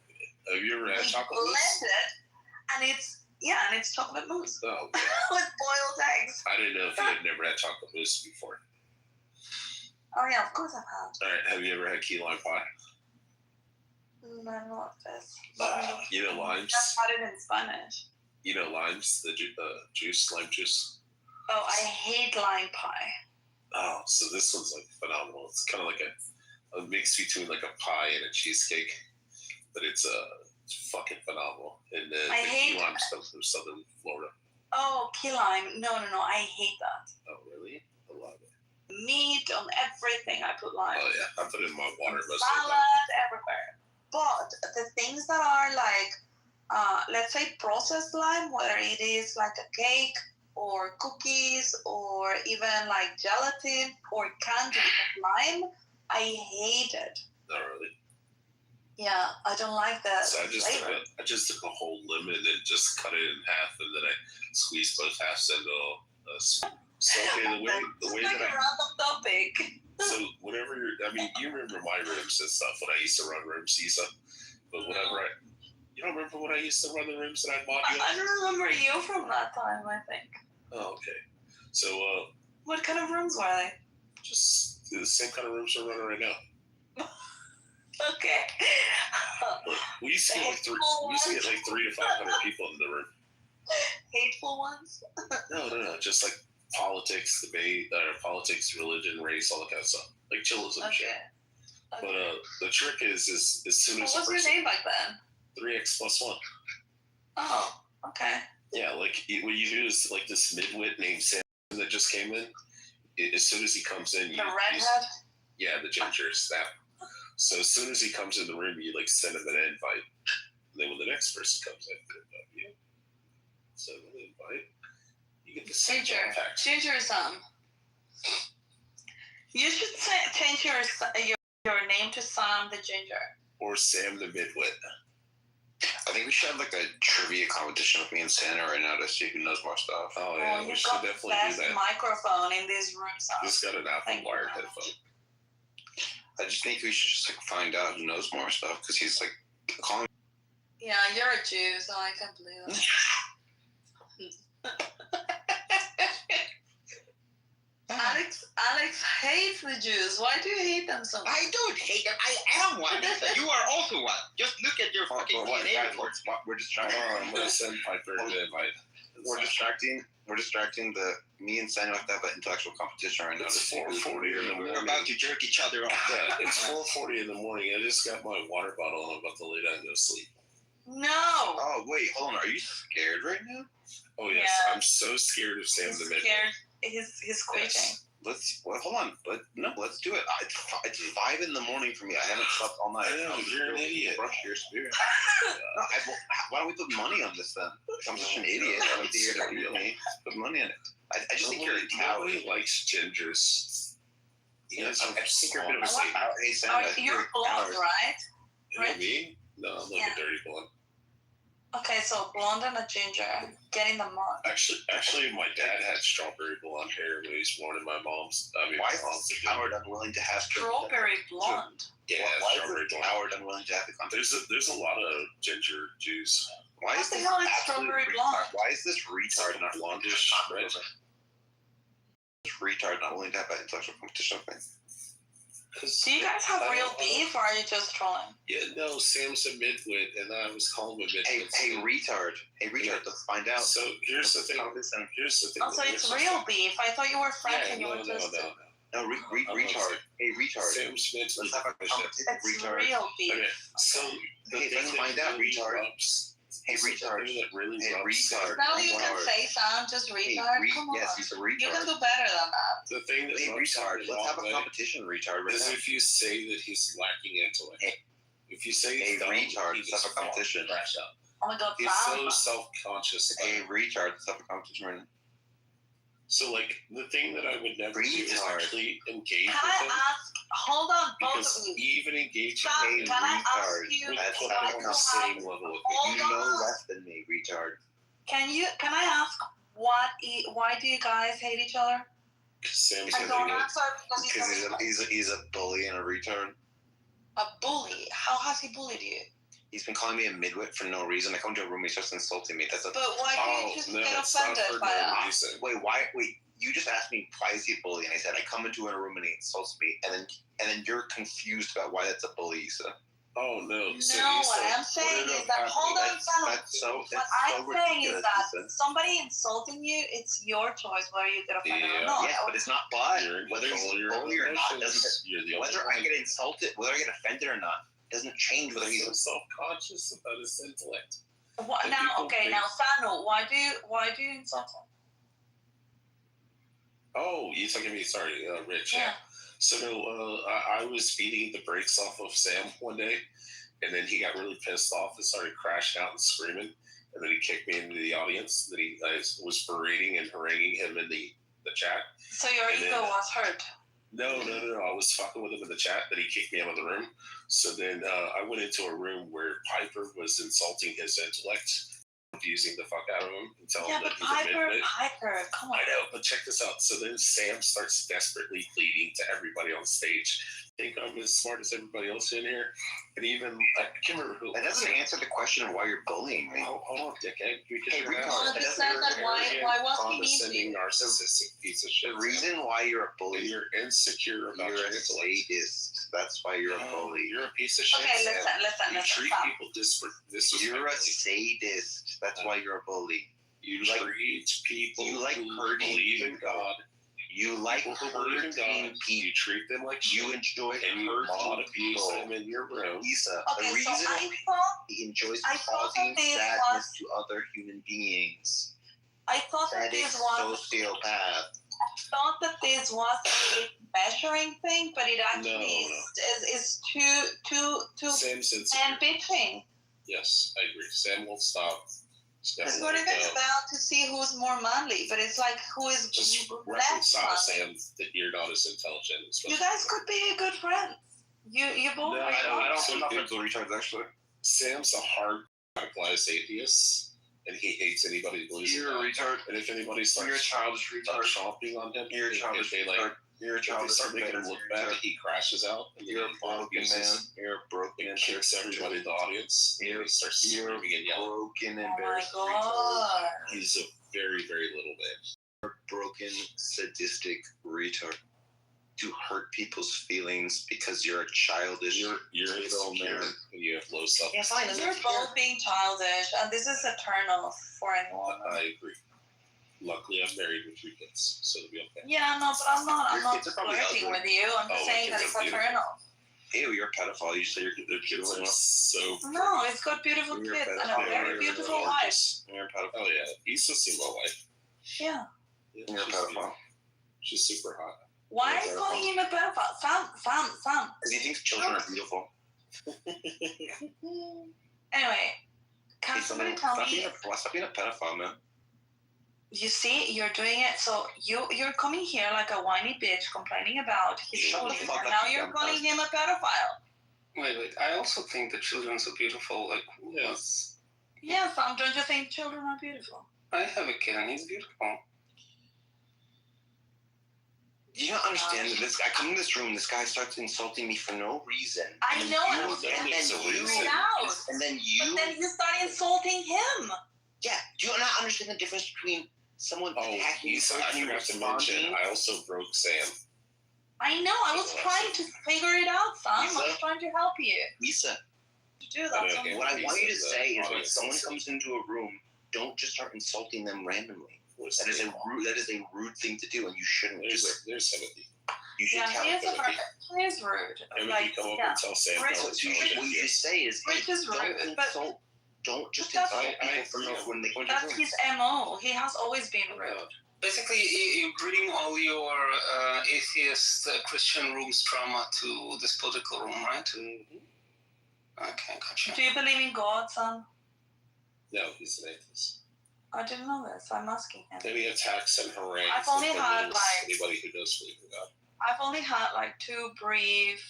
have you ever had chocolate blend mousse? it, and it's chocolate mousse. Oh, with boiled eggs. I didn't know if you had never had chocolate mousse before. Oh yeah, of course I've had. All right, have you ever had key lime pie? No, not this. You know limes? I've had it in Spanish. You know limes, the juice, lime juice? Oh, I hate lime pie. Oh, so this one's like phenomenal. It's kind of like a mix between like a pie and a cheesecake, but it's fucking phenomenal. And the key limes come from southern Florida. Oh, key lime. No, I hate that. Oh, really? I love it. Meat on everything, I put lime. Oh, yeah. I put it in my water. Salad, everywhere. But the things that are like, let's say processed lime, whether it is like a cake, or cookies, or even like gelatin or candy with lime, I hate it. Not really. Yeah, I don't like that. So I just took a whole lemon and just cut it in half, and then I squeezed both halves into a. So okay, the way that I. Random topic. So whatever you remember my rooms and stuff when I used to run rooms, Isa. But whatever you don't remember when I used to run the rooms that I bought you? I don't remember you from that time, I think. Oh, okay. So what kind of rooms were they? Just the same kind of rooms we're running right now. Okay. We used to get like 300 to 500 people in the room. Hateful ones? No. Just like politics, debate, politics, religion, race, all that kind of stuff. Like chillism shit. But the trick is as soon as. What was your name back then? 3x+1. Oh, okay. Yeah, like what you do is like this midwit named Sam that just came in. As soon as he comes in, the redhead. Yeah, the ginger snap. So as soon as he comes in the room, you like send him an invite. And then when the next person comes in, you send him an invite. You get the same contact. Ginger You should change your name to Sam the Ginger. Or Sam the Midwit. I think we should have like a trivia competition with me and Santa right now to see who knows more stuff. Oh yeah, we should definitely do that. Microphone in this room. Just got an Apple wired headphone. I just think we should just like find out who knows more stuff because he's like calling. Yeah, you're a Jew, so I can't believe it. Alex hates the Jews. Why do you hate them so much? I don't hate them. I am one. You are also one. Just look at your fucking DNA reports. We're distracting. I'm gonna send Piper an invite. We're distracting me and Santa have to have an intellectual competition right now. It's 4:40 in the morning. We're about to jerk each other off. Yeah, it's 4:40 in the morning. I just got my water bottle and I'm about to lay down and go to sleep. No. Oh wait, hold on. Are you scared right now? Oh yes, yeah. I'm so scared of Sam the Midwit. Scared. He's quitting. Yes. Hold on. Let's do it. It's 5 in the morning for me. I haven't slept all night. I know, you're an idiot. Brush your spirit. Why don't we put money on this then? I'm such an idiot. I don't think you're going to put money on it. I just think you're a coward. Nobody likes gingers. Yes, I just think you're a bit of a Hey, Santa, you're blonde, right? Right? Me? No, I'm like a dirty blonde. Okay, so blonde and a ginger getting the mug. Actually, my dad had strawberry blonde hair when he was born in my mom's. Why is this coward unwilling to have strawberry blonde? Yeah, why strawberry is this coward unwilling to have the conversation? There's a lot of ginger Jews. Why what is the this hell is strawberry blonde? Why is this retard not blondish red? This retard not willing to have that intellectual competition thing? Do you guys have real beef, or are you just trolling? Yeah, no, Sam's a midwit, and I was calling him a midwit. Hey, retard. Let's find out. So here's the thing. Also, it's real beef. I thought you were French and you were just... No, retard. Hey, retard. Sam Smith's let's have a competition. It's retard. Real beef. Okay, so let's find out, retard. Hey, retard. Hey, retard. Now you can say Sam, just retard. Come on. Yes, he's a retard. You can do better than that. The thing that retard. Let's have a competition, retard. Is if you say that he's lacking intellect. If you say he's retard, let's have a competition. Oh my God, he's so self-conscious. Hey, retard, let's have a competition right now. So, like, the thing that I would never do is actually engage can with I him. ask, hold on, both Because of you. even engaging Can I ask you, would put him on the same level of you know less than me, retard. Can I ask why do you guys hate each other? Sam's I don't answer because he's a bully and a retard. A bully? How has he bullied you? He's been calling me a midwit for no reason. I come to a room, he's just insulting me. But why do you just get offended by that? Wait, you just asked me why is he a bully, and I said I come into a room and he insults me, and then you're confused about why that's a bully, Issa. Oh no! What I'm saying is that hold on, what I'm saying is that somebody insulting you, it's your choice whether you get offended or not. Yeah, but it's not whether he's a bully or not. Whether I get insulted, whether I get offended or not, doesn't change whether he's self-conscious about his intellect. Now, Sanu, why do you insult him? Oh, you're talking to me? Sorry, Rich. Yeah. So I was beating the brakes off of Sam one day, and then he got really pissed off and started crashing out and screaming, and then he kicked me into the audience. Then I was berating and haranguing him in the chat. So your ego was hurt. No. I was fucking with him in the chat, but he kicked me out of the room. So then I went into a room where Piper was insulting his intellect, abusing the fuck out of him and telling him that he's a midget. Piper, come on. I know, but check this out. So then Sam starts desperately pleading to everybody on stage. Think I'm as smart as everybody else in here, and even I can't remember who. That doesn't answer the question of why you're bullying me. Hold on, dickhead. Why was he condescending, narcissistic piece of shit. The reason why you're a bully, and you're insecure about you're your a intellect. sadist. That's why you're a bully. You're a piece of shit. Okay, listen. You treat people disrespectfully. You're a sadist. That's why you're a bully. You treat people. You like who hurting believe in God. You like hurting people. You treat them like you enjoy and you abuse people. them in your room. Lisa, Okay, the reason so I thought he enjoys I thought causing that this sadness to other human beings. I thought that That is this was sociopath. I thought that this was a measuring thing, but it actually is too Sam said and bitching. yes, I agree. Sam will stop. It's not even about to see who's more manly, but it's like who is just less reconcile, manly. Sam, that you're not as intelligent as You guys could be good friends. You both. No, are I don't good. think they're retards, actually. Sam's a hard radicalized atheist, and he hates anybody who believes You're a retard. And if anybody starts You're a childish retard. chomping on him, You're a childish retard. You're a if they childish start making him look bad, he crashes out. And You're a broken man. You're a broken and kicks everybody in the audience. You're, and he starts screaming and yelling. broken, Oh embarrassed my retard. god. He's a very, very little man. You're a broken, sadistic retard. To hurt people's feelings because you're a childish. You're a little man and you have low self. Yeah, fine. You're both being childish, and this is a turn off for anyone. I agree. Luckily, I'm married with 3 kids, so it'll be okay. Yeah, no, but I'm not Your kids are probably flirting ugly. with you. I'm just saying that it's a turn off. Ew, you're a pedophile. You say your kids are so. No, it's got beautiful You're a kids and a pedophile. very beautiful wife. You're a pedophile. Oh yeah, he's a single wife. Yeah. You're a pedophile. She's super hot. Why are you calling him a pedophile? Sam. Because he thinks children are beautiful. Anyway, can somebody tell me? Stop being a pedophile, man. You see, you're doing it. So you're coming here like a whiny bitch complaining about his Shut the beliefs, fuck and up, now you you're dumb calling him a pedophile. Wait. I also think that children are so beautiful. Like, yes. Yeah, Sam, don't you think children are beautiful? I have a kid and he's beautiful. Do you not understand that this? I come in this room, this guy starts insulting me for no reason. I know, and then you. But then you start insulting him. Yeah, do you not understand the difference between someone attacking you I forgot to mention, I also broke Sam. I know. I was trying to figure it out, Sam. I was trying to help you. Lisa, To do that. Okay, what I want you to say is when audience someone is- comes into a room, don't just start insulting them randomly. That is a rude thing to do, and you shouldn't do it. There's Timothy. You should tell he is Timothy. he is rude. Timothy, come over and tell Sam. Rich, how intelligent What he you is. say is, Rich is don't rude, but insult. Don't just that's- insult people for no when they go into that's rooms. his MO. He has always been rude. Basically, you bring all your atheist Christian rooms trauma to this political room, right? Mm-hmm. Okay, gotcha. Do you believe in God, Sam? No, he's an atheist. I didn't know this. I'm asking him. Then he attacks and harangues I've only had, anybody who does believe in God. I've only had like 2 brief,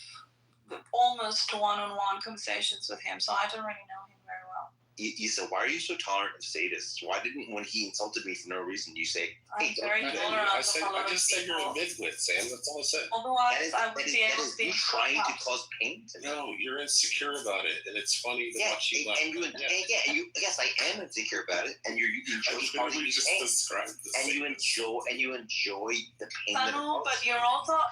almost one-on-one conversations with him, so I don't really know him very well. Issa, why are you so tolerant of sadists? Why didn't, when he insulted me for no reason, you say, I'm very tolerant I of just said you're a people. midwit, Sam. That's all I said. Otherwise, I would be able to be you trying to cause pain to me. No, you're insecure about it, and it's funny to watch you laugh. Yes, I am insecure about it, and you enjoy causing me just pain. described the And you enjoy the pain. I that it know, but causes.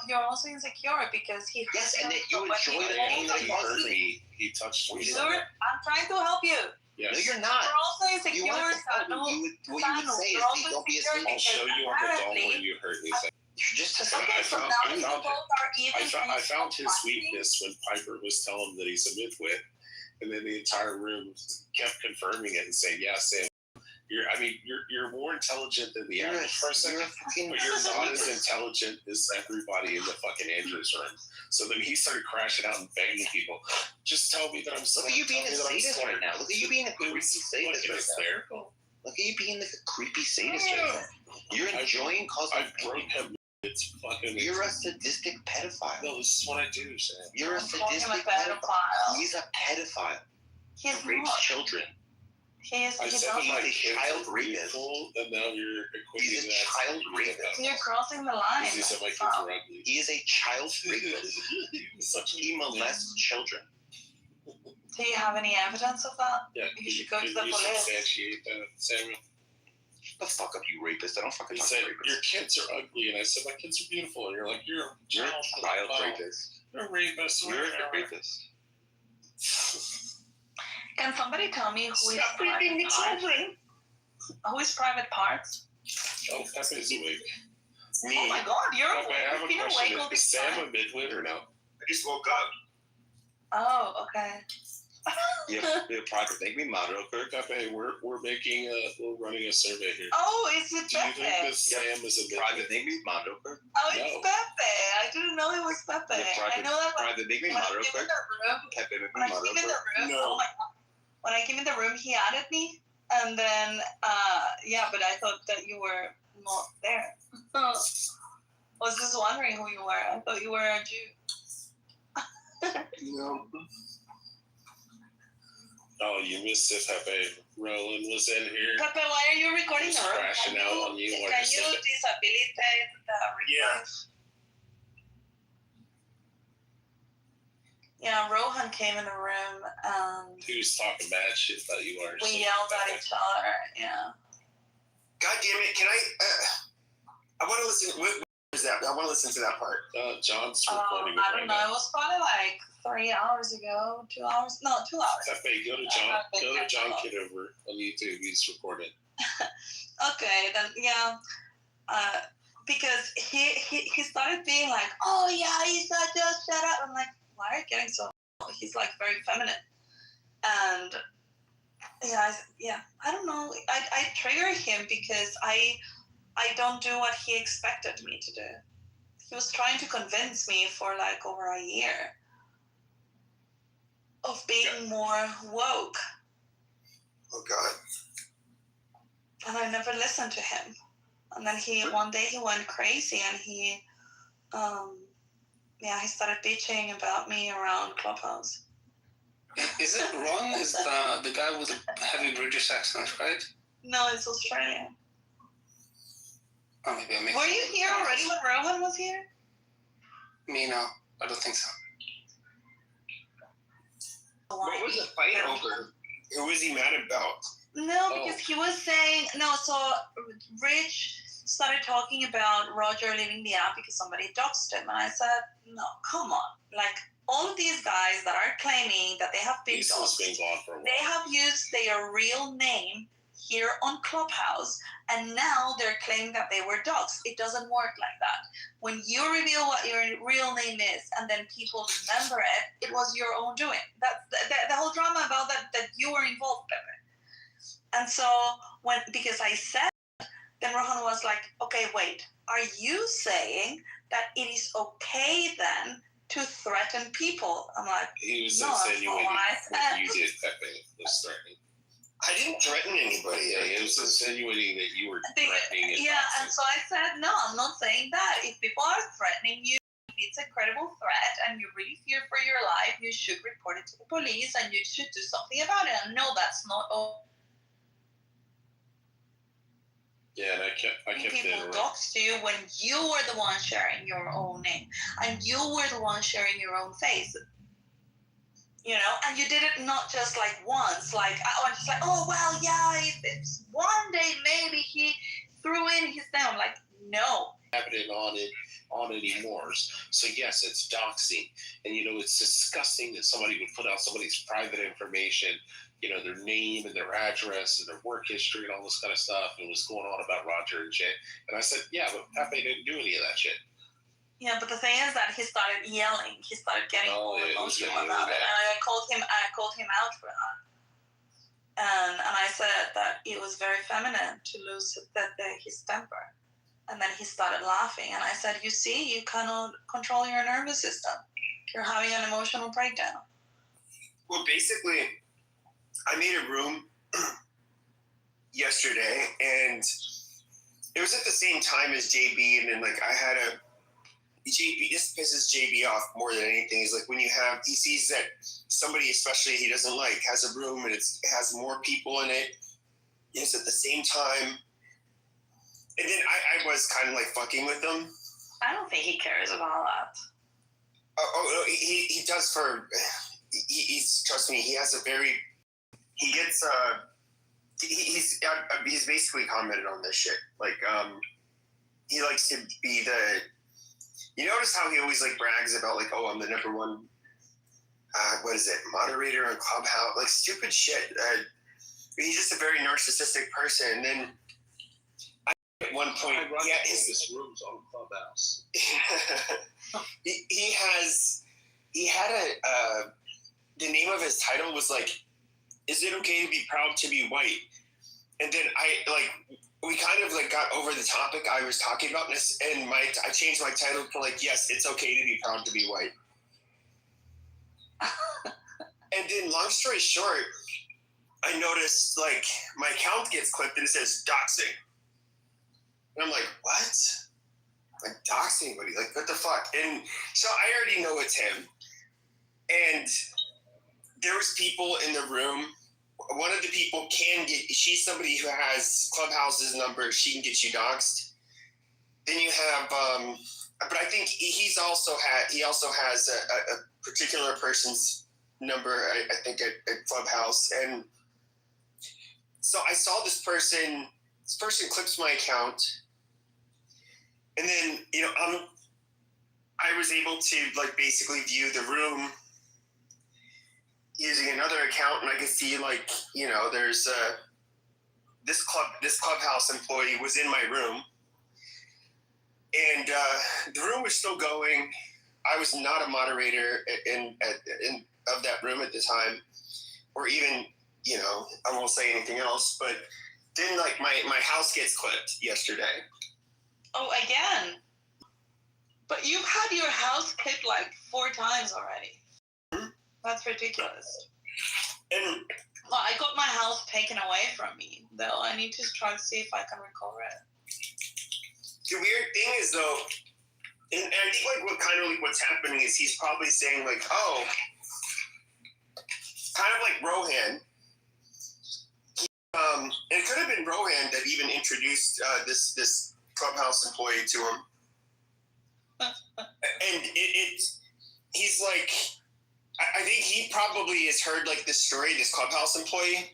you're also insecure because he. Yes, and that you but when enjoy he the pain that hurt it causes you. me. He touched me. I'm trying to help you. Yes. No, you're not. You're also insecure. You want to help me. What you would say is, hey, don't be a snake. I'll show you on the doll where you hurt me. You're just I found his weakness when Piper was telling him that he's a midwit, and then the entire room kept confirming it and saying, "Yeah, Sam, you're more intelligent than the average person, but you're not as intelligent as everybody in the fucking Andrews room." So then he started crashing out and begging people, "Just tell me that I'm smart." Look at you being a sadist right now. Look at you being a creepy sadist right now. Hysterical. Look at you being like a creepy sadist right now. You're enjoying causing. I broke him It's fucking. You're a sadistic pedophile. No, this is what I do, Sam. You're a sadistic pedophile. He's a pedophile. He's He rapes not. children. He's I said not. my He's a kids child are rapist. beautiful, and now you're equating He's a that. child rapist. You're crossing the line. He said my kids are ugly. He is a child rapist. He molests children. Do you have any evidence of that? Yeah, You should go to the you police. substantiate that, Samuel. Shut the fuck up, you rapist. I don't fucking He talk said, to rapists. your kids are ugly, and I said, my kids are beautiful, and you're like, you're a You're a child pedophile. rapist. You're a rapist. You're a rapist. Can somebody tell me who is Stop raping the children. Who is Private Parts? Oh, Pepe's awake. Me. Oh my God, Pepe, I have a you've been question. awake all Is this Sam time. a midwit or no? I just woke up. Oh, okay. Yeah, Private, make me mad real quick. Pepe, we're running a survey here. Oh, is it Do you think Pepe? that Sam is a midwit? Private, make me mad real quick. Oh, it's No. Pepe. I didn't know it was Pepe. Yeah, I know that Private, make me when mad I real came in quick. the room, Pepe, make me when I mad real came in the quick. room, No. oh my God. When I came in the room, he added me, and then yeah, but I thought that you were not there. I was just wondering who you were. I thought you were a Jew. No. Oh, you missed it, Pepe. Roland was in here. Pepe, why are you recording Just the room? crashing Can out on you while can you're you sleeping. disabilitate the recording? Yeah, Rohan came in the room and He was talking bad shit about you are. we yelled at each other. Yeah. God damn it! Can I want to listen. What is that? I want to listen to that part. John's recording it I right don't know. now. It was probably like 3 hours ago. 2 hours? No, 2 hours. Pepe, go to John Kitover on YouTube. He's recorded. Okay, then yeah. Because he started being like, oh yeah, Isa, just shut up. I'm like, why are you getting so? He's like very feminine, and yeah, I don't know. I trigger him because I don't do what he expected me to do. He was trying to convince me for like over a year of being more woke. Oh God. And I never listened to him. And then one day he went crazy and he started bitching about me around Clubhouse. Is it Ron? Is the guy with a heavy British accent, right? No, it's Australian. Oh, maybe I mixed Were it you with here someone already else. when Rohan was here? Me, no. I don't think so. What was the fight over? Who was he mad about? No, because he was saying so Rich started talking about Roger leaving the app because somebody doxed him, and I said, no, come on, like all of these guys that are claiming that they have been He's doxed, been gone for a while. they have used their real name here on Clubhouse, and now they're claiming that they were doxed. It doesn't work like that. When you reveal what your real name is, and then people remember it, it was your own doing. That's the whole drama about that you were involved, Pepe. And so because I said, then Rohan was like, okay, wait, are you saying that it is okay then to threaten people? I'm like, He was no, that's not insinuating what I that said. you did, Pepe, was threatening. I didn't threaten anybody. Yeah, he was insinuating that you were threatening. Yeah, and so I said, no, I'm not saying that. If people are threatening you, if it's a credible threat and you really fear for your life, you should report it to the police and you should do something about it. And no, that's not all. Yeah, and I kept People interrupting. doxed you when you were the one sharing your own name and you were the one sharing your own face. You know, and you did it not just like once, like I was just like, oh well, yeah, if it's one day maybe he threw in his name. I'm like, no. Happening on anymore. So yes, it's doxing, and it's disgusting that somebody would put out somebody's private information, their name and their address and their work history and all this kind of stuff, and was going on about Roger and Jay. And I said, yeah, but Pepe didn't do any of that shit. Yeah, but the thing is that he started yelling. He started getting all emotional about it, and I called him out for that. And I said that it was very feminine to lose his temper. And then he started laughing, and I said, you see, you cannot control your nervous system. You're having an emotional breakdown. Well, basically, I made a room yesterday, and it was at the same time as JB, and then like I had a JB. This pisses JB off more than anything. Is like when he sees that somebody, especially he doesn't like, has a room and it has more people in it. It's at the same time, and then I was kind of like fucking with him. I don't think he cares about that. Oh, he does for. He's trust me. He has a very. He gets he's basically commented on this shit. Like he likes to be the. You notice how he always like brags about like, oh, I'm the number one. What is it? Moderator on Clubhouse, like stupid shit. He's just a very narcissistic person. And then at one point, his rooms on Clubhouse. he had the name of his title was like, "Is it okay to be proud to be white?" And then we kind of like got over the topic I was talking about this, and I changed my title to like, "Yes, it's okay to be proud to be white." And then, long story short, I noticed like my account gets clipped and it says doxing, and I'm like, "What? Like doxing? Like what the fuck?" And so I already know it's him. And there was people in the room. One of the people she's somebody who has Clubhouse's number. She can get you doxed. Then you have, but I think he also has a particular person's number, I think at Clubhouse. And so I saw this person clips my account. And then, I was able to like basically view the room using another account, and I could see like, there's this Clubhouse employee was in my room, and the room was still going. I was not a moderator of that room at the time, or even, I won't say anything else, but then like my house gets clipped yesterday. Oh, again? But you've had your house clipped like 4 times already. That's ridiculous. And I got my house taken away from me, though. I need to try to see if I can recover it. The weird thing is, though, and I think like what's happening is he's probably saying like, oh, kind of like Rohan. And it could have been Rohan that even introduced this Clubhouse employee to him. And he's like, I think he probably has heard like this story, this Clubhouse employee.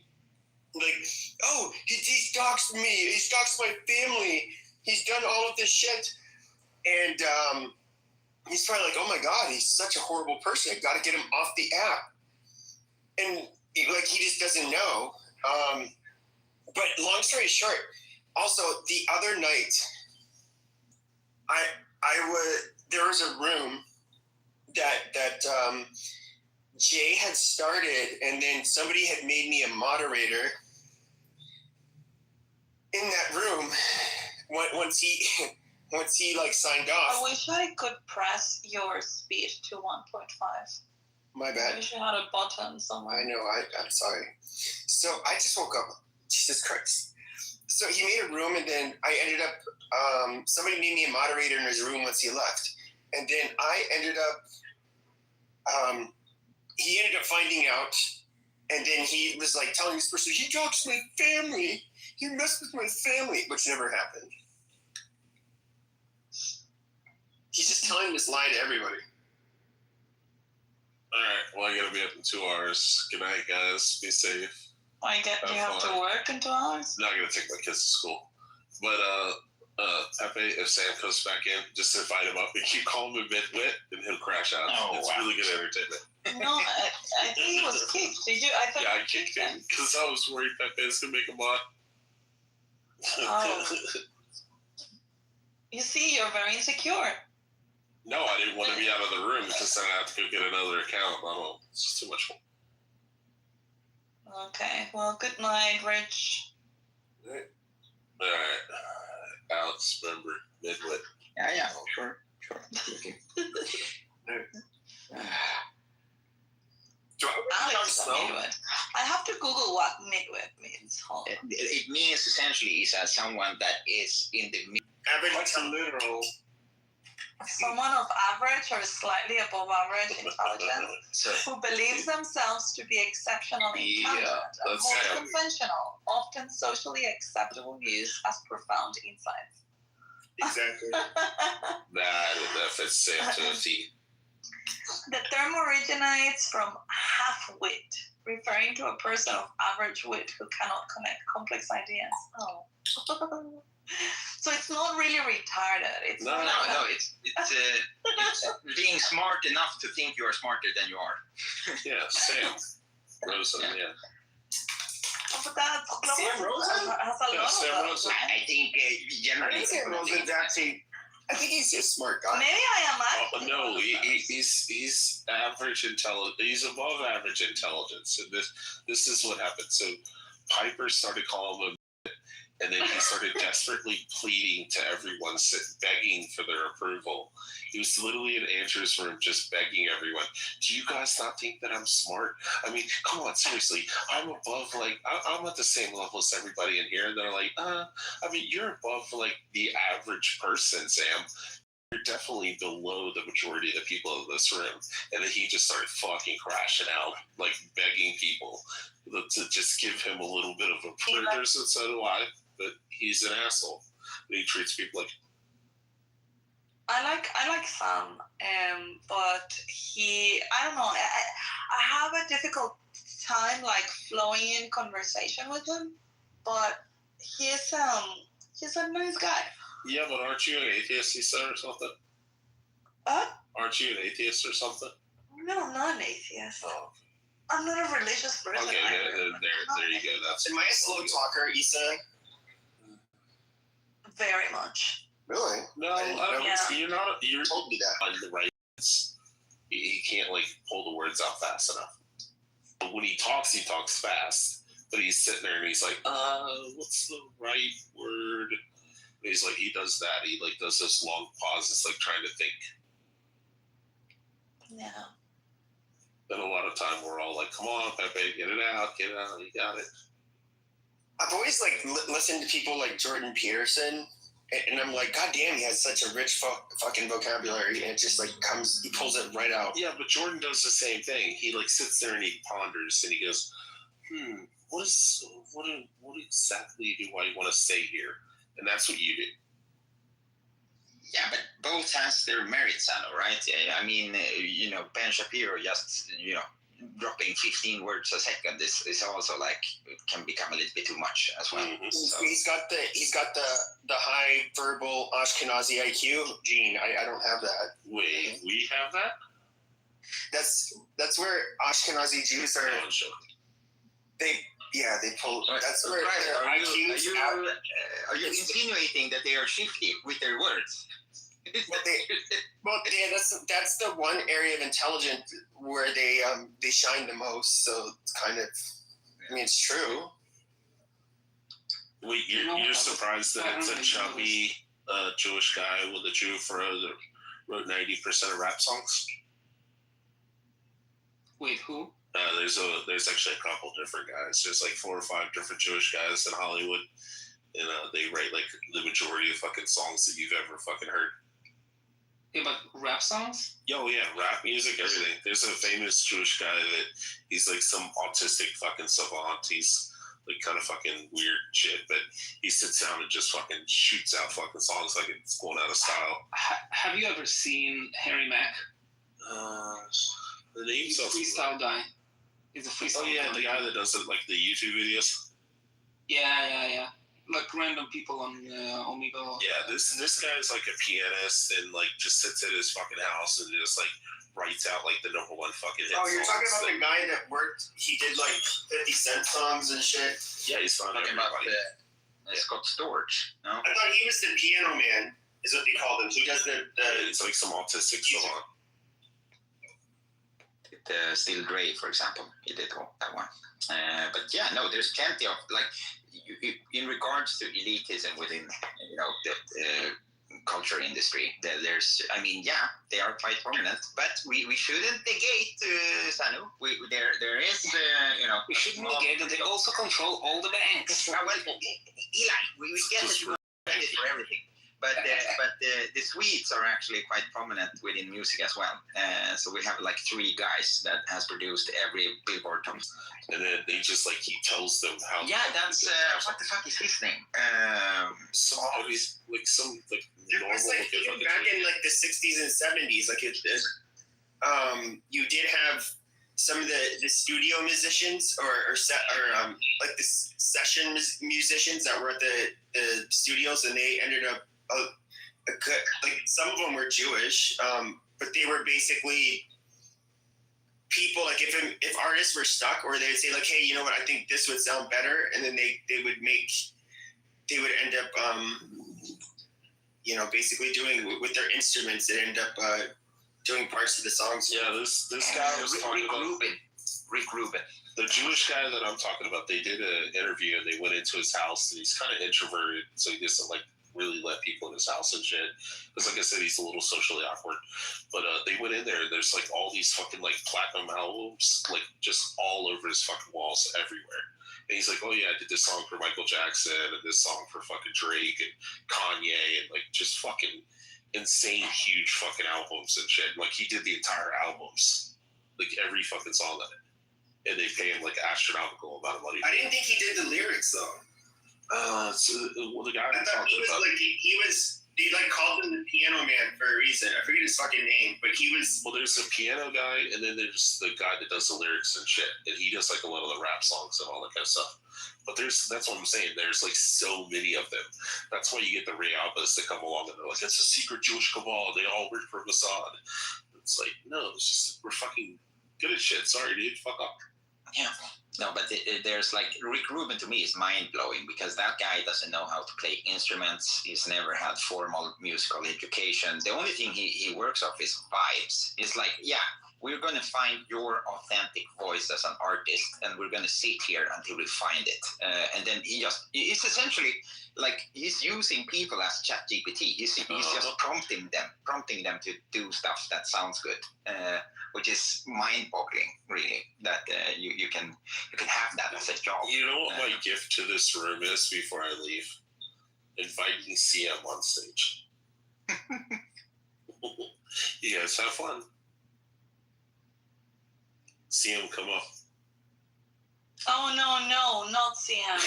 Like, oh, he's doxed me. He's doxed my family. He's done all of this shit. And he's probably like, oh my God, he's such a horrible person. I've got to get him off the app. And he just doesn't know. But long story short, also the other night, there was a room that Jay had started, and then somebody had made me a moderator in that room. Once he like signed off. I wish I could press your speed to 1.5. My bad. I wish I had a button somewhere. I know. I'm sorry. So I just woke up. Jesus Christ. So he made a room, and then I ended up. Somebody made me a moderator in his room once he left, and then I ended up. He ended up finding out, and then he was like telling this person, he doxed my family. He messed with my family, which never happened. He's just telling this lie to everybody. All right. Well, I gotta be up in 2 hours. Good night, guys. Be safe. Do you have to work in 2 hours? No, I gotta take my kids to school. But Pepe, if Sam comes back in, just invite him up and keep calling him midwit, and he'll crash out. It's really good entertainment. No, I think he was kicked. Did you? I thought I kicked him because I was worried Pepe was gonna make him on. Oh. You see, you're very insecure. No, I didn't want to be out of the room because then I have to go get another account. I don't know. It's just too much fun. Okay. Well, good night, Rich. All right. Alex, remember, midwit. Yeah, sure. Okay. Alex is a midwit. I have to Google what midwit means. Hold on. It means essentially usually is someone that is in the average. What's a literal? Someone of average or slightly above average intelligence who believes themselves to be exceptionally intelligent and holds conventional, often socially acceptable views as profound insights. Exactly. That fits Sam to a T. The term originates from half-wit, referring to a person of average wit who cannot connect complex ideas. Oh. So it's not really retarded. It's no. It's being smart enough to think you are smarter than you are. Yeah, Sam Rosen. Yeah. But that's Sam Rosen? Has a lot Sam of Rosen. I think generally. Sam Rosen's actually. I think he's just a smart guy. Maybe I am actually. No, he's average intelligence. He's above average intelligence, and this is what happened. So Piper started calling him. And then he started desperately pleading to everyone, begging for their approval. He was literally in Andrew's room just begging everyone, do you guys not think that I'm smart? I mean, come on, seriously. I'm above, like, I'm at the same level as everybody in here. And they're like, I mean, you're above, like, the average person, Sam. You're definitely below the majority of the people in this room. And then he just started fucking crashing out, like, begging people to just give him a little bit of a privilege, and so do I. But he's an asshole. He treats people like. I like Sam, but I don't know. I have a difficult time like flowing in conversation with him, but he's a nice guy. Yeah, but aren't you an atheist, he said, or something? Aren't you an atheist or something? No, I'm not an atheist. Oh. I'm not a religious person. Okay, there you go. That's. Am I a slow talker, Issa? Very much. Really? No, you're not. You're told me that. On the right. He can't like pull the words out fast enough. But when he talks fast. But he's sitting there and he's like, what's the right word? And he's like, he does that. He like does this long pauses, like trying to think. Yeah. Then a lot of time we're all like, come on, Pepe, get it out, you got it. I've always like listened to people like Jordan Peterson, and I'm like, God damn, he has such a rich fucking vocabulary, and it just like he pulls it right out. Yeah, but Jordan does the same thing. He like sits there and he ponders and he goes, what exactly do I want to say here? And that's what you do. Yeah, but both has their merits, right? I mean, Ben Shapiro just, dropping 15 words a second is also like, it can become a little bit too much as well. Mm-hmm. So. He's got the high verbal Ashkenazi IQ gene. I don't have that. Wait, we have that? That's where Ashkenazi Jews are. They pull. That's where their IQs are you insinuating that they are shifty with their words? That's the one area of intelligence where they shine the most. So it's kind of, I mean, it's true. Wait, you're surprised that it's a chubby Jewish guy with a Jew fro that wrote 90% of rap songs? Wait, who? There's actually a couple different guys. There's like 4 or 5 different Jewish guys in Hollywood, and they write like the majority of fucking songs that you've ever fucking heard. Yeah, but rap songs? Yo, yeah, rap music, everything. There's a famous Jewish guy that he's like some autistic fucking savant. He's like kind of fucking weird shit, but he sits down and just fucking shoots out fucking songs like it's going out of style. Have you ever seen Harry Mack? The name's a freestyle guy. He's a freestyle guy. Oh yeah, the guy that does it, like the YouTube videos. Yeah. Like random people on Omegle. Yeah, this guy is like a pianist and like just sits at his fucking house and just like writes out like the #1 fucking hit. Oh, you're talking about the guy that he did like 50 Cent songs and shit? Yeah, he's talking about Scott Storch. No? I thought he was the piano man, is what they called him. He does the it's like some autistic savant. Still Dre, for example, he did that one. But yeah, no, there's plenty of like in regards to elitism within the culture industry. There's, I mean, yeah, they are quite prominent, but we shouldn't negate Sanu. There is, you know, we shouldn't negate that they also control all the banks. Well, Eli, we get credit for everything. But the Swedes are actually quite prominent within music as well. So we have like 3 guys that has produced every Billboard top. And then they just like he tells them how. Yeah, that's what the fuck is his name? Some like there was like even back in like the 60s and 70s, like you did have some of the studio musicians or like the session musicians that were at the studios, and they ended up like some of them were Jewish, but they were basically people like if artists were stuck, or they'd say like, hey, you know what, I think this would sound better, and then they would end up you know, basically doing with their instruments, they end up doing parts of the songs. Yeah, this guy was talking about Rick Rubin. The Jewish guy that I'm talking about. They did an interview and they went into his house, and he's kind of introverted, so he doesn't like really let people in his house and shit. Because like I said, he's a little socially awkward. But they went in there, and there's like all these fucking like platinum albums, like just all over his fucking walls everywhere. And he's like, oh yeah, I did this song for Michael Jackson and this song for fucking Drake and Kanye, and like just fucking insane huge fucking albums and shit. Like he did the entire albums, like every fucking song on it. And they pay him like astronomical amount of money. I didn't think he did the lyrics though. Well, the guy I'm thought talking about. Like they like called him the piano man for a reason. I forget his fucking name, but he was. Well, there's the piano guy, and then there's the guy that does the lyrics and shit, and he does like a lot of the rap songs and all that kind of stuff. But that's what I'm saying. There's like so many of them. That's why you get the Ray Abbas that come along and they're like, it's a secret Jewish cabal. They all work for Mossad. It's like, no, it's just, we're fucking good at shit. Sorry, dude. Fuck off. Yeah. No, but there's like Rick Rubin to me is mind blowing, because that guy doesn't know how to play instruments. He's never had formal musical education. The only thing he works off is vibes. It's like, yeah, we're going to find your authentic voice as an artist, and we're going to sit here until we find it. And then it's essentially like he's using people as ChatGPT. He's just prompting them to do stuff that sounds good, which is mind-boggling, really, that you can have that as a job. You know what my gift to this room is before I leave? Inviting CM on stage. You guys have fun. See him come up. Oh no, not CM.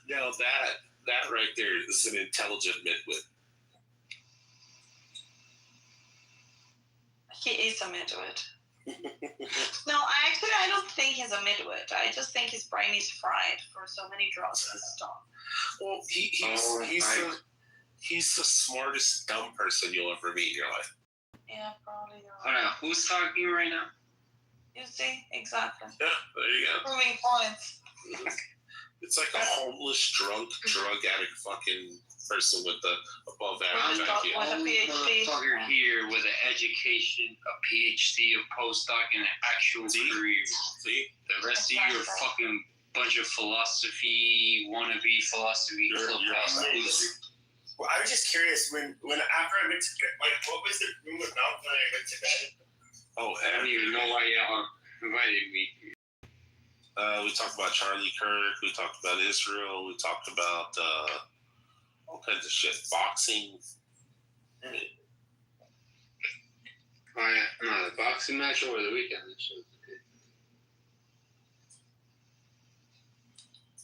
Now that right there is an intelligent midwit. He is a midwit. No, I don't think he's a midwit. I just think his brain is fried for so many drugs and stuff. Well, he's the smartest dumb person you'll ever meet in your life. Yeah, probably. Hold on, who's talking right now? You see, exactly. Yeah, there you go. Proving points. It's like a homeless, drunk, drug addict fucking person with the above average IQ. With a PhD. Motherfucker here with an education, a PhD, a postdoc, and an actual career. See? The rest of you are fucking bunch of wannabe philosophy clubhouse. Well, I was just curious when after I went to bed, like, what was the room about when I went to bed? Oh, I don't even know why y'all invited me. We talked about Charlie Kirk. We talked about Israel. We talked about all kinds of shit. Boxing. Oh yeah, no, the boxing match over the weekend.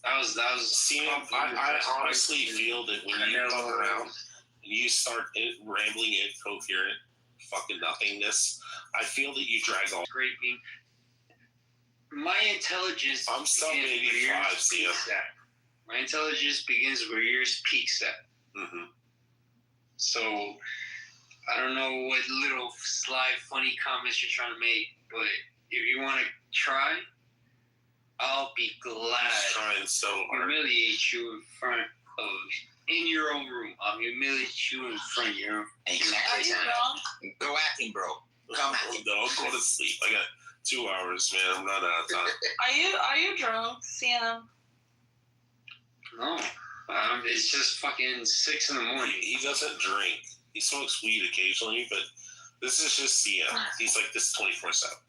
That was. See, I honestly feel that when you come around and you start rambling incoherent fucking nothingness, I feel that you drag on. Scraping. My intelligence. I'm still 85, see ya. My intelligence begins where yours peaks at. Mm-hmm. So, I don't know what little sly, funny comments you're trying to make, but if you want to try, I'll be glad trying so hard. Humiliate you in your own room. I'll humiliate you in front of your own. Exactly. Go at him, bro. Come at him. No, I'm going to sleep. I got 2 hours, man. I'm not out of time. Are you drunk, Sam? No. It's just fucking 6 in the morning. He doesn't drink. He smokes weed occasionally, but this is just CM. He's like this 24/7.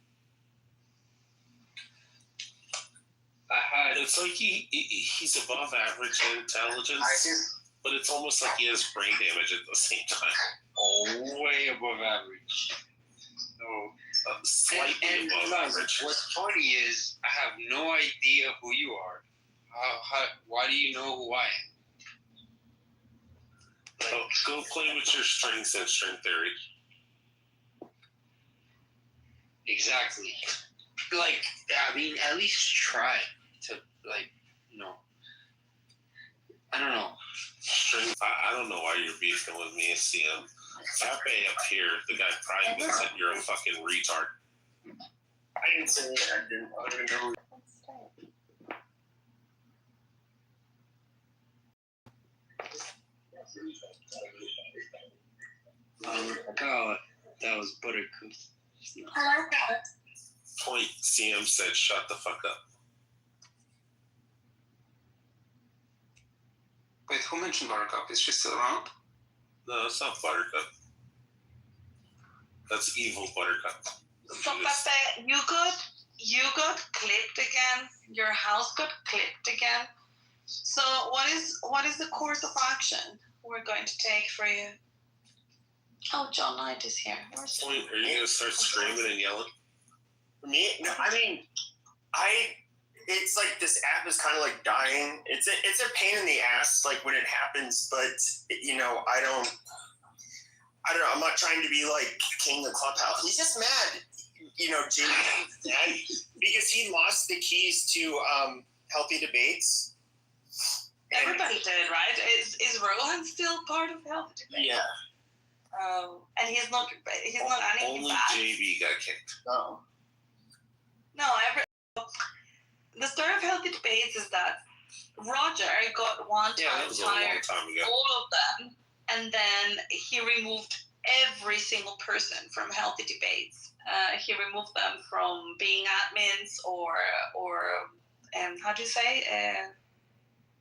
It's like he's above average intelligence, but it's almost like he has brain damage at the same time. Way above average. So slightly above average. What's funny is I have no idea who you are. Why do you know who I am? Go play with your strengths and string theory. Exactly. Like, I mean, at least try to, like, I don't know. Strength. I don't know why you're beefing with me, CM. Fappe up here, the guy private said you're a fucking retard. I didn't say it. I don't even know. God, that was buttercup. Point. CM said, "Shut the fuck up." Wait, who mentioned Buttercup? Is she still around? No, it's not Buttercup. That's evil Buttercup. So Pepe, you got clipped again. Your house got clipped again. So what is the course of action we're going to take for you? Oh, John Knight is here. Point. Are you gonna start screaming and yelling? Me? No, I mean, it's like this app is kind of like dying. It's a pain in the ass, like when it happens, but I don't know. I'm not trying to be like king of Clubhouse. He's just mad, Jim's mad because he lost the keys to Healthy Debates. Everybody did, right? Is Rohan still part of Healthy Debates? Yeah. And he's not anything Only bad. JB got kicked. No, the story of Healthy Debates is that Roger got one time that was a long fired time ago. all of them, and then he removed every single person from Healthy Debates. He removed them from being admins or how do you say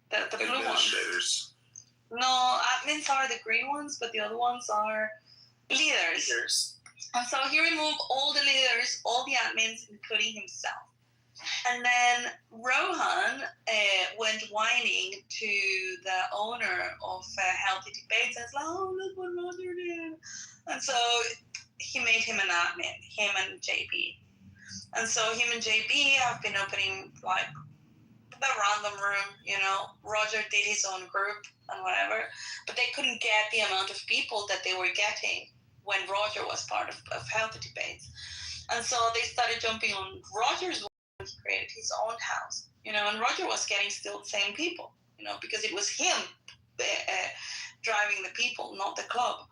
the blue ones? Administrators. No, admins are the green ones, but the other ones are leaders. And so he removed all the leaders, all the admins, including himself. And then Rohan went whining to the owner of Healthy Debates and was like, "Oh, look what Roger did." And so he made him an admin, him and JB. And so him and JB have been opening like the random room, Roger did his own group and whatever, but they couldn't get the amount of people that they were getting when Roger was part of Healthy Debates. And so they started jumping on Roger's when he created his own house, and Roger was getting still the same people, because it was him driving the people, not the club.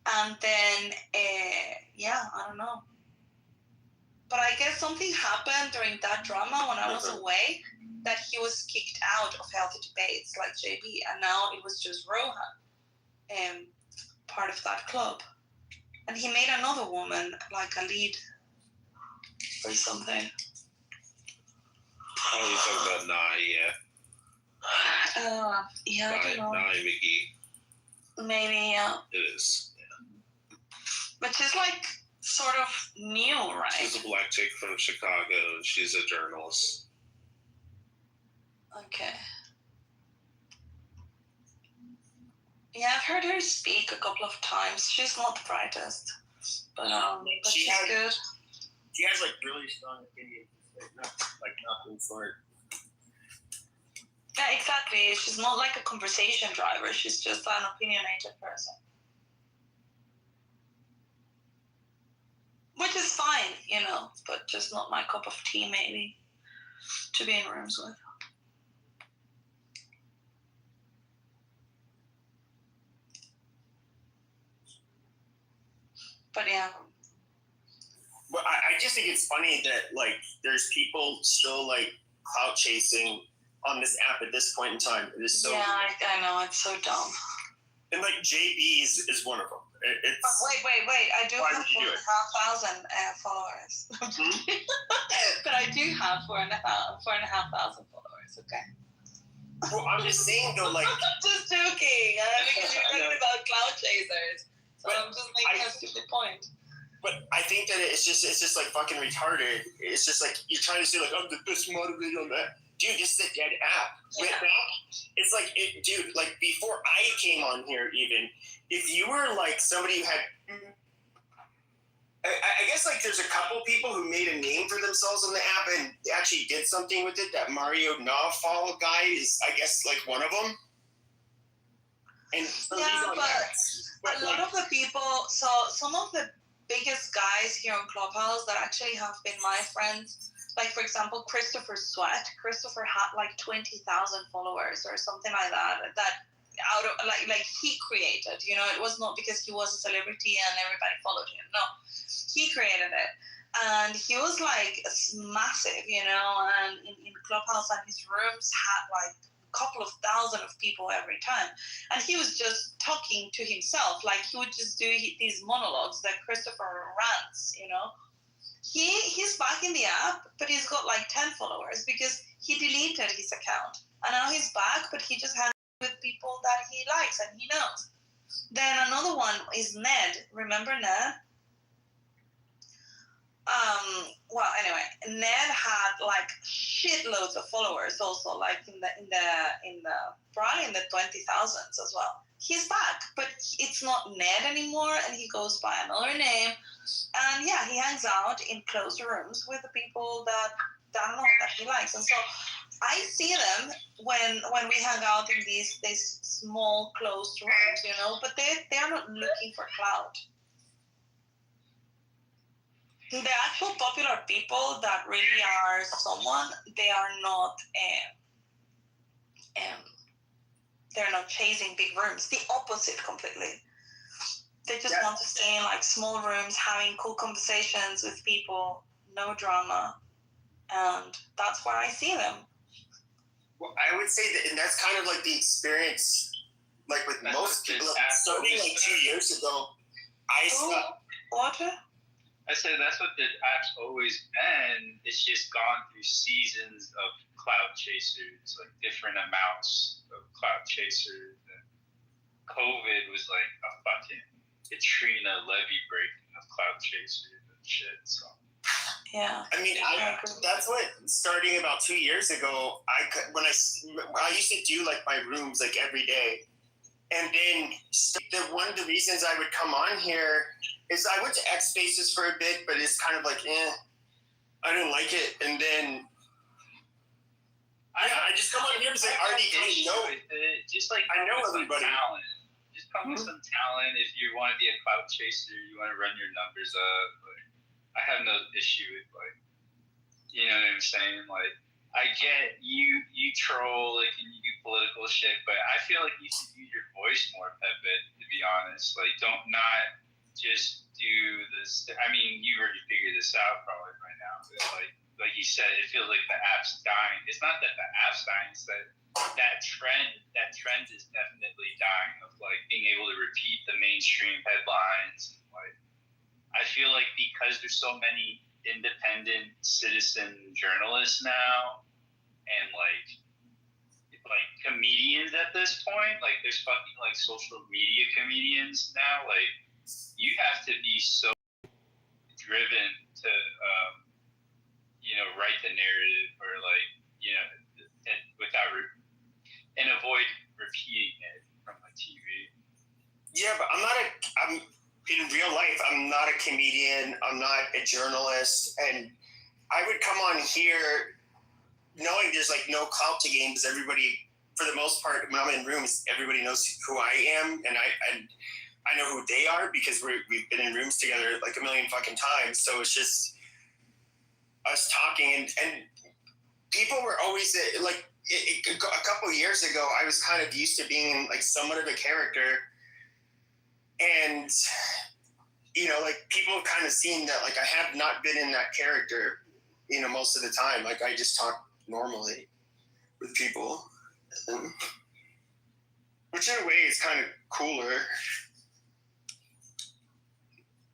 And then, I don't know. But I guess something happened during that drama when I was away, that he was kicked out of Healthy Debates like JB, and now it was just Rohan, part of that club. And he made another woman like a lead or something. Oh, you're talking about Nye, yeah, I don't know. Nye McGee. Maybe, yeah. It is. Yeah. But she's like sort of new, right? She's a black chick from Chicago, and she's a journalist. Okay. Yeah, I've heard her speak a couple of times. She's not the brightest, but she's good. She has like really strong opinions, nothing for. Yeah, exactly. She's not like a conversation driver. She's just an opinionated person, which is fine, but just not my cup of tea, maybe, to be in rooms with. But yeah. But I just think it's funny that there's people still clout chasing on this app at this point in time. It is so. Yeah, I know, it's so dumb. And JB is one of them. It's. Wait! I do have 4,500 followers. But I do have 4,500 followers. Okay. Well, I'm just saying though, like. I'm just joking. Because you're talking about cloud chasers. So but I'm just making a stupid point. But I think that it's just like fucking retarded. It's just like you're trying to say like I'm the best moderator on that. Dude, it's a dead app. Yeah. It's like dude, like before I came on here even, if you were like somebody who had I guess like there's a couple people who made a name for themselves on the app and actually did something with it. That Mario Nawfal guy is, I guess, like one of them. And so yeah, but a lot of the people, so some of the biggest guys here on Clubhouse that actually have been my friends, like for example, Christopher Sweat. Christopher had like 20,000 followers or something like that. That out of like he created, you know, it was not because he was a celebrity and everybody followed him. No, he created it, and he was like massive, you know, and in Clubhouse, and his rooms had like a couple of thousand of people every time, and he was just talking to himself, like he would just do these monologues that Christopher rants, you know. He's back in the app, but he's got like 10 followers because he deleted his account, and now he's back, but he just had with people that he likes and he knows. Then another one is Ned. Remember Ned? Well, anyway, Ned had like shitloads of followers also, like in the probably in the 20,000s as well. He's back, but it's not Ned anymore, and he goes by another name. And yeah, he hangs out in closed rooms with the people that I don't know that he likes, and so I see them when we hang out in these small closed rooms, you know, but they are not looking for clout. The actual popular people that really are someone, they are not they're not chasing big rooms. The opposite completely. They just want to stay in like small rooms, having cool conversations with people, no drama, and that's where I see them. Well, I would say that, and that's kind of like the experience, like with most people. Starting like 2 years ago, I stopped. Water? I said that's what the app's always been. It's just gone through seasons of cloud chasers, like different amounts of cloud chasers. And COVID was like a fucking Katrina levee breaking of cloud chasers and shit. So. Yeah. I mean, that's what, starting about 2 years ago, I used to do like my rooms like every day. And then one of the reasons I would come on here is I went to X Spaces for a bit, but it's kind of like, I didn't like it. And then I just come on here because I already kind of know. Just like I know everybody. Talent. Just come with some talent. If you want to be a cloud chaser, you want to run your numbers up. Like, I have no issue with like, you know what I'm saying? Like, I get you troll, like, and you do political shit, but I feel like you should use your voice more, Pepe, to be honest. Like, don't not just do this. I mean, you already figured this out probably by now, but like you said, it feels like the app's dying. It's not that the app's dying, it's that trend is definitely dying of like being able to repeat the mainstream headlines. Like, I feel like because there's so many independent citizen journalists now, and like comedians at this point, like there's fucking like social media comedians now. Like, you have to be so driven to write the narrative, or like, and avoid repeating it from the TV. Yeah, but I'm in real life, I'm not a comedian, I'm not a journalist, and I would come on here knowing there's like no clout to gain, because everybody, for the most part, when I'm in rooms, everybody knows who I am, and I know who they are because we've been in rooms together like a million fucking times. So it's just us talking, and people were always like, a couple years ago, I was kind of used to being like somewhat of a character. And, like people have kind of seen that, like I have not been in that character, most of the time. Like I just talk normally with people, which in a way is kind of cooler.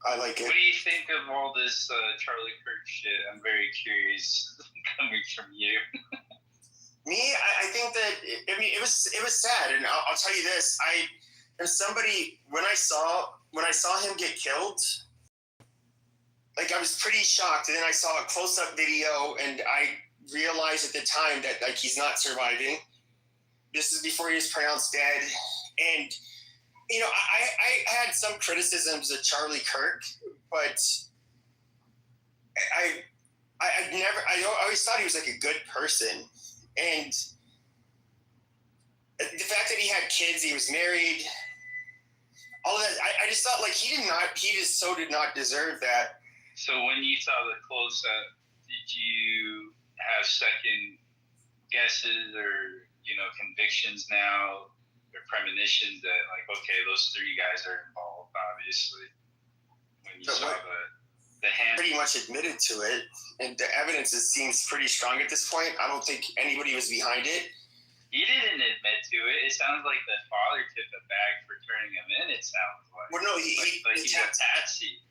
I like it. What do you think of all this Charlie Kirk shit? I'm very curious coming from you. Me, I think that it was sad, and I'll tell you this. As somebody, when I saw him get killed, like I was pretty shocked, and then I saw a close-up video, and I realized at the time that like he's not surviving. This is before he was pronounced dead, and you know I had some criticisms of Charlie Kirk, but I always thought he was like a good person, and the fact that he had kids, he was married, all of that, I just thought like he just so did not deserve that. So when you saw the close-up, did you have second guesses or, convictions now or premonitions that like, okay, those three guys are involved, obviously, when you saw the hand? Pretty much admitted to it, and the evidence seems pretty strong at this point. I don't think anybody was behind it. He didn't admit to it. It sounds like the father took a bag for turning him in, it sounds like. Well, no, he's a patsy.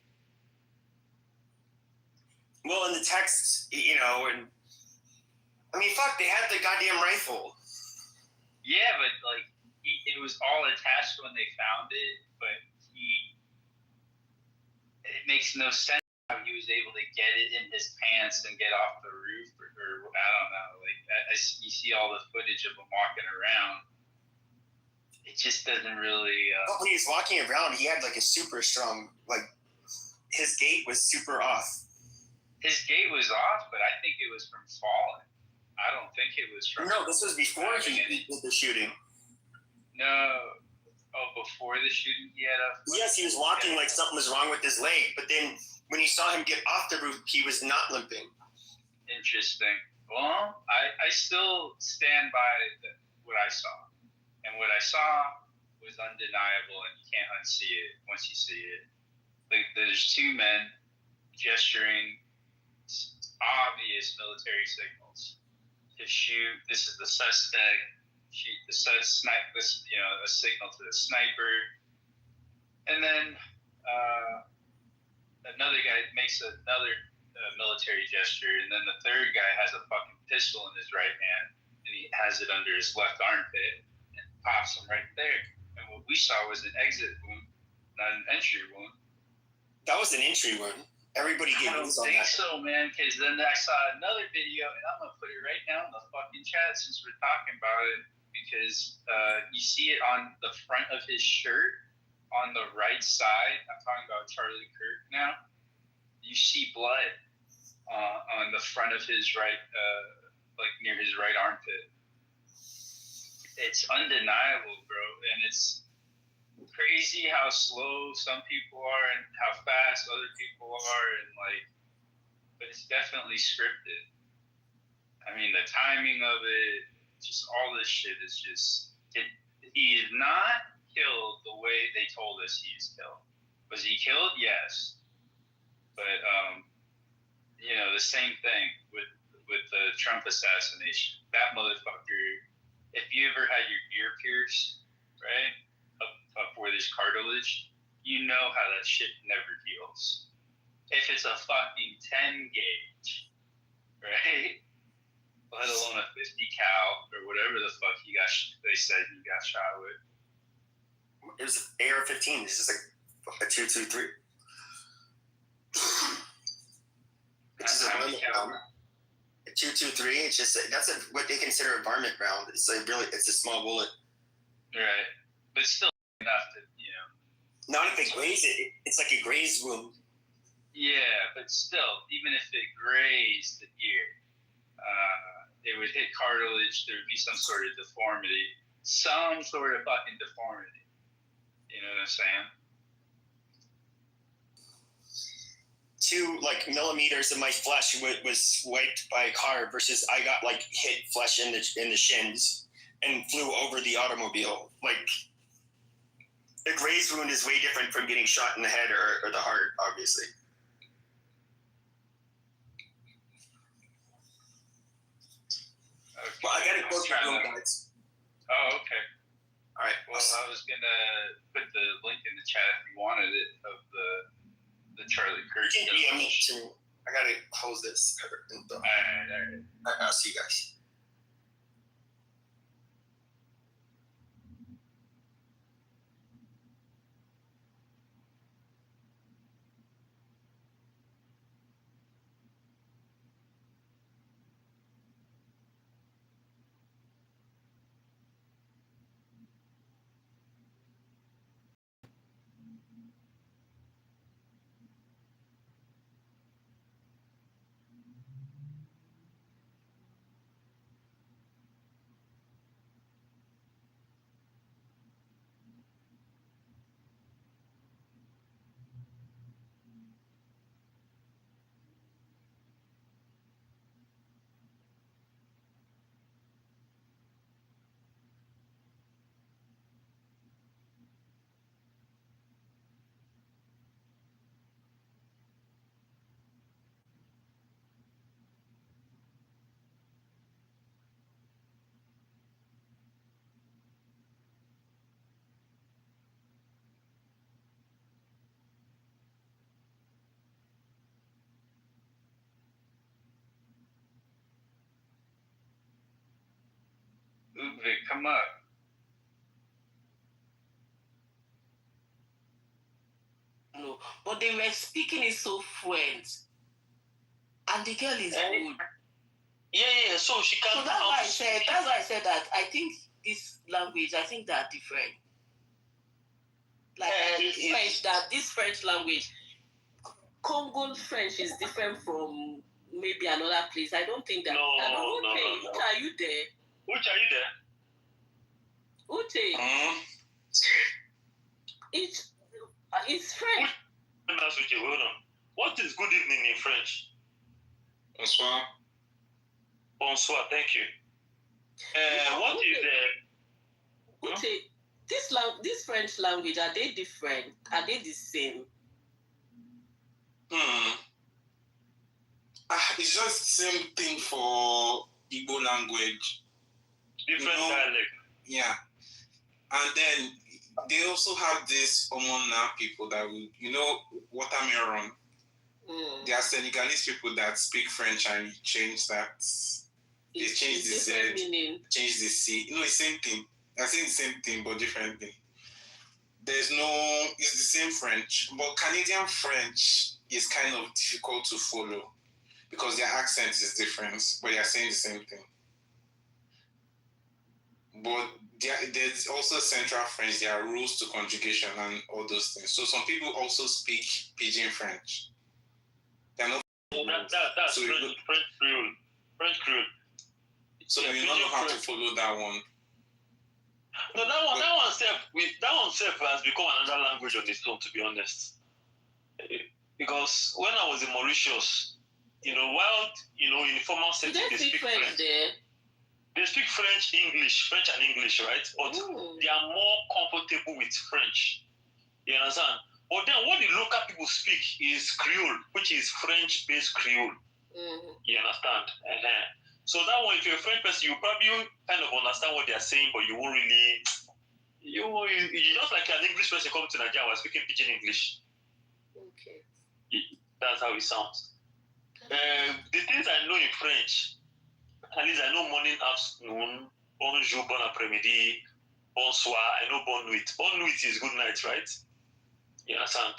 Well, in the text, and I mean, fuck, they had the goddamn rifle. Yeah, but like, it was all attached when they found it, but it makes no sense how he was able to get it in his pants and get off the roof, or I don't know. Like, you see all the footage of him walking around. It just doesn't really. When he was walking around, he had like a super strong, like, his gait was super off. His gait was off, but I think it was from falling. I don't think it was from. No, this was before he did the shooting. No. Oh, before the shooting, he had a. Yes, he was walking like something was wrong with his leg, but then when you saw him get off the roof, he was not limping. Interesting. Well, I still stand by what I saw, and what I saw was undeniable, and you can't unsee it once you see it. Like, there's two men gesturing obvious military signals to shoot. This is the suspect. Shoot the snipe. This, a signal to the sniper, and then another guy makes another military gesture, and then the third guy has a fucking pistol in his right hand, and he has it under his left armpit and pops him right there. And what we saw was an exit wound, not an entry wound. That was an entry wound. Everybody gave news on that. I don't think so, man, because then I saw another video, and I'm going to put it right now in the fucking chat since we're talking about it, because you see it on the front of his shirt on the right side. I'm talking about Charlie Kirk now. You see blood on the front of his right, like near his right armpit. It's undeniable, bro, and it's crazy how slow some people are and how fast other people are, and like, but it's definitely scripted. I mean, the timing of it, just all this shit is just it. He is not killed the way they told us he is killed. Was he killed? Yes, but the same thing with the Trump assassination. That motherfucker. If you ever had your ear pierced, right? Up where there's cartilage, you know how that shit never heals. If it's a fucking 10 gauge, right? Let alone a 50 cal or whatever the fuck they said he got shot with. It was an AR-15. This is like a 223. It's just a 223. It's just that's what they consider a varmint round. It's like it's a small bullet. Right, but still enough to Not if it grazed it. It's like a graze wound. Yeah, but still, even if it grazed the ear, it would hit cartilage. There would be some sort of deformity, some sort of fucking deformity. You know what I'm saying? 2 millimeters of my flesh was wiped by a car versus I got hit flesh in the shins and flew over the automobile. The graze wound is way different from getting shot in the head or the heart, obviously. Okay. Well, I got to quote your room, guys. Oh, okay. All right. Well, I was gonna put the link in the chat if you wanted it of the Charlie Kirk. I gotta close this. All right. I'll see you guys. Ludwig, come up. No, but they were speaking it so fluent, and the girl is good. Yeah. So she can. So that's why I said. That's why I said that. I think this language. I think they are different. Like this French language, Congo French is different from maybe another place. I don't think that. No. Uche, are you there? Uche, are you there? Uche. It's French. Let me ask you, hold on. What is good evening in French? Bonsoir. Bonsoir, thank you. What is Uche, this French language, are they different? Are they the same? It's just the same thing for Igbo language. Different dialect. Yeah. And then they also have this Omona people that will, watermelon. There are Senegalese people that speak French and change that. They change the Z, change the C. It's the same thing. I think the same thing, but different thing. It's the same French, but Canadian French is kind of difficult to follow because their accent is different, but they are saying the same thing. But there's also Central French. There are rules to conjugation and all those things. So some people also speak Pidgin French. They're not. That's so French Creole. So you don't know how to follow that one. No, that one self has become another language on its own, to be honest. Because when I was in Mauritius, while in formal setting they speak French. They speak French and English, right? But they are more comfortable with French. You understand? But then what the local people speak is Creole, which is French-based Creole. You understand? So that one, if you're a French person, you probably kind of understand what they're saying, but you won't really. You're just like an English person coming to Nigeria while speaking Pidgin English. Okay. That's how it sounds. The things I know in French, at least I know morning, afternoon, bonjour, bon après-midi, bonsoir. I know bonne nuit. Bonne nuit is good night, right? You understand?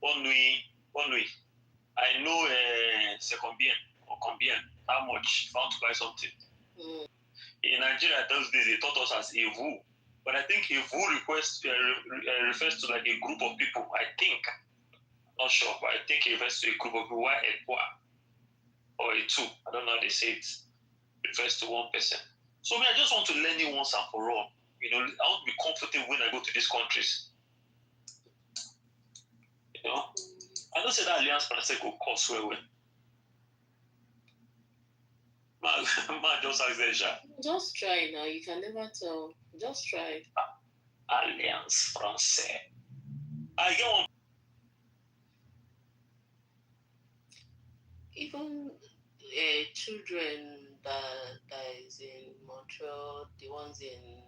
Bonne nuit, bonne nuit. I know c'est combien or combien. How much? If I want to buy something. In Nigeria, those days they taught us as a vous. But I think a vous refers to like a group of people. I think. Not sure, but I think it refers to a group of people. Or a two. I don't know how they say it. It refers to one person. So I just want to learn it once and for all. I want to be comfortable when I go to these countries. I don't say that Alliance Française will cost well. Just try now. You can never tell. Just try. Alliance Française. I get one. Even children that is in Montreal, the ones in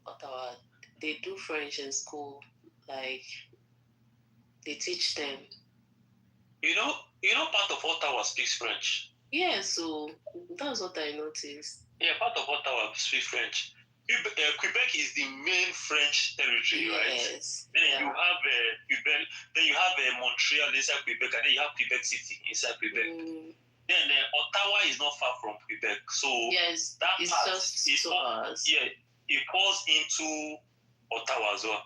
Ottawa, they do French in school. Like they teach them. Part of Ottawa speaks French. Yeah, so that's what I noticed. Yeah, part of Ottawa speaks French. Quebec is the main French territory, right? Yes. Then you have Quebec. Then you have Montreal inside Quebec, and then you have Quebec City inside Quebec. Then Ottawa is not far from Quebec, so yes, that it's part just is 2 hours. Yeah, it falls into Ottawa as well.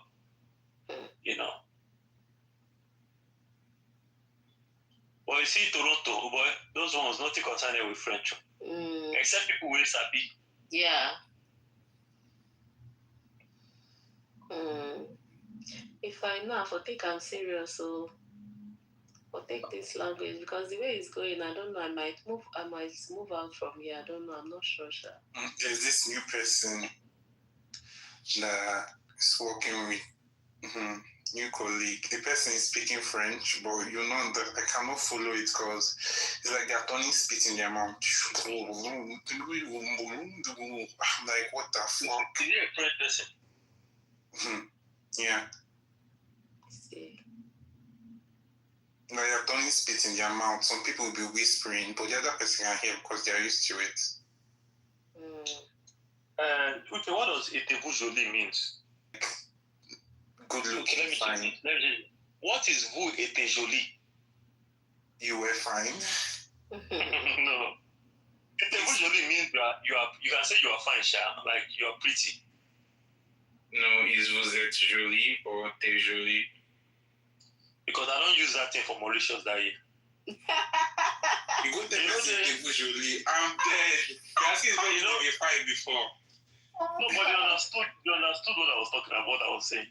But you see, Toronto, boy, those ones nothing concerning with French, except people will sabi. Yeah. If I know, I think I'm serious, so I'll take this language because the way it's going, I don't know. I might move out from here. I don't know. I'm not sure. There's this new person that is working with new colleague. The person is speaking French, but I cannot follow it because it's like they're turning spit in their mouth. I'm like, what the fuck? Is it a French person? Yeah. See. Like they're turning spit in their mouth. Some people will be whispering, but the other person can hear because they're used to it. Uche, what does Etevujoli means? Good looking. Okay, let me fine. What is Vu Etejoli? You were fine. No. Etevujoli means you can say you are fine, Sha, like you are pretty. No, is vous êtes jolie or t'es jolie? Because I don't use that thing for Mauritius that year. You go tell me t'es vous jolie. I'm dead. That's it, but you know you're fine before. No, but you understood what I was talking about, what I was saying.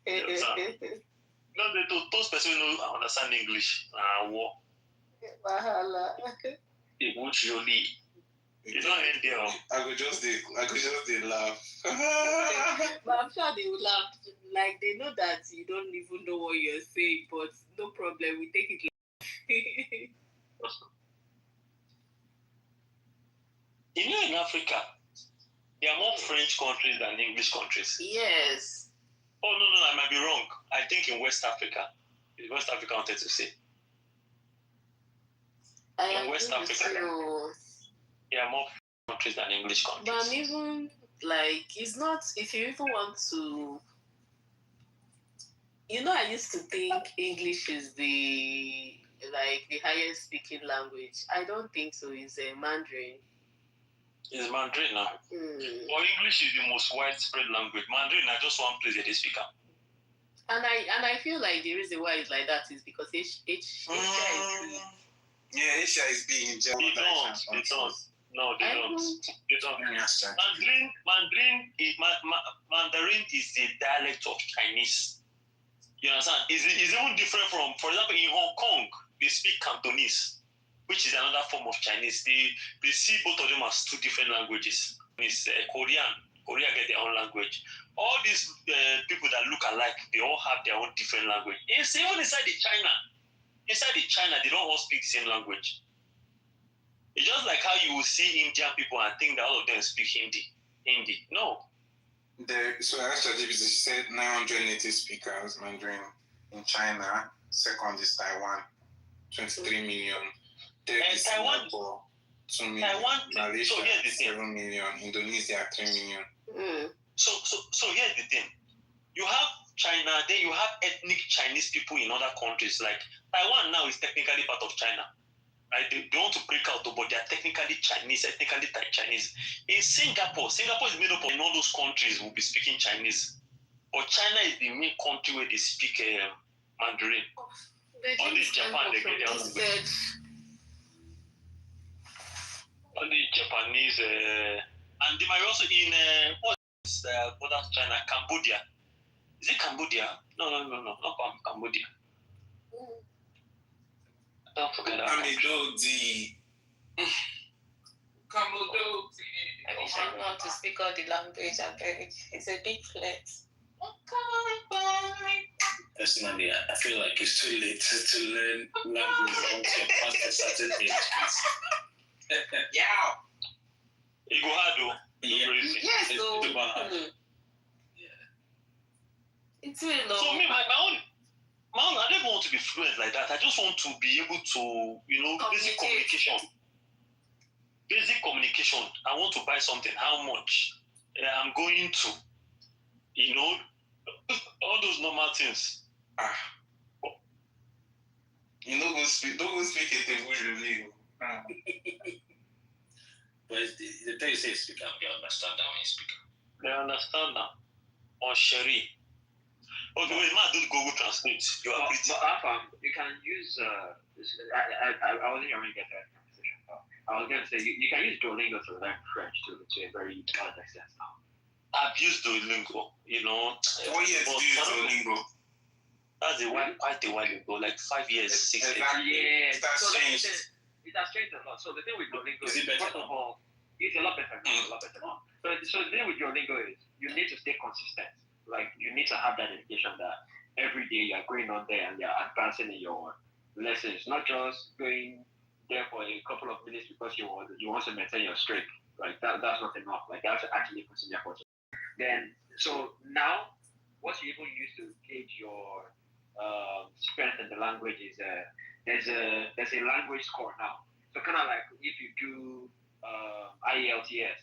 You understand? No, those persons who understand English. Etevujoli. You don't end there. I could just laugh. But I'm sure they will laugh. Like they know that you don't even know what you're saying, but no problem. We take it. You know, in Africa, there are more French countries than English countries. Yes. Oh no, I might be wrong. I think in West Africa, I wanted to say. In West Africa, there are more countries than English countries. But even like it's not. If you even want to, I used to think English is the highest speaking language. I don't think so. It's Mandarin. It's Mandarin now. Or English is the most widespread language. Mandarin, I just one place that they speak. And I feel like the reason why it's like that is because Asia is Asia is being They don't. No, they don't. Mandarin is a dialect of Chinese. You understand? It's even different from, for example, in Hong Kong, they speak Cantonese, which is another form of Chinese. They see both of them as two different languages. It's Korean. Korea get their own language. All these people that look alike, they all have their own different language. It's even inside China. Inside China, they don't all speak the same language. It's just like how you will see Indian people and think that all of them speak Hindi. No. So actually, they said 900 native speakers Mandarin in China. Second is Taiwan, 23 million. Third is Singapore, 2 million. Malaysia, 7 million. Indonesia, 3 million. So here's the thing. You have China, then you have ethnic Chinese people in other countries. Like Taiwan now is technically part of China. Right? They want to break out, but they are technically Chinese, ethnically Chinese. In Singapore is made up of, in all those countries will be speaking Chinese. But China is the main country where they speak Mandarin. Only Japan, they get their own language. Only Japanese, and they might also in what's China, Cambodia. Is it Cambodia? No, not Cambodia. Don't forget that. I wish I know how to speak all the language. It's a big flex. Personally, I feel like it's too late to learn language once you're past a certain age. Yeah. You go hard though. Yes, so it's really long. So me, my own, I don't want to be fluent like that. I just want to be able to, basic communication. Basic communication. I want to buy something. How much? I'm going to, all those normal things. Don't go speak Etevujoli. But the thing you say speak, they understand that when you speak. They understand that. On Sherry. Oh, the way man do Google Translate. You are pretty. But you can use. I wasn't going to get that conversation. I was going to say you can use Duolingo to learn French to a very large extent now. I've used Duolingo. What years did you use Duolingo? That's quite a while ago, like 5 years, 6 years. Yeah, it has changed. It has changed a lot. So the thing with Duolingo is first of all, it's a lot better. So the thing with Duolingo is you need to stay consistent. Like you need to have that dedication that every day you're going on there and you're advancing in your lessons, not just going there for a couple of minutes because you want to maintain your streak. Like that's not enough. Like you have to actually put in effort. Then so now what you even use to gauge your strength in the language is there's a language score now. So kind of like if you do IELTS,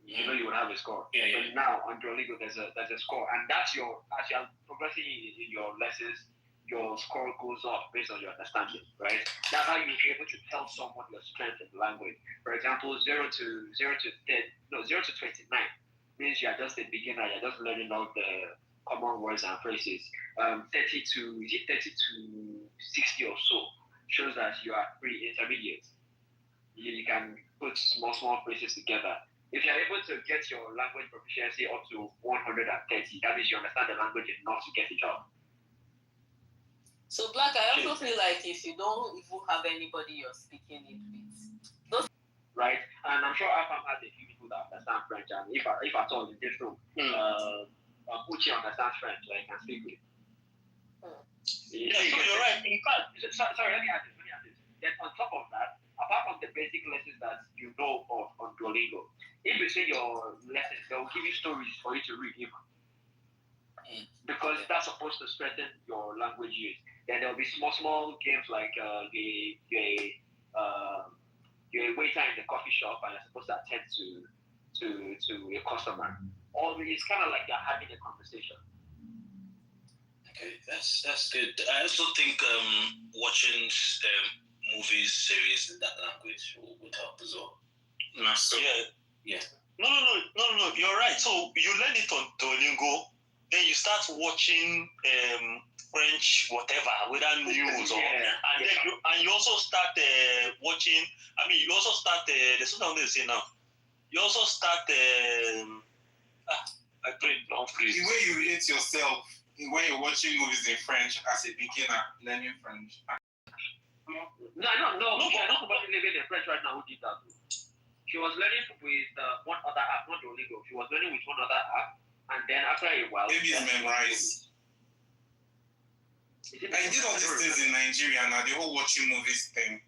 you know you would have a score. Yeah, yeah. But now on Duolingo, there's a score, and that's your as you're progressing in your lessons, your score goes up based on your understanding, right? That's how you'll be able to tell someone your strength in the language. For example, 0 to 29 means you're just a beginner. You're just learning all the common words and phrases. 30 to 60 or so shows that you are pre-intermediate. You can put small phrases together. If you're able to get your language proficiency up to 130, that means you understand the language enough to get the job. So, Black, I also feel like if you don't even have anybody you're speaking it with, right? And I'm sure Afam has a few people that understand French, and if at all in this room, Uchi understands French, so I can speak with. Yeah, so you're right. In fact, sorry, let me add this. Then on top of that, apart from the basic lessons that you know of on Duolingo, in between your lessons, they will give you stories for you to read even. Because that's supposed to strengthen your language use. Then there will be small games like you're a waiter in the coffee shop and you're supposed to attend to a customer. Or it's kind of like you're having a conversation. Okay, that's good. I also think watching movies, series in that language would help as well. Yeah. No. You're right. So you learn it on Duolingo, then you start watching French, whatever, whether news or, and you also start watching. I mean, you also start. There's something they say now. You also start. I played long phrase. The way you relate yourself when you're watching movies in French as a beginner learning French. No, not somebody living in French right now who did that. She was learning with one other app, not Duolingo. She was learning with one other app, and then after a while, maybe it's memorized. I did all these things in Nigeria now, the whole watching movies thing.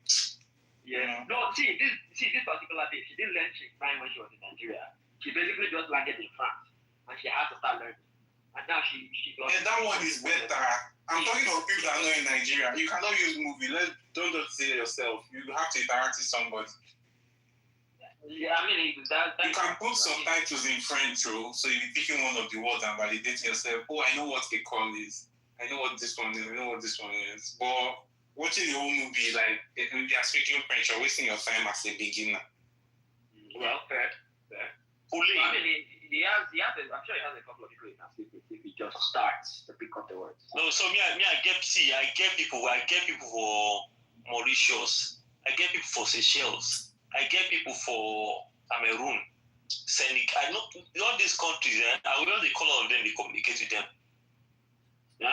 Yeah. No, see this particular thing, she didn't learn French when she was in Nigeria. She basically just landed in France, and she had to start learning. And now she got. And that one is better. I'm talking about people that know in Nigeria. You cannot use movie. Don't just say it yourself. You have to interact with somebody. Yeah, I mean that you can put subtitles in French, so you'll be picking one of the words and validating yourself. Oh, I know what a call is. I know what this one is. I know what this one is. But watching the whole movie, like if you are speaking French, you're wasting your time as a beginner. Well, fair. Fully. I mean, I'm sure he has a couple of people he can speak with if he just starts to pick up the words. No, so I get people for Mauritius. I get people for Seychelles. I get people for Cameroon, Senegal. I know all these countries. I will know the color of them. They communicate with them. Je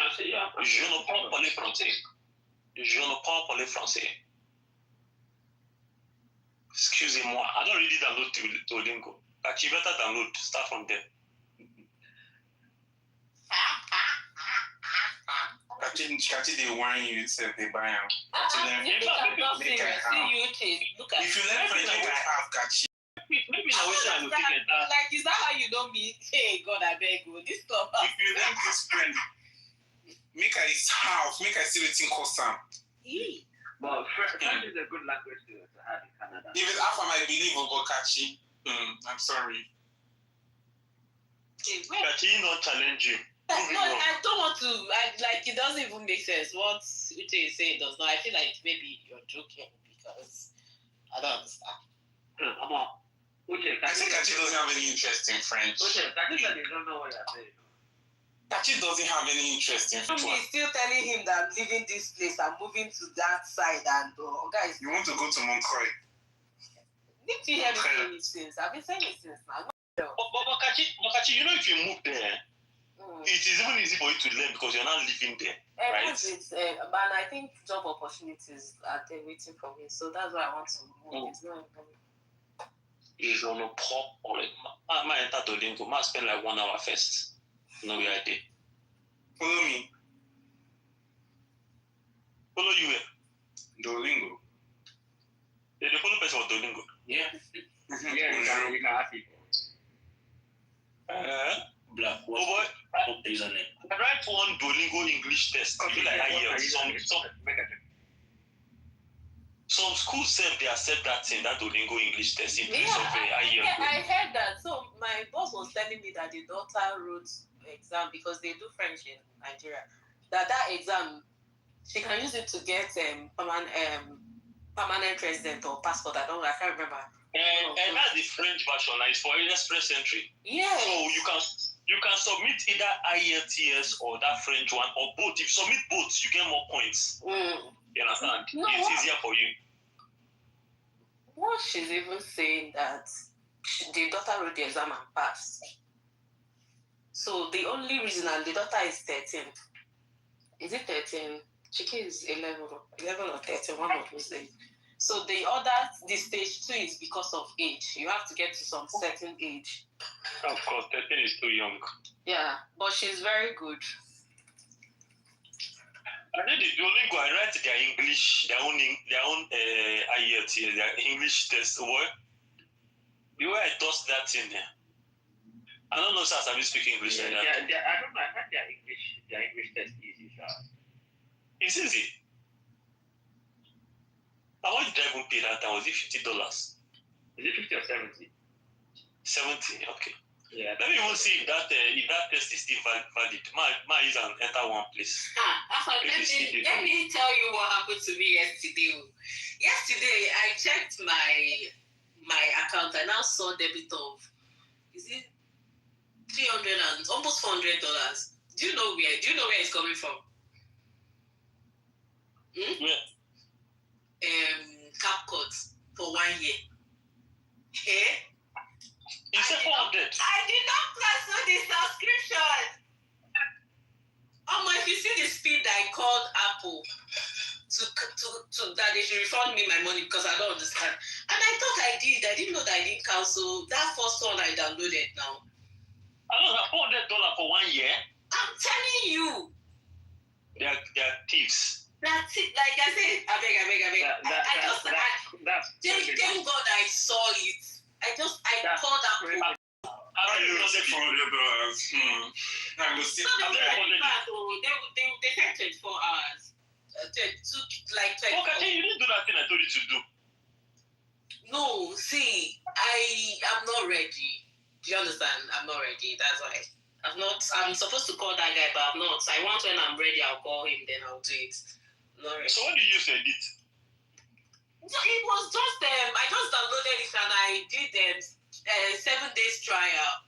ne parle pas le français. Excusez-moi, I don't really download Duolingo. But you better download. Start from there. Kachi, they warn you, say they buy them. If you learn French, you can have Kachi. Maybe now we like, is that how you know me? Hey, God, I beg you. This stuff. If you learn this French, make a half, make a see what it costs them. Well, French is a good language to have in Canada. If it's half of my belief about Kachi, I'm sorry. Kachi not challenge you. No, I don't want to. It doesn't even make sense. What Uche is saying does not. I feel like maybe you're joking because I don't understand. I think Kachi doesn't have any interest in French. Kachi don't know what you're saying. Kachi doesn't have any interest in French. He's still telling him that I'm leaving this place, I'm moving to that side, and guys. You want to go to Montreuil? Did you hear me saying it since? I've been saying it since now. But Kachi, you know, if you move there, it is even easy for you to learn because you're not living there, right? But I think job opportunities are there waiting for me, so that's why I want to move. It's not He's on a pop or I enter Duolingo. I spend like 1 hour first. No way I did. Follow me. Follow you where? Duolingo. The follow person on Duolingo. Yeah. Yeah, we can ask people. Black. What is on it? I write one Duolingo English test. I feel like I hear some schools say they accept that thing, that Duolingo English test in place of I heard that. So my boss was telling me that the daughter wrote exam because they do French in Nigeria. That exam, she can use it to get permanent resident or passport. I can't remember. And that's the French version. It's for express entry. Yeah. So you can submit either IELTS or that French one or both. If you submit both, you get more points. You understand? No, it's easier for you. What she's even saying that the daughter wrote the exam and passed. So the only reason, and the daughter is 13. Is it 13? Chiki is 11 or 13, one of those days. So the stage 2 is because of age. You have to get to some certain age. Of course, 13 is too young. Yeah, but she's very good. I think the Duolingo, I write their English, their own IELTS, their English test. The way I toss that in there. I don't know if I speak English like that. I don't know. I think their English test is easy. It's easy. How much did I even pay that time? Was it $50? Is it 50 or 70? 70, okay. Yeah. Let me even see if that test is still valid. My use and enter one place. Let me tell you what happened to me yesterday. Yesterday, I checked my account. I now saw debit of, is it $300 and almost $400? Do you know where it's coming from? Where? CapCut for 1 year. Hey? You said 400. I did not cancel the subscription. If you see the speed I called Apple to that they should refund me my money because I don't understand. And I thought I did. I didn't know that I didn't cancel that first one I downloaded now. I don't know, $400 for 1 year. I'm telling you. They're thieves. That's it. Like I said, I beg. Thank God I saw it. I called Apple. How do you know $400? They said 24 hours. Like 24. Okay, you didn't do that thing I told you to do. No, see, I'm not ready. Do you understand? I'm not ready. That's why. I'm supposed to call that guy, but I'm not. I want when I'm ready, I'll call him, then I'll do it. Not ready. So what do you use to edit? It was just I just downloaded it and I did 7 days trial.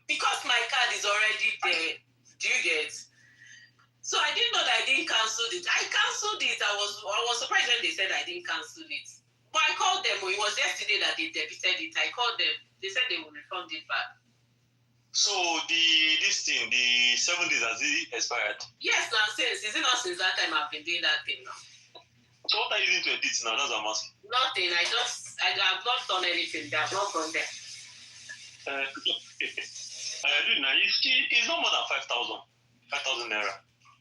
Because my card is already there. Do you get? So I didn't know that I didn't cancel it. I canceled it. I was surprised when they said I didn't cancel it. But I called them. It was yesterday that they debited it. I called them. They said they will refund it back. So the 7 days has it expired? Yes, now since that time I've been doing that thing now. So what are you doing to edit now? That's what I'm asking. Nothing. I've not done anything. I've not gone there. Dude, now it's not more than 5,000 naira.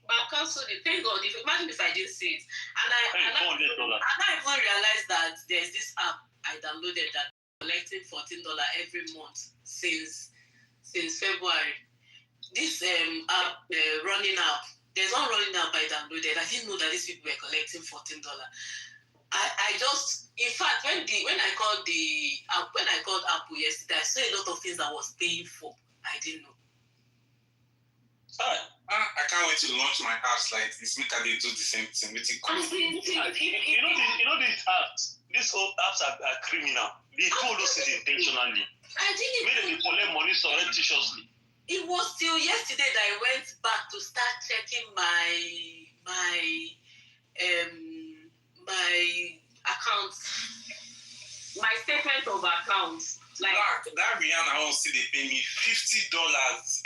But I cancelled it. Thank God. Imagine if I didn't see it. And I even realized that there's this app I downloaded that collecting $14 every month since February. This app, running app. There's one running app I downloaded. I didn't know that these people were collecting $14. I just, in fact, when I called Apple yesterday, I saw a lot of things I was paying for. I didn't know. I can't wait to launch my apps like this. Make they do the same thing. You know these apps. These old apps are criminal. They told us it intentionally. I didn't. Made them collect money surreptitiously. It was till yesterday that I went back to start checking my accounts, my statement of accounts. Like that Rihanna wants to pay me $50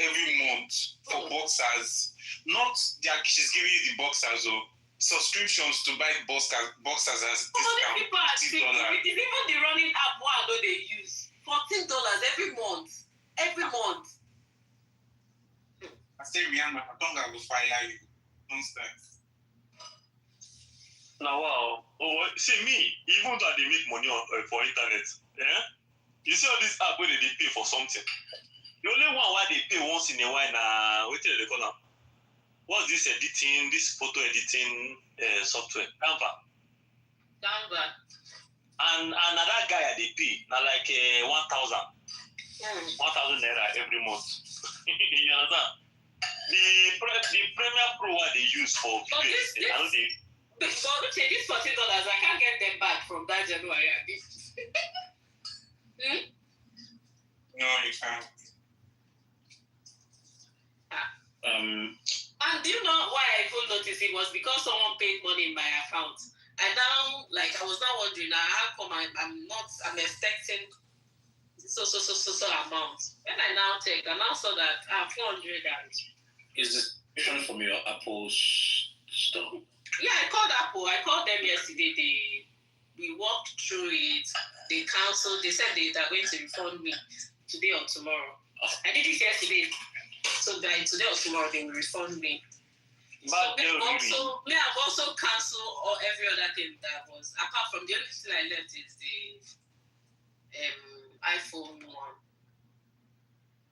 every month for boxers. Not that she's giving you the boxers or subscriptions to buy boxers as discount. $50. It is even the running app one that they use. $14 every month. Every month. I say Rihanna, I don't have to fire you. Don't start. Now, wow. See me, even though they make money for internet, yeah? You see all this app where they pay for something. The only one why they pay once in a while, what do they call them? what's this editing, this photo editing software? Canva. And another guy at the P, now like 1,000 naira every month. You understand? The Premiere Pro what they use for video editing, I know they. But okay, this $14, I can't get them back from that January. No, you can't. And do you know why I even noticed it was because someone paid money in my account. I was now wondering, how come I'm expecting so amount. When I now checked, I now saw that 400. Is this from your Apple store? Yeah, I called Apple. I called them yesterday. We walked through it. They canceled. They said they are going to refund me today or tomorrow. I did it yesterday. So by today or tomorrow, they will refund me. But so I've also canceled every other thing that was, apart from the only thing I left is the iPhone one.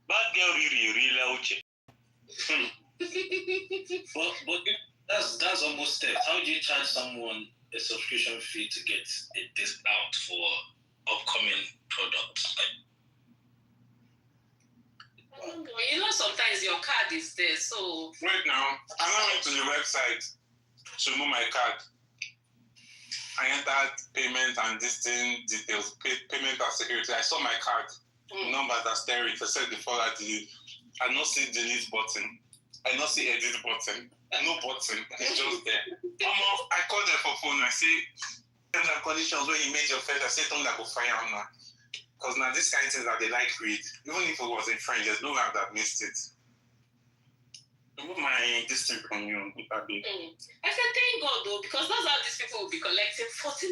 Bad girl really okay. but that's almost step. How do you charge someone a subscription fee to get a discount for upcoming products? You know, sometimes your card is there, so... Right now, I went to the website to remove my card. I entered payment and distinct details, payment and security. I saw my card, numbers are staring. I said before that I not see delete button. I not see edit button. No button. It's just there. I called them for phone. I say, terms and conditions when you made your first, I said, don't go fire on now. Because now this kind of things that they like read, even if it was in French, there's no way that missed it. Remove my district from you. I said, thank God though, because that's how these people will be collecting $14.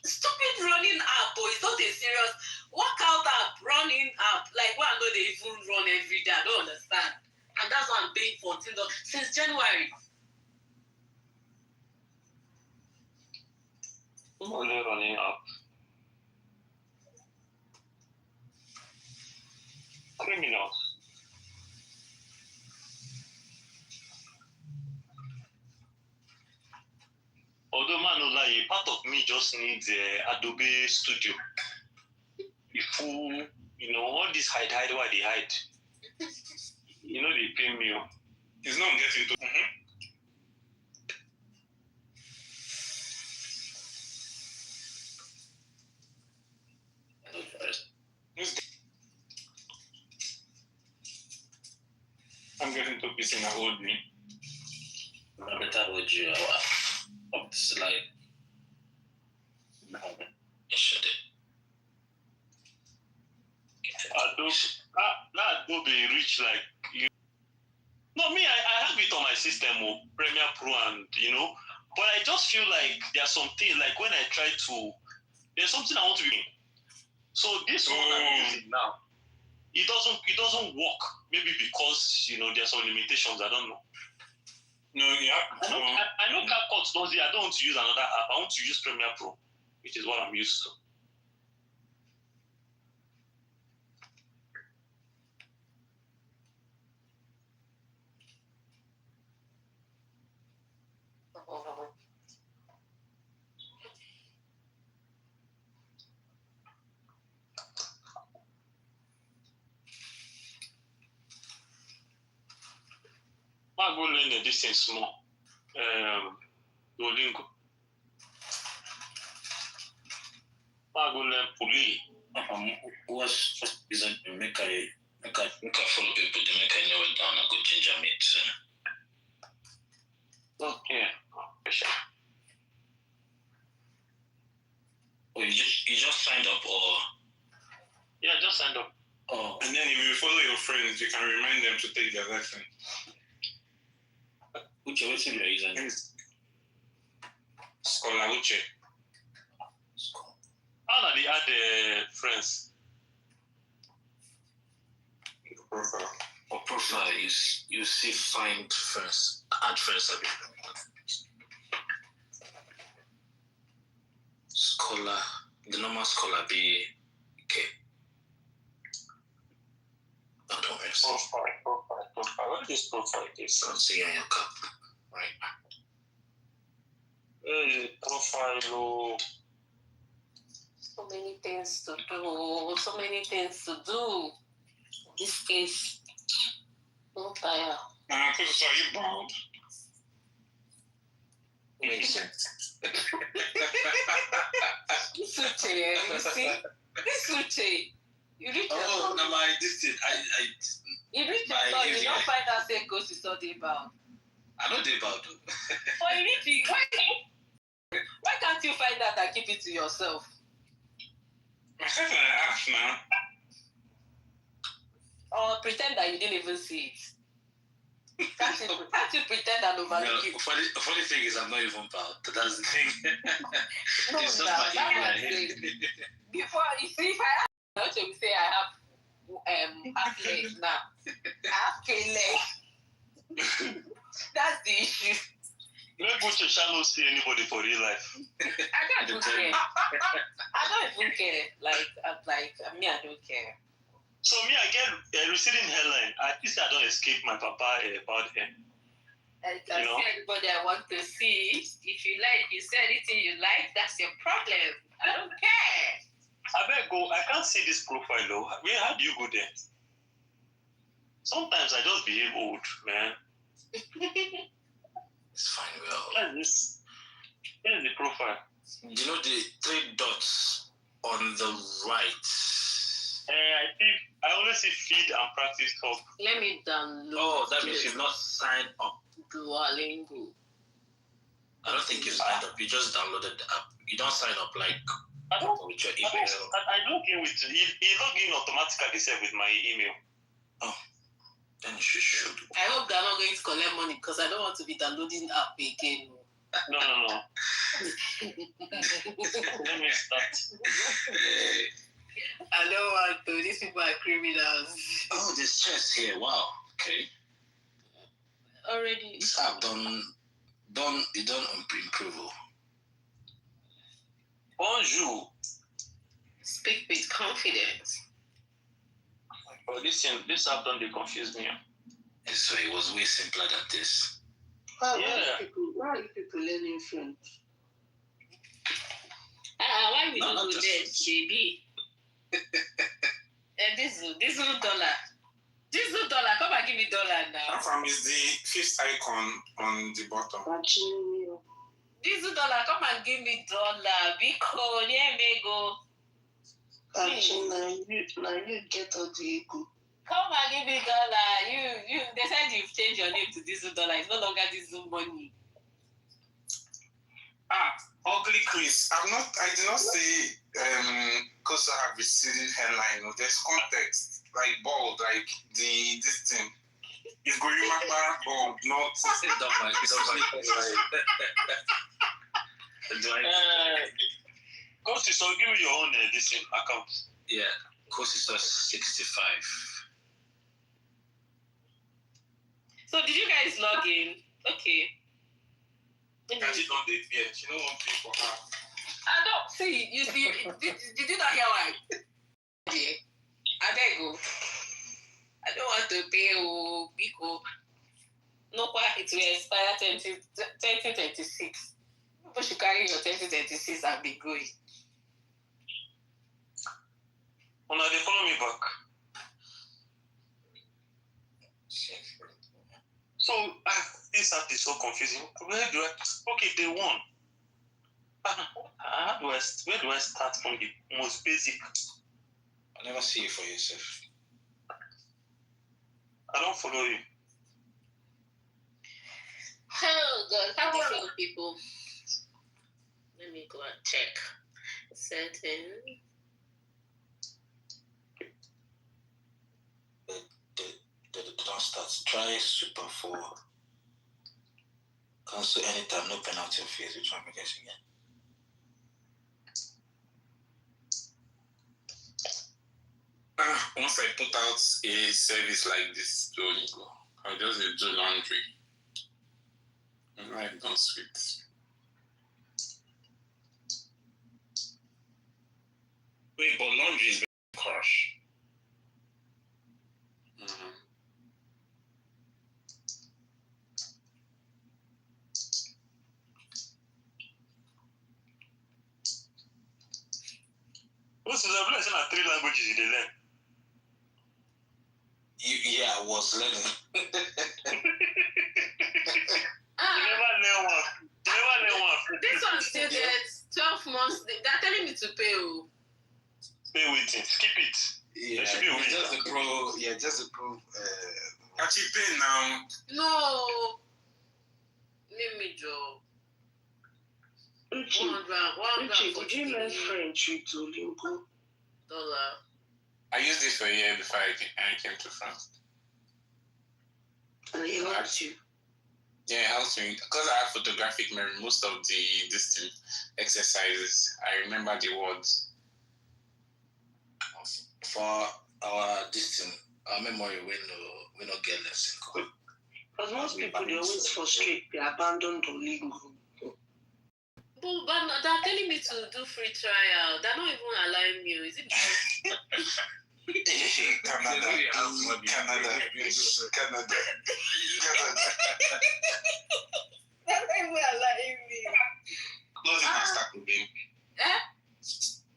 Stupid running app, it's not a serious workout app, running app. Like, why don't they even run every day? I don't understand. And that's why I'm paying $14 since January. Only running app. Criminals. Although man, no lie, part of me just needs Adobe Studio. Before, all this hide, why they hide? They pay me. It's not getting to. I'm getting too busy in a hold me. I better hold you up the slide. Adobe reach like you. No, me, I have it on my system, Premiere Pro, and but I just feel like there's something like when I try to, there's something I want to be in. So this one I'm using now, it doesn't work. Maybe because there's some limitations. I don't know. No, yeah. I know CapCut does it. I don't want to use another app. I want to use Premiere Pro, which is what I'm used to. I go learn this thing small. Duolingo. I go learn Puli. What's reason to make I follow people to make I know it down and go change a mate. Okay. Oh, you just signed up or? Yeah, just signed up. Oh. And then if you follow your friends, you can remind them to take their lesson. Uche, what's in your username? Scholar Uche. How do they add friends? Profile. Or profile is you see find friends. Add friends. Scholar. The normal scholar be okay. I don't know. Profile. What this profile is? Don't see on your cup. Right. Profile. So many things to do. So many things to do. This place. So tired. Because are you bald? Makes sense. This Uche, you see? This Uche. You reach Oh, no, my this thing. You reach your thought, you don't find out say ghost is not about. I know they about. Oh, you need to. Why can't you find out and keep it to yourself? Myself and I ask now. Or pretend that you didn't even see it. Can't you pretend and overlook it? Funny thing is, I'm not even bald. That's the thing. No, it's not that's my what I'm saying. Before, you see, if I ask, you say I have half legs now. Half leg. That's the issue. Maybe Uche shall not see anybody for real life. I don't even care. I don't even care. Me, I don't care. So me, I get receiving hairline. At least I don't escape my papa about him. I can see everybody I want to see. If you like, you say anything you like, that's your problem. I don't care. I better go. I can't see this profile though. How do you go there? Sometimes I just behave old, man. It's fine, well. Where's the profile? You know the 3 dots on the right? I only see feed and practice talk. Let me download. Oh, that means you've not signed up. Duolingo. I don't think you signed up. You just downloaded the app. You don't sign up with your email. I log in with he log in automatically with my email. Oh, then you should. I hope they're not going to collect money because I don't want to be downloading the app again. No. Let me start. I don't want to. These people are criminals. Oh, there's chess here. Wow. Okay. Already. This app don't improve. Bonjour. Speak with confidence. Oh, this app don't confuse me. So it was way simpler than this. Why are you people learning French? Why we don't go there, baby? This is $2. This is $2. Come and give me $1 now. From is the 5th icon on the bottom. This is $2. Come and give me $1. Because me go. Now you get all the ego. Come and give me $1. They said you've changed your name to this $1. It's no longer this money. Ugly Chris. I did not say because I have receding hairline. No, there's context. Like bald, like this thing. It's going back bald, not Coach, so give me your own account. Yeah, course is just 65. So did you guys log in? Okay. She don't date yet. She don't want to pay for her. I don't see. You see? Did you not hear why? Yeah. I beg you. I don't want to pay Biko. No, it will expire 2026. People should carry your 2026 and be going. Oh, now they follow me back. So this app is so confusing. Where do I? Okay, they won. Where do I start from the most basic? I never see you for yourself. I don't follow you. Oh God, how do you people? Let me go and check. Setting. Don't start. Try Super 4. Cancel anytime, no penalty fees. Which one again? Once I put out a service like this to Duolingo, I just do laundry. And I don't sweet. Wait, but laundry is very harsh. since I learned 3 languages you dey learn. Yeah, I was learning. You never learn one. This one still gets 12 months. They're telling me to pay. Pay waiting. Skip it. Yeah, should be a just the pro. Yeah, just the pro. Actually, pay now. No. Leave me, Joe. Uchi, did you learn French with Duolingo? $1. I used it for a year before I came to France. And it helped you. Yeah, it helps me because I have photographic memory. Most of the distant exercises, I remember the words. For our memory, we no get less in court. Because most people, they always frustrate. They abandon Duolingo. But they're telling me to do free trial. They're not even allowing me. Is it because... Canada. They're not even allowing me. Close it and start again.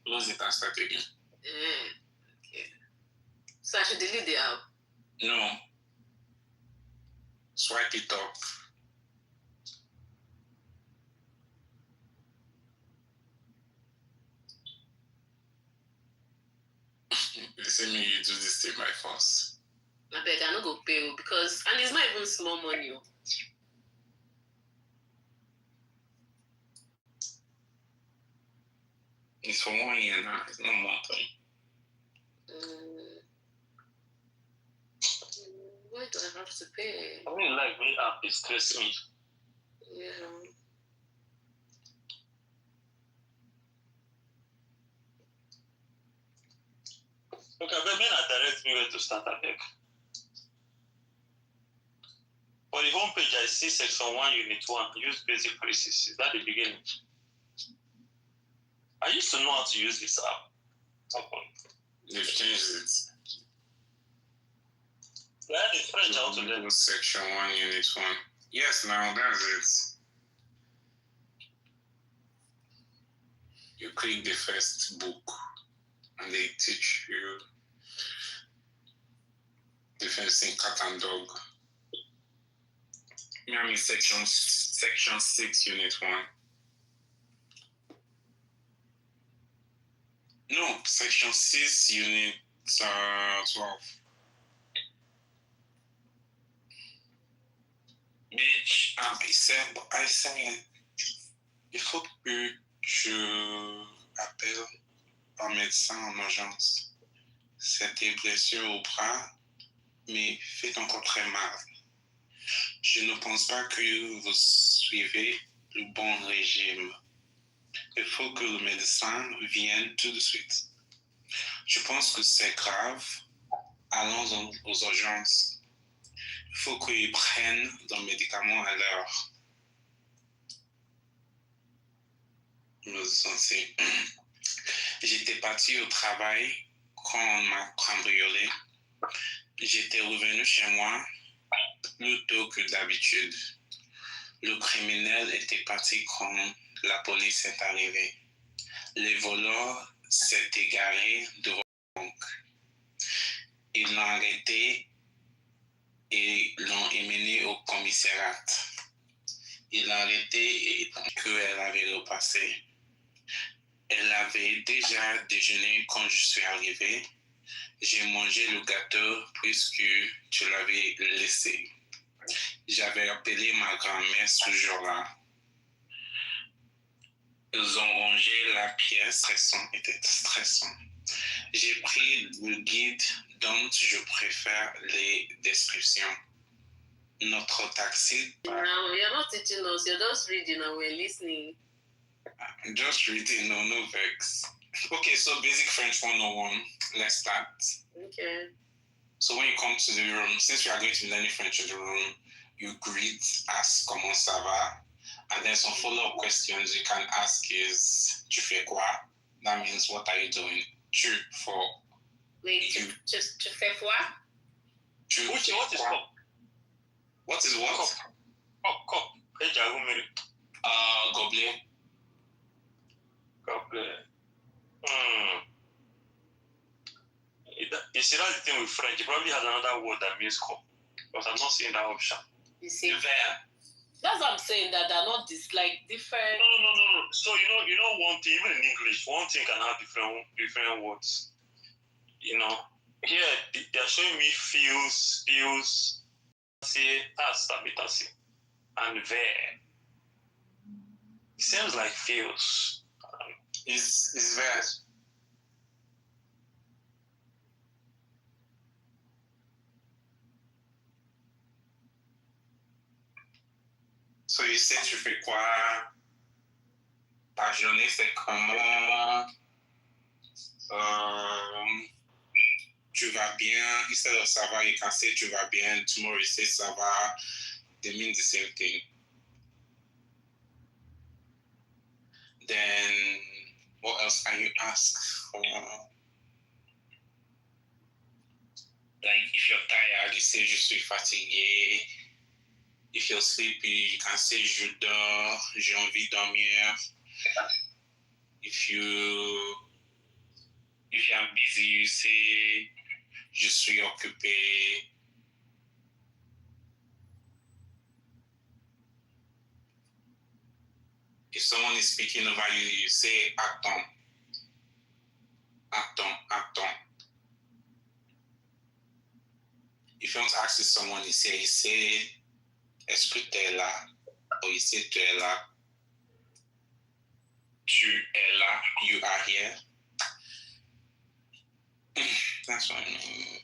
Close it and start again. Okay. So I should delete the app? No. Swipe it up. They say me you do this thing by force. I beg, I no go pay because, and it's not even small money. It's for 1 year now. It's not more time. Why do I have to pay? I mean, like, me app is stressing me. Yeah. Okay, but may not direct me where to start, I beg. For the homepage, I see section 1, unit 1, use basic phrases. Is that the beginning? I used to know how to use this app. Okay. They've changed it. Learn in French how to learn. Section 1, unit 1. Yes, now that's it. You click the first book and they teach you the first thing, cat and dog. I'm in section 6, unit 1. No, section 6, unit 12. Bitch, I say, il faut que tu appelles un médecin en urgence. C'est des blessures au bras, mais fait encore très mal. Je ne pense pas que vous suivez le bon régime. Il faut que le médecin vienne tout de suite. Je pense que c'est grave. Allons aux urgences. Il faut qu'ils prennent des médicaments à l'heure. J'étais parti au travail quand on m'a cambriolé. J'étais revenu chez moi plus tôt que d'habitude. Le criminel était parti quand la police est arrivée. Les voleurs s'étaient égarés devant la banque. Ils l'ont arrêté et l'ont emmené au commissariat. Ils l'ont arrêté et qu'elle avait repassé. Elle avait déjà déjeuné quand je suis arrivé. J'ai mangé le gâteau puisque tu l'avais laissé. J'avais appelé ma grand-mère ce jour-là. Ils ont rangé la pièce. Était stressant. J'ai pris le guide dont je préfère les descriptions. Notre taxi. No, you're not teaching us. You're just reading and we're listening. Just reading, no vex. Okay, so basic French 101. Let's start. Okay. So when you come to the room, since we are going to learn French in the room, you greet, ask comment ça va, and then some follow-up questions you can ask is tu fais quoi? That means what are you doing? Tu for Wait, you. Tu fais quoi? Tu What is quoi? cup? What is what? Cup. Gobelet. Gobelet. You see, that's the thing with French. It probably has another word that means cup, but I'm not seeing that option. You see, There. that's what I'm saying, that they're not like different. No. So you know one thing, even in English, one thing can have different words. You know, here they're showing me feels, say tasi, and there. It seems like feels. Is there. So you sais, tu fais quoi? Ta journée, c'est comment? Tu vas bien? Instead of ça va, you can say tu vas bien. Tomorrow you say ça va. They mean the same thing. Then, what else can you ask for? Like, if you're tired, you say je suis fatigué. If you're sleepy, you can say je dors, j'ai envie de dormir. If you're busy, you say je suis occupé. If someone is speaking over you, you say attends. Attends. If you want to ask someone, you say est-ce que tu es là? Or you say tu es là. Tu es là. You are here. That's what I mean.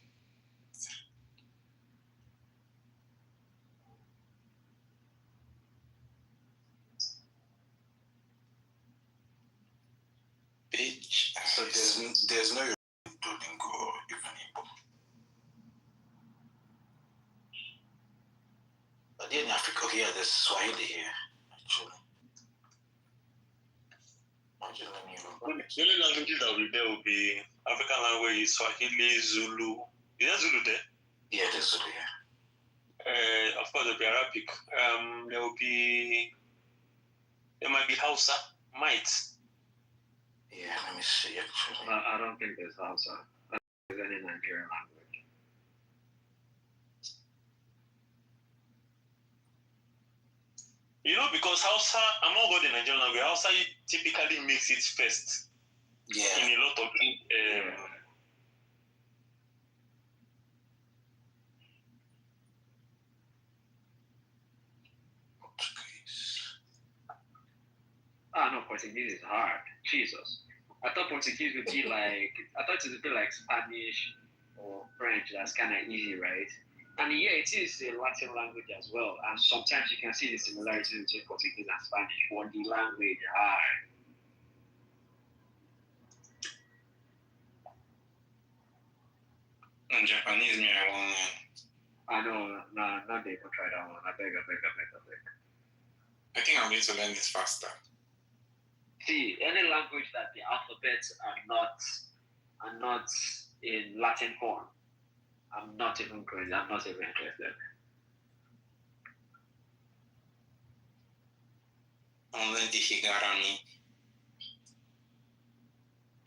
Bitch. So there's no Duolingo or even Igbo. But in Africa, okay, yeah, there's Swahili here, actually. The only languages that will be there will be African language, Swahili, Zulu. Is there Zulu there? Yeah, there's Zulu here. Of course, there'll be Arabic. There might be Hausa. Might. Yeah, let me see, actually. I don't think there's Hausa. I don't think there's any Nigerian language. You know, because Hausa, among all the Nigerian language, Hausa typically makes it first. Yeah. In a lot of no, Portuguese is hard. Jesus. I thought Portuguese would be like, I thought it would be like Spanish or French. That's kind of easy, right? And yeah, it is a Latin language as well. And sometimes you can see the similarities between Portuguese and Spanish, but the language is hard. And Japanese, me, I want. I know, not they will try that one. I beg. I think I'm going to learn this faster. See, any language that the alphabets are not in Latin form, I'm not even crazy. I'm not even interested. Only the Higarami.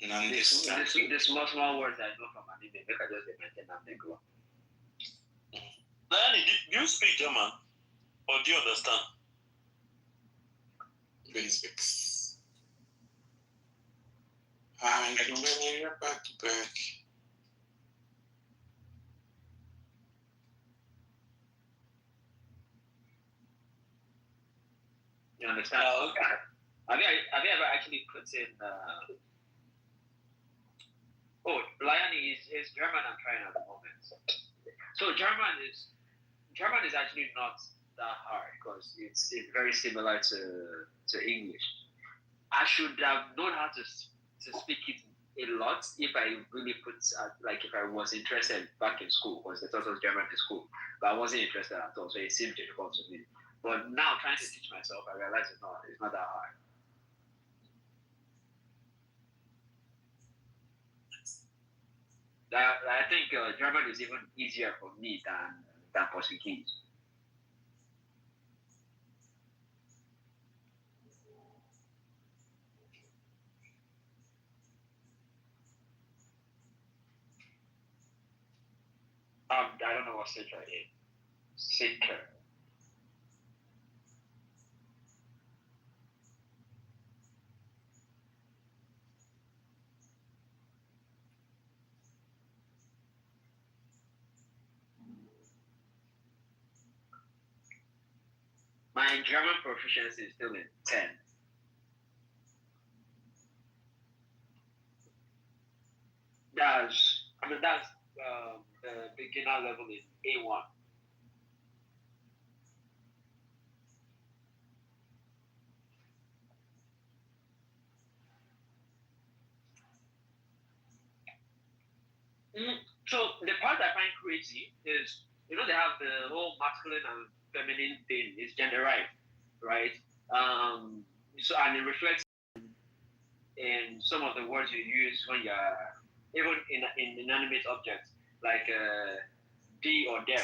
The small words I know from anime, make I just maintain them, they go. Diane, do you speak German? Or do you understand? Basics. I'm going back to back. You understand? Have you ever actually put in? Lion is German. I'm trying at the moment. So German is actually not that hard because it's very similar to English. I should have known how to speak it a lot if I really if I was interested back in school, because they taught us German in school, but I wasn't interested at all, so it seemed difficult to me. But now trying to teach myself, I realize it's not that hard. I think German is even easier for me than Portuguese. etc. in sicker. My German proficiency is still in 10. That's the beginner level is A1. So the part I find crazy is, they have the whole masculine and feminine thing is genderized, right? So and it reflects in some of the words you use when you're even in inanimate objects like be or dare.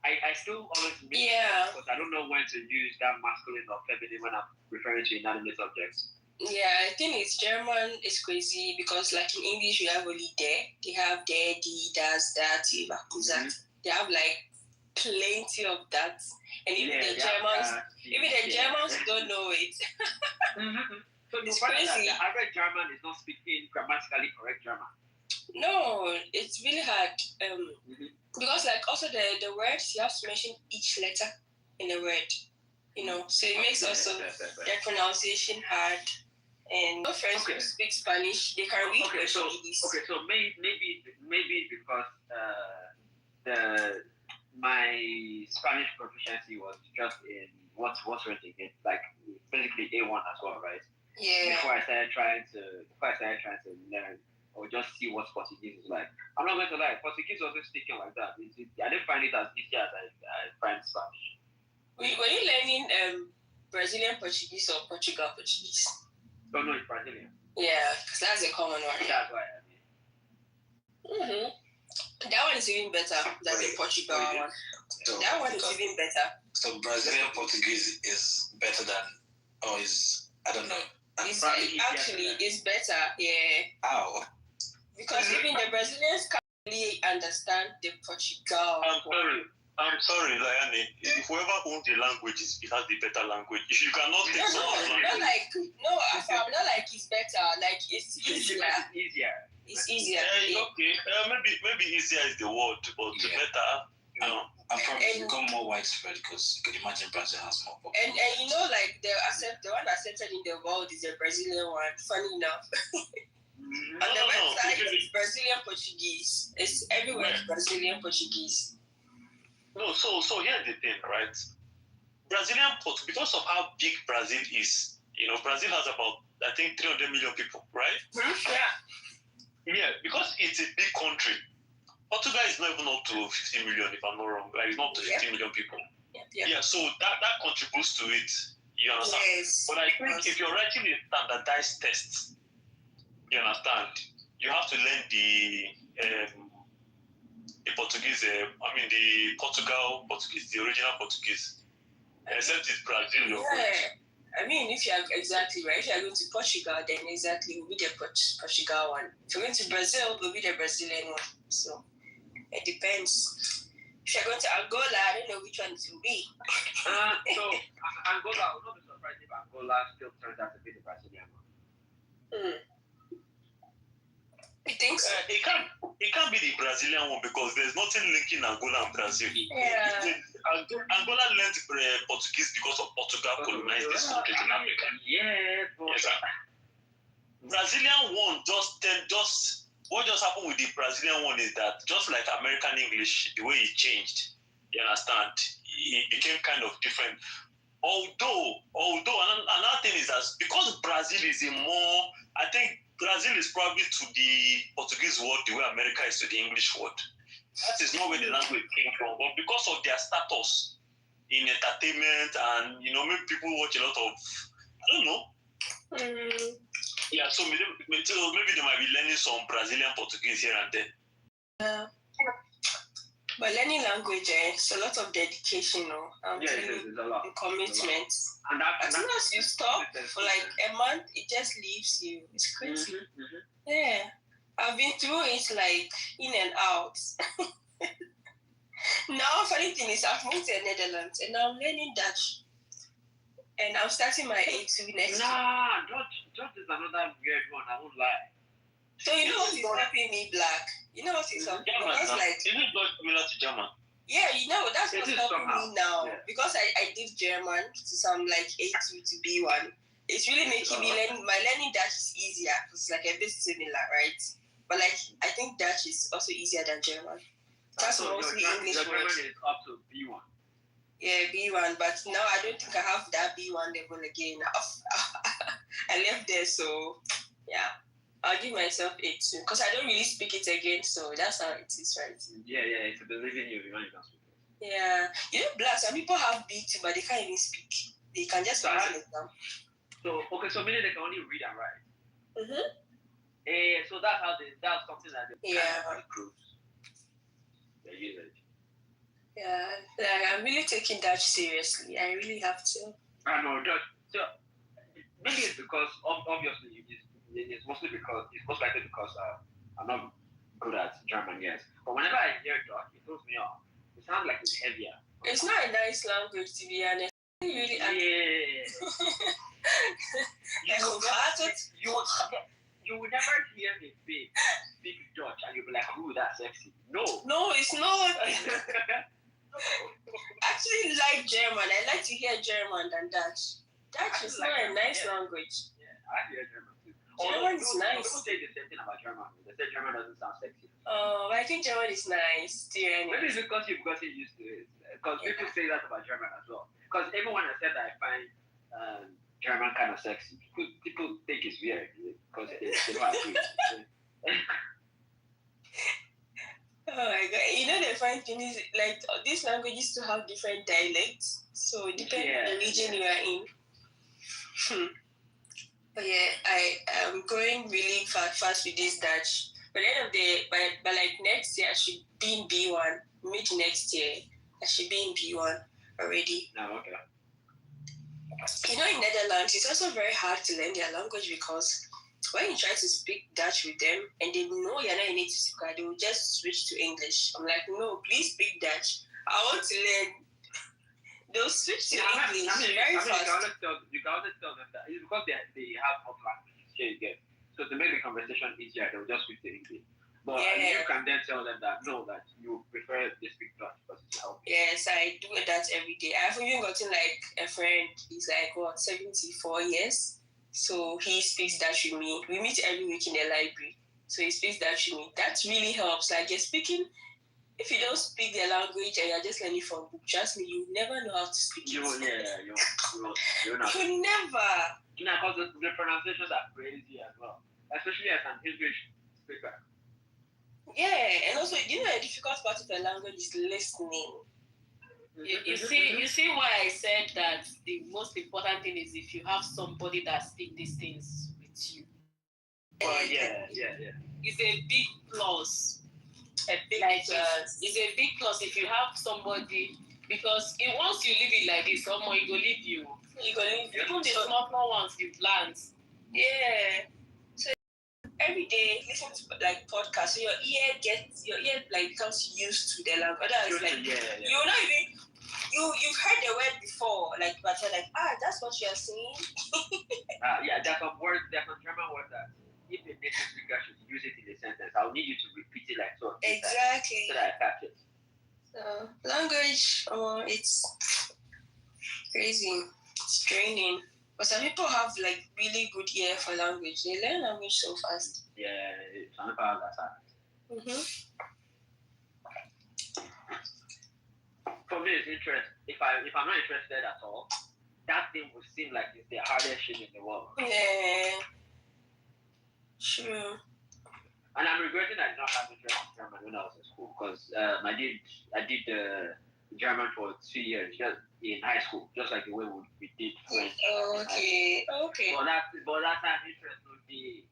I still always miss because I don't know when to use that masculine or feminine when I'm referring to inanimate objects. Yeah, I think it's German is crazy because like in English we have only der. They have der, die, das, that, that. They have like plenty of that. And even the Germans don't know it. So it's crazy. The average German is not speaking grammatically correct German. No, it's really hard. Because like also the words, you have to mention each letter in the word. So it makes also the pronunciation hard. And no friends who speak Spanish, they can read Portuguese. So maybe because my Spanish proficiency was just in what's written in, like basically A1 as well, right? Yeah. Before I started trying to learn or just see what Portuguese is like. I'm not going to lie, Portuguese wasn't speaking like that. I didn't find it as easy as I find Spanish. Were you learning Brazilian Portuguese or Portugal Portuguese? Oh no, it's Brazilian. Yeah, because that's a common one. That's why I mean. That one is even better than the Portugal one. So, that one is even better. So Brazilian Portuguese is better than, or is, I don't know. It's better, yeah. How? Because even the Brazilians can't really understand the Portugal. I'm sorry, Liane. If whoever owns the languages, it has the better language. If you cannot take someone's language. I'm not like it's better. Like it's easier. It's easier. Okay. Maybe easier is the word, but better. And probably become more widespread because you can imagine Brazil has more And population. like the one accepted in the world is the Brazilian one. Funny enough. On the website it's Brazilian Portuguese. It's everywhere Brazilian Portuguese. No, so here's the thing, right? Brazilian Portuguese, because of how big Brazil is, Brazil has about, I think, 300 million people, right? Yeah, because it's a big country. Portugal is not even up to 50 million, if I'm not wrong. Like, it's not up to 50 million people. Yeah, so that contributes to it. You understand? Yes. But I think if you're writing a standardized test, you understand, you have to learn the Portuguese, the Portugal Portuguese, the original Portuguese. Except it's Brazil, your yeah. I mean, if you're exactly right, if you're going to Portugal, then exactly will be the Portugal one. If you're going to Brazil, will be the Brazilian one. So it depends. If you're going to Angola, I don't know which one it will be. So Angola, I would not be surprised if Angola still turns out to be the Brazilian one. You think so? It can't be the Brazilian one because there's nothing linking Angola and Brazil. Yeah. Angola learned Portuguese because of Portugal colonized this country in Africa. Yeah, yes, sir. Brazilian one what just happened with the Brazilian one is that just like American English, the way it changed, you understand, it became kind of different. Although another thing is that because Brazil is I think Brazil is probably to the Portuguese word the way America is to the English word. That is not where the language came from. But because of their status in entertainment and, maybe people watch a lot of, I don't know. Yeah, so maybe they might be learning some Brazilian Portuguese here and there. Yeah. But learning language, it's a lot of dedication, there's a lot. Commitment. As soon as you stop for like a month, it just leaves you. It's crazy. Yeah. I've been through it like in and out. Now, funny thing is, I've moved to the Netherlands and now I'm learning Dutch. And I'm starting my A2 next year. Nah, Dutch is another weird one. I won't lie. So you know what is helping me, Black? You know what is helping me? German. Like, Isn't Dutch similar to German? yeah, you know, that's what's helping me now. Yeah. Because I did German to some like A2 to B1. It's really making me my learning Dutch is easier. It's like a bit similar, right? But like, I think Dutch is also easier than German. That's so mostly English German words. is up to B1. Yeah, B1, but now I don't think I have that B1 level again. I left there, so yeah, I'll give myself A2 because I don't really speak it again, so that's how it is, right? Yeah, it's a belief in you when you can speak it. Yeah, you know, Black, some people have B2, but they can't even speak. They can just write an exam. So meaning they can only read and write. Mm-hmm. So that's something that they yeah. proves. They use it. Yeah, like I'm really taking Dutch seriously. I really have to. I know Dutch. So maybe it's because obviously it's most likely because I'm not good at German, yes. But whenever I hear Dutch, it throws me off. It sounds like it's heavier. It's not a nice language, to be honest. Really, you will never hear a babe speak Dutch and you'll be like, ooh, that's sexy. No, it's not. Actually, like German. I like to hear German than Dutch. Dutch is not a nice language. Yeah, I hear German too. German is nice. People say the same thing about German. They say German doesn't sound sexy. Oh, I think German is nice. Maybe it's because you've gotten used to it. Because people say that about German as well. Because everyone has said that I find German kind of sexy. People think it's weird because they don't agree. Oh my God. You know the funny thing is, like, this language used to have different dialects. So it depends on the region you are in. But yeah, I am going really fast with this Dutch. By the end of by like next year, I should be in B1. Mid next year, I should be in B1 already. No, okay. You know, in Netherlands, it's also very hard to learn their language because when you try to speak Dutch with them and they know you're not a native speaker, they will just switch to English. I'm like, no, please speak Dutch. I want to learn. They'll switch to English very fast. You can always tell them that. It's because they have other languages. Here you get. So to make the conversation easier, they'll just switch to English. But you can then tell them that you prefer they speak Dutch because it's helpful. Yes, I do that every day. I've even gotten like a friend, he's like 74 years. So he speaks Dutch with me. We meet every week in the library. So he speaks Dutch with me. That really helps. Like you're speaking, if you don't speak the language and you're just learning from a book, trust me, you never know how to speak it. You're not. You never. Because the pronunciations are crazy as well. Especially as an English speaker. Yeah, and also, you know, the difficult part of the language is listening. You see why I said that the most important thing is if you have somebody that speaks these things with you. Yeah. It's a big plus. It's a big plus if you have somebody, because once you leave it like this, someone will leave you. Even the small ones you've learned. Yeah. So every day listen to like podcasts, so your ear like becomes used to the language. Otherwise, like you're not even you've heard the word before, like but you're like, that's what you're saying. There's some German words that if a native speaker should use it in a sentence, I'll need you to repeat it like so. Exactly. So that I catch it. So language, it's crazy. It's draining. But some people have like really good ear for language. They learn language so fast. Yeah, some people have that. For me, it's interesting. If I'm not interested at all, that thing would seem like it's the hardest shit in the world. Yeah. True. And I'm regretting I did not have interest in German when I was in school because I did German for 2 years just in high school, just like the way we did French. Okay. But that time interest no day.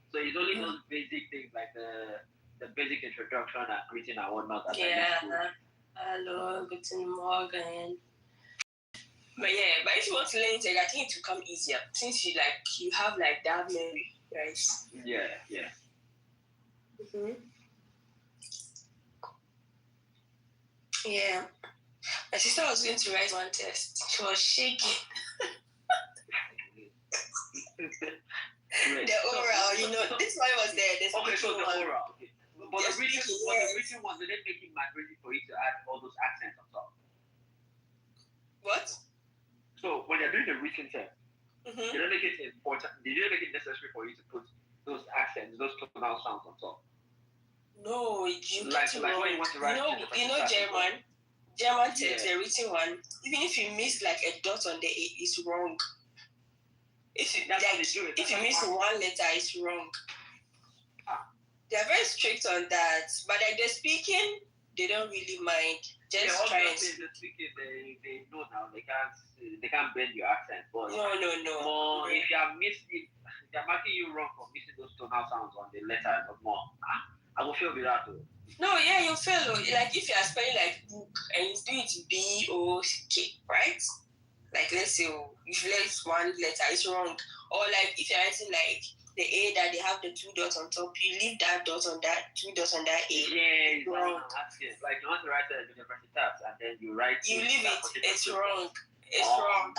So it's only those basic things like the basic introduction and greeting and whatnot. Hello, guten Morgen. But if you want to learn it, I think it will come easier since you have like that memory, right? Yeah. Yeah. My sister was going to write one test. She was shaking. The oral, this one was there. Okay, so the oral. Okay. But the written one, they didn't make it mandatory for you to add all those accents on top. What? So when you're doing the written test, they don't make it important. They didn't make it necessary for you to put those accents, those tonal sounds on top. No, you like when you want to write. German text, the written one. Even if you miss like a dot on the A, it's wrong. If you miss one letter, it's wrong. They're very strict on that, but like the speaking, they don't really mind. Just try and speak. The speaking, they know now. They can't bend your accent. But no. More, if you are missing, they're marking you wrong for missing those tonal sounds on the letter. But more, I will feel with that too. No, yeah, you feel like if you are spelling like book and you do it BOK, right? Like let's say if you left one letter, it's wrong. Or like if you're writing like the A that they have the 2 dots on top, you leave that dot on that, 2 dots on that A. Yeah, it's wrong. Like you want to write the university tabs and then you write. You leave it. It's wrong. It's wrong.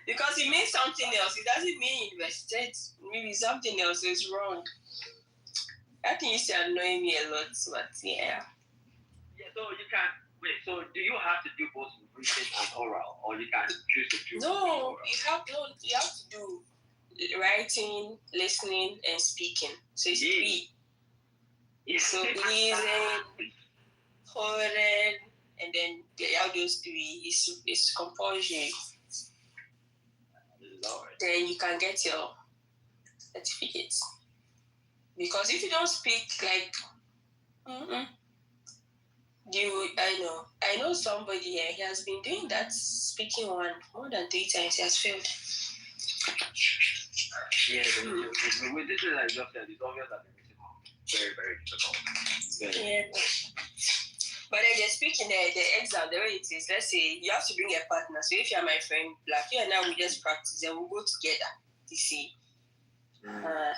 Because it means something else. It doesn't mean university. Maybe something else. So it's wrong. That thing used to annoy me a lot, but yeah. Yeah, so you can wait. So do you have to do both written and oral, or you can choose to do? No, you have to do writing, listening, and speaking. So it's 3. So listening, holding, and then all those 3 is compulsory. Lord. Then you can get your certificates. Because if you don't speak, like, I know somebody here, he has been doing that speaking one more than 3 times, he has failed. Yeah, this is like just said, it's obvious that it's very, very difficult. Yeah. But then the speaking, the exam, the way it is, let's say you have to bring a partner. So if you're my friend, like you and I will just practice and we'll go together to see.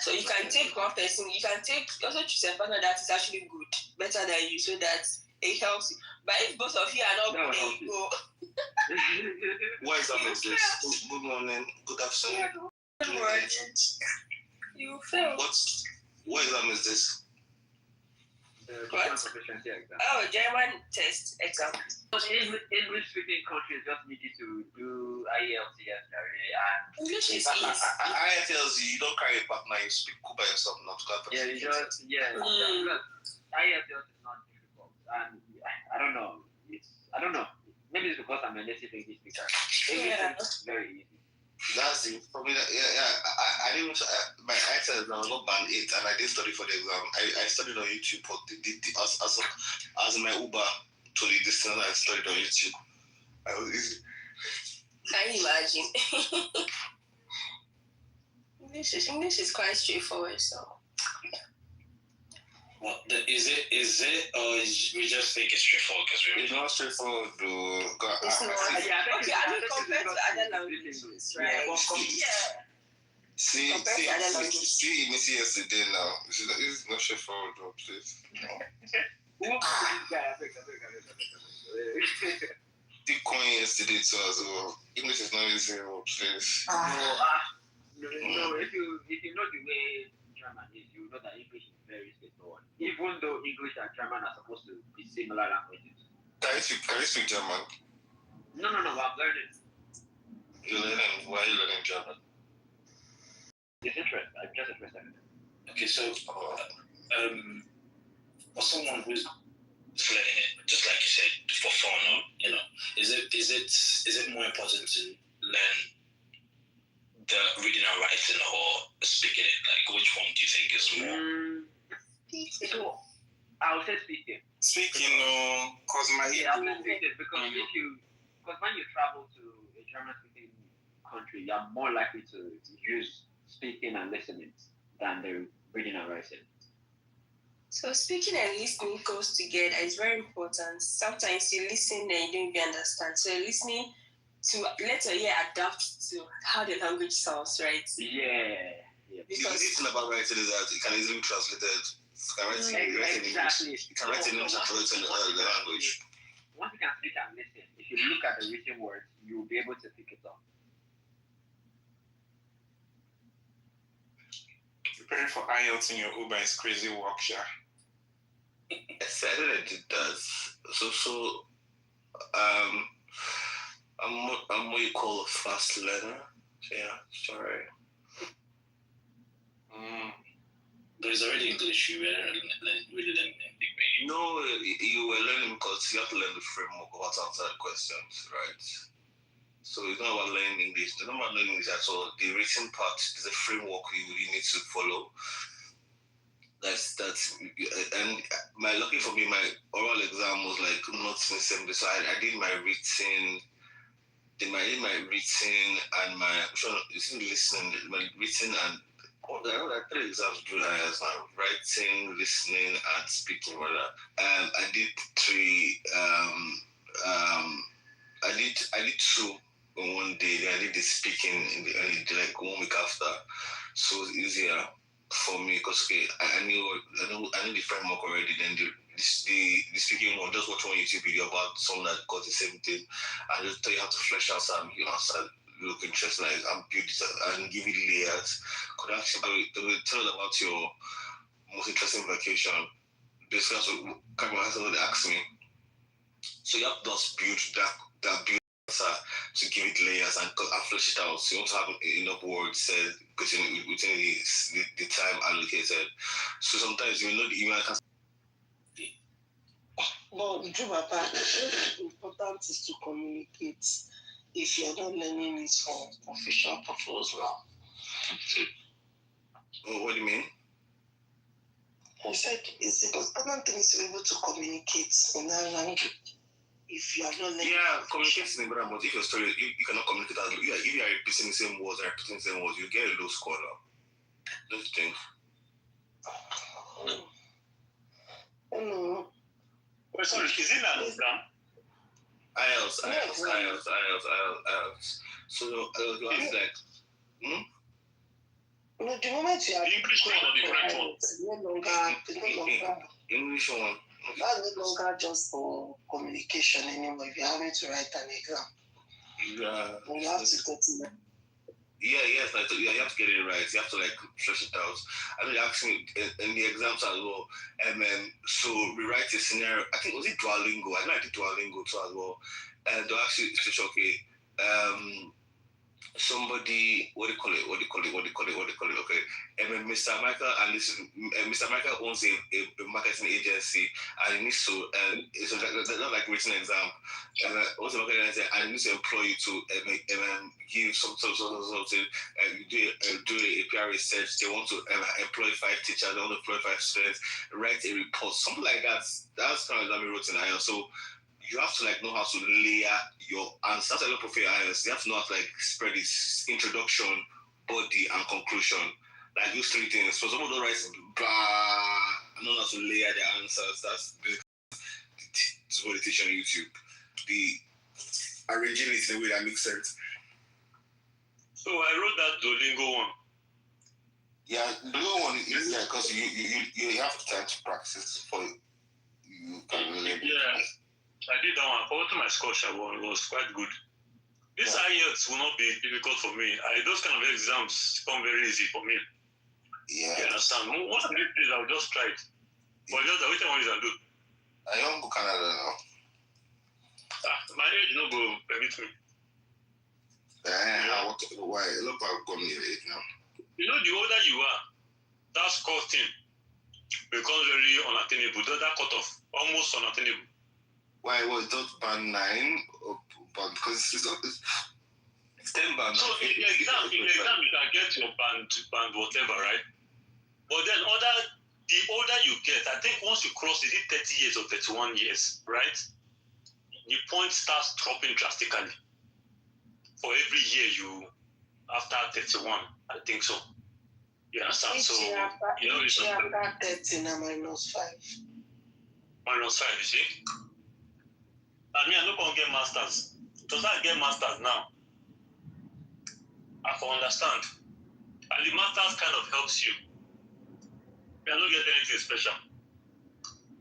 So you can take one person, you can also choose a partner that is actually good, better than you, so that it helps you. But if both of you are not good, you go. What exam is this? Good morning, good afternoon. Good morning. You fail. What exam is this? What? Oh, German test exam. English-speaking countries just need you to do IELTS. English is easy. IELTS, you don't carry a partner, you speak by yourself, not together. Yeah, you just, IELTS is not difficult. And I don't know. Maybe it's because I'm a native English speaker. English is very easy. That's it. For me, I didn't. My IELTS I got band 8, and I didn't study for the exam. I studied on YouTube. As my Uber to the distance, I studied on YouTube. I was easy. Can you imagine? English is quite straightforward. So. Well, is it, or we just think it's straightforward because it's not straightforward, though. It's not. I mean, compared to other languages, right? See, me see yesterday now. It's not straightforward, though, please. Bitcoin yesterday too as well. English is not easy, please. No, if you know the way German is, you know that English is very straightforward. Even though English and German are supposed to be similar languages. Can you speak German? No, I'm learning. You're learning? Why are you learning German? It's interesting. I'm just interested in it. Okay, so for someone who's learning it, just like you said, for fun, is it more important to learn the reading and writing or speaking it? Like, which one do you think is more? So, I would say speaking. Speaking, because because when you travel to a German-speaking country, you're more likely to use speaking and listening than the reading and writing. So speaking and listening goes together. It's very important. Sometimes you listen and you don't even understand. So listening to let your ear adapt to how the language sounds, right? Yeah. Because the thing about writing is that it can easily be translated Exactly. You can write in English and translate in the language. Once you can speak and listen, if you look at the written words, you will be able to pick it up. Preparing for IELTS in your Uber is crazy work, Sha. Yes, I think I did that. I'm what you call a fast learner. So yeah, sorry. There's already English. You were really learning anything. No, you were learning because you have to learn the framework of what's answer the questions, right? So it's not about learning English. It's not about learning English at all. The written part is a framework you need to follow. That's and lucky for me, my oral exam was like not in assembly. So I did my written. My written and my listening, my written and I 3 exams during IELTS now: writing, listening, and speaking. Rather, I did 3. I did 2 in one day. Then I did the speaking in the like 1 week after, so it's easier for me because I knew the framework already. Then the speaking one, just watch one YouTube video about someone that got the same thing, and just tell you how to flesh out some look interesting, like and build it and give it layers. Could actually they will tell about your most interesting vacation. Basically, that's what they asked me. So you have to just build that build to give it layers and flesh it out. So you want to have enough words said within the time allocated. So sometimes you know the email can. But Jubapa, the important is to communicate if you're not learning it for official purpose now. What do you mean? I said it's the important thing is to be able to communicate in that language. If you are not learning. Yeah, communicating is important, but if your story you cannot communicate as well. If you are repeating the same words you get a low score now. Don't you think? No. Well, sorry, is it an exam? IELTS. So you have like, No, the moment you are English one or the French one? it's no longer English one. That's no longer just for communication anymore. If you're having to write an exam, you have to get it. You have to get it right. You have to like flesh it out. I know they asked me in the exams as well. So rewrite a scenario. I think was it Duolingo. I know I did Duolingo too as well. And they actually it's okay. Somebody what do you call it? Okay. Mr. Michael and Mr. Michael owns a marketing agency and he needs to it's not like written exam. Also marketing agency and he needs to employ you to give something do a PR research. They want to employ 5 teachers, they want to employ 5 students, write a report, something like that. That's kind of exam we wrote in IELTS. So you have to like know how to layer your answers. That's a lot of IELTS. You have to know how to like spread this introduction, body, and conclusion. Like those 3 things. So someone don't write blah, know how to layer their answers. That's what they teach on YouTube. The arranging it in a way that makes sense. So I wrote that Duolingo one. Yeah, the Duolingo one is easier because you have time to practice for you can really. Yeah. I did that one. According to my scholarship one, it was quite good. This IELTS will not be difficult for me. Those kind of exams come very easy for me. Yeah. You understand? One of these days I'll just try it. But just which one is I do? I don't go Canada now. My age no go permit me. Why? Look how come your age now. You know, the older you are, that score thing becomes very unattainable. That cutoff almost unattainable. Why was that band 9 or band? Because it's 10 band. So in the exam you can get your band whatever, right? But then the older you get, I think once you cross, is it 30 years or 31 years, right? The point starts dropping drastically. For every year you after 31, I think so. You understand? So you know it's after 30 now -5. -5, you see? And me, I don't want to get masters. To start get masters now, I can understand. And the masters kind of helps you I don't get anything special.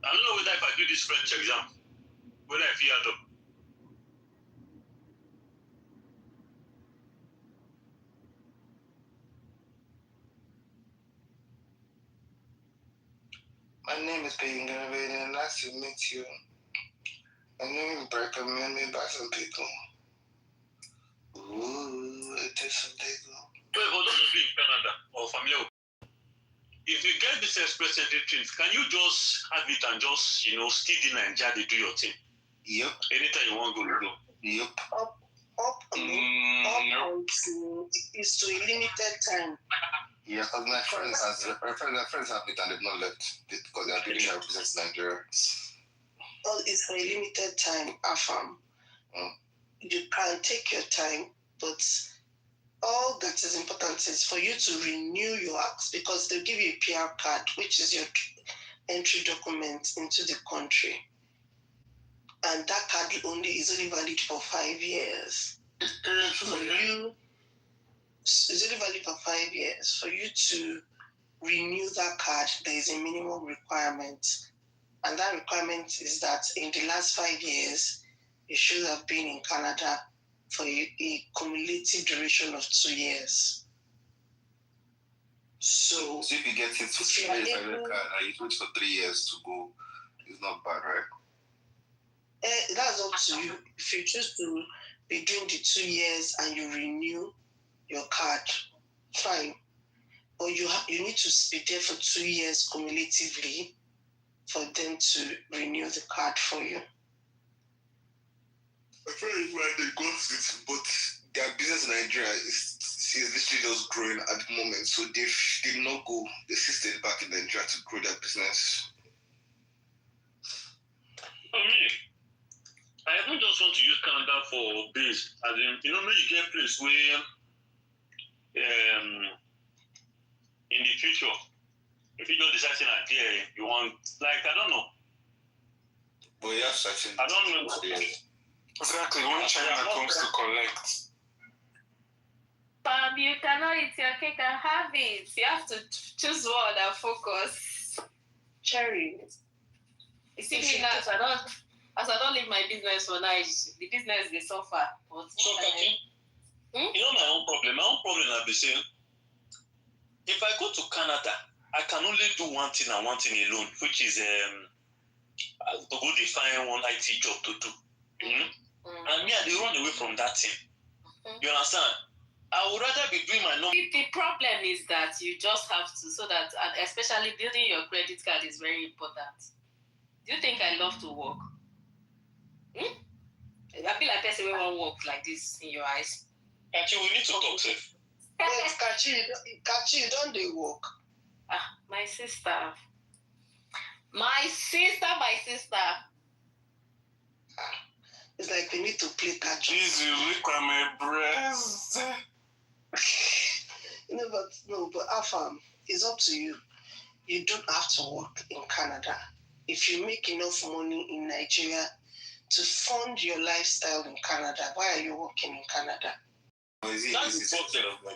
I don't know whether if I do this French exam, whether I feel up. My name is Peyton Gunnervade, and nice to meet you. My name is Brecker, man, made by some people. Ooh, it is some people. Well, for those of you in Canada or familiar, if you get this express entry things, can you just have it and just, still in Nigeria, they do your thing? Yep. Anytime you want to go. Yep. It's to a limited time. Yeah, because my friends have it and they've not left because they are doing their business in Nigeria. Well, it's for a limited time, AFAM. You can take your time, but all that is important is for you to renew your acts because they'll give you a PR card, which is your entry document into the country. And that card is only valid for 5 years. For you, it's only valid for 5 years. For you to renew that card, there is a minimum requirement. And that requirement is that in the last 5 years, you should have been in Canada for a cumulative duration of 2 years. So if you get it for 3 years on your card and you wait for 3 years to go, it's not bad, right? That's up to you. If you choose to be doing the 2 years and you renew your card, fine. But you need to be there for 2 years cumulatively for them to renew the card for you. I feel like why they got it, but their business in Nigeria is literally just growing at the moment. So they did not go. They stayed back in Nigeria to grow their business. For me, I don't just want to use Canada for base. As in, you get a place where in the future, if you just decide that you want, I don't know. But yeah, searching. I don't know. Exactly, when China comes to collect. You cannot eat your cake and have it. You have to choose one and focus. Cherry. You see me now, as I don't leave my business for now, the business they suffer. So, Kaki, you know my own problem? My own problem is the same. If I go to Canada, I can only do one thing and one thing alone, which is to go define one IT job to do. And me, I dey run away from that thing. You understand? I would rather be doing my number. The problem is that you just have to, and especially building your credit card is very important. Do you think I love to work? I feel like person will won't work like this in your eyes. Kachi, we need to talk, sir. Yes, Kachi, you don't do work. My sister. My sister. It's like we need to play catch up. Jesus, look at my breast. But AFAM, it's up to you. You don't have to work in Canada. If you make enough money in Nigeria to fund your lifestyle in Canada, why are you working in Canada? That's the problem. My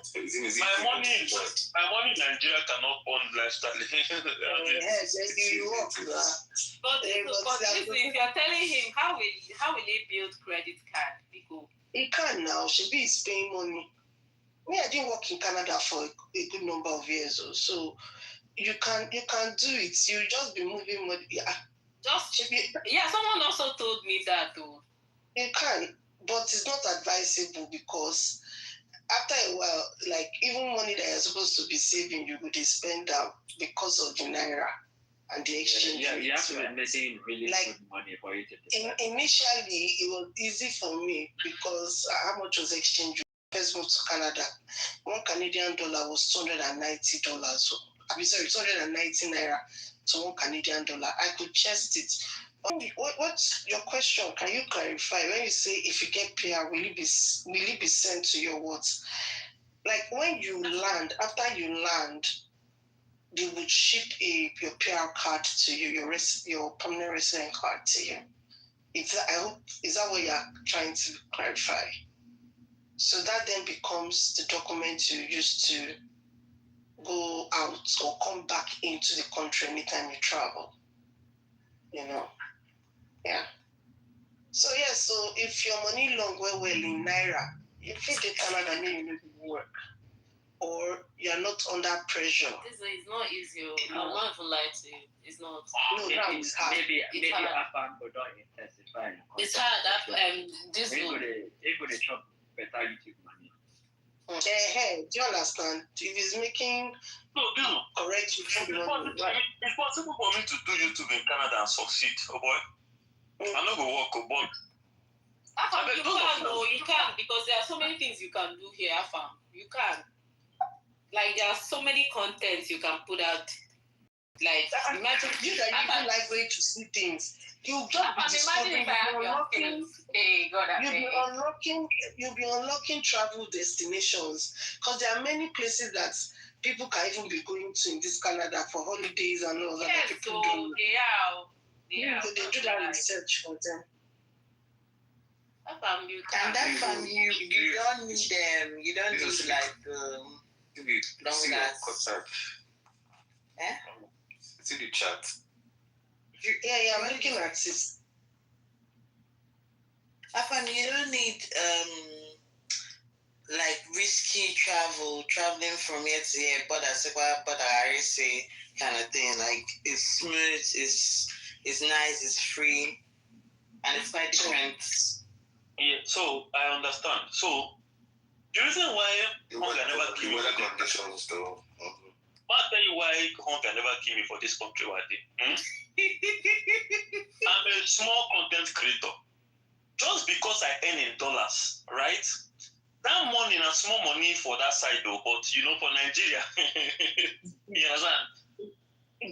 money in Nigeria cannot fund lifestyle. Yes, you work. But if you're telling him, how will he build credit card? He can now. Shebi is paying money. Me, I didn't work in Canada for a good number of years, so you can do it. You just be moving money. Someone also told me that too. You can, but it's not advisable because after a while, like even money that you're supposed to be saving, you would spend out because of the naira and the exchange rate. You have to be making really good money for it. Initially, it was easy for me because how much was exchange rate? First moved to Canada, $1 Canadian was $290. $290 naira to $1 Canadian. I could chest it. What's your question? Can you clarify when you say if you get PR, will it be sent to your what? Like when you land, after you land, they would ship your PR card to you, your permanent resident card to you. Is that what you're trying to clarify? So that then becomes the document you use to go out or come back into the country anytime you travel. Yeah. So so if your money long well in Naira, if you get Canada, you need to work. Or you're not under pressure. It's not easy. I'm not even lying to you. It's not. No, that is hard. Maybe hard. Afan go don't intensify. It's hard. This one. Everybody chop better YouTube money. Do you understand? If he's making correct YouTube money, it's possible for me to do YouTube in Canada and succeed, oh boy. I'm not gonna work, but you can because there are so many things you can do here, Afam. You can. Like there are so many contents you can put out. Like imagine you that you don't like going to see things. You just be discovering. You'll be unlocking travel destinations because there are many places that people can even be going to in this Canada for holidays and all that. Yes, people so do. They do that research for them. And that family, you don't need them. You don't need like long last. It's in the chat. I'm looking at this. Afan, you don't need like risky traveling from here to here, but I say kind of thing. Like it's smooth, it's nice, it's free, and it's quite different. Yeah, so I understand. So the reason why hunger never kill me. I'll tell you why hunger never kill me for this country. I'm a small content creator. Just because I earn in dollars, right? That money is small money for that side though, but for Nigeria, you understand? You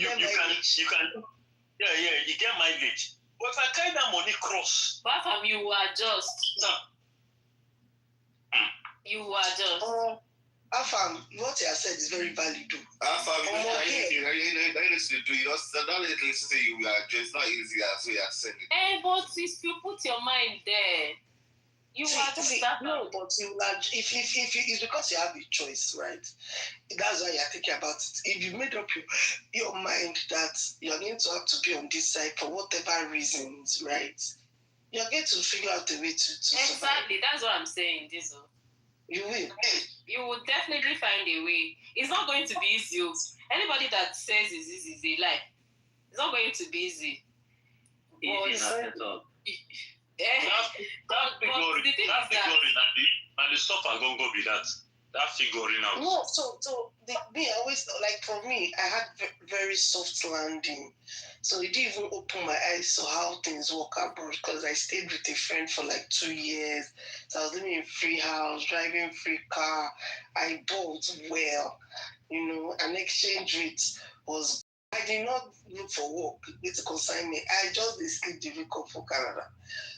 get mileage. But if I carry that money cross. But from you are just. You are just. Afam, what you have said is very valid too. Afam, it's not easy as we are saying it. But if you put your mind there, you are just no, but if it's because you have a choice, right? That's why you're thinking about it. If you made up your mind that you're going to have to be on this side for whatever reasons, right? You're going to figure out a way to exactly. Survive. That's what I'm saying, Diesel. You will. You will definitely find a way. It's not going to be easy. Anybody that says it's easy is a lie. It's not going to be easy. The stuff are going to be that figuring out. No, so they always, like for me, I had very soft landing. So it didn't even open my eyes to how things work abroad because I stayed with a friend for like 2 years. So I was living in free house, driving free car. I bought well, an exchange rate was. I did not look for work. It's concern me. I just basically didn't come for Canada.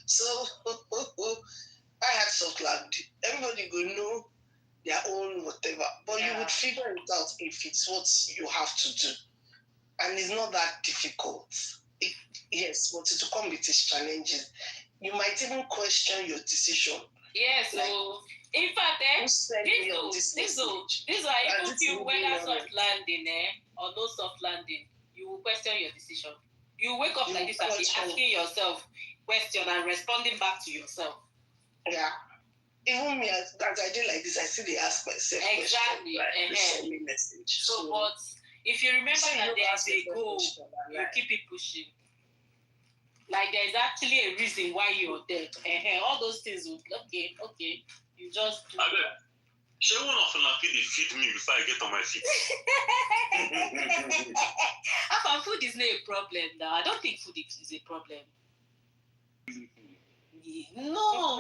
So I had soft landing. Everybody will know their own whatever, but you would figure it out if it's what you have to do. And it's not that difficult. Yes, but it will come with its challenges. You might even question your decision. Yes, so in fact, this why even if you whether soft landing or no soft landing, you will question your decision. You wake up like this and be asking yourself question and responding back to yourself. Yeah. Even me, as I do like this, I still ask myself. Exactly. Send me message. So, but if you remember that there's a goal, you keep it pushing. Like there's actually a reason why you're there. All those things would okay. You just do. She one of them feed me before I get on my feet. Food is not a problem now. I don't think food is a problem. No,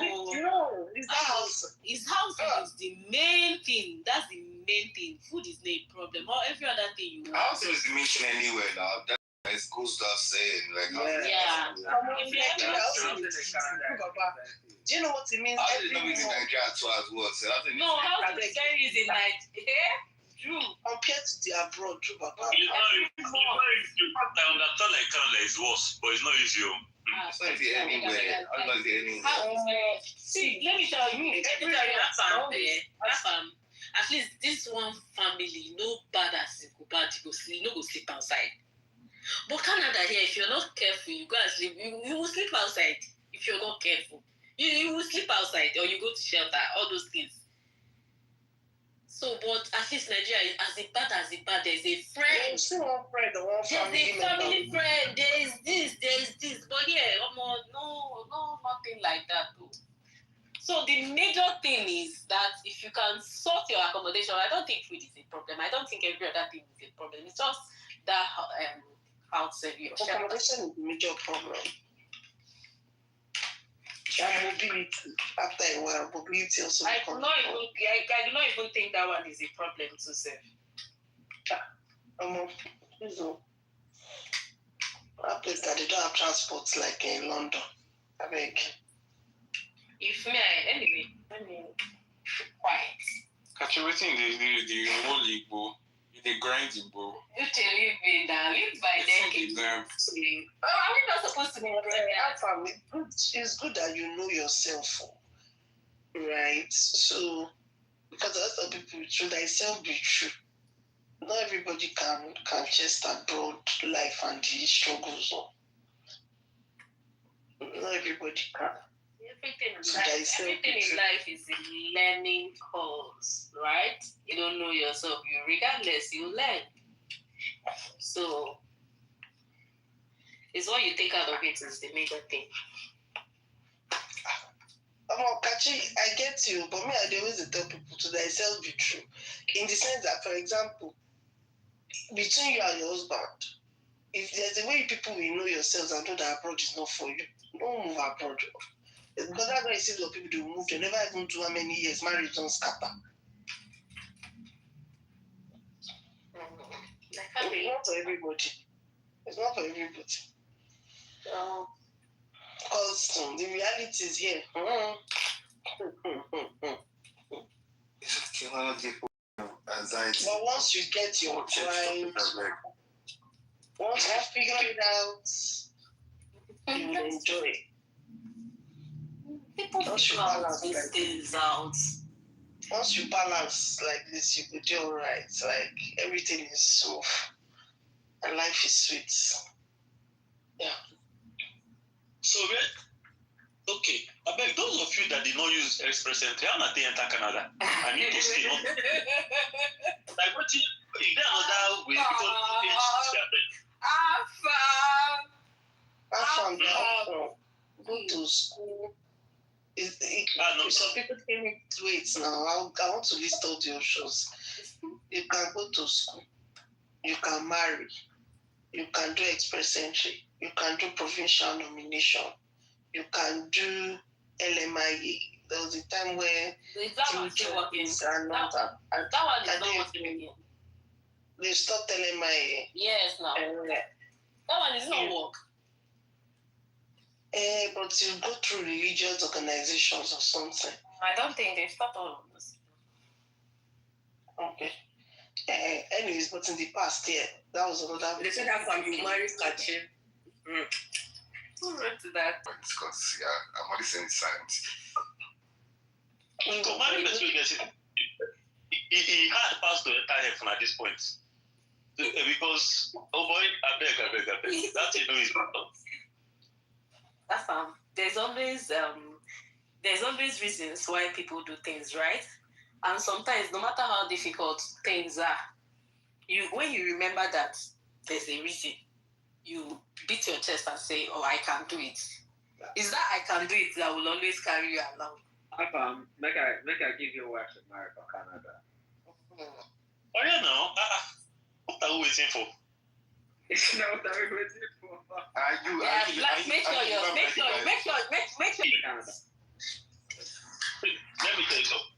it's house. His house is the main thing. That's the main thing. Food is not a problem. Or every other thing you want. House is the main thing anyway now. That's cool stuff saying like. Yeah. If you do you know what it means? I didn't know it's in Nigeria too as well. So no, house is very easy in Nigeria. True. Compared to the abroad, true, Papa. I understand like Canada is worse, but it's not easy. It's not easy anywhere. See, let me tell you, at least this one family, no bad as it go bad, you go sleep, no go sleep outside. But Canada here, if you're not careful, you go and sleep. You will sleep outside if you're not careful. You will sleep outside or you go to shelter, all those things. So, but at least Nigeria, as bad, there's a friend. You see one friend or one family There's a family friend. There is this. But yeah, no, nothing like that though. So the major thing is that if you can sort your accommodation, I don't think food is a problem. I don't think every other thing is a problem. It's just that house your accommodation is a major problem. And mobility. After a while, mobility also. I do not even think that one is a problem to say. That place that they don't have transports like in London. I beg. If me, anyway, let me quiet. Catch everything the whole Igbo. They grind Igbo. You tell me that live by them. Are we not supposed to be it's good that you know yourself, right? So, because that's the people should thyself be true. Not everybody can chest abroad life and the struggles. Not everybody can. Everything in life is a learning course, right? You don't know yourself, regardless, you learn. So it's what you take out of it is the major thing. Kachi, I get you, but me, I always tell people to themselves be true. In the sense that, for example, between you and your husband, if there's a way people will know yourselves and know that abroad is not for you, don't move abroad. Because that's why you see a lot of people do move, they never even do how many years, marriage don't scatter. It's not for everybody. It's not for everybody. Because the reality is here. Anxiety. But once you get your grind, once you figure it out, you will enjoy it. People balance these things out. Once you balance like this, you could do all right. Like everything is smooth and life is sweet. Yeah. So, okay. I beg those of you that did not use Express Entry, how not they enter Canada? I need to stay on. Like, what is there another way? Go to school. Some people tell me, wait now, I want to list all the options. You can go to school, you can marry, you can do express entry, you can do provincial nomination, you can do LMIA. There was a time where that one still working. That one is not working again. They stopped LMIA. Yes, now. That one is not work. But you go through religious organizations or something. I don't think they've stopped all of this. Okay. Anyways, but in the past, yeah, that was another. They said that's how you marry Kachi. Who wrote to that? Because I'm already saying science. So marry person, he had passed to enter heaven at this point. Because, oh boy, I beg. That's it, no, is That's there's always reasons why people do things, right? And sometimes, no matter how difficult things are, when you remember that there's a reason, you beat your chest and say, "Oh, I can do it." Is that I can do it that will always carry you along? Make I give you a word to marry for Canada. Oh yeah, no. What are we waiting for? It's not what I'm waiting for. Make sure you Canada. Let me tell you something.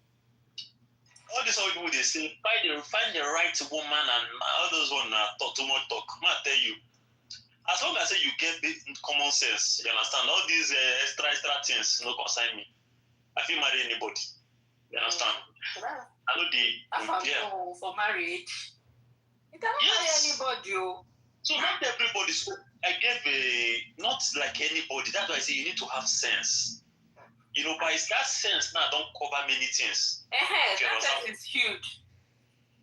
All these other people they say find the right woman and all those one talk too much talk. I tell you, as long as you get the common sense, you understand all these extra things no concern me. I feel marry anybody. You understand? I know for marriage. You cannot marry anybody. So not everybody. So I gave not like anybody. That's why I say you need to have sense. by that sense now don't cover many things. That sense is huge.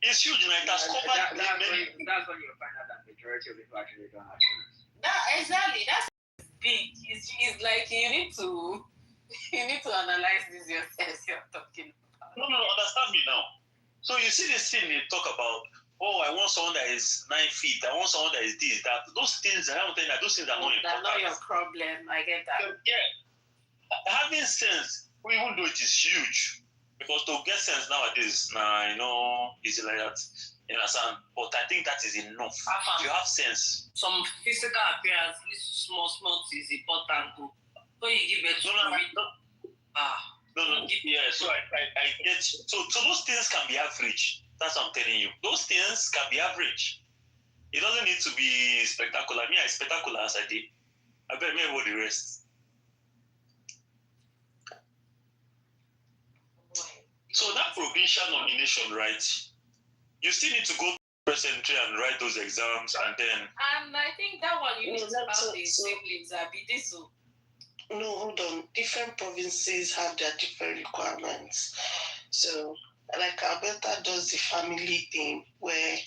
It's huge, and it has covered That's many. when you find out that the majority of people actually don't have sense. Exactly. That's big. It's like you need to analyze this yourself. You're talking about. No, understand me now. So you see this thing they talk about. Oh, I want someone that is 9 feet. I want someone that is this, that. Those things, I don't think that those things are not important. That's not your problem. I get that. Yeah. Having sense, even though it is huge, because to get sense nowadays, easy like that. You understand? But I think that is enough. If you have sense. Some physical appearance, small is important. So you give it to Yeah, so I get. So those things can be average. That's what I'm telling you. Those things can be average. It doesn't need to be spectacular. Me, I spectacular as I did. I bet me about the rest. So that provincial nomination, right? You still need to go to presentry and write those exams, and then. And I think that one you need to have the siblings. No, hold on. Different provinces have their different requirements. So, like Alberta does the family thing where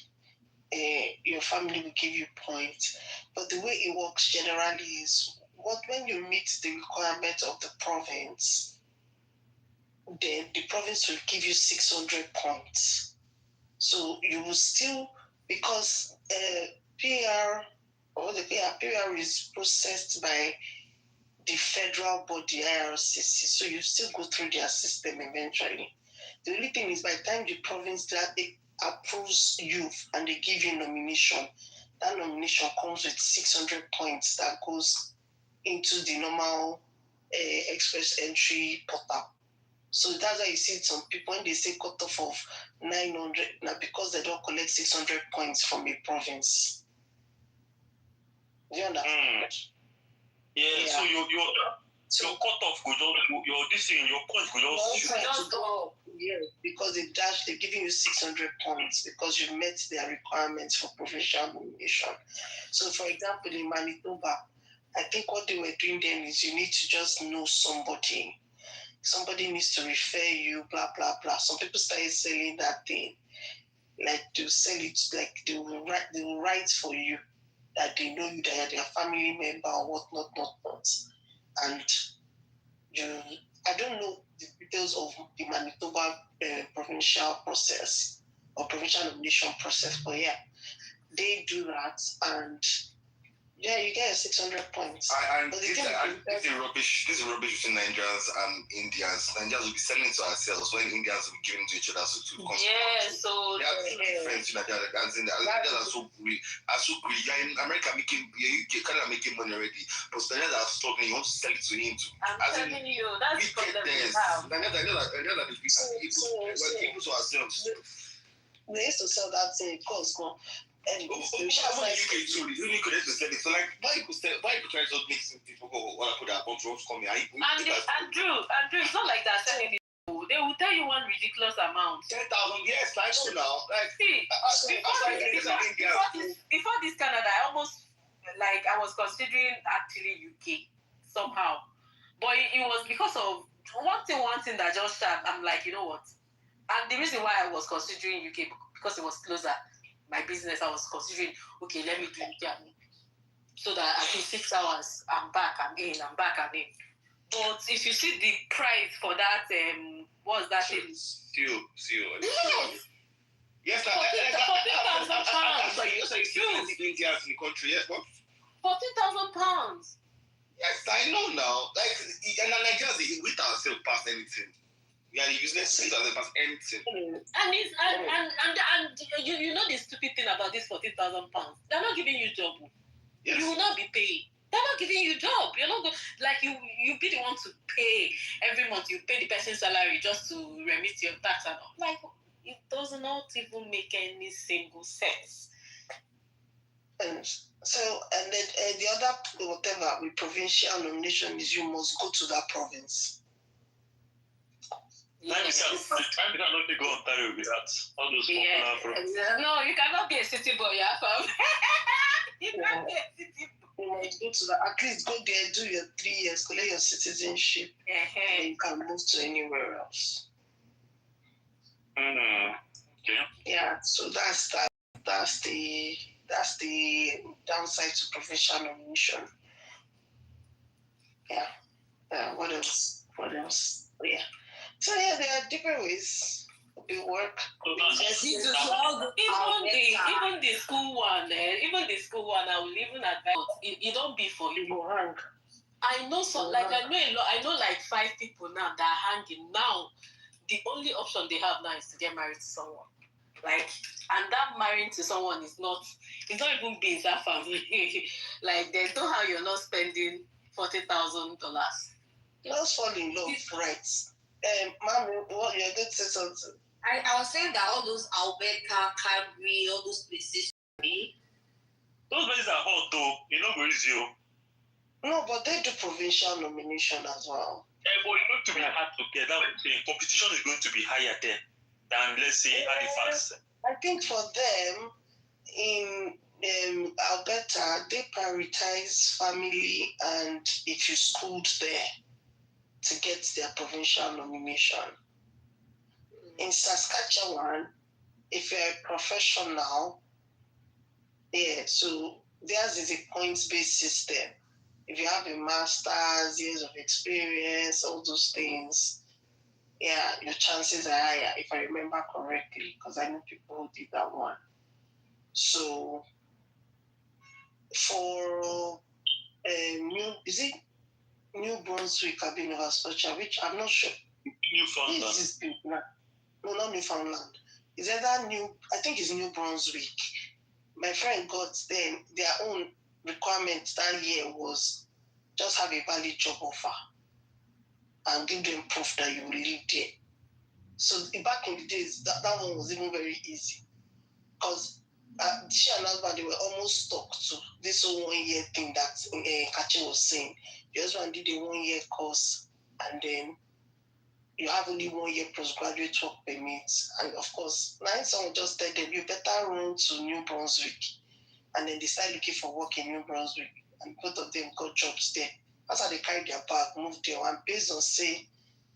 your family will give you points. But the way it works generally is when you meet the requirement of the province, then the province will give you 600 points. So you will still, because PR is processed by the federal body, IRCC, so you still go through their system eventually. The only thing is by the time the province that approves you and they give you nomination, that nomination comes with 600 points that goes into the normal express entry portal. So that's why you see some people, when they say cutoff of 900, now because they don't collect 600 points from a province. Do you understand? Yeah, so your cutoff could your points could just go. Yeah, because they're giving you 600 points because you met their requirements for provincial nomination. So, for example, in Manitoba, I think what they were doing then is you need to just know somebody. Somebody needs to refer you, blah, blah, blah. Some people started selling that thing. Like, to sell it, like, they will write for you that they know you, that you're their family member or whatnot. And I don't know the details of the Manitoba provincial process or provincial nomination process, but yeah, they do that, and yeah, you get 600 points. This is rubbish. This is rubbish between Nigerians and Indians. Nigerians will be selling to ourselves when Indians will be giving to each other. So so they are different. Nigerians are so greedy. You're in America Canada making money already, but Nigerians are struggling. You want to sell it to him too. I'm telling you, that's the problem we have. We're giving to ourselves. They used to sell that thing, course, go. UK too. The UK to sell it. So like, why you try to make people go? What I put that controls come here. Andrew, it's not like that. Selling it. They will tell you one ridiculous amount. 10,000. Yes, I know now. Like, before this Canada, I was considering actually UK somehow, but it was because of one thing that just started. I'm like, you know what? And the reason why I was considering UK because it was closer. My business, I was considering, okay, let me do it so that at least 6 hours, I'm back, I'm in. But if you see the price for that, what's that thing? Seal. Yes, £14,000. So you say Indians in the country, yes, what? £14,000. Yes, I know now. Like, and Nigerians, we ourselves past anything. We are useless things as past anything. And you know the stupid thing about this £14,000. They're not giving you job. Yes. You will not be paid. They're not giving you job. You're not like you be the one to pay every month. You pay the person's salary just to remit your tax and all. Like it does not even make any single sense. And then the other whatever with provincial nomination is you must go to that province. Yes. Time cannot go Ontario with that. All those popular No, you cannot be a city boy, you can't be a city boy. You must go to at least go there, do your 3 years, collect your citizenship, and you can move to anywhere else. Okay. Yeah, so that's the downside to provincial nomination. Yeah. What else? Yeah. So yeah, there are different ways it work. Even the school one, I will even advise it don't be for you. I know I know like 5 people now that are hanging now. The only option they have now is to get married to someone. Like, and that marrying to someone it's not even being that family. Like, there's no how you're not spending $40,000. Let's fall in love, right? Mommy, what you're going to say something? I was saying that all those Alberta, Calgary, all those places. Those places are hot though. You know where is you? No, but they do provincial nomination as well. But it's going to be hard to get. That competition is going to be higher there than, let's say, Halifax. I think for them in Alberta, they prioritize family and if you schooled there to get their provincial nomination. In Saskatchewan, if you're a professional, so theirs is a points-based system. If you have a master's, years of experience, all those things, your chances are higher, if I remember correctly, because I know people who did that one. So for New Brunswick, I've been Nova Scotia, which I'm not sure. Newfoundland. No, not Newfoundland. It's either I think it's New Brunswick. My friend got their own requirement that year was just have a valid job offer and give them proof that you will live there. So back in the days, that one was even very easy because she and husband, they were almost stuck to this whole 1 year thing that Kachi was saying. Your husband did a 1 year course and then you have only 1 year postgraduate work permit. And of course, now someone just tell them, you better run to New Brunswick. And then they start looking for work in New Brunswick. And both of them got jobs there. That's how they carried their bag, moved there. And based on, say,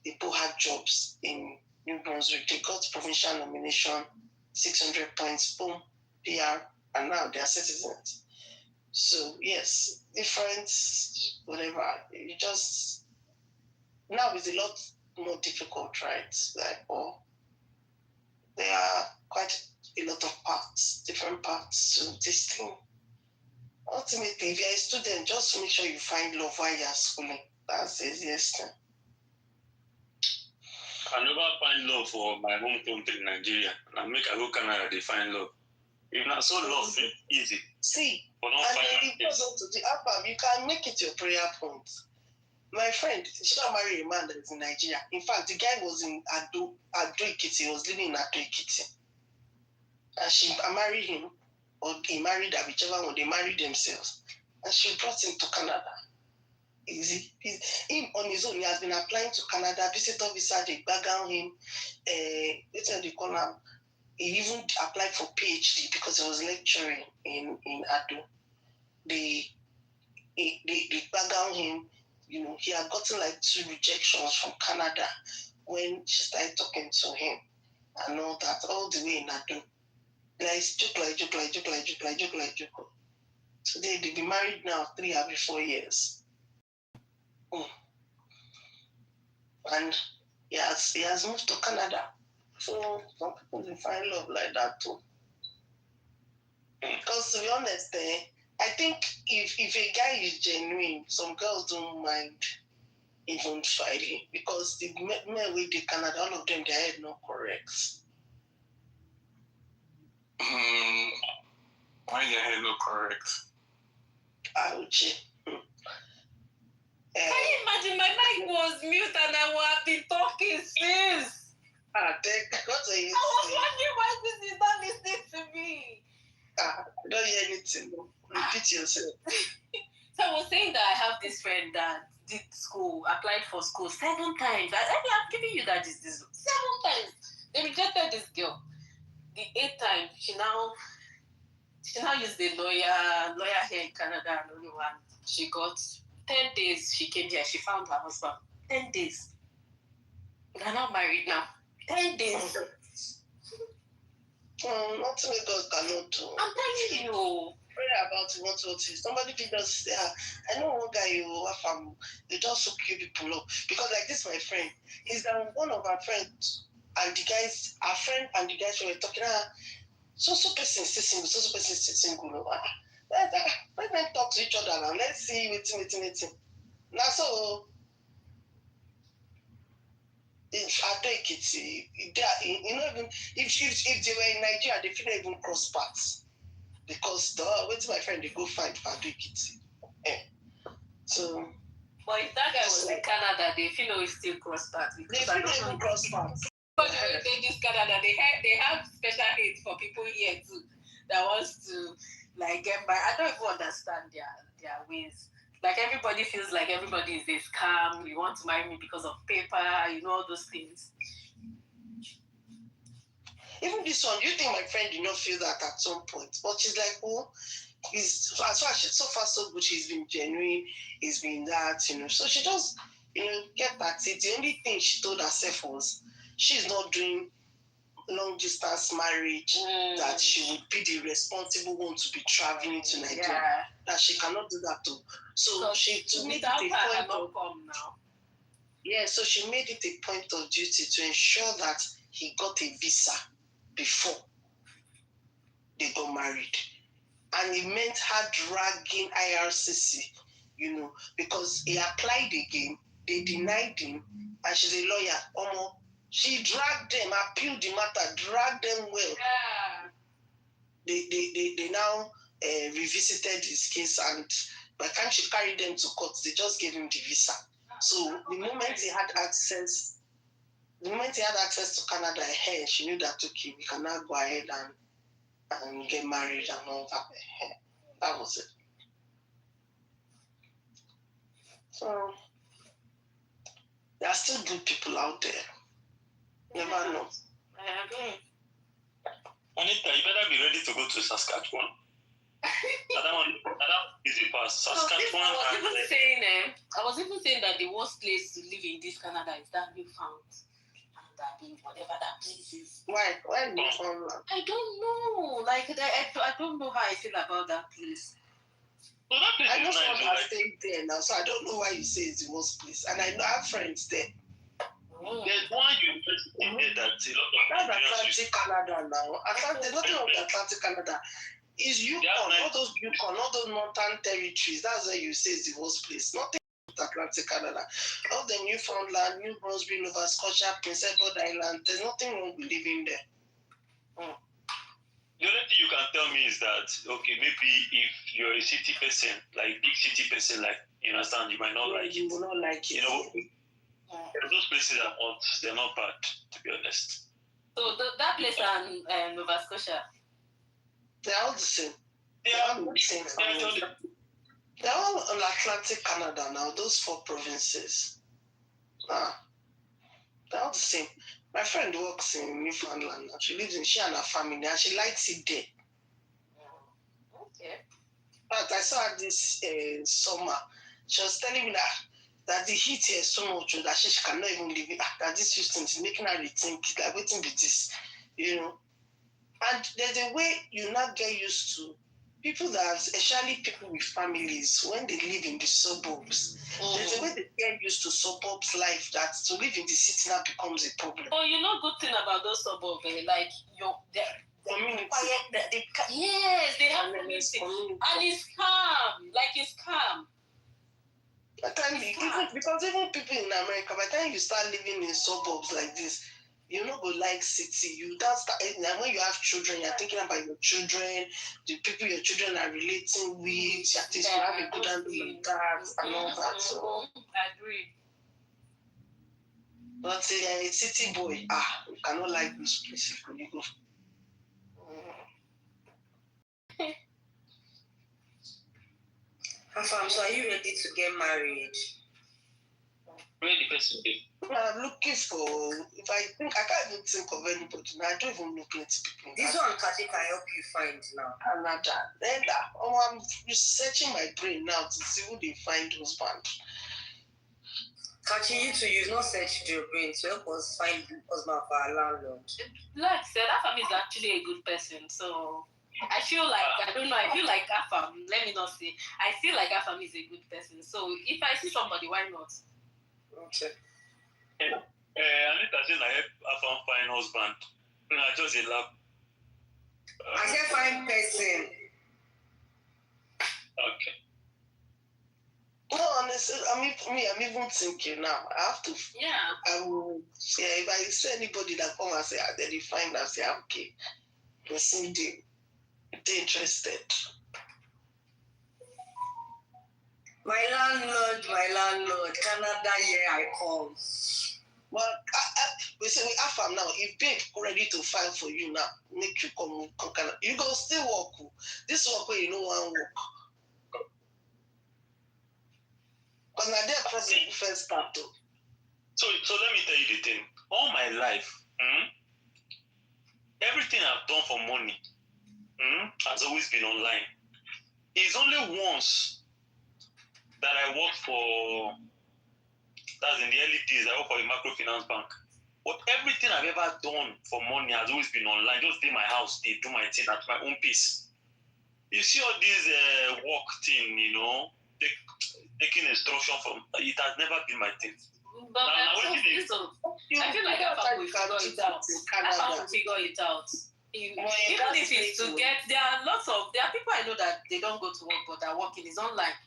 they both had jobs in New Brunswick. They got provincial nomination, 600 points, boom, PR, and now they are citizens. So, yes, different, whatever. You just, now it's a lot more difficult, right? Like, there are quite a lot of parts, different parts to this thing. Ultimately, if you're a student, just make sure you find love while you're schooling. That's the easiest thing. I never find love for my home country, Nigeria. I go Canada, they find love. If not so love, easy. See, but and then it goes on to the album. You can make it your prayer point. My friend, she got married a man that is in Nigeria. In fact, the guy was in Ado Ekiti. He was living in Ado Ekiti. And I married him, or he married her, whichever one, they married themselves. And she brought him to Canada. Him on his own, he has been applying to Canada, visitor visa, they bag on him. That's what they call him. He even applied for PhD because he was lecturing in Ado. They bag on him. You know, he had gotten like 2 rejections from Canada when she started talking to him and all that, all the way in Ado. Like joke. So they've been married now 3 or 4 years. And he has moved to Canada. So some people they find love like that too. Because to be honest, I think if a guy is genuine, some girls don't mind even fighting because the men with the Canada, all of them, their head not correct. Why your head not correct? Ouch. Can you imagine my mic was mute and I would have been talking since? What are you I was wondering why this is not listening to me. I don't hear anything. Repeat yourself. So I was saying that I have this friend that did school, applied for school 7 times. I'm giving you that this 7 times. They rejected this girl. The 8th time, she now She now used the lawyer here in Canada, and only one. She got 10 days. She came here. She found her husband. 10 days. They're not married now. 10 days. Nothing God cannot do. I'm telling you. Pray about what is. Somebody can just say, I know one guy you have they just hook you people up. Because like this, my friend, is that one of our friends and the guys, our friend and the guys were talking, so person is single, so person is single. Let them talk to each other and let's see waiting. Now so if I take it, you know, even if they were in Nigeria, they feel even cross paths. Because wait my friend, they go find for Adekiti. So but if that guy was in Canada, they feel we still cross paths. They feel even cross paths. But they use Canada, they have special hate for people here too that wants to like get married. I don't even understand their ways. Like everybody feels like everybody is a scam. You want to marry me because of paper, all those things. Even this one, you think my friend did not feel that at some point? But she's like, as far as she's so far so good, she's been genuine, it's been that, So she just, get at it. The only thing she told herself was she's not doing long distance marriage, that she would be the responsible one to be traveling to Nigeria. That she cannot do that too. So she made it a point of so she made it a point of duty to ensure that he got a visa before they got married. And it meant her dragging IRCC, because he applied again, they denied him, and she's a lawyer. She dragged them, appealed the matter, dragged them well. They now revisited his case, and by the time she carried them to court, they just gave him the visa. So the moment he had access to Canada, she knew that okay, we can now go ahead and get married and all that. That was it. So there are still good people out there. Never know. I agree. Anita, you better be ready to go to Saskatchewan. That easy pass. Saskatchewan. I was even saying that the worst place to live in this Canada is that Newfoundland. And whatever that place is. Why Newfoundland? I don't know. Like I don't know how I feel about that place. Well, that place I know is someone nice. has stayed there now, so I don't know why you say it's the worst place. And I have friends there. There's one university there that's a lot of Atlantic Canada now. There's nothing wrong with Atlantic Canada. Is Yukon, all those mountain territories. That's why you say it's the worst place. Nothing with Atlantic Canada. All the Newfoundland, New Brunswick, Nova Scotia, Prince Edward Island. There's nothing wrong with living there. The only thing you can tell me is that okay, maybe if you're a city person, like big city person, like you understand, you might not like it. You will not like it. Those places they're not bad, to be honest. So that place and Nova Scotia, they're all the same. They're all the same. They're all on Atlantic Canada now. Those 4 provinces. They're all the same. My friend works in Newfoundland. She and her family, and she likes it there. Okay. But I saw her this summer. She was telling me that the heat here is so much that she cannot even live it. That this Houston is making her rethink, like waiting with this, And there's a way you now get used to people that, especially people with families, when they live in the suburbs, there's a way they get used to suburbs life that to live in the city now becomes a problem. Oh, good thing about those suburbs, like community. Yes, they have community. And it's calm. Like it's calm. Because even people in America, by the time you start living in suburbs like this, you not go like city. You don't start when you have children, you're thinking about your children, the people your children are relating with, at least you have a good handle on that and all that. So I agree. But a city boy, you cannot like this place when you go. So are you ready to get married? Where the person be? I'm looking for. If I think I can't even think of anybody now. I don't even know plenty people. This one, Kachi, can help you find now. Canada. Then I'm researching my brain now to see who they find husband. Kachi, you to use not search your brain to help us find husband for our landlord. Like I said, Afam is actually a good person. So I feel like, I don't know, I feel like Afam, let me not say, I feel like Afam is a good person. So if I see somebody, why not? Okay. Anita says I help Afam find husband. No, I just a laugh. I said find person. Okay. No, honestly, I'm even thinking now. I have to. Yeah. I will. Yeah, if I see anybody that come and say, then you find out, say, okay, person they interested. My landlord, Canada, here I come. Well, we say we have now. If babe ready to file for you now, make you come Canada. You go still work. This work where you know one work. Because now they're probably first start too. So let me tell you the thing. All my life, everything I've done for money has always been online. It's only once that I worked for, that's in the early days, I worked for a microfinance bank. But everything I've ever done for money has always been online. Just in my house, they do my thing at my own pace. You see all this work thing, taking instruction from, it has never been my thing. But I feel like Afam will figure it out. Afam will figure it out. Even if it's to get, there are people I know that they don't go to work, but they're working is online.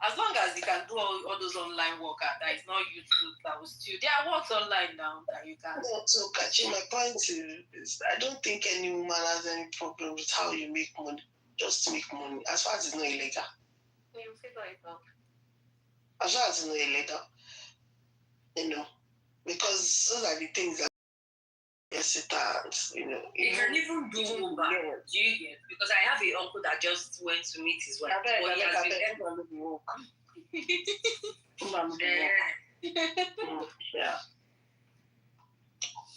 As long as you can do all those online work, that is not YouTube, that will still, there are works online now that you can. So, Kachi, my point is, I don't think any woman has any problem with how you make money. Just to make money, as far as it's not illegal. You figure it out. As far as it's not illegal, because those are the things that you can even do Uber. Do you get? Because I have an uncle that just went to meet his wife. Yeah.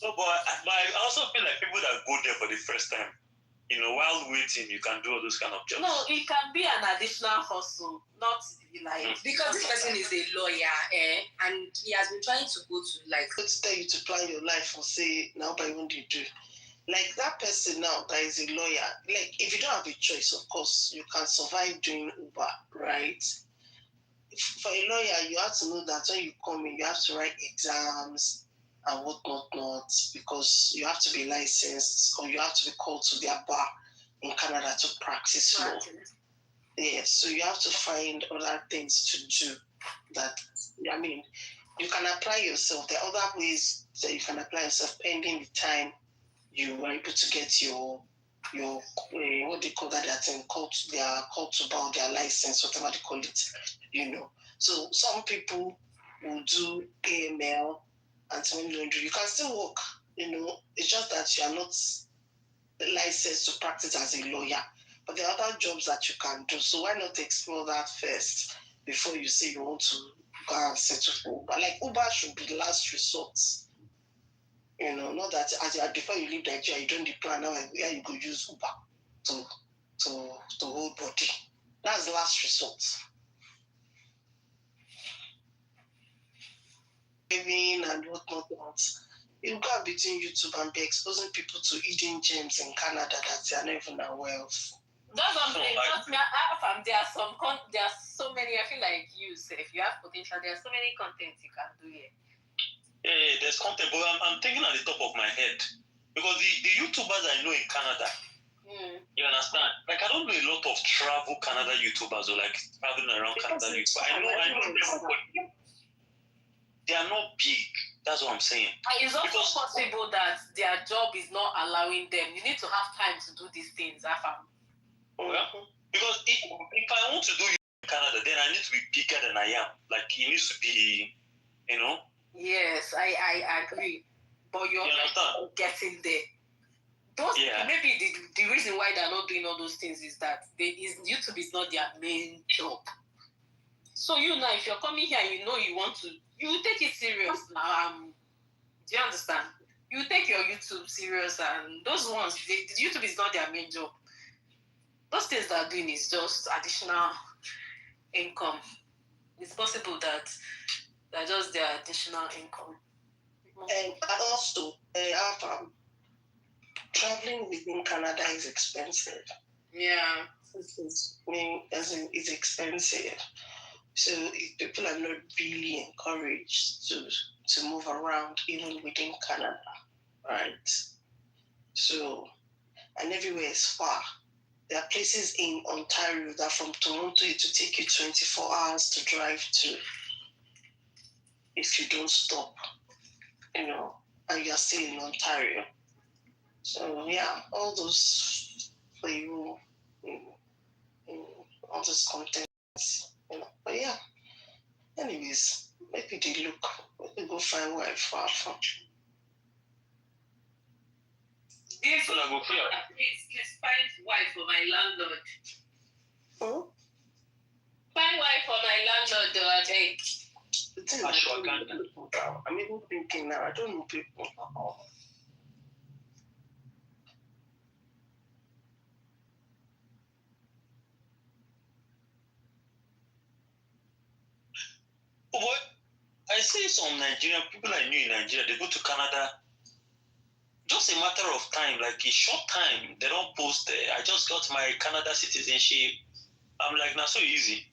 No, but I also feel like people that go there for the first time, while waiting, you can do all those kind of jobs. No, it can be an additional hustle, not like because this person is a lawyer, and he has been trying to go to to tell you to plan your life or say now by when do you do. Like that person now that is a lawyer, like if you don't have a choice, of course, you can survive doing Uber, right? For a lawyer, you have to know that when you come in, you have to write exams and whatnot, because you have to be licensed or you have to be called to their bar in Canada to practice law. Yeah, so you have to find other things to do that. I mean, you can apply yourself. There are other ways that you can apply yourself pending the time you were able to get your what they call that thing, they are called to bar, their license, whatever they call it, So some people will do AML and some laundry. You can still work, it's just that you are not licensed to practice as a lawyer. But there are other jobs that you can do. So why not explore that first before you say you want to go and settle for Uber? Like Uber should be the last resort. Not that before you leave Nigeria, you don't plan now where you go use Uber to hold body. That's the last resort. Living and whatnot. You go between YouTube and be exposing people to hidden gems in Canada that they are not even aware of. That's what I'm saying. There are so many. I feel like if you have potential, there are so many contents you can do here. Yeah, there's content, but I'm thinking at the top of my head because the YouTubers I know in Canada, you understand? Like I don't know a lot of travel Canada YouTubers or like traveling around Canada YouTubers. I know them, but they are not big. That's what I'm saying. It's also possible that their job is not allowing them. You need to have time to do these things, Afam. Yeah. Because if I want to do it in Canada, then I need to be bigger than I am. Like it needs to be, Yes, I agree. But you're getting there. Maybe the reason why they're not doing all those things is that YouTube is not their main job. So now, if you're coming here and you want to you take it serious now. Do you understand? You take your YouTube serious, and those ones, YouTube is not their main job. Those things they're doing is just additional income. It's possible that they're just their additional income. And also, traveling within Canada is expensive. Yeah. It's expensive. So people are not really encouraged to move around even within Canada, right? So, and everywhere is far. There are places in Ontario that from Toronto it will take you 24 hours to drive to if you don't stop, and you're still in Ontario. So yeah, all those for you, all those contents, But yeah, anyways, maybe they look, maybe go find wife far from. Please find wife for my landlord. Oh? Find wife for my landlord, though, I beg. I'm even thinking now, I don't know people. What? I see some Nigerian people I knew in Nigeria, they go to Canada. Just a matter of time, like a short time, they don't post there. I just got my Canada citizenship. I'm like, not so easy.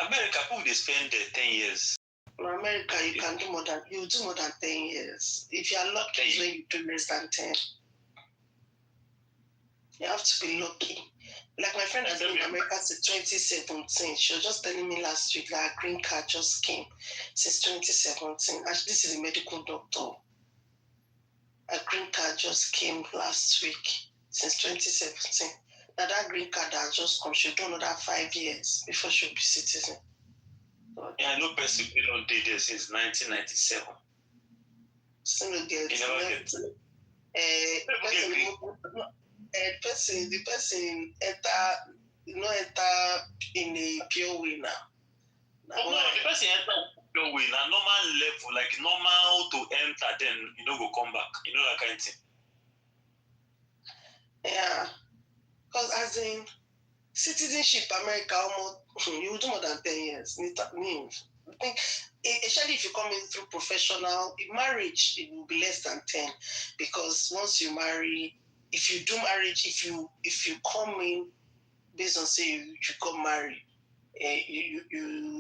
America, people they spend 10 years. In America, you do more than 10 years. If you are lucky, it's when you do less than 10. You have to be lucky. Like my friend has been in America since 2017. She was just telling me last week that her green card just came since 2017. Actually, this is a medical doctor. Her green card just came last week since 2017. Now that green card has just come. She'll do another 5 years before she'll be citizen. Yeah, I know person who don't did this since 1997. Still no get. The person enter in a pure way now. No, the person enter pure way now. Normal level, like normal to enter, then go come back. That kind of thing. Yeah, because as in citizenship, America almost you do more than 10 years. I think, especially if you come in through professional marriage, it will be less than 10, because once you marry. If you do marriage, if you come in based on say you got married, you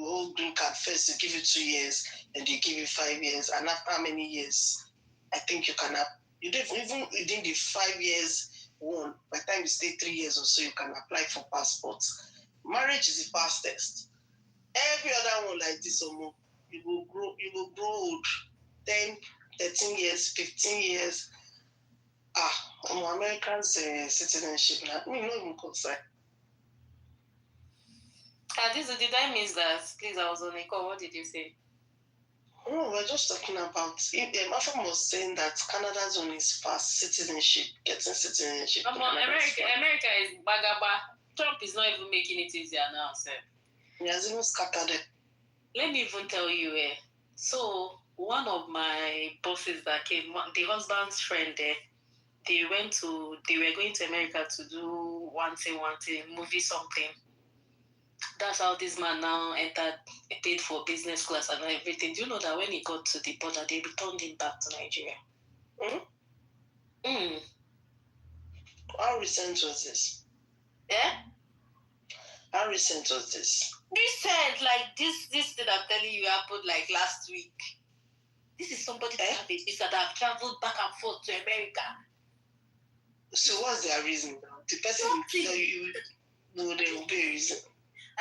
hold green card first, they give you 2 years, and they give you 5 years, and after how many years, I think you can even within the 5 years one, by the time you stay 3 years or so, you can apply for passports. Marriage is the fastest. Every other one like this, you will grow old, 10, 13 years, 15 years. Americans' citizenship now. Not even concerned. Did I miss that? Please, I was on a call. What did you say? No, we're just talking about. Afam was saying that Canada's one is fast citizenship, getting citizenship. America is bagaba. Trump is not even making it easier now, sir. He has even scattered it. Let me even tell you, so one of my bosses that came, the husband's friend there, they were going to America to do one thing, movie something. That's how this man now paid for business class and everything. Do you know that when he got to the border, they returned him back to Nigeria? How recent was this? Yeah? How recent was this? Recent, like this thing I'm telling you happened like last week. This is somebody that have a visa that have traveled back and forth to America. So what's their reason? The person will tell you, no, there will be a reason.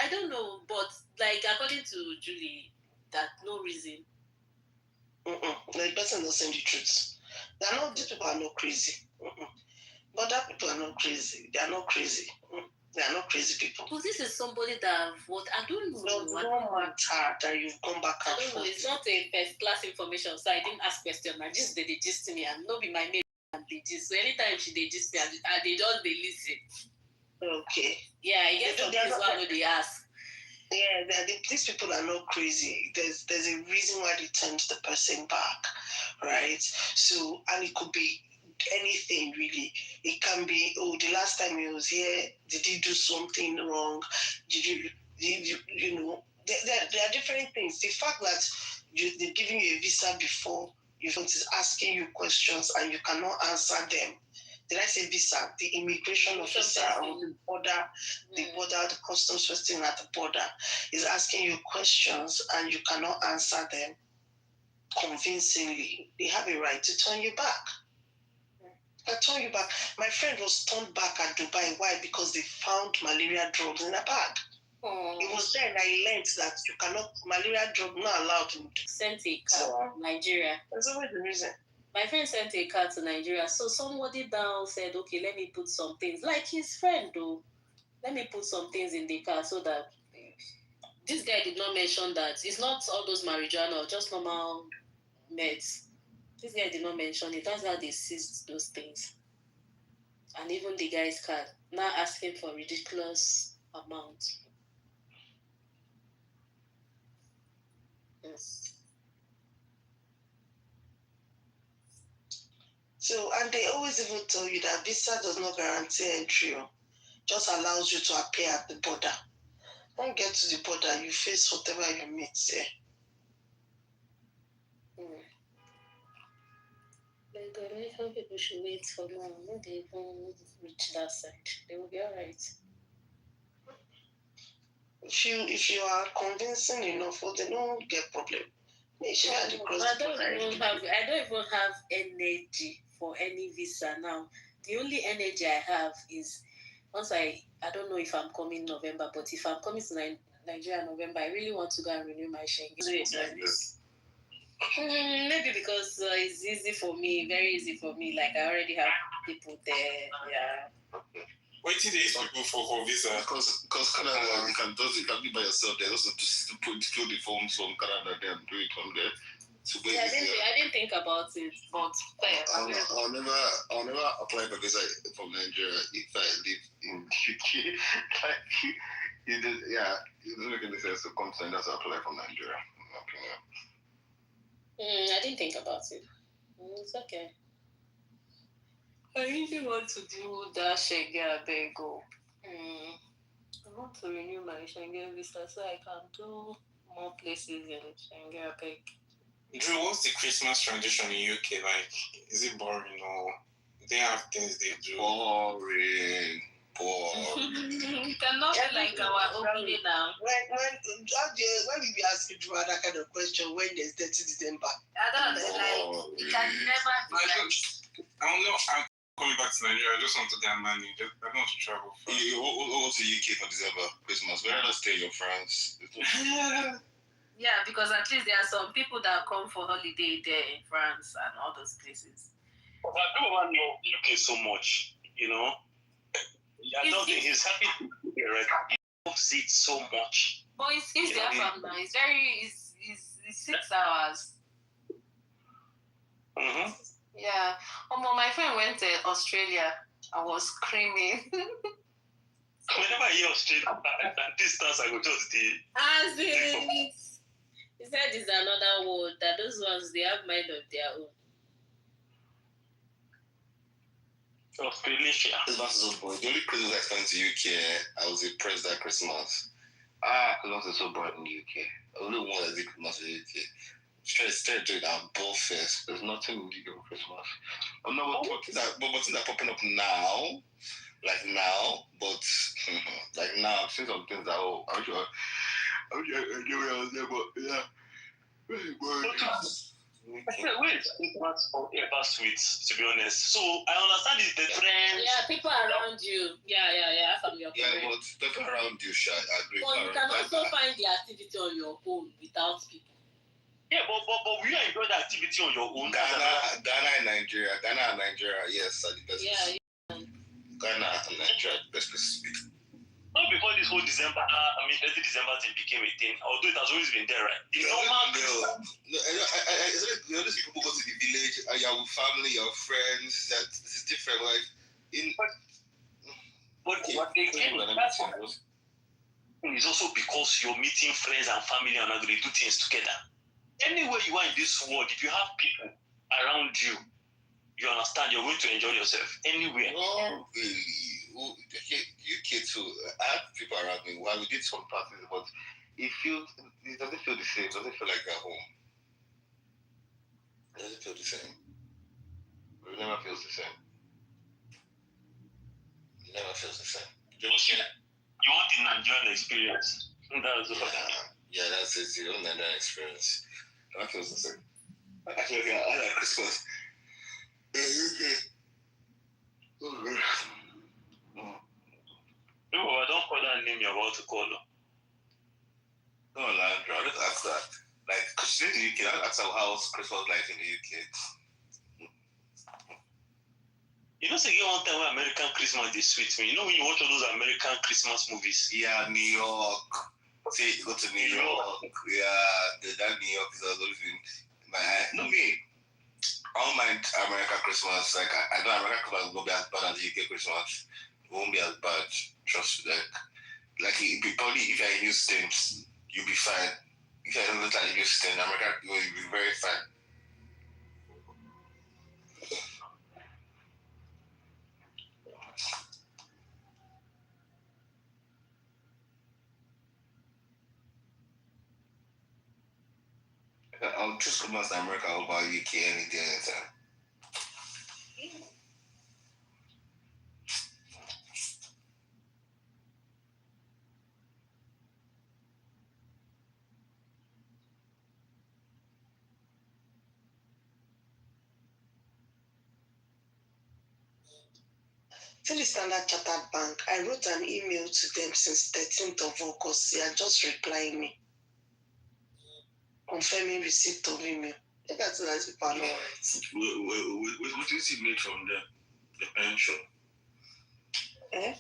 I don't know, but like according to Julie, that no reason. The person doesn't send the truth. These people are not crazy. But that people are not crazy. They are not crazy. They are not crazy people. Because this is somebody that I don't know. No matter that you've gone back and forth. I don't know. It's not a first class information, so I didn't ask question. I just they gist me and no be my name and they gist. So anytime they gist me, they just they listen. Okay. Yeah, I guess this one they ask. Yeah, these people are not crazy. There's a reason why they turned the person back, right? So, and it could be anything really. It can be, oh, the last time he was here, did he do something wrong? Did you know? There are different things. The fact that they're giving you a visa before, is asking you questions and you cannot answer them. Did I say visa? The immigration officer or the border, the customs person at the border is asking you questions and you cannot answer them convincingly. They have a right to turn you back. I turn you back. My friend was turned back at Dubai. Why? Because they found malaria drugs in a bag. It was then I learned that you cannot, malaria drug not allowed in. Sent a car to Nigeria. That's always the reason. My friend sent a car to Nigeria. So somebody down said, okay, let me put some things. Like his friend, though. Let me put some things in the car so that this guy did not mention that. It's not all those marijuana or just normal meds. This guy did not mention it. That's how they seized those things. And even the guy's car, now asking for ridiculous amount. Yes. So, and they always even tell you that visa does not guarantee entry, just allows you to appear at the border. When you get to the border, you face whatever you meet there. Some people should wait for now. When they even reach that side, they will be alright. If you are convincing enough, they don't get problem. I don't even have energy for any visa now. The only energy I have is once I don't know if I'm coming November, but if I'm coming to Nigeria in November, I really want to go and renew my Schengen. Maybe because it's easy for me, very easy for me. Like I already have people there. Yeah. What do they people for visa? Because Canada, you can be by yourself. They also just fill the forms from Canada there and do it from there. So I didn't think about it, but I'll never apply for visa from Nigeria if I live in UK. It doesn't make any sense to come to Nigeria to apply from Nigeria, in my opinion. I didn't think about it. It's okay. I really want to do that Schengen Abego. I want to renew my Schengen visa so I can do more places in Schengen Abego. Drew, what's the Christmas tradition in UK like? Is it boring or they have things they do? Boring. It cannot be like our opening now. When we be asking Drew that kind of question when there's 30 December? I don't know, it can never be I don't know. I'm coming back to Nigeria. I just want to get money. I don't want to travel. You go to UK for December, Christmas. Where do stay your friends? Yeah, because at least there are some people that come for holiday there in France and all those places. But I don't want to know UK so much, you know. I don't think he's happy to be here, right? He loves it so much. But it's there from now. It's 6 hours. Mm-hmm. Yeah. My friend went to Australia. I was screaming. Whenever I hear Australia at distance, I go just As in, he said it's another world, that those ones, they have mind of their own. Australia. Christmas is so boring. The only Christmas I spent in the UK, I was impressed that Christmas. Christmas is so boring in the UK. I only want to do Christmas in the UK. Straight doing our ball fest. There's nothing in the UK for Christmas. I'm not things are popping up now. Like now, but like now, I've seen some things that I'm sure I knew where I was there, but yeah. Very boring. Wait, ever sweet, to be honest. So I understand it's the trend. Yeah, people around you. Yeah, from your but people around you, I agree. But you can also find the activity on your own without people. Yeah, but we enjoy the activity on your own. Ghana and Nigeria. Yes, are the best. Yeah. Ghana and Nigeria are the best places to be. Not before this whole December, 30 December thing became a thing. Although it has always been there, right? It's normal. You know, these people go to the village, you're with family, your friends. This is different. Like But they came. It's also because you're meeting friends and family and agree do things together. Anywhere you are in this world, if you have people around you, you understand you're going to enjoy yourself anywhere. No, really. UK too. I have people around me. Well, we did some parties, but it doesn't feel the same. It doesn't feel like at home. It doesn't feel the same. It never feels the same. It never feels the same. You want the Nigerian experience. That's yeah, that's it. You want Nigerian experience. That feels the same. Actually, I like Christmas. No, I don't call that name you're about to call. No, Landra, I just ask that. Like, because she's in the UK, I ask her how Christmas like in the UK. You know, say one time when American Christmas is sweet me. You know when you watch all those American Christmas movies? Yeah, New York. See, go to New York. Yeah, that New York is always in my eye. No, me. I don't mind American Christmas. Like, I know American Christmas will be as bad as UK Christmas. It won't be as bad. Trust me. Like it'd be probably if you're in Houston, you'll be fine. If you're not in Houston, America, you'll be very fine. I'll choose Christmas in America over UK any day, anytime. To the Standard Chartered Bank, I wrote an email to them since 13th of August. They are just replying me, confirming receipt of email. That's people are not right. What is it made from them? The pension? Eh?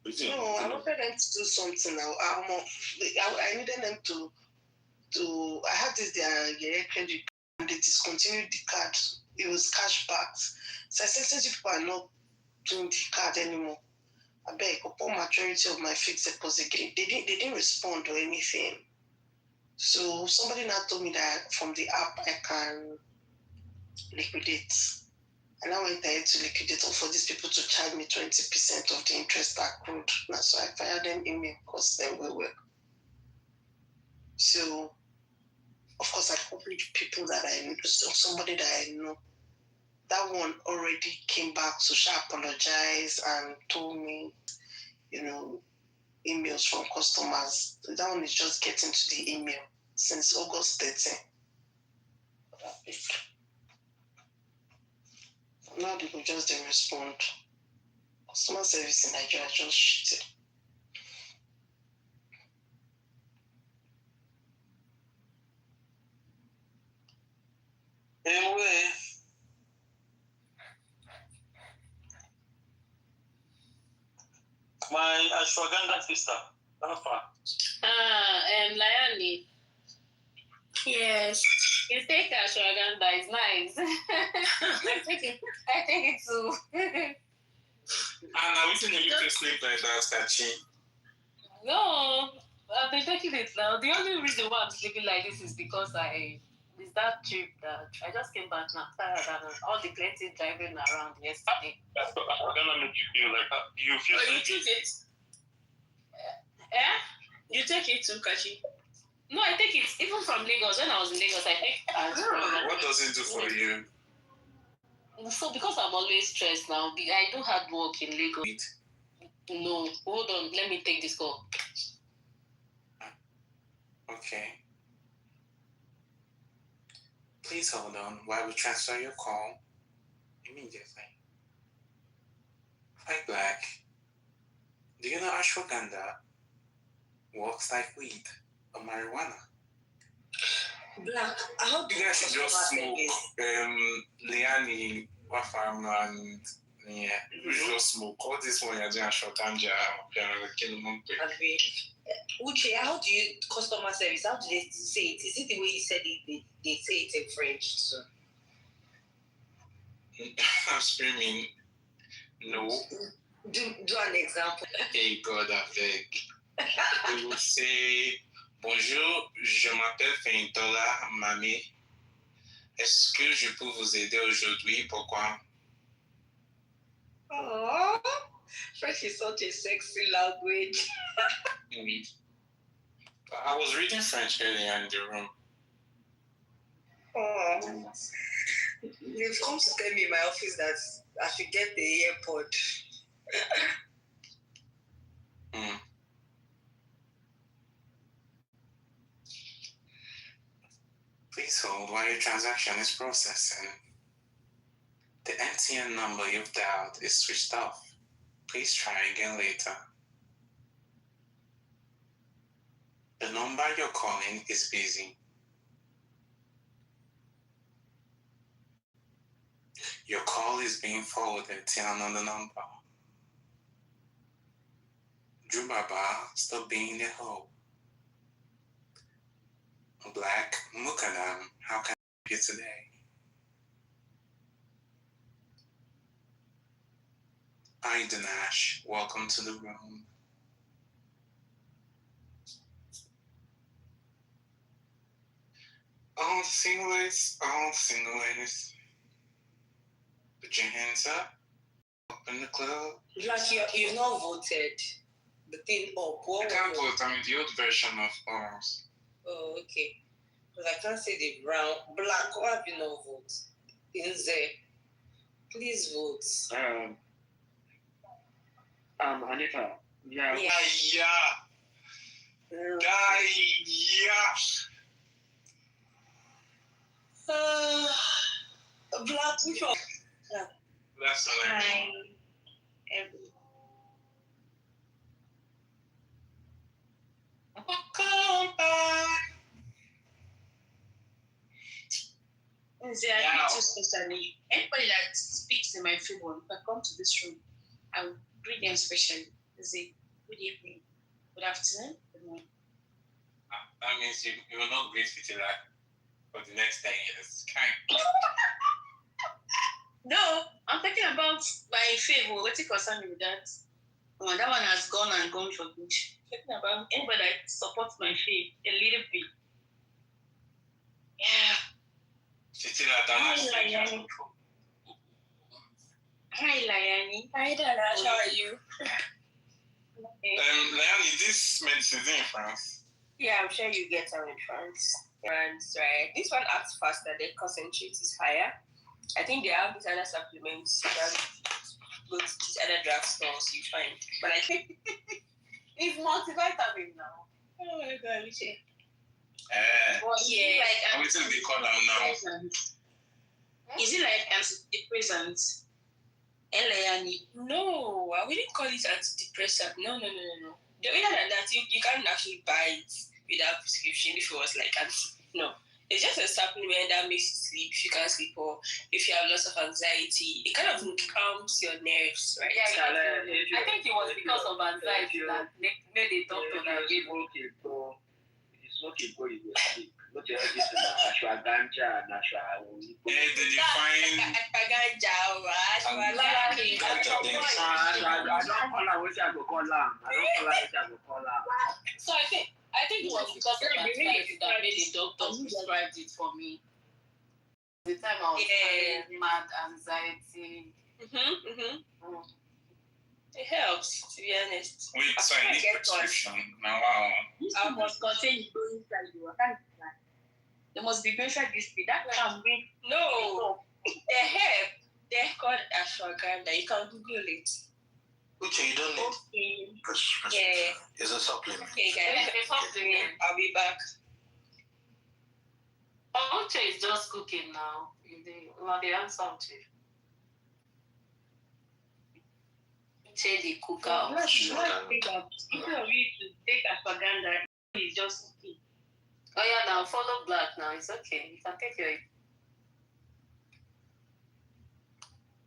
No, I wanted them to do something now. I needed them to. I had this their credit and they discontinued the card. It was cash backed. So I said, since people are not doing the card anymore, I beg upon majority of my fixed deposit. They didn't respond or anything. So somebody now told me that from the app I can liquidate. And I went ahead to liquidate for these people to charge me 20% of the interest accrued. Now, so I fired them email because them will work. So, of course, I copied people that I know, somebody that I know. That one already came back to apologize and told me, emails from customers. That one is just getting to the email since August 13. Now they will just didn't respond. Customer service in Nigeria just shitty. Anyway. My ashwagandha sister. Liani. Yes. You take ashwagandha, it's nice. I take it too. And I wish you to sleep like that, Sachi. No, I've been taking it now. The only reason why I'm sleeping like this is because it's that trip that I just came back now, tired and all the plenty driving around yesterday. That's gonna make you feel like you feel. Oh, you took it? You take it too, Kachi? No, I take it even from Lagos. When I was in Lagos, I take. What does it do for you? So because I'm always stressed now, I do hard work in Lagos. No, hold on. Let me take this call. Okay. Please hold on while we transfer your call immediately. Hi, Black. Do you know ashwagandha works like weed or marijuana? Black, how do you guys should just smoke Liani, Wafam, and yeah, you just smoke all this one you're doing ashwagandha. Uche, how do you customer service? How do they say it? Is it the way you said it? They say it in French. So I'm screaming. No. Do an example. Hey God, I beg. We will say, bonjour, je m'appelle Feintola, mamie. Est-ce que je peux vous aider aujourd'hui? Pourquoi? Oh, French is such a sexy language. I was reading French earlier in the room. Oh. They've come to tell me in my office that I should get the airpod. Please hold while your transaction is processing. The MTN number you've dialed is switched off. Please try again later. The number you're calling is busy. Your call is being forwarded to another number. Drew Baba, stop being a hoe. Black Mukadam, how can I help you today? Hi Dinesh, welcome to the room. All the single ladies, put your hands up in the club. Like you've not voted the thing up. I can't vote, I'm in the old version of ours. Oh, okay. Because I can't see the brown, black. Why have you not voted? In there. Please vote. Anita. Yeah. Black, which one? That's all I mean. Especially anybody that speaks in my favor, if I come to this room, I will greet them specially. Say good evening, good afternoon, good morning. That means you will not greet Fitila for the next 10 years. Kind. No, I'm talking about my favor. What's it concerned with that? Oh, that one has gone and gone for good. I'm talking about anybody that supports my faith a little bit. Yeah. Hi, Layani. Hi, Layani. Hi, Dana. How are you? Layani, this medicine is in France. Yeah, I'm sure you get some in France. France, right? This one acts faster. The concentrate is higher. I think they have these other supplements that go to these other drugstores you find. But I think it's multivitamin now. Oh my God, we should. Yeah. What do they call them now? Is it like antidepressant? No, I wouldn't call it antidepressant. No. The other than that, you can't actually buy it without prescription if it was like no. It's just a supplement that makes you sleep if you can't sleep or if you have lots of anxiety. It kind of calms your nerves, right? Yeah, I think it was because of anxiety that made the doctor that gave okay, so it's okay, go you sleep. Not the other thing ashwagandha and ashwagandha. Yeah, they define ashwagandha. So I think it was because of anxiety that made the doctor prescribed it for me. The time I was having mad anxiety. It helps, to be honest. Wait, so I need prescription. Now, I must contain it going inside you. There must be mentioned this thing. That can be. No. The herb, they're called ashwagandha. You can Google it. Okay, you don't need. Yeah. It's a supplement. Okay, guys. It's a supplement. I'll be back. Uche is just cooking now. They have something. Uche the cooker. Instead of you to take ashwagandha, it's just cooking. Oh yeah, now follow Black now. It's okay. You can take your.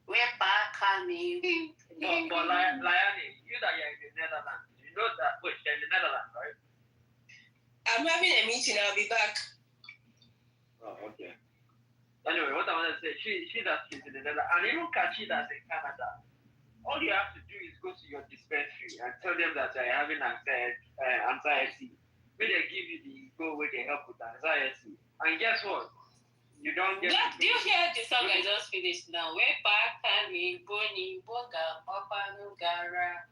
We're back, honey. But Layani, you that you're in the Netherlands, you know that you're in the Netherlands, right? I'm having a meeting. I'll be back. Oh, okay. Anyway, what I want to say, she's in the Netherlands, and even Kachi that's in Canada. all you have to do is go to your dispensary and tell them that you're having anxiety. Maybe they give you the go where they help with anxiety. And guess what? You don't get. Do you hear the song I just finished now? Where Pakani, Boni, Boga, Papa, Nugara.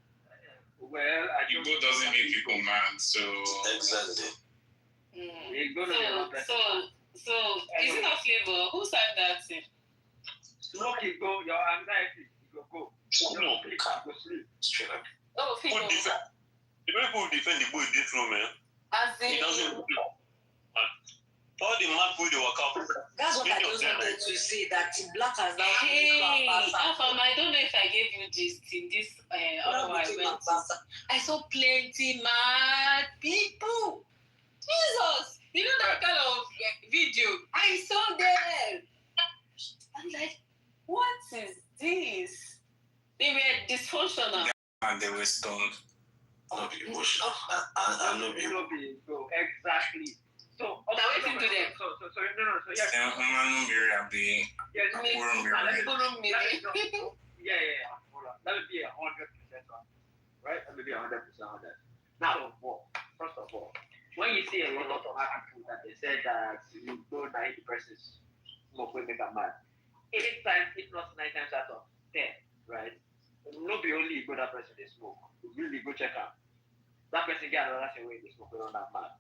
Well, Igbo doesn't make people mad, so. Exactly. So, is it not Flavor? Who sang that thing? Smoke it, go. Your anxiety, you go. No, you go sleep. Straight up. Oh, Flavor. The people who defend the boy in this room, man. He doesn't. All the mad people they work out. That's what I just wanted to say, that Black has now Hey, Afam, I don't know if I gave you this in this I saw plenty mad people. Jesus, you know that kind of video? I saw them. I'm like, what is this? They were dysfunctional. And they were stoned. Not be emotional. I'm not be exactly. So, now waiting to them. So, yes. Yeah, hold on. Let me be 100% right? Let me be 100% on that. Now, first of all, when you see a lot of people that they said that you go 90% smoke will make a mad, 8 times, if not 9 times out of 10, right? Not be only go that person they smoke. You really go check out. That person get another thing where they smoke will not that mad.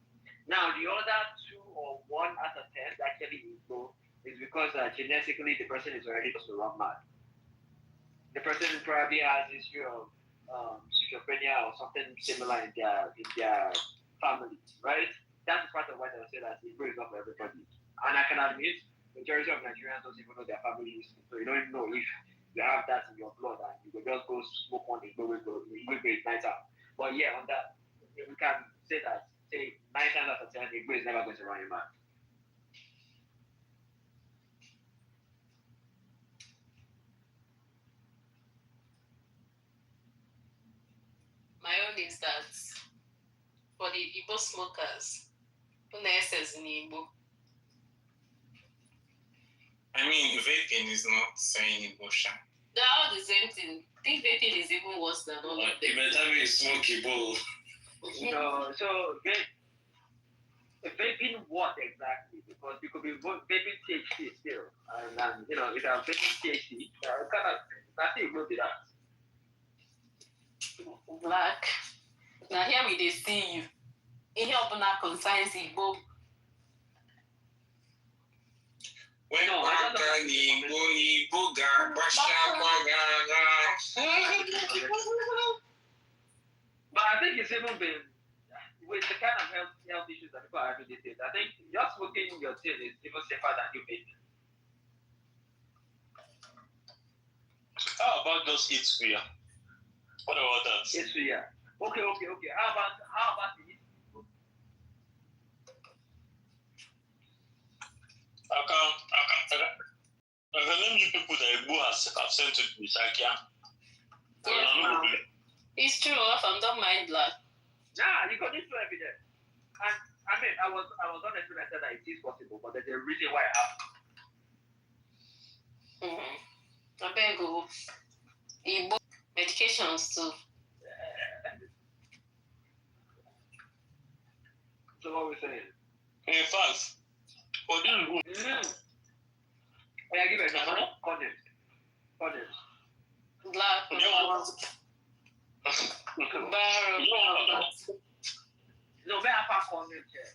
Now, the other 2 or 1 out of 10 actually go is because genetically the person is already supposed to run mad. The person probably has issue of schizophrenia or something similar in their family, right? That's part of why they say that it brings up everybody. And I can admit, majority of Nigerians don't even know their family history, so you don't even know if you have that in your blood and you will just go smoke one, it will ignite out. But yeah, on that, we can say that. Say 9 times out of 10, the is never going to run you mad. My own is that for the Igbo smokers, essence in Igbo. I mean, vaping is not saying emotion. They're all the same thing. I think vaping is even worse than all of them. You better be smoky bowl. So vaping what exactly? Because you could be vaping THC still, and you know, if I'm vaping THC, nothing will be that. Black. Now here we they see you. In your opener consigns Igbo. When But I think it's even been with the kind of health issues that people are having these days. I think just smoking your tin is even safer than you vaping. How about those eat square? What about that? Eat square. Okay. How about the eat? I can name you people that Igbo have sent to Misakia. It's true, I don't mind Black. Nah, you got this evidence. And I mean, I was honest when I said that it is possible, but there's a reason why it happened. I beg you. Igbo medications too. So what we're saying? In fact, for this room. I give it a condoms. Black. No, where are condoms here?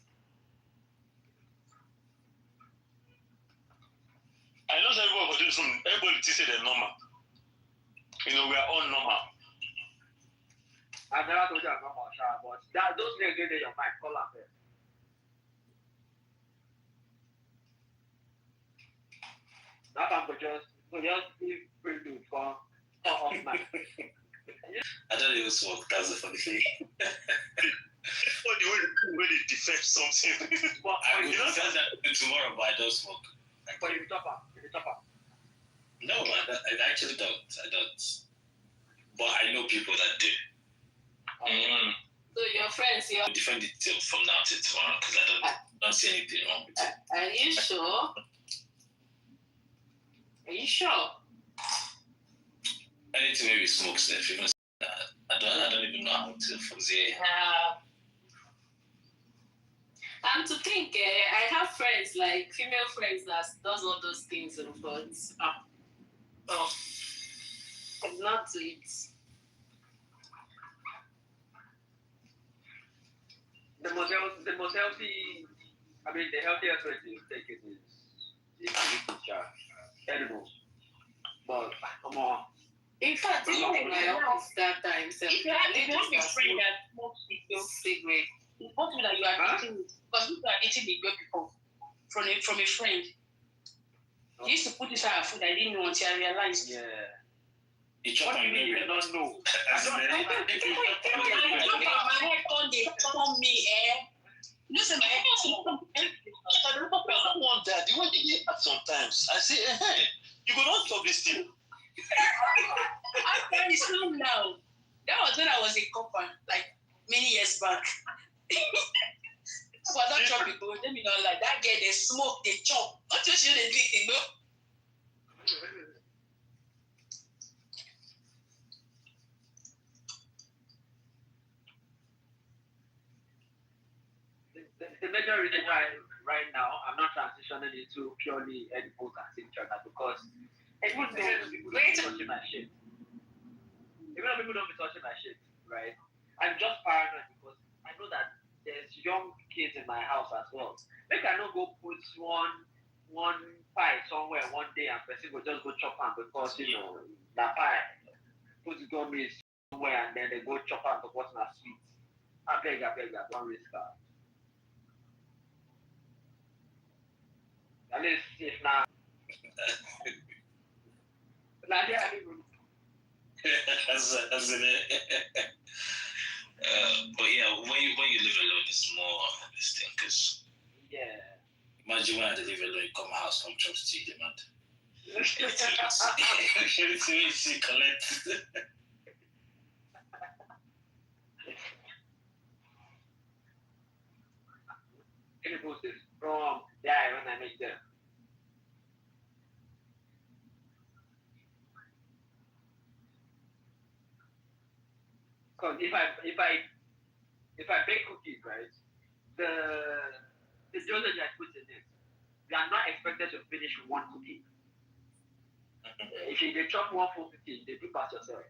I know everybody for this room, everybody say they're normal. You know, we are all normal. I've never told you I'm normal, but those things get in your mind, call up there. That time for just leave free to come off my. I don't even smoke, that's the funny thing. What the way they defend something. But I will defend that tomorrow, but I don't smoke. But you top up. No, I actually don't. I don't. But I know people that do. So your friends, you defend it from now till tomorrow because I don't see anything wrong with it. Are you sure? Are you sure? Anything maybe smoke stuff, even I don't even know how to fuzzy. And to think, I have friends, like female friends that does all those things, but it's not to it. The most healthy, I mean, the healthiest way to take it is edibles. But come on. In fact, even in my office that time, so if you have a friend that smokes cigarette, it's possible that you are eating it, because you are eating the grape before from a friend. He used to put this out of food. I didn't know until I realized. Yeah. What do you mean you do not know? My head on me, listen, my head I don't want that. You want to hear that sometimes. I say, you go not stop this thing. I'm very slow now. That was when I was a copper, like many years back. So I don't chop people. Let me know, like that girl, they smoke, they chop. Not just you, they drink, you know. The major reason why right now I'm not transitioning into purely edibles and tincture because even though people don't be touching my shit, right? I'm just paranoid because I know that there's young kids in my house as well. Maybe I don't go put one pie somewhere one day and person will just go chop am because that pie put gummies somewhere and then they go chop am because na sweet. I beg, don't risk that. At least if not, As in it. But yeah, when you live alone, it's more this thing because imagine when I live alone, you come house, come chop tea, demand. It's collect. any process from there when I make them. Because if I bake cookies, right, the dosage I put in it, they are not expected to finish one cookie. If you chop one full cookie, they do pass yourself.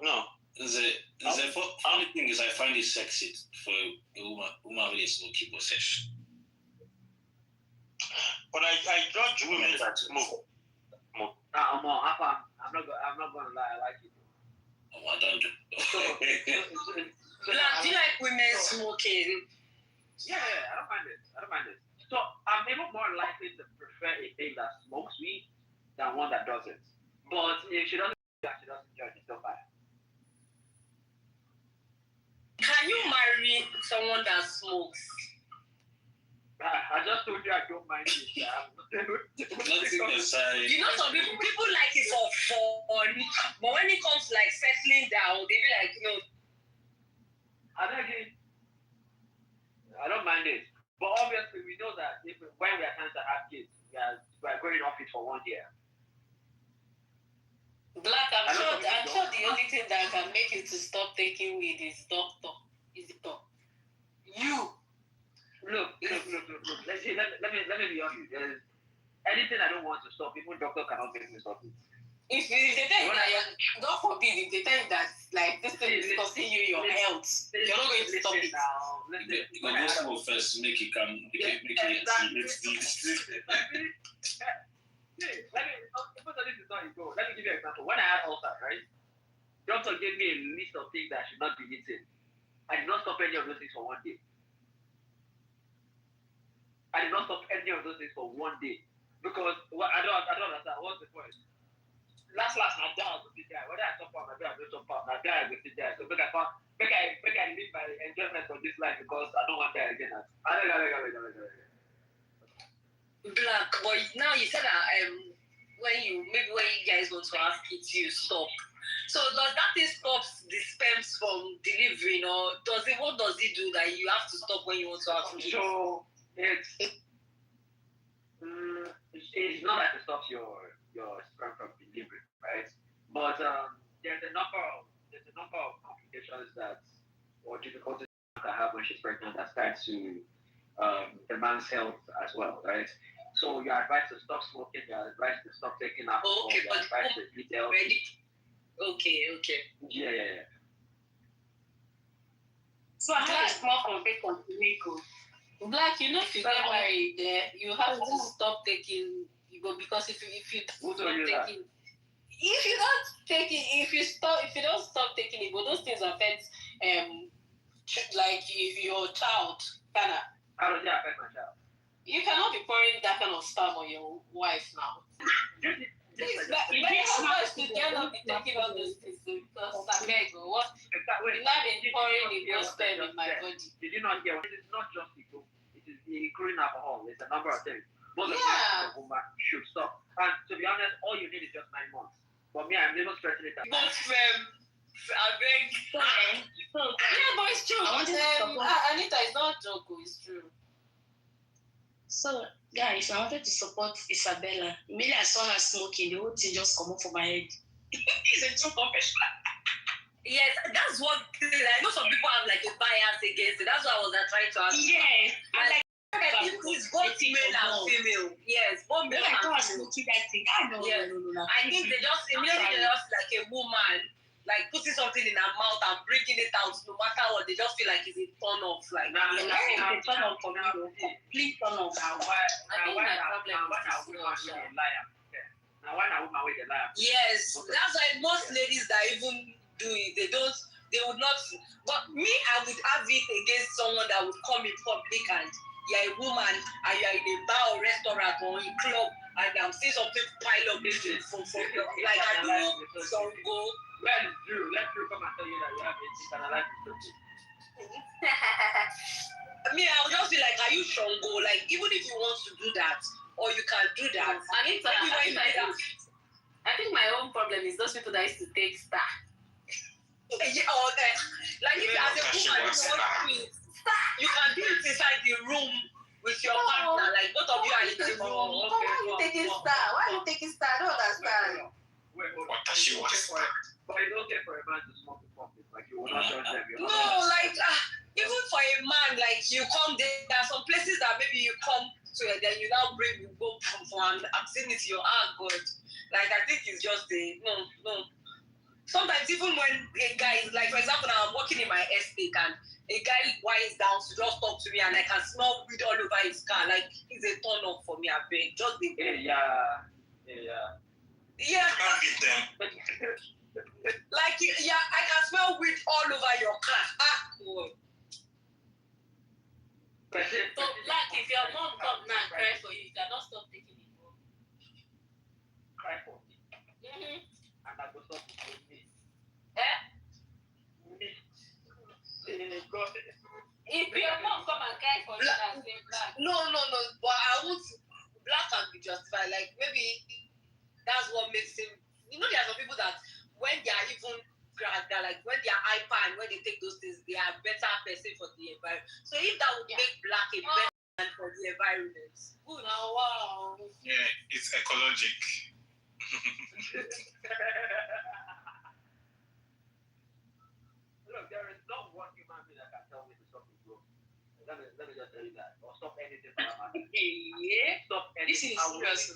No. The funny thing is, I find it sexy for a woman with a smoky possession. But I judge women that smoke. I'm not gonna lie, I like it. Oh, I don't do. Do you like women smoking? Yeah, I don't mind it. So I'm even more likely to prefer a babe that smokes weed than one that doesn't. But if she doesn't judge, it's still fine. Can you marry someone that smokes? I just told you I don't mind it. Nothing aside. You know, some people like it for fun, but when it comes to like settling down, they be like, I don't mind it. But obviously, we know that when we are trying to have kids, we are going off it for 1 year. Black, I'm sure the only thing that can make you to stop taking weed is doctor. Is it doctor? You. Look. Let me be honest. There's anything I don't want to stop, even doctor cannot make me stop it. If they tell you that, God forbid, if they tell you that, like, this thing is costing you your health, you're not going to stop it. You go smoke first, make it come, make it Let me give you an example. When I had ulcer, right? Doctor gave me a list of things that I should not be eating. I did not stop any of those things for 1 day. Because I don't understand. What's the point? Last my dad will be there. Whether I stop out, I don't stop out. My dad will be there. So make I live my enjoyment of this life because I don't want that again. Black, but now you said that when you guys want to have kids, you stop. So does that thing stop the sperms from delivering, or what does it do that you have to stop when you want to have children? So it's not that it stops your sperm from delivering, right? But there's a number of complications or difficulties that have when she's pregnant that start to the man's health as well, right? So you're advised to stop smoking, you're advised to stop taking alcohol, Okay, you're advised to eat healthy. Okay. Yeah. So I have a small confession to make. Black, if you get married, you have to stop taking, because if you don't taking, if you don't stop taking it, those things affect like your child. How does it affect my child? You cannot be pouring that kind of stuff on your wife now. Please, many husbands cannot be taking all those things because what you not been pouring the gospel in my body. Did you not hear? It is not just the gospel. It is the including alcohol. It's a number of things. Most of the woman should stop. And to be honest, all you need is just 9 months. For me, I'm even stretching it out. Both I beg. Yeah, but it's true. Anita, it's not a joke. It's true. So, guys, I wanted to support Isabella. Immediately I saw her smoking, the whole thing just come up from my head. It's a true confession. Yes, that's what I know. Some people have like a bias against it. That's what I was trying to ask. Yes, it's both male and female. Yes, both male and female. Yes. I think they just immediately like a woman like putting something in her mouth and bringing it out, no matter what, they just feel like it's a turn off. Like it's a turn off for me, complete turn off. Yes, that's why most ladies that even do it, they would not. But me, I would have it against someone that would come in public and you're a woman and you're in a bar or restaurant or in club and I'm seeing something pile up from like I do some go. Let's come and tell you that you have a internalized disability. I mean, I would just be like, are you Shongo? Like, even if you want to do that, or you can do that. I think my own problem is those people that used to take star. Like, if as a woman, you can do it inside the room with your partner. Like, both of you are in the room. Why are you taking star? I don't understand. What does she want? But it's okay for a man to smoke in public. Like, you will not judge them. No, like, even for a man, like, you come there are some places that maybe you come to and then you now you go from I'm seeing it to your God. Like, I think it's just no. Sometimes even when a guy, like, for example, now I'm working in my estate and a guy winds down to just talk to me and I can smell weed all over his car. Like, it's a turn off for me, I beg. Just the Yeah. Like, I can smell weed all over your car. Cool. So, like, if your mom comes now and cry for you cannot stop taking it. Cry for me. Mm-hmm. And I go stop for me. If your mom come and cry for you and say black. No. But I won't. Black can be justified. Like, maybe that's what makes him. There are some people that when they are even they're like when they are hyper and when they take those things, they are better person for the environment. So if that would make black a better man for the environment, good. Now, wow. Yeah, it's ecologic. Look, there is not one human being that can tell me to stop the growth. Let me just tell you that. Or stop anything for that matter. Yeah. Stop anything. This is serious.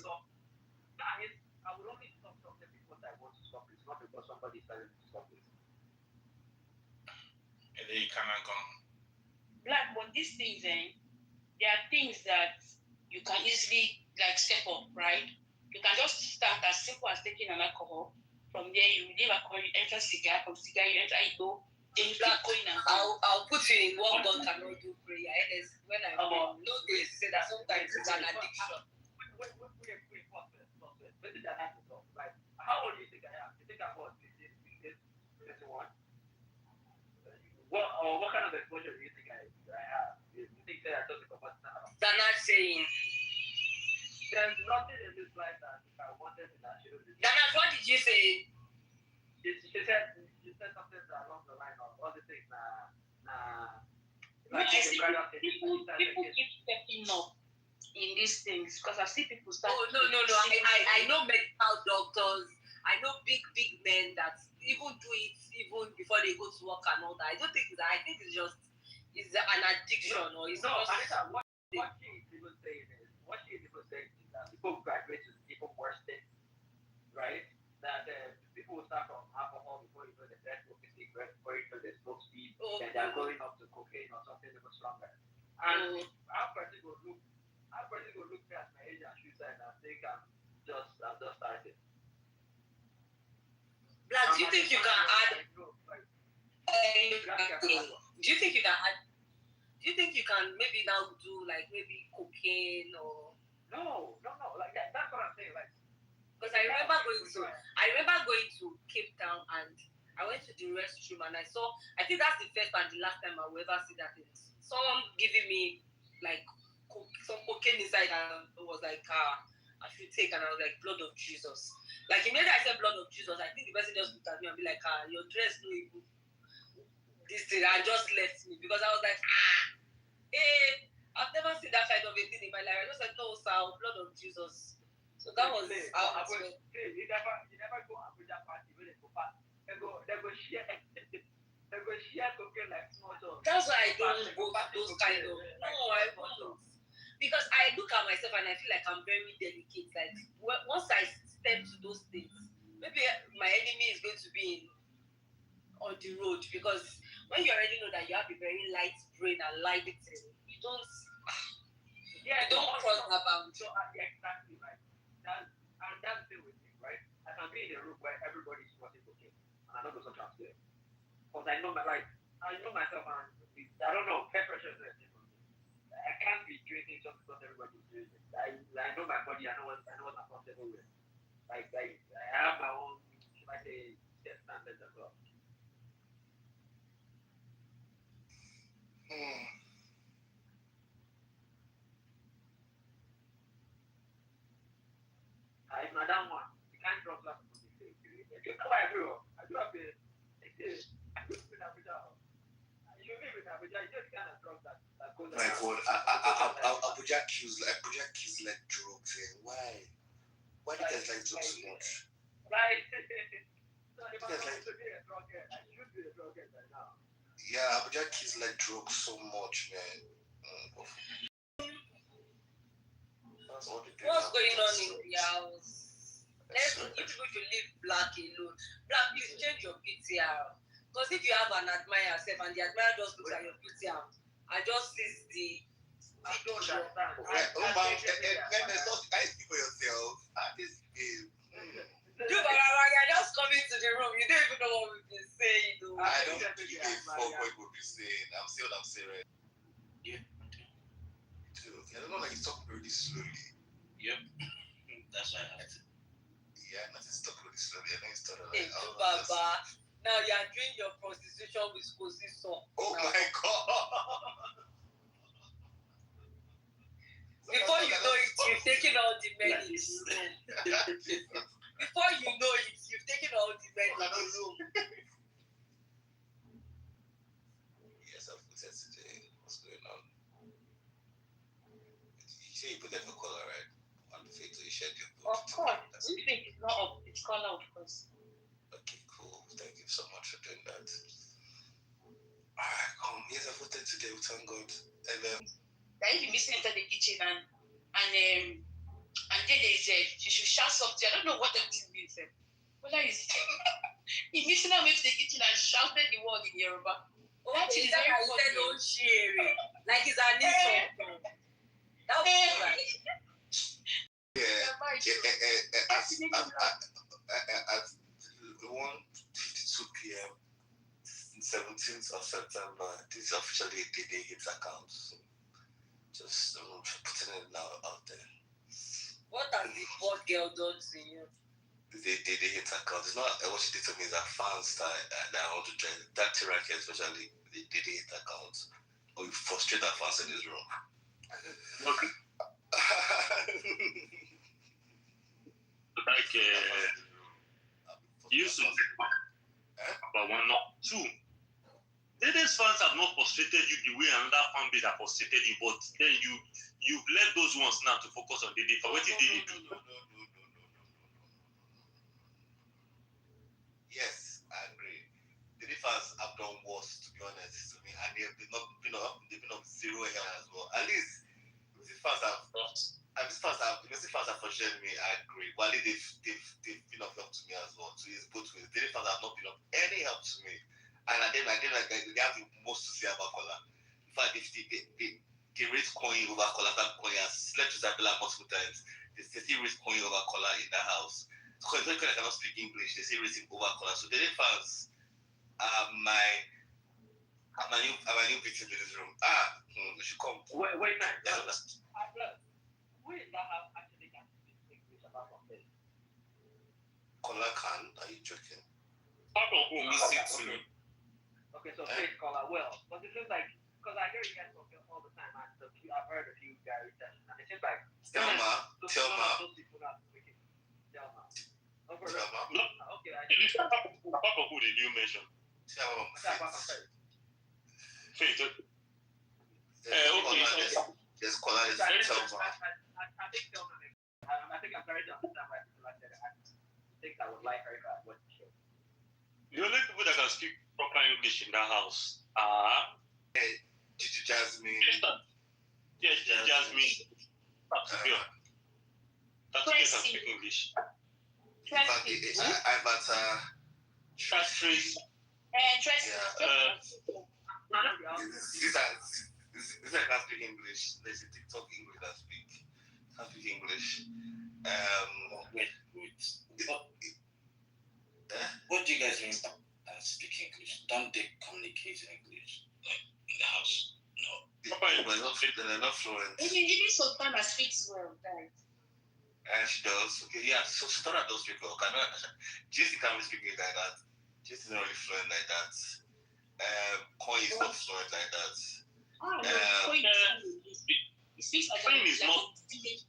I would only stop something because I want to stop it, not because somebody is telling me to stop it. And then you cannot go. Black, but these things, there are things that you can easily step up, right? You can just start as simple as taking an alcohol. From there, you leave alcohol, you enter cigar. From cigar, you enter Igbo. Then you keep going and I'll put you in what God cannot do prayer. It is when I no days say that sometimes it's an addiction. How old do you think I am? You think I'm what, 21? What kind of exposure do you think I have? You think that I don't think about now? They're not saying. There's nothing in this life that if I wanted to, I should have. Danas, what did you say? she said something along the line of all the things I see people keep stepping up in these things because I see people start. Oh no! I know medical doctors. I know big men that even do it even before they go to work and all that. I don't think it's that. I think it's just an addiction or it's no. Just. Anita, what she is even saying is that people graduate to even worse things, right? That people will start from alcohol before you know the death will be cigarette, before you know they smoke speed, and they're going up to cocaine or something even stronger. And our person will look at my age and shoot and think I'm just starting. Black, do you think you can add? Do you think you can add? Do you think you can maybe now do like maybe cocaine or? No. Like that's what I'm saying. Like, because I remember going to Cape Town and I went to the restroom and I saw. I think that's the first and the last time I will ever see that. Someone giving me like some cocaine inside and it was like I should take, and I was like, blood of Jesus. Like immediately I said blood of Jesus, I think the person just looked at me and be like, your dress no even this thing, and just left me because I was like, I've never seen that kind of a thing in my life. I just said, no, sir, blood of Jesus. So that was how I went. You never go Abuja party when they go party. They go share cocaine like small dogs. That's why I don't go to those kind of. No, I won't. Because I look at myself and I feel like I'm very delicate. Like once I step to those things, maybe my enemy is going to be on the road. Because when you already know that you have a very light brain and light thing, you don't. Yeah, you don't cross that boundary. So exactly right. That's the with me, right? I can be in a room where everybody's watching cocaine, and I don't go so transfer. Because I know myself, and I don't know, peer pressure is different. I can't be doing things just because everybody's doing it. I know my body. I know what I'm comfortable with. Like I have my own, like a set standards as well. It's not that one. You can't drop that from the stage. You know I do. I do have a. I do live in Abuja. You live in Abuja. You just kind of drop that goes my around. God, Abuja kills like drugs. Why? Why do you guys like drugs so much? Right. So if I'm going to be a drughead, I should be a drughead right now. Yeah, Abuja kids like drugs so much, man. What's going on in the house? You people should leave Black alone. Black, please change your PTR. Because if you have an admirer self and the admirer just looks at your PTR and just sees the. I don't understand. I speak for yourself. This is. You're just coming to the room. You don't even know what we've been saying. Though. I don't give a fuck what we've been saying. I'm saying what I'm saying, right? Yeah. I don't know, like he's talking really slowly. Yep. That's why I have to. Yeah, nothing's talking really slowly. I know he's talking like, Baba. Now you're doing your prostitution with Kosiso. Oh my God. Before you know it, you've taken all the men in the room. Before you know it, you've taken all the men in the room. Yes, I've put it today. What's going on? You say you put that for color, right? On the face, so you shared your book. Of course. We think it's not up. It's color, of course. Okay, cool. Thank you so much for doing that. Alright, cool. Yes, I put it today. Thank God. And that if you miss enter the kitchen and then they said she should shout something. I don't know what that thing means. Whether it's he missing out into the kitchen and shouted the word in Yoruba. That is very funny. Don't share it. Like it's an insult. That was right. At 1:52 p.m. 17th of September, this is officially a day hits account. So just putting it now out there. What has the poor girl done to you? They hit account. It's not what she did to me. Is that fans that I want to join that Tiraki especially. They hit account. Or you frustrate that fans in this room. Okay. Like Yusuf. But one, not two. These fans have not frustrated you the way another fan base have frustrated you, but then you've left those ones now to focus on Dede. For what did they do? Yes, I agree. The fans have done worse, to be honest, to me, and they've been of zero help as well. At least the fans have frustrated me. I agree. Well, they've been of help to me as well. So it's both ways. The fans have not been of any help to me, and they have the most to say about Kola. In fact, if they raise coin over Kola, that coin has slept with Isabella multiple times. They still raise coin over Kola in the house. Because when I cannot speak English, they say raising over Kola. So the fans are my new victim in this room. You should come. Wait, man. Who is that house actually can speak English about something? Kola can? Are you joking? Okay, so Faith Kola will. But it seems like, because I hear you guys talking all the time, and I've heard a few guys sessions, and it seems like Thelma. Those people not speaking Thelma. Okay, Papa, who did you mention? Faith. There's Kola, there's Thelma. I think Thelma makes sense. I think I'm starting to understand why people like that. I think I would like her if I watch the show. The only people that can speak proper English in that house are Jasmine. Yes, Jasmine. That's can speak English. Tracy. These are can't speak English. There's a TikTok English that can't speak English. Wait. What do you guys mean by speak English? Don't they communicate in English? Like in the house? No. They're not fluent. Even Sultana speaks well, right? And she does. Okay, yeah. So Sultana does speak well. JC can't be speaking like that. JC is not really fluent like that. Koi is not fluent like that. He speaks like is not speaking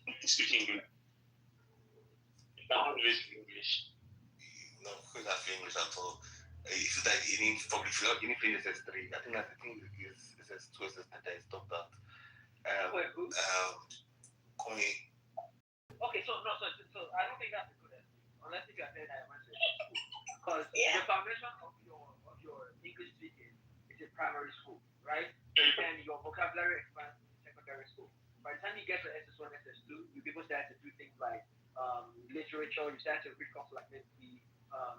English. He can't really speak English. No, Koi can't speak English at all. It's like you need probably SS3. I think that's the thing is SS2, SS3 that is stopped that. Koi. Okay, so I don't think that's a good answer. Unless if you are saying that because the foundation of your English speaking is in primary school, right? And your vocabulary expands in secondary school. By the time you get to SS1, SS2, you people start to do things like literature. You start to read concepts like maybe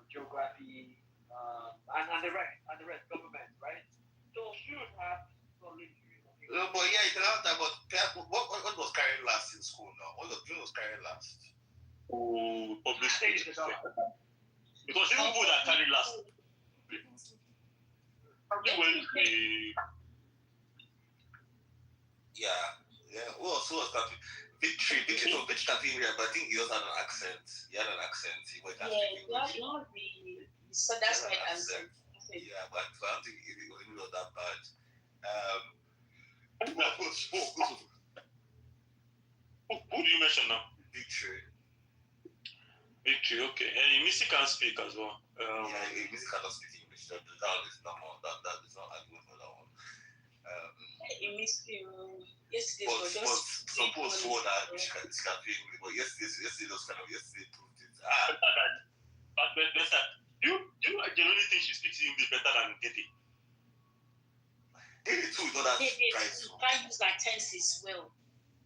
geography, and the rest, government, right? So you should have solid. But yeah, you can have that. But what was carrying last in school now? What was carrying last? Public speaking. Because even people that carry last, probably when yeah. Who else was that? Victory can't speak English, but I think he also had an accent. He had an accent. He can't speak English. So that's my answer. Yeah, but I don't think it was that bad. Who do you mention now? Victory, okay. And Missy can speak as well. Missy cannot speak English. That is normal. That is not argument for that one. But some people swore that she can speak English, but yesterday proved it. But you genuinely think she speaks English better than Dede? Dede too is not that right. She can't use like tenses well.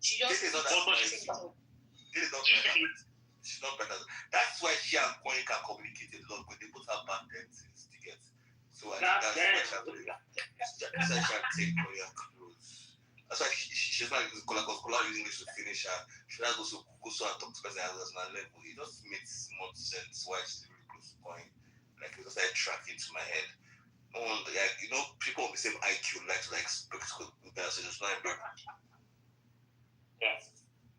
She just Dede is not that right. Dede is not better. She's not better. That's why she and Koi can communicate a lot, but they both have bad tenses to get. So I think that's why she can take Koi and close. That's why she's not using Kola, because Kola using English to finish her. She has to go so and talk to person at a level. It just makes much sense why she's really close to Koi. Like it was like tracking to my head. No one, like, people with the same IQ like to speak to that, so it's not important. Yeah.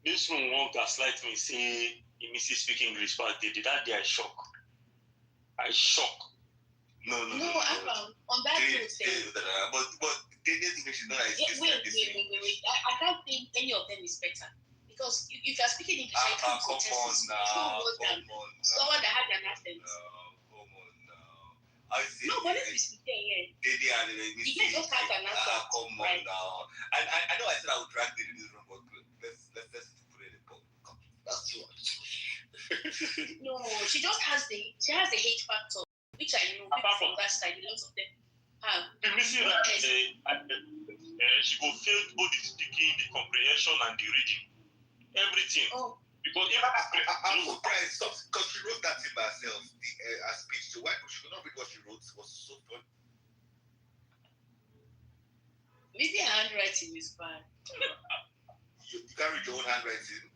This one won't gaslight me, say he misses speak English, but Dede that day I shock. No. On that note, but Dede's English is not like this. Wait. I can't think any of them is better. Because if you are speaking English, come on now. someone that has an accent. Come on now. I see. No, but let's be sincere, yeah. You just have an answer. Come on now. And I know I said I would drag it in this room, but let's put it in the book. That's too much. No, she has the hate factor, which I know people from that side, lots of them have. The missing that she will fail both the speaking, the comprehension, and the reading. Everything. Oh. Because I'm surprised because she wrote that thing by herself, her speech. So why could she not read what she wrote? Was so fun. Maybe her handwriting is bad. You can't read your own handwriting.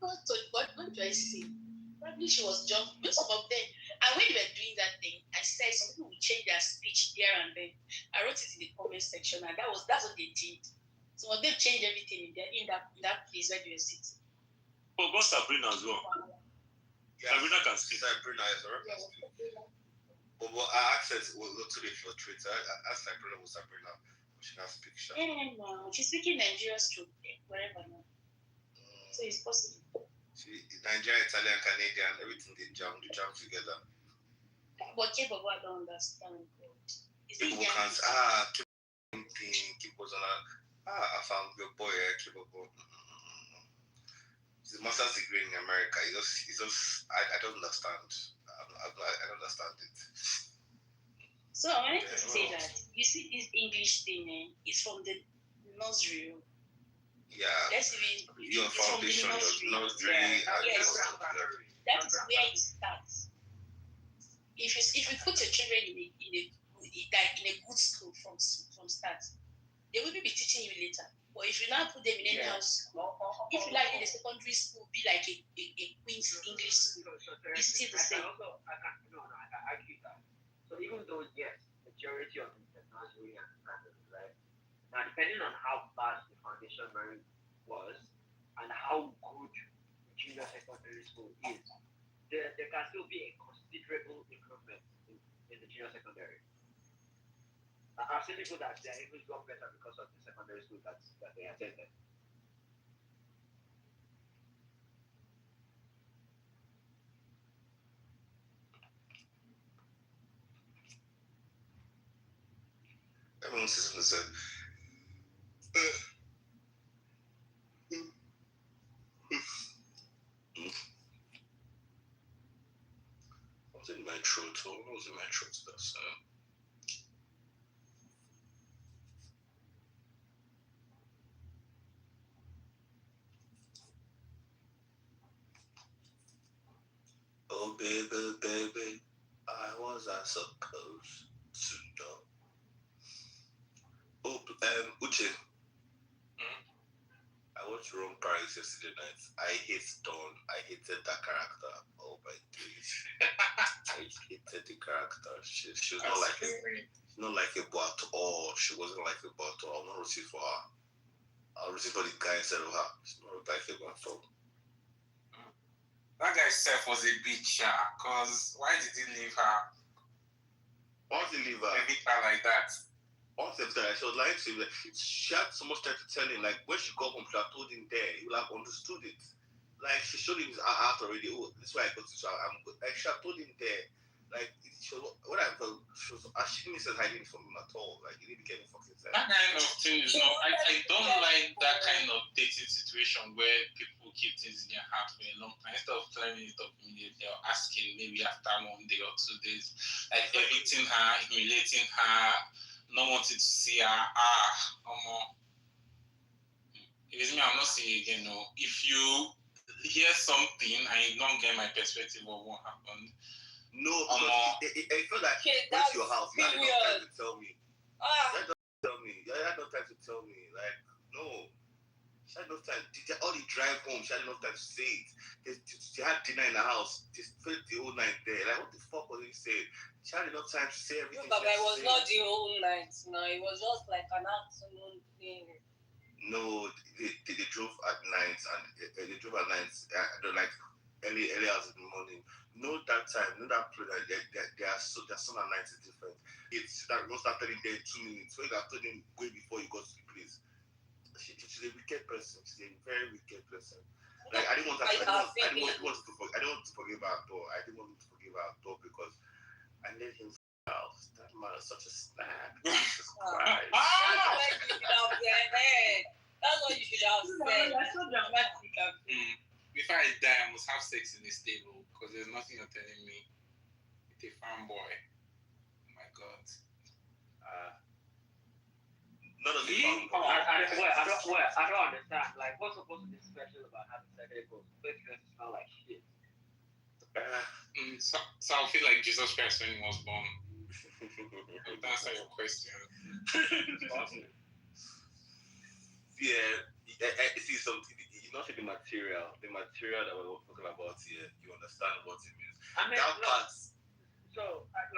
What do I say? Probably she was jumping. Some of them, and when they were doing that thing, I said some people will change their speech there and then. I wrote it in the comment section, and that's what they did. Some of them changed everything in that place where they were sitting. Oh, go Sabrina as well. Yeah, Sabrina can speak. Sabrina is alright. But our accent will look to the filtrate. I asked Sabrina was Sabrina. She can speak. No, she's speaking Nigerian stroke wherever now. So it's possible. Nigerian, Italian, Canadian, everything they jam together. But Kitover, I don't understand. People can't. Keep was on I found your boy Kitover. His master's degree in America. He's just I don't understand. I don't understand it. So I wanted to say that you see this English thing is from the nursery. Yeah. That's even your foundation, your nursery, yes. That is where it starts. If you put your children in a good school from start, they will be teaching you later. But if you now put them in any house school, if you like in a secondary school, be like a Queen's English school, it's still the same. I agree that. So even though, yes, majority of the nursery and primary, right? Now, depending on how bad the foundation learning was and how good junior secondary school is, there can still be a considerable improvement in the junior secondary. I've seen people that their English got better because of the secondary school that they attended. Everyone said, what's in my throat? What was in my throat? That's oh baby, I wasn't supposed to know. Oh, Uche. I watched Wrong Paris yesterday night. I hate Dawn. I hated that character. Oh my days. I hated the character. She's not like a boy at all. She wasn't like a boy at all. I'm not rooting for her. I'll root for the guy instead of her. She's not like a boy at all. That guy self was a bitch, because why did he leave her? Why did he leave her? Leave her like that. She was lying to him. She had so much time to tell him. Like when she got home, she had told him there. He would have understood it. Like she showed him his art already. Oh, this is why I go to school. I'm good. Like she had told him there. Like she was, she didn't say hiding from him at all. Like he didn't get any fucking sense. That kind of thing is not. I don't like that kind of dating situation where people keep things in their heart for a long time instead of telling it up immediately or asking maybe after 1 day or 2 days, like evicting her, humiliating her. Not wanting to see her, if it's me, I'm not saying again, no. If you hear something and you don't get my perspective of what happened, no, I feel like went to your house, you had no time to tell me. You had no time to tell me. Like, no. She had no time. All the drive home, she had enough time to say it. She had dinner in the house. She spent the whole night there. Like, what the fuck was he saying? She had enough time to say everything. No, but it was not the whole night. No, it was just like an afternoon thing. No, they drove at night, and they drove at night. Like early hours in the morning. Know that time, know that place. Their sun and night is different. It's that you started in there in 2 minutes. When you have told him way before you got to the place. She's a wicked person. She's a very wicked person. Like I didn't want to forgive her at all. I didn't want to forgive her at all because I let him out. That man is such a snack. Jesus Christ. That's what you should have said. That's so dramatic. Before I die, I must have sex in this table because there's nothing you're telling me. It's a farm boy. Oh my God. None of the farm boys. I don't understand. Like, what's supposed to be special about having sex? Basically, it smells like shit. So I feel like Jesus Christ when he was born. To answer your question. See something. It's not the material. The material that we're talking about here. You understand what it means. I mean, that part. So I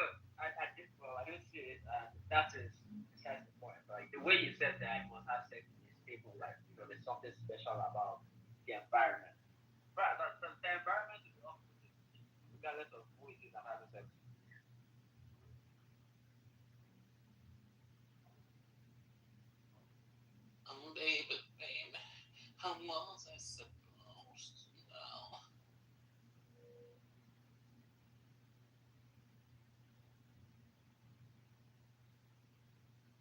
didn't see it. That is besides the point. Like the way you said that, must have sex in this table. Like there's something special about the environment. Right. But the environment is opposite, regardless of who it is that having sex. Oh, baby, how was I supposed to know?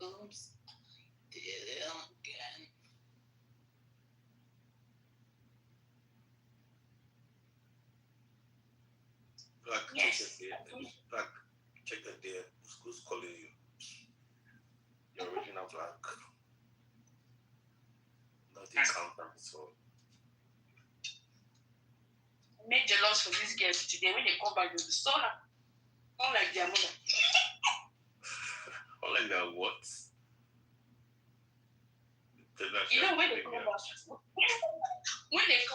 Oops, I did it again. Check the day. Who's calling you? Your original black. Not the accountant. So. Made jealous for these girls today. When they come back, they'll be so happy. Unlike their mother. Unlike their what? You know when they come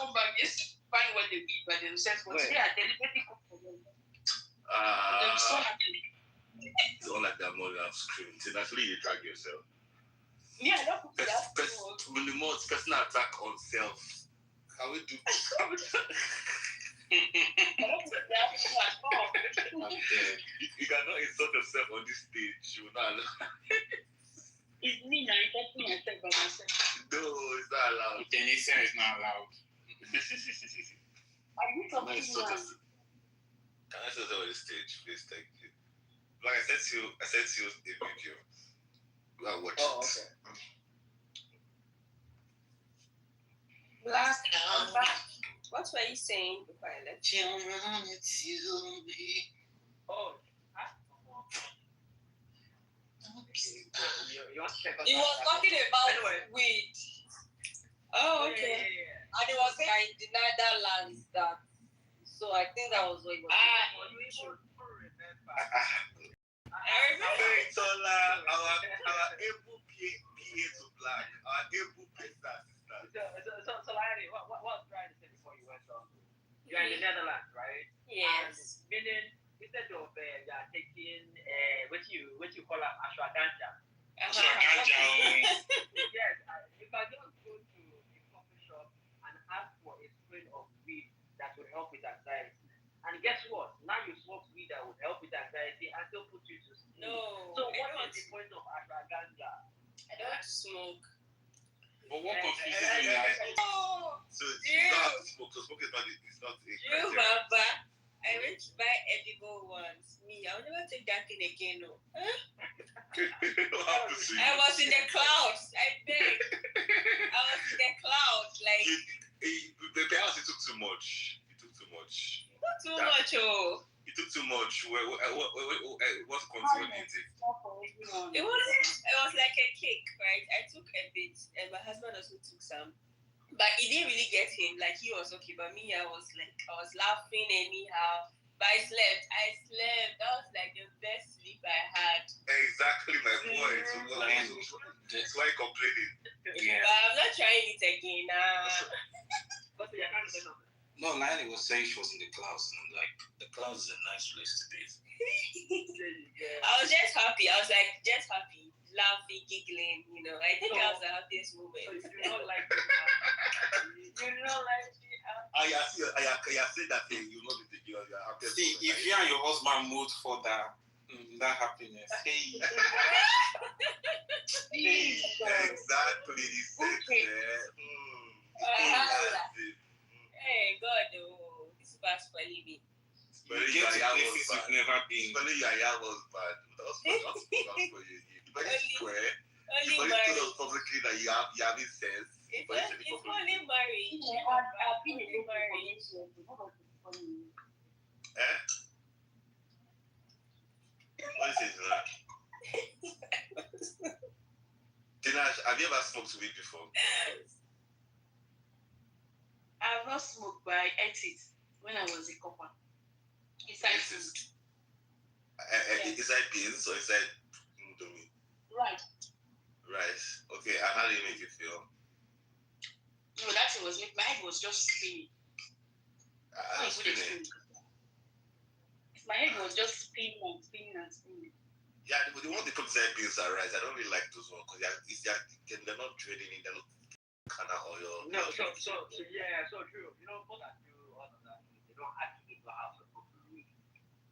back, they find what they eat by themselves. But today I deliberately cook for them. They'll be so happy. It's all like that mother have screamed. So naturally you drag yourself. Yeah, I don't put that. When the most personal attack on self. Can we do You cannot insult yourself on this stage. You will not allow. It's me now, insulting myself by myself. No, it's not allowed. Denisa is not allowed. Are you talking now? Can I say that on the stage, please? Thank you. Like I sent you a video. Go and watch it. Okay. Last what were you saying before I left? You run it to me. Oh, He was talking about weed. Oh, okay. Yeah. And he was saying in the Netherlands that. So I think that was what he was saying. I remember. So, our able PA to black, our able PA assistant. So, Larry, what was trying to say before you went on? You're in the Netherlands, right? Yes. And meaning, instead of you're taking what you call ashwagandha. Ashwagandha. Yes, you can just go to a coffee shop and ask for a strain of weed that will help with anxiety. And guess what? Now you smoke weed that will help with anxiety and still put you to sleep. No. So what is the point of ashwagandha? I don't want to smoke. But what confuses me now? So you don't have to smoke. So smoke is not a You, Baba. I went to buy edible ones. Me, I'll never take that thing again. No. Huh? I was in the clouds. I beg. I was in the clouds. Like. Perhaps it took too much. Not too much, oh. It took too much. What's continuity? It was like a cake, right? I took a bit, and my husband also took some. But it didn't really get him. Like, he was okay. But me, I was laughing anyhow. But I slept. That was like the best sleep I had. Exactly my point. That's why complaining. Yeah. But I'm not trying it again. But you're trying to say something. No, Lani was saying she was in the clouds, and like the clouds is a nice place to be. I was just happy. I was like just happy, laughing, giggling. You know, I think that was the happiest moment. So you don't like it. I said that thing. You know the you're happiest. See, if you and your husband moved for that happiness, hey. Exactly. Hey, God, oh, this was for living. But You get to places you've never been. But Yaya was bad. That's for you. But it's square. Only But married. you told us publicly that you have sense. It's only married. I've been Only married. Eh? What is it, Dina? Dina, have you ever smoked weed before? I've not smoked, but I ate it when I was a copper. It's like food. Is that beans or is that indomie? Right. Rice. Okay, and how do you make it feel? No, that thing was my head was just spinning. Spinning. My head was just spinning and spinning and spinning. Yeah, but the one they put inside beans and rice, I don't really like those ones because they're not draining it, they're not kind of oil. No, so yeah, so true. You know, most that do all of that, they don't actually know how to cook the meat,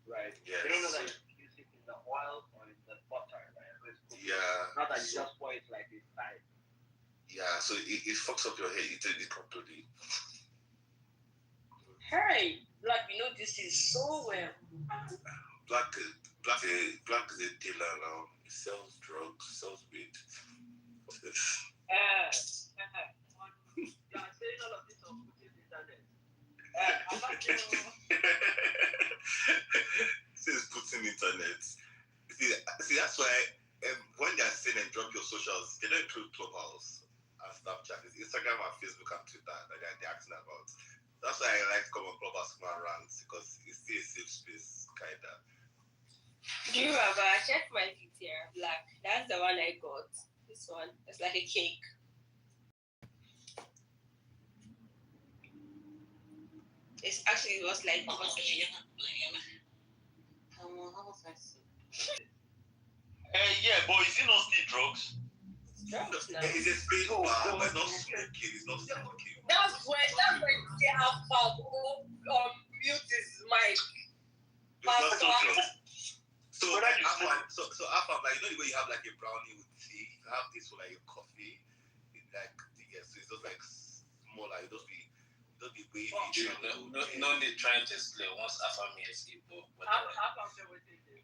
right? Yes. They don't know that you use it in the oil or in the butter, right? Yeah. Not that you just pour it like this time. Yeah, so it fucks up your head eating it properly. Hey, Black, you know this is so well. Black is a dealer now. He sells drugs, sells weed. You're saying all of this on Putin's internet. I'm not Says Putin internet. See, that's why when they're saying and drop your socials, they don't include Clubhouse and Snapchat. It's Instagram and Facebook and Twitter that they're asking about. That's why I like to come on Clubhouse and rant because it's still a safe space, kind of. Do you remember? I checked my PTR, Black. That's the one I got. This one. It's like a cake. It's actually, it was like. How was I saying? Yeah, but is it not still drugs? Drugs now. It's a space bar, but not smoking. It's not smoking. That's when they have mute his mic. It's not drugs. So after, like, you know the way you have like a brownie with tea, you have this for like a coffee, like so it's just like smaller. It just be wavy. No need trying to explain once Alpha means Igbo.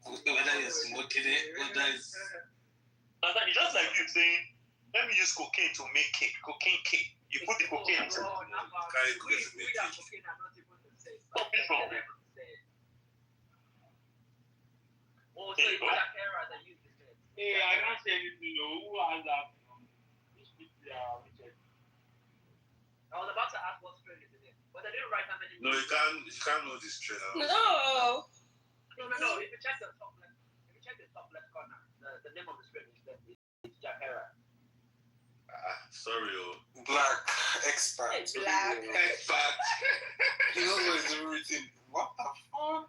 Whether you're smoking it, whether it's. It's just like you saying, let me use cocaine to make cake. Cocaine cake. You put the cocaine inside. Carry cocaine to make cake. Stop it from there. Oh, so it's like error that you just said. Hey, I can't say anything. Who has that? I was about to ask what strain is it, but I didn't write how many. No, you can't know this strain. No. If you check the top left corner, the name of the strain is Japera. Sorry, Black expert. It's Black. Expert. He knows everything. What the fuck?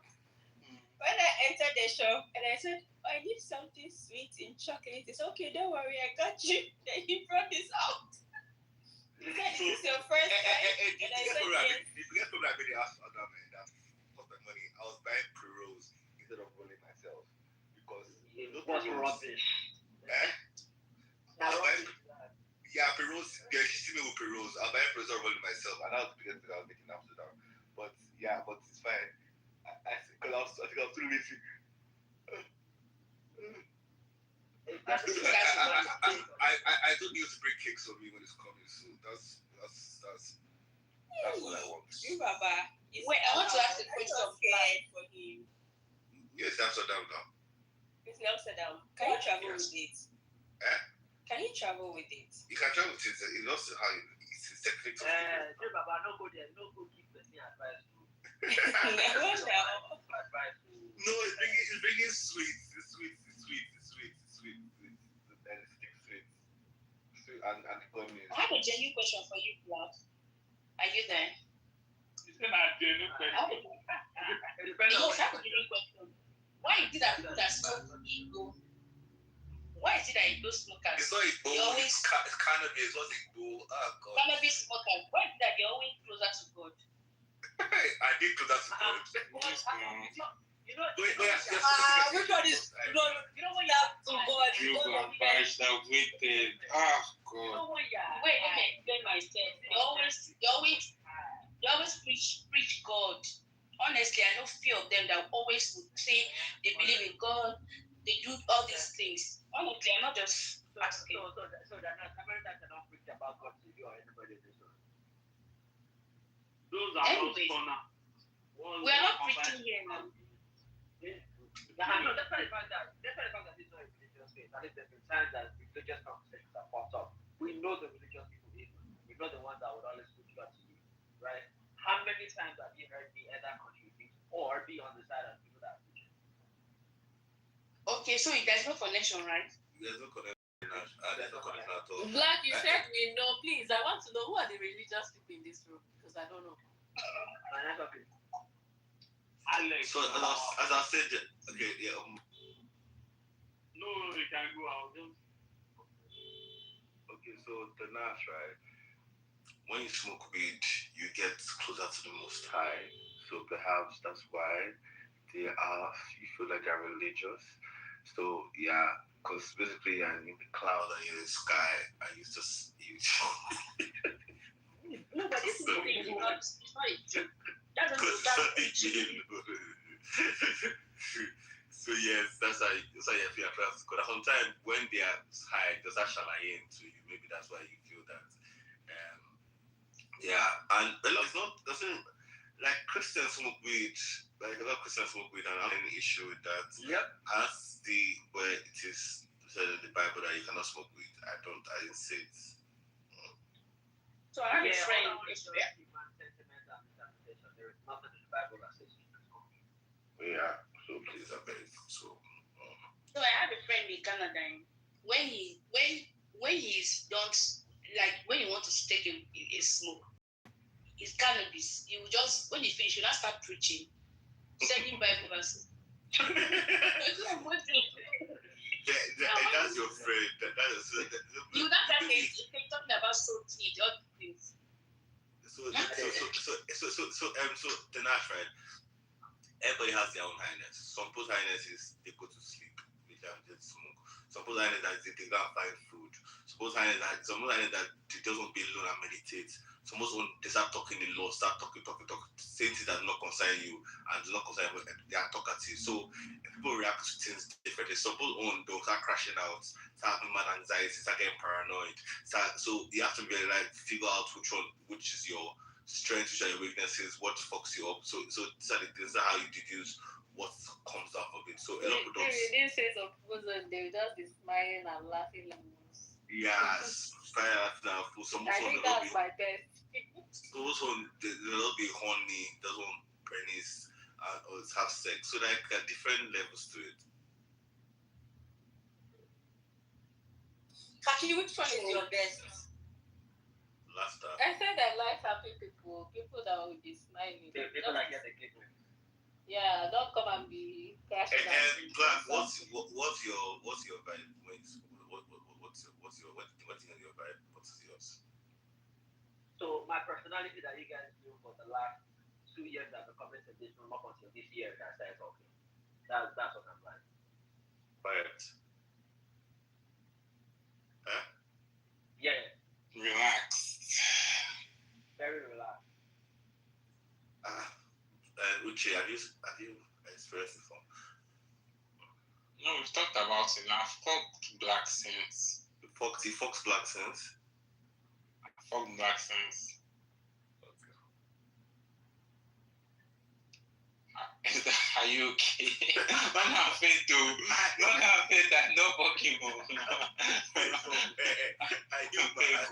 When I entered the shop and I said, I need something sweet in chocolate. He said, okay, don't worry, I got you. Then he brought this out. He said, is this your first time? And I said, yes. You forget from that video I asked Adam and that cost my money. I was buying pre-rolls instead of rolling myself because it was rubbish. Yeah, pre-rolls. Yeah, she see me with pre-rolls. I was buying pre-rolls and rolling myself, and that was the biggest thing I was making after that. But it's fine. I think I was too lazy. I don't need to bring cakes for me when it's coming, so that's what I want. You, Baba. Wait, I want to ask a question for him. Yes, Amsterdam now. It's in Amsterdam. Can you travel with it? Can you travel with it? You can travel with it. It's also how it's techniques. Baba, no go there. No go give the advice. No, it's bringing sweets. It's sweet. And I have a genuine question for you, Black. Are you there? It's not a genuine question. I have a genuine question. Why is it that people that smoke Igbo? Why is it that Igbo smokers? It's not Igbo. It's cannabis. It's not Igbo. Oh God. Cannabis smokers. Why is it that they're always closer to God? I did closer to God. Which one is you know when you have to God? You got bashed out with it. Oh God. Wait, let me explain myself. They always preach God. honestly, I know few of them that always would say they believe in God, they do all these things. Honestly, I'm not just asking. So that not how many times I don't preach about God to you or anybody in this room? Those are not corner. We are not preaching here now. No, that's not the fact that this is not a religious faith. At least there's been times that religious conversations have popped up. We know the religious people even. We know the ones that would always put God to you, right? How many times have you heard me either contribute or be on the side of people that are preaching? Okay, so there's no connection, right? There's no connection. There's no connection at all. Black, you said we know. Please, I want to know who are the religious people in this room because I don't know. Alex. So as I said, okay, yeah. No, you can go out. Okay, so the Nash, right? When you smoke weed, you get closer to the Most High. So perhaps that's why you feel like they're religious. So yeah, because basically you're in the cloud and you're in the sky, and you just No, but this is not a joke. That doesn't So yes, that's how you feel. Because sometimes when they are high, does that shine into you? Maybe that's why you feel that. Yeah, and a lot doesn't like Christians smoke weed. Like a lot of Christians smoke weed, and I have any issue with that. Yep. As where it is said in the Bible that you cannot smoke weed. I didn't say it. So I have a friend. There is nothing in the Bible that says you can smoke. Yeah. So please, I beg. So I have a friend in Canada. When he's done, like when you want to take a smoke, his cannabis, he will just when he finish, he will not start preaching, sending Bible verses. that's your friend. You not tell me talking about salty, all things. So the Nash, right? Everybody has their own highness. Some people's highness is they go to sleep, they just smoke. Some people's highness that they go and find food. Some people's highness that they just want to be alone and meditate. Some people they start talking the law, start talking, saying things that do not concern you and do not concern you, they are talkative. So people react to things differently. Some people they'll start crashing out, start having mad anxiety, start getting paranoid. So you have to be like figure out which is your strengths, which are your weaknesses, what fucks you up. So these are how you deduce what comes out of it. So a lot of people didn't say some people they will just be smiling and laughing like this. Yes, fair enough. Some I think that's my best. Those one they'll be horny, those one pennies, or have sex. So like different levels to it. Kaki, which one is your best? Laughter. I said I like happy people that will be smiling. People that get the giggling. Yeah, don't come and be crashing. And Black, what's your vibe? What's your what is your vibe? What is yours? So my personality that you guys do for the last 2 years that I've been coming to this room up until this year that I started talking. That's what I'm like. Quiet. Huh? Yeah. Relaxed. Very relaxed. Uche, have you experienced it before? No, we've talked about it now. I've fucked black sins. You fucked black sins? I fucked black sins. Okay. Are you okay? Not happy that no fucking move. Are you mad?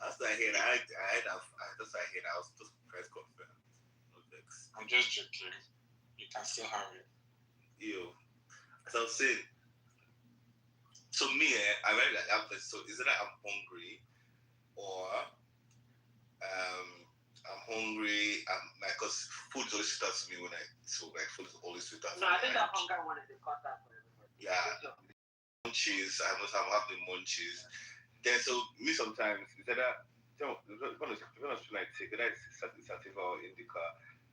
That's what I heard. I was just press conference. I'm just joking. You can still have it. As I was saying, so me, I really like that place. So is it like I'm hungry or I'm hungry? Because food is always sweet to me when food is always sweet to me. No, I think that hunger one is the contact for everybody. Yeah. Munchies. I'm having munchies. Then so me sometimes it's either like take it sativa or indica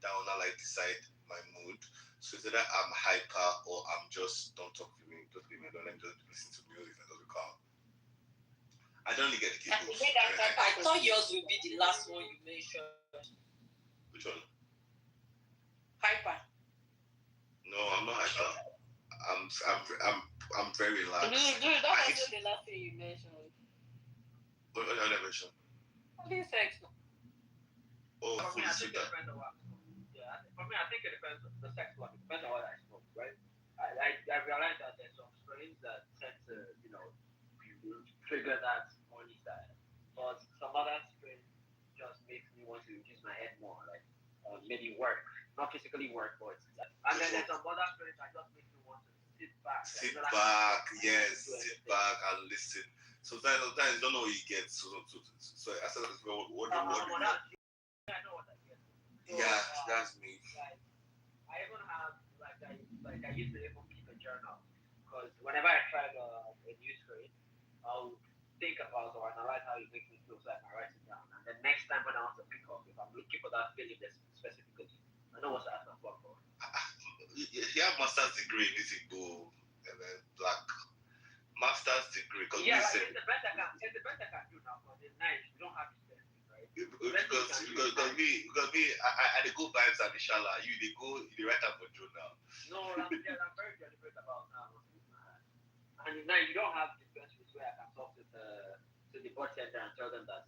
that will not like decide my mood. So it's either I'm hyper or I'm just don't talk to me, just leave me alone, let me just listen to music and just be calm. I don't really get the giggles. I thought yours would be the last one you mentioned. Which one? Hyper. No, I'm not hyper. I'm very relaxed. Dude, that wasn't the last thing you mentioned. What did I mention? Only sex. Oh, For me, I food think it depends on what. Yeah, for me, I think it depends on the sex one. It depends on what I smoke, right? I realize that there's some strains that tend to, trigger that horny side. But some other strains just makes me want to use my head more, like maybe work, not physically work, but and then there's some other strains that just makes me want to sit back. Sit back and listen. Sometimes you don't know what you get. So I said, what do you? I know what I get. So, Yeah, that's me. Like, I even have I used to even keep a journal because whenever I try a new strain, I'll think about or analyze how it makes me feel, so I can write it down. And then next time when I want to pick up, if I'm looking for that feeling specifically, I know what to ask my for. You have master's degree in this go and then black master's degree. Yeah, like, it's the best I can do now. Because in night we don't have this right? Because me, I go vibes and inshallah. You they go the right time for journal. No, I'm very deliberate about now. And in night you don't have dispensaries where I can talk to the bartender and tell them that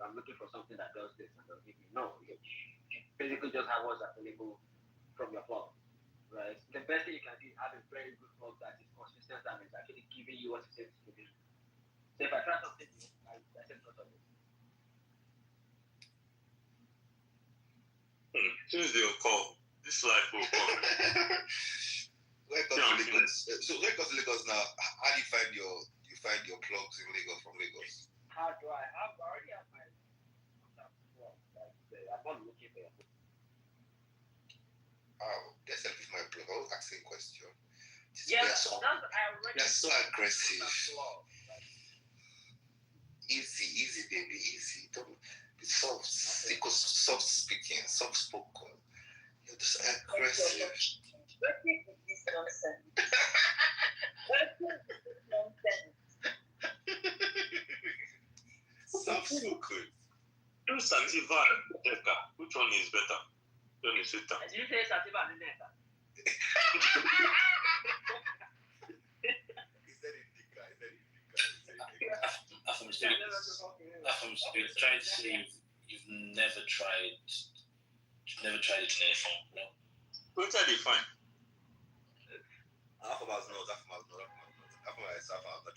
I'm looking for something that does this and they'll give me. No, you basically just have what's available from your club. Right? The best thing you can do is have a very good club that is consistent and is actually giving you what it says to give you. So if I try something new, I say not of it. Since they'll call, this life will call. Welcome to Lagos. So welcome to Lagos now. How do you find your plugs in Lagos from Lagos? How do I already have my plug? I'm not looking for it. Let's help with my blog. I was asking a question. Yeah, they're so aggressive. Easy, baby, easy. Don't be soft. Soft speaking, soft spoken. You're just aggressive. What is this nonsense? Soft spoken. Do Sativa and Deca. Which one is better? Which one is sweeter? Did you say Sativa and Deca? You're trying to say you've never tried it in any form, no? Which are they fine? Alphamas knows. Alphamas not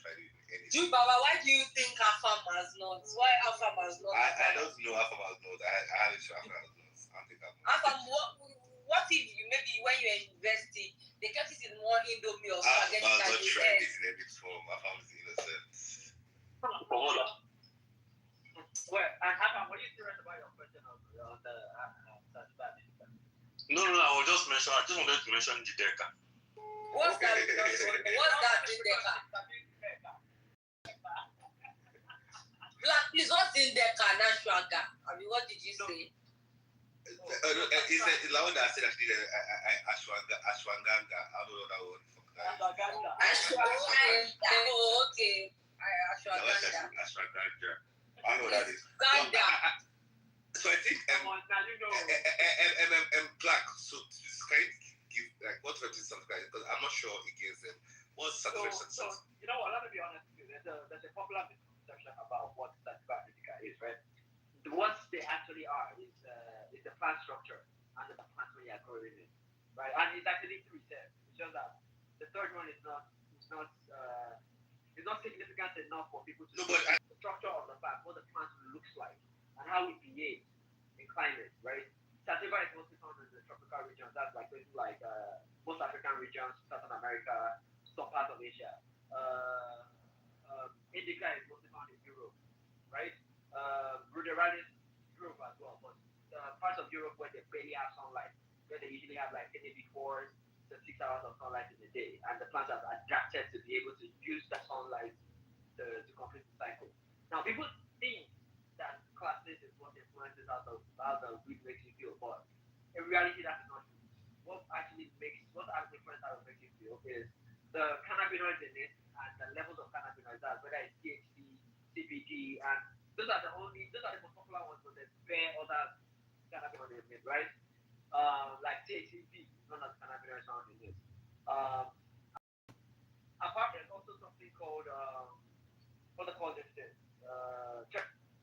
tried it in any. Dude, Baba, why do you think Alphamas not? Why Alphamas not? I don't know Alphamas knows. I haven't tried Alphamas knows. I don't think what if you maybe when you're in university, they kept it in more Indomie or spaghetti Alphamas than not you tried ate? it in any form. Alphamas is innocent. Well, and Alpha, what are you serious about your question on the Sativa and Deca? No, I was just mentioning. I just wanted to mention the Deca. What's that? What's that Deca? Black, please, what's in Deca? Nashwaga. I mean, what did you say? It's the one that said actually ashwagandha. I don't know that one. Ashwagandha. Oh, okay. Ashwagandha. Ashwagandha. I know what that is. Ganda. So I think black. So this kind give like what is something because I'm not sure it gives them what's saturation. So you know what? Let me be honest with you. There's a popular misconception about what Sativa and Deca is, right? What they actually are is the plant structure and the plant where you are growing it, right? And it's actually three steps. It's just that the third one is not significant enough for people to see the structure of the plant, what the plant looks like, and how it behaves in climate, right? Sativa is mostly found in the tropical regions. That's like places like most African regions, Southern America, some parts of Asia. Indica is mostly found in Europe, right? Ruderalis, Europe as well, but parts of Europe where they barely have sunlight, where they usually have like maybe 4 to 6 hours of sunlight in a day, and the plants are adapted to be able to use that sunlight to complete the cycle. Now, people think that classes is what influences how the weed makes you feel, but in reality, that's not true. What actually influences how it makes you feel is the cannabinoids in it and the levels of cannabinoids, whether it's THC, CBD, and those are the most popular ones, but there's bare other cannabinoid in it, right? Like THCP is known as cannabinoid sound in it. Apart, there's also something called what they call this thing.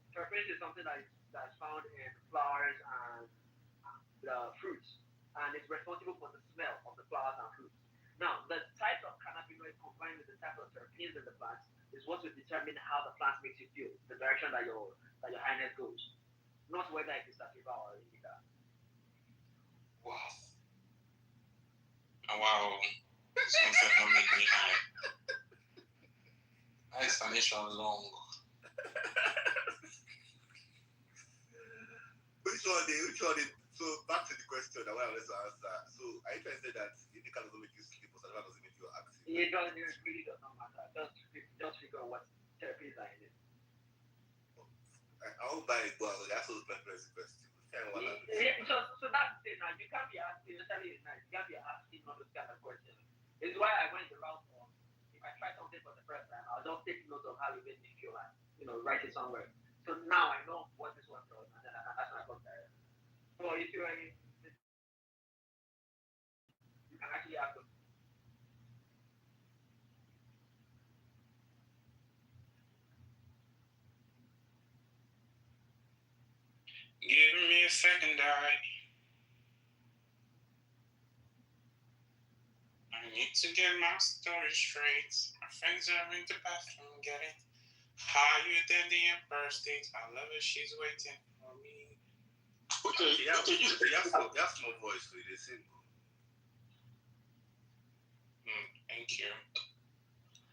Terpenes is something that's found in flowers and fruits, and it's responsible for the smell of the flowers and fruits. Now, the type of cannabinoid combined with the type of terpenes in the plant is what will determine how the plant makes you feel, the direction that your highness goes, not whether it is sativa or indica. Wow. Wow. This one said not make me high. Explanation long. Which one? So back to the question that I wanted to answer. So are you trying to say that indica doesn't make you sleep or sativa doesn't make you active? It really does not matter. Just figure what terpenes are in it. I won't buy it, but that's also my first question. So that's the thing. Now you can't be asking, especially at night, you can't be asking all those kind of questions. It's why I went the route of, if I try something for the first time, I'll just take note of how it made me feel and, write it somewhere. So now I know what this one does, and then that's my compare. So if you're in, you can actually ask them. Give me a second, I need to get my story straight. My friends are in the bathroom getting higher than the Empire State. I love her, she's waiting for me. You have small voice, so they sing. Thank you.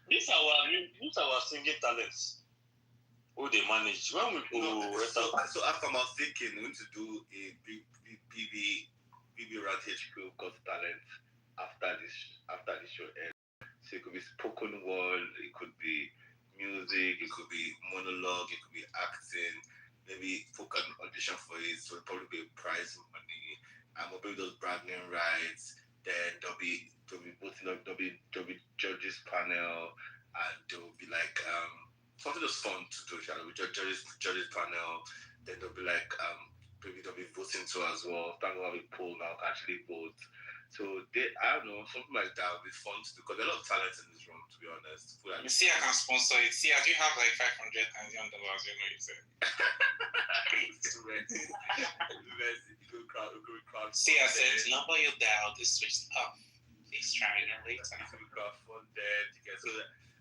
These are our singing talents. Who they manage when we go. So after I was thinking, we need to do a BB Rant HQ Got Talent after the show ends. So it could be spoken word, it could be music, it could be monologue, it could be acting. Maybe folk can audition for it, so it'll probably be a prize money. And we'll build those bragging rights. Then there'll be voting up, there'll be judges panel, and there'll be like something that's fun to do. There'll be judges panel. Then there'll be like maybe there'll be voting too as well. Thank God we poll now can actually vote. So I don't know, something like that would be fun to do because there are a lot of talent in this room, to be honest. You see, I can sponsor it. See, I do have like $500 you said. See, I said number you dialed is switched off. Please try again later. Crowdfunded. So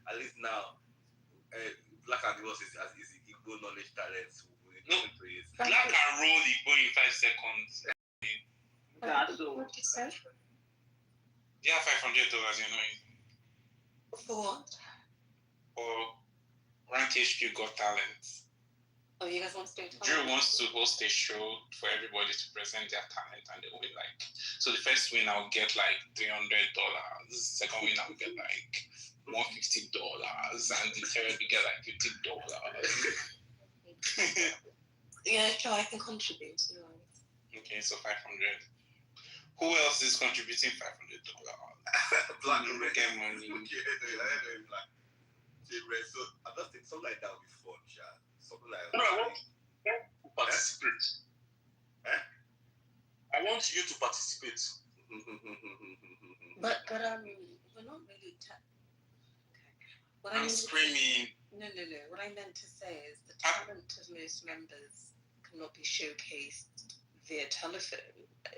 at least now, Black and Divorce is Igbo knowledge talent. No, Black and roll Igbo in 5 seconds. What you said? Yeah, $500, For what? For Rank HQ Got Talent. Oh, you guys want to do it? Drew wants to host a show for everybody to present their talent, and they will be like, so the first winner will get like $300, second winner will get like $150, and the third will get like $50. Yeah, sure, I can contribute. No. Okay, so $500. Who else is contributing $500? Black and get money. Black. So I just think something like that would be fun, Chad. Something like that. No, I want to participate. I want you to participate. But we're not really. I'm screaming. No. What I meant to say is the talent of most members cannot be showcased via telephone.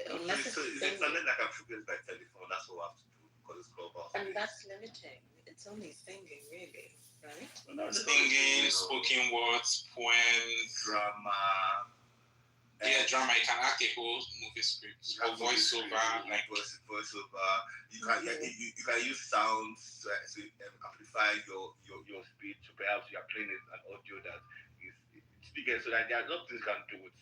Unless so it's a talent that can showcase by telephone. That's what we have to do because it's global. And that's limiting. It's only singing, really, right? Singing, spoken words, poems, drama. Yeah, drama. You can act a whole movie script or voiceover, like voiceover. You can use sounds to amplify your speech. Perhaps you are playing an audio that is speaking, so that there are a lot of things you can do with.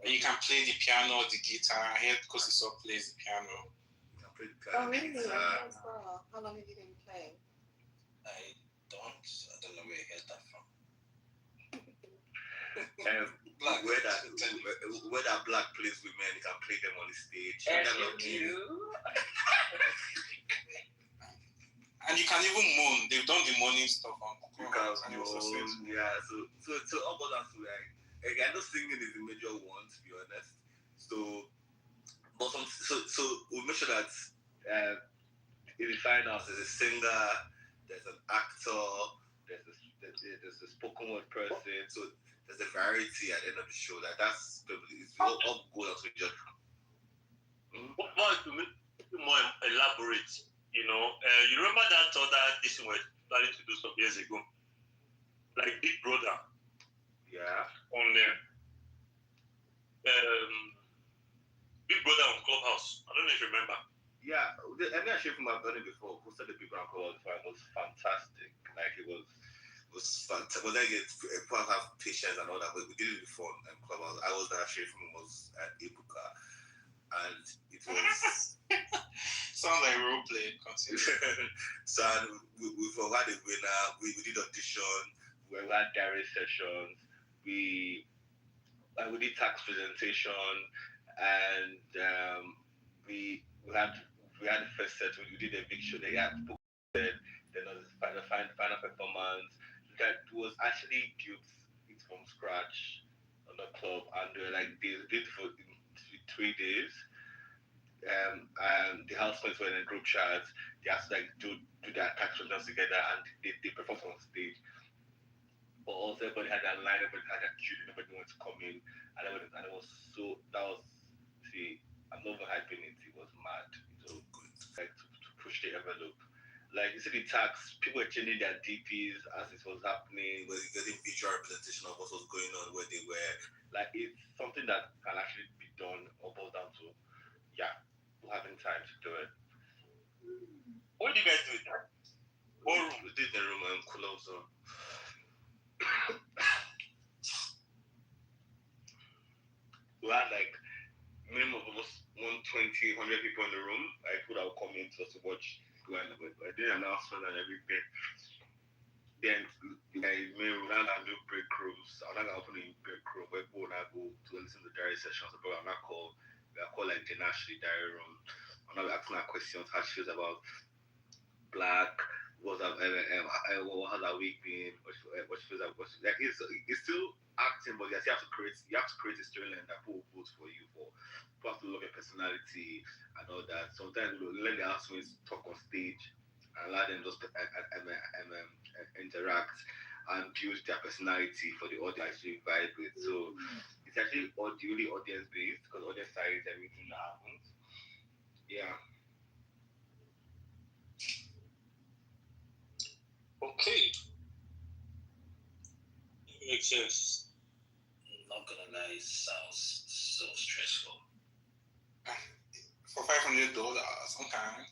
And you can play the piano, the guitar. I heard Kosiso plays the piano. You can play the piano. Oh, really? How long have you been playing? I don't know where I heard that from. Black, where that Black plays with men, he can play them on the stage. And you can even moan. They've done the moaning stuff on Clubhouse. Yeah, so all about that. Like, I know singing is the major one, to be honest. So, so we make sure that in the finals there's a singer, there's an actor, there's a spoken word person. So there's a variety at the end of the show. That's probably it's all goal to judge. But to make it more elaborate, you remember that other this thing we're planning to do some years ago, like Big Brother. Yeah. On there. Big Brother on Clubhouse. I don't know if you remember. Yeah, I mean, I shared from my done it before. Posted the Big Brother on Clubhouse. It was fantastic. Like it was fantastic. But then people have patience and all that. But we did it before on Clubhouse. I was there. Shared from was at Ibuka, and it was. Sounds like role play. So we've had a winner. We did audition. We had diary sessions. We did tax presentation, and we had the first set. We did a big show. They had booked it. Then there was the final performance. That was actually built it from scratch on the club, and they were like they did for 3 days. And the housemates were in a group chat. They had to like do their tax returns together, and they performed on stage. But also everybody had their line, everybody had their cue, everybody wanted to come in, and it was so I'm not even hyping it. It was mad. It was good, like to push the envelope. Like you see the tax, people were changing their DPs as it was happening. Were getting visual representation of what was going on, where they were. Like it's something that can actually be done or boils down to having time to do it. What did you guys do with that? What room? We did the room and cooler zone. We had like minimum of almost 120, 100 people in the room. Like people that would come in to watch. I did an announcement and everything. Then we ran and do break rooms. I'm not gonna open a break room where people now go to listen to diary sessions. But I'm not called. We are called like the National Diary Room. I'm not asking her questions. How she feels about black. What has our week been? What she feels like? It's still acting, but you have to create a storyline that people will vote for you for. People have to look at personality and all that. Sometimes we'll let the housemates talk on stage and allow them just interact and build their personality for the audience to vibe with. So it's actually really audience based because audience decides everything that happens. Yeah. Okay. Makes sense. Not gonna lie, it sounds so stressful. For $500, okay.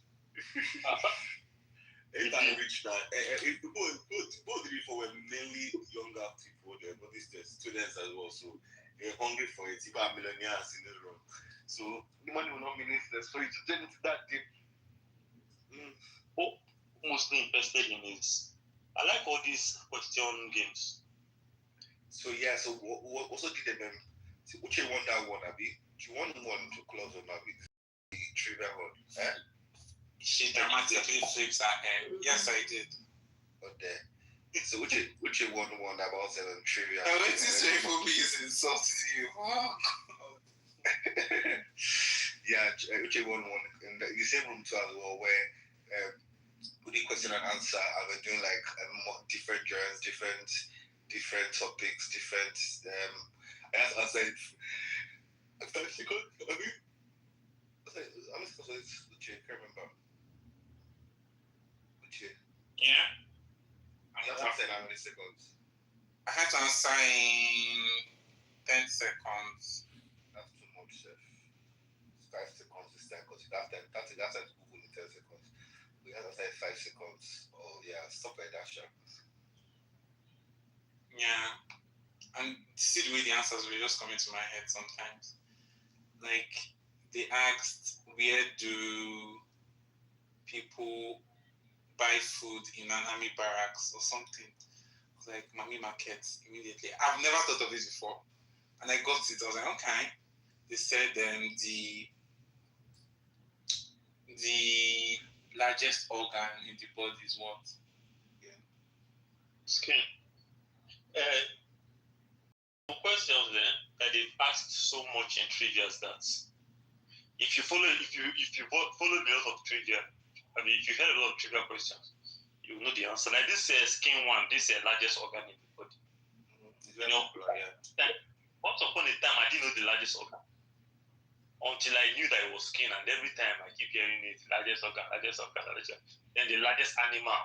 Anytime reach that, people did it for were mainly younger people there, but these students as well. So they're hungry for it. People are millionaires in the room. So the money will not mean anything. So it's turn into that deep. What I'm mostly interested in is I like all these question games. So yeah, so what also did them Uche won that one, Abi. You won one to close on Abi. The trivia one. She dramatically flips her hair. Yes, I did. Okay. So Uche won one about 7 trivia. I went to say for me is insulting you. Oh, God. Yeah, Uche won one in the same room too as well, where we did question and answer, and we're doing like different genres, different topics, different. I have answered. I mean, how many seconds was it? Uche, I can't remember. Uche. Yeah. You have to answer in how many seconds? I had to answer in 10 seconds. That's too much, chef. 5 seconds is time because that's time to Google in 10 seconds. We have to answer in 5 seconds. Oh, yeah, stuff like that, chef. Yeah. And see the way the answers were just coming to my head sometimes. Like, they asked, where do people buy food in an army barracks or something? Like Mami Market immediately. I've never thought of this before. And I got it. I was like, okay. They said the largest organ in the body is what? Skin. questions then that they've asked so much in trivia that if you follow a lot of trivia, I mean, if you heard a lot of trivia questions, you know the answer. Like this skin one, this largest organ in the body. You know, once upon a time, I didn't know the largest organ until I knew that it was skin, and every time I keep hearing it, largest organ. Then the largest animal.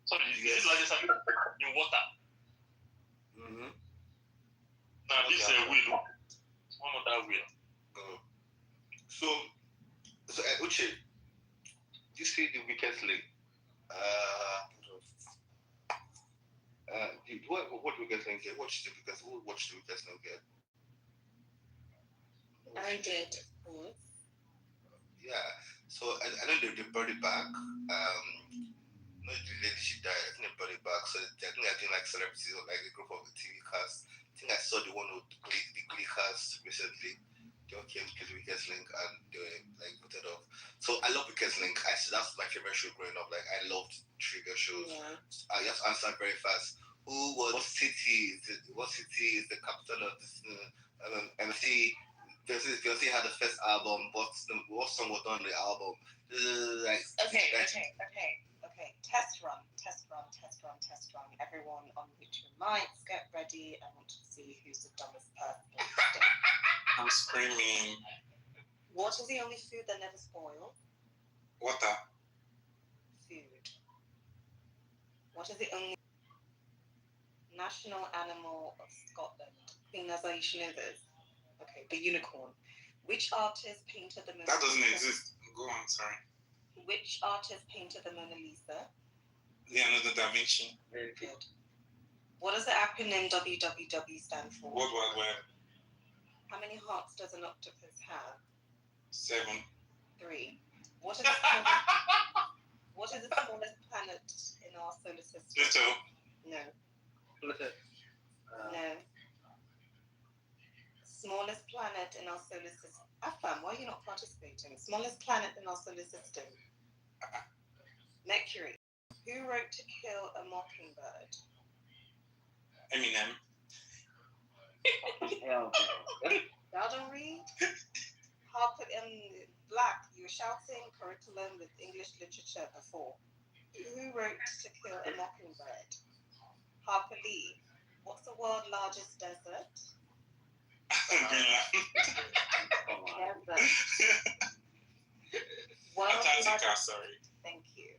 So the largest animal in water. Now this is a wheel. One other wheel. So Uche, you see the weakest link? What weakest link here? Watch the weakest link here. I did. Yeah. So I know they brought it back. No, the lady she died. I think they brought it back. So I think I did like celebrities or like a group of the TV cast. I think I saw the one with the Glee cast recently. They all came to the weakest link and they were like voted off. So I love weakest link. That's my favorite show growing up. Like I loved trivia shows. Yeah. I just answered very fast. What city is the capital of this? MC. Beyonce had the first album. What song was on the album? Okay. Test run. Everyone unmute your mics. Get ready. I want to see who's the dumbest person. I'm screaming. What is the only food that never spoils? Water. Food. What is the only national animal of Scotland? I think that's how you should know this. Okay, the unicorn. Which artist painted the Mona Lisa? That doesn't exist. Go on, sorry. Which artist painted the Mona Lisa? Leonardo da Vinci. Very good. What does the acronym WWW stand for? World Wide Web. How many hearts does an octopus have? 7. 3. What is the smallest planet in our solar system? Pluto. No. Pluto. No. Smallest planet in our solar system. Afam, why are you not participating? Smallest planet in our solar system. Mercury. Who wrote To Kill a Mockingbird? Eminem. Y'all don't read? Harper Black, you were shouting curriculum with English literature before. Who wrote To Kill a Mockingbird? Harper Lee. What's the world's largest desert? Antarctica, sorry. Thank you.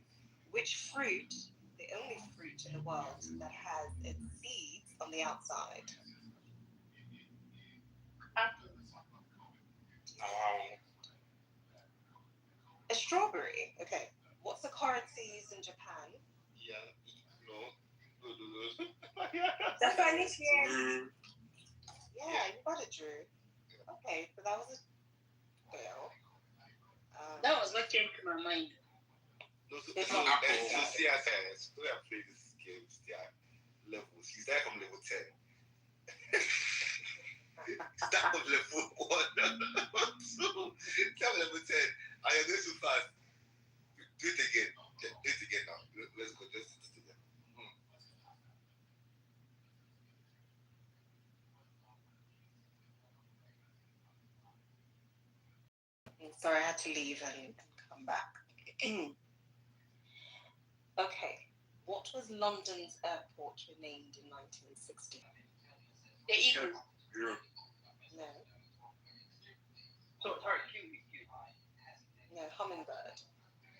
Which fruit, the only fruit in the world that has its seeds on the outside? A strawberry. Okay. What's the currency used in Japan? Japanese yen. Yeah, you got it, Drew. Okay, so that was a fail. That was what came to my mind. We have played this game, levels. You start from level 10. Start from level 1. 2. Start from level 10. And you're going too fast. Do it again. Do it again now. Let's go. Let's do it again. Sorry, I had to leave and come back. Okay. What was London's airport renamed in 1960? The Eagle. No. So sorry, No, Hummingbird.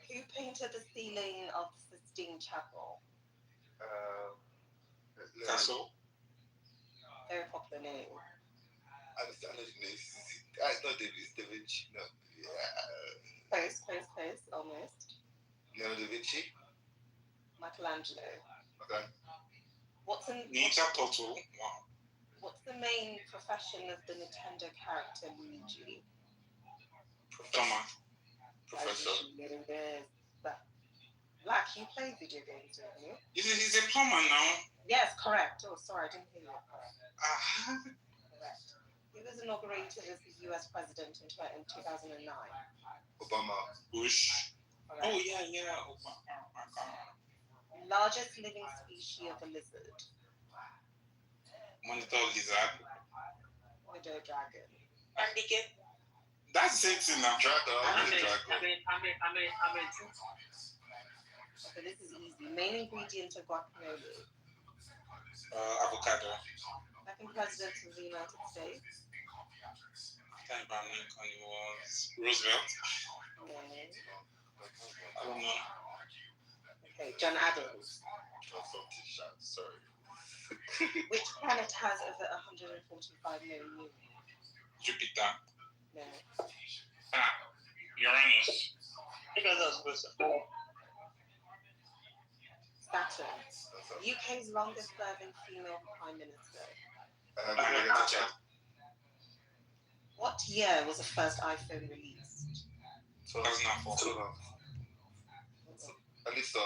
Who painted the ceiling of the Sistine Chapel? Castle. Very popular name. I know the name. It's not David. It's Da Vinci. No. Yeah. Close. Almost. Leonardo da Vinci. Michelangelo. Okay. Ninja Turtle. Wow. What's the main profession of the Nintendo character Luigi? Professor. Black, you play video games, don't you? He's a plumber now. Yes, correct. Oh, sorry, I didn't hear you. Correct. He was inaugurated as the U.S. president in 2009. Obama. Bush. Correct. Oh, yeah. Obama. Largest living species of a lizard. Monitor lizard. Widow dragon. And again, That's the same thing now. Dragon. Okay, this is easy. Main ingredient of guacamole. Avocado. Second president of the United States. Abraham Lincoln was Roosevelt. No. I don't know. Okay, John Adams. Sorry. Which planet has over 145 million moons? Jupiter. No. Uranus. Saturn. UK's longest serving female Prime Minister. What year was the first iPhone released? 2004. At least 2003.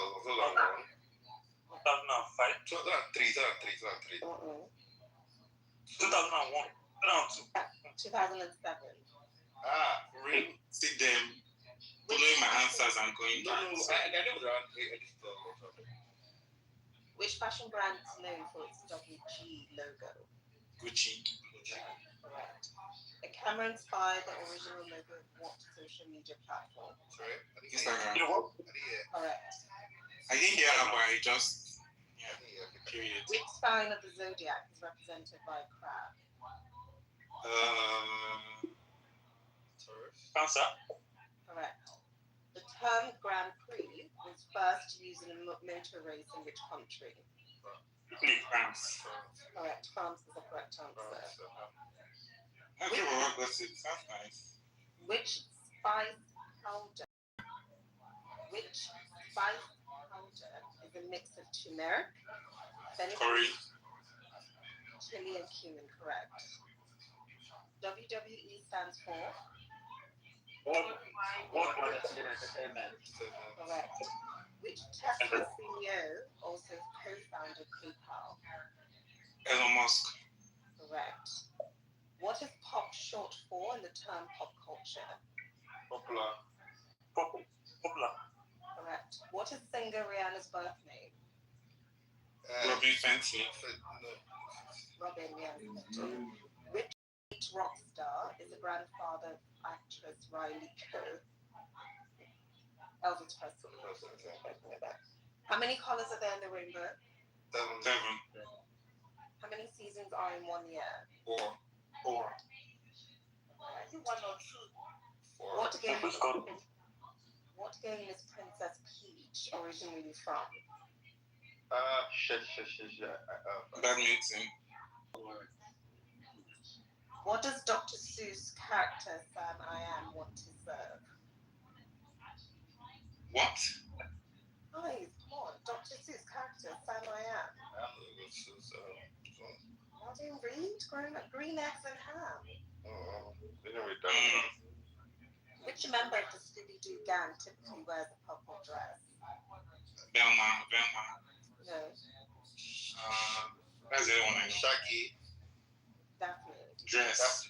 2001. 2007. Really? See them following my answers and going back. Which fashion brand is known for its WG logo? Gucci. Correct. The camera inspired the original logo of what social media platform? Instagram. Correct. I didn't get it, but I just period. Which sign of the zodiac is represented by a crab? Cancer. Correct. The term Grand Prix was first used in a motor race in which country? France. Correct. France is the correct answer. Everyone goes it. Sounds nice. Which spice powder? Which spice powder is a mix of turmeric, Curry. chili, and cumin? Correct. WWE stands for? Correct. Which Tesla CEO also co-founded PayPal? Elon Musk. Correct. What is pop short for in the term pop culture? Popular. Correct. What is singer Rihanna's birth name? Robin Fenty. Robin, yes. Which rock star is the grandfather of actress Riley Coe? Elvis Presley. How many colors are there in the rainbow? 7. How many seasons are in 1 year? 4. I think 1 or 2. What game is Princess Peach originally from? Badminton. What does Dr. Seuss character Sam I Am want to serve? What? Guys, come on. Dr. Seuss character Sam I Am. Why didn't read? Green eggs and ham. Which member of the Scooby-Doo gang typically wears a purple dress? Velma. No. That's the other one I know. Shaggy. Daphne. Dress.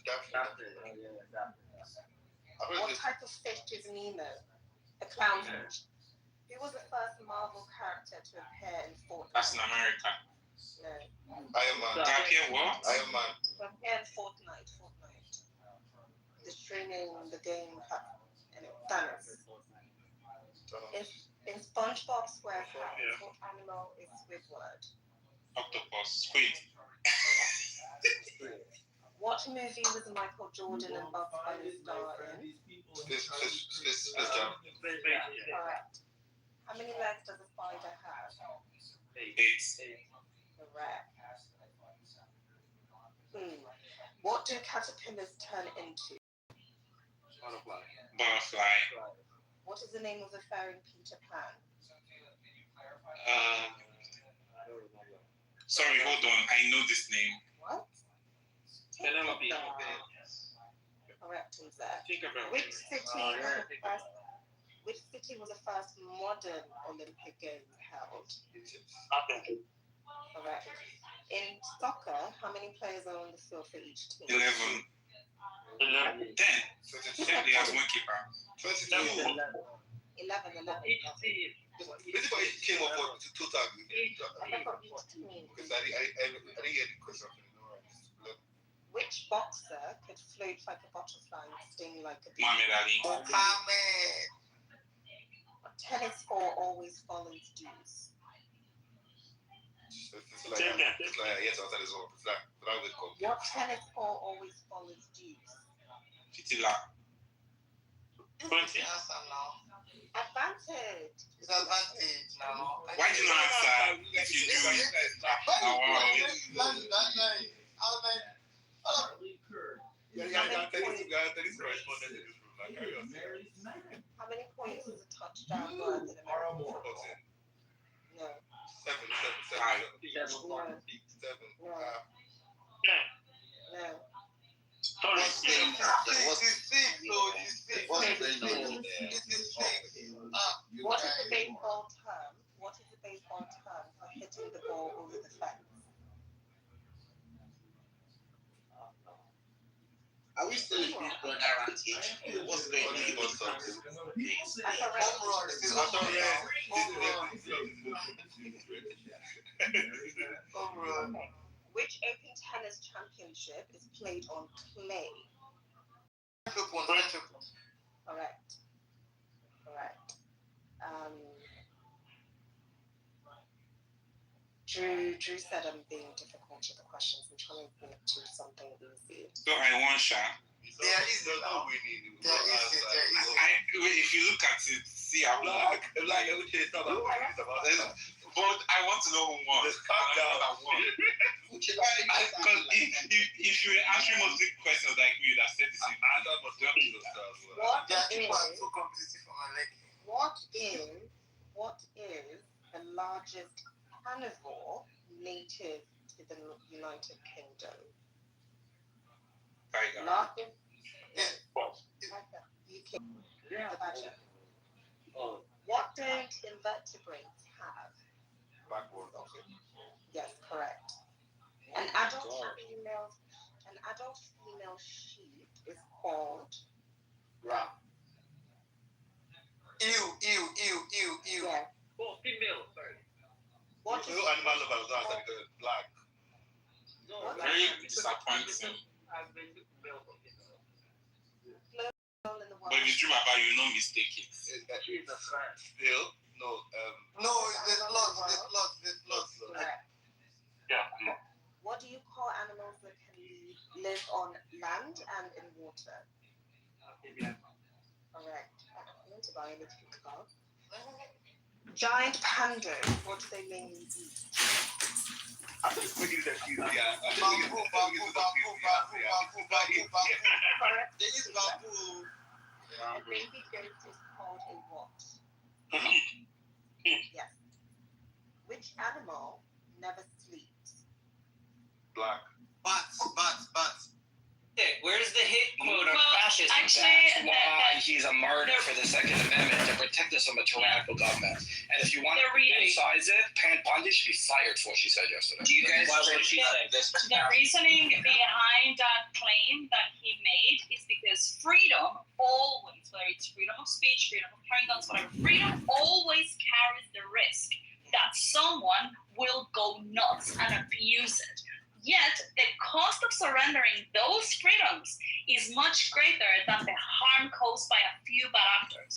What type of fish is Nemo? A clownfish. Who was the first Marvel character to appear in Fortnite? That's in America. No. Iron Man. Appear what? Iron Man. To appear in Fortnite. The streaming, the game, Thanos. In SpongeBob SquarePants, what animal is Squidward? Octopus. Squid. What movie was Michael Jordan and Bugs Bunny star in? Space Jam. Correct. How many legs does a spider have? 8. Correct. What do caterpillars turn into? Butterfly. What is the name of the fairy Peter Pan? Sorry, hold on. I know this name. What? Correct answer. Which city was the first modern Olympic Games held? Correct. In soccer, how many players are on the field for each team? 11. 10. 10 they have one keeper. 22. 11. Everybody came up with 2,000. For each team. Because I didn't hear the question. Which boxer could float like a butterfly and sting like a bee? Muhammad Ali. Muhammad. What tennis ball always follows dues? It's like, yes, answer this one. It's like with coffee. What tennis ball always follows dues? Fitila. Answer now. Advantage. It's advantage now. Why do you not answer if you do it? How many points is a touchdown worth in American football? No. Seven. No. What is the baseball term? What is the baseball term for hitting the ball over the fence? Are we still in baseball advantage? What's going on? Which Open Tennis Championship is played on clay? Correct. Drew said I'm being difficult with the questions. I'm trying to think to something easy. So I want shot. There is no winning. If you look at it, see, I'm like, but I want to know who won. Because if you were answering most big questions like me, you'd have said the same. What is the largest carnivore native to the United Kingdom? Tiger. UK. The badger. What don't invertebrates have? Yes, correct. An adult female sheep is called ram. Ew. Yeah. Oh, female, sorry. What is animal lovers don't answer because black. Very disappointing. But if it's true about you, no mistake it. Still, no. There's lots. Yeah. What do you call animals that can live on land and in water? Correct. Excellent. Biology class. Giant pandas. What do they mainly eat? I think we use that easy. Bamboo. There is bamboo. A baby goat is called a what? Yes. Which animal never sleeps? Black. Bats. Okay, where's the hit quote of fascism? actually, That's why he's a martyr for the Second Amendment, to protect us from a tyrannical government. And if you want to criticize it, Pan Pandey should be fired for what she said yesterday. Do you guys Why would she say this? The reasoning behind that claim that he made is because freedom always, whether it's freedom of speech, freedom of carrying guns, whatever, freedom always carries the risk that someone will go nuts and abuse it. Yet, the cost of surrendering those freedoms is much greater than the harm caused by a few bad actors.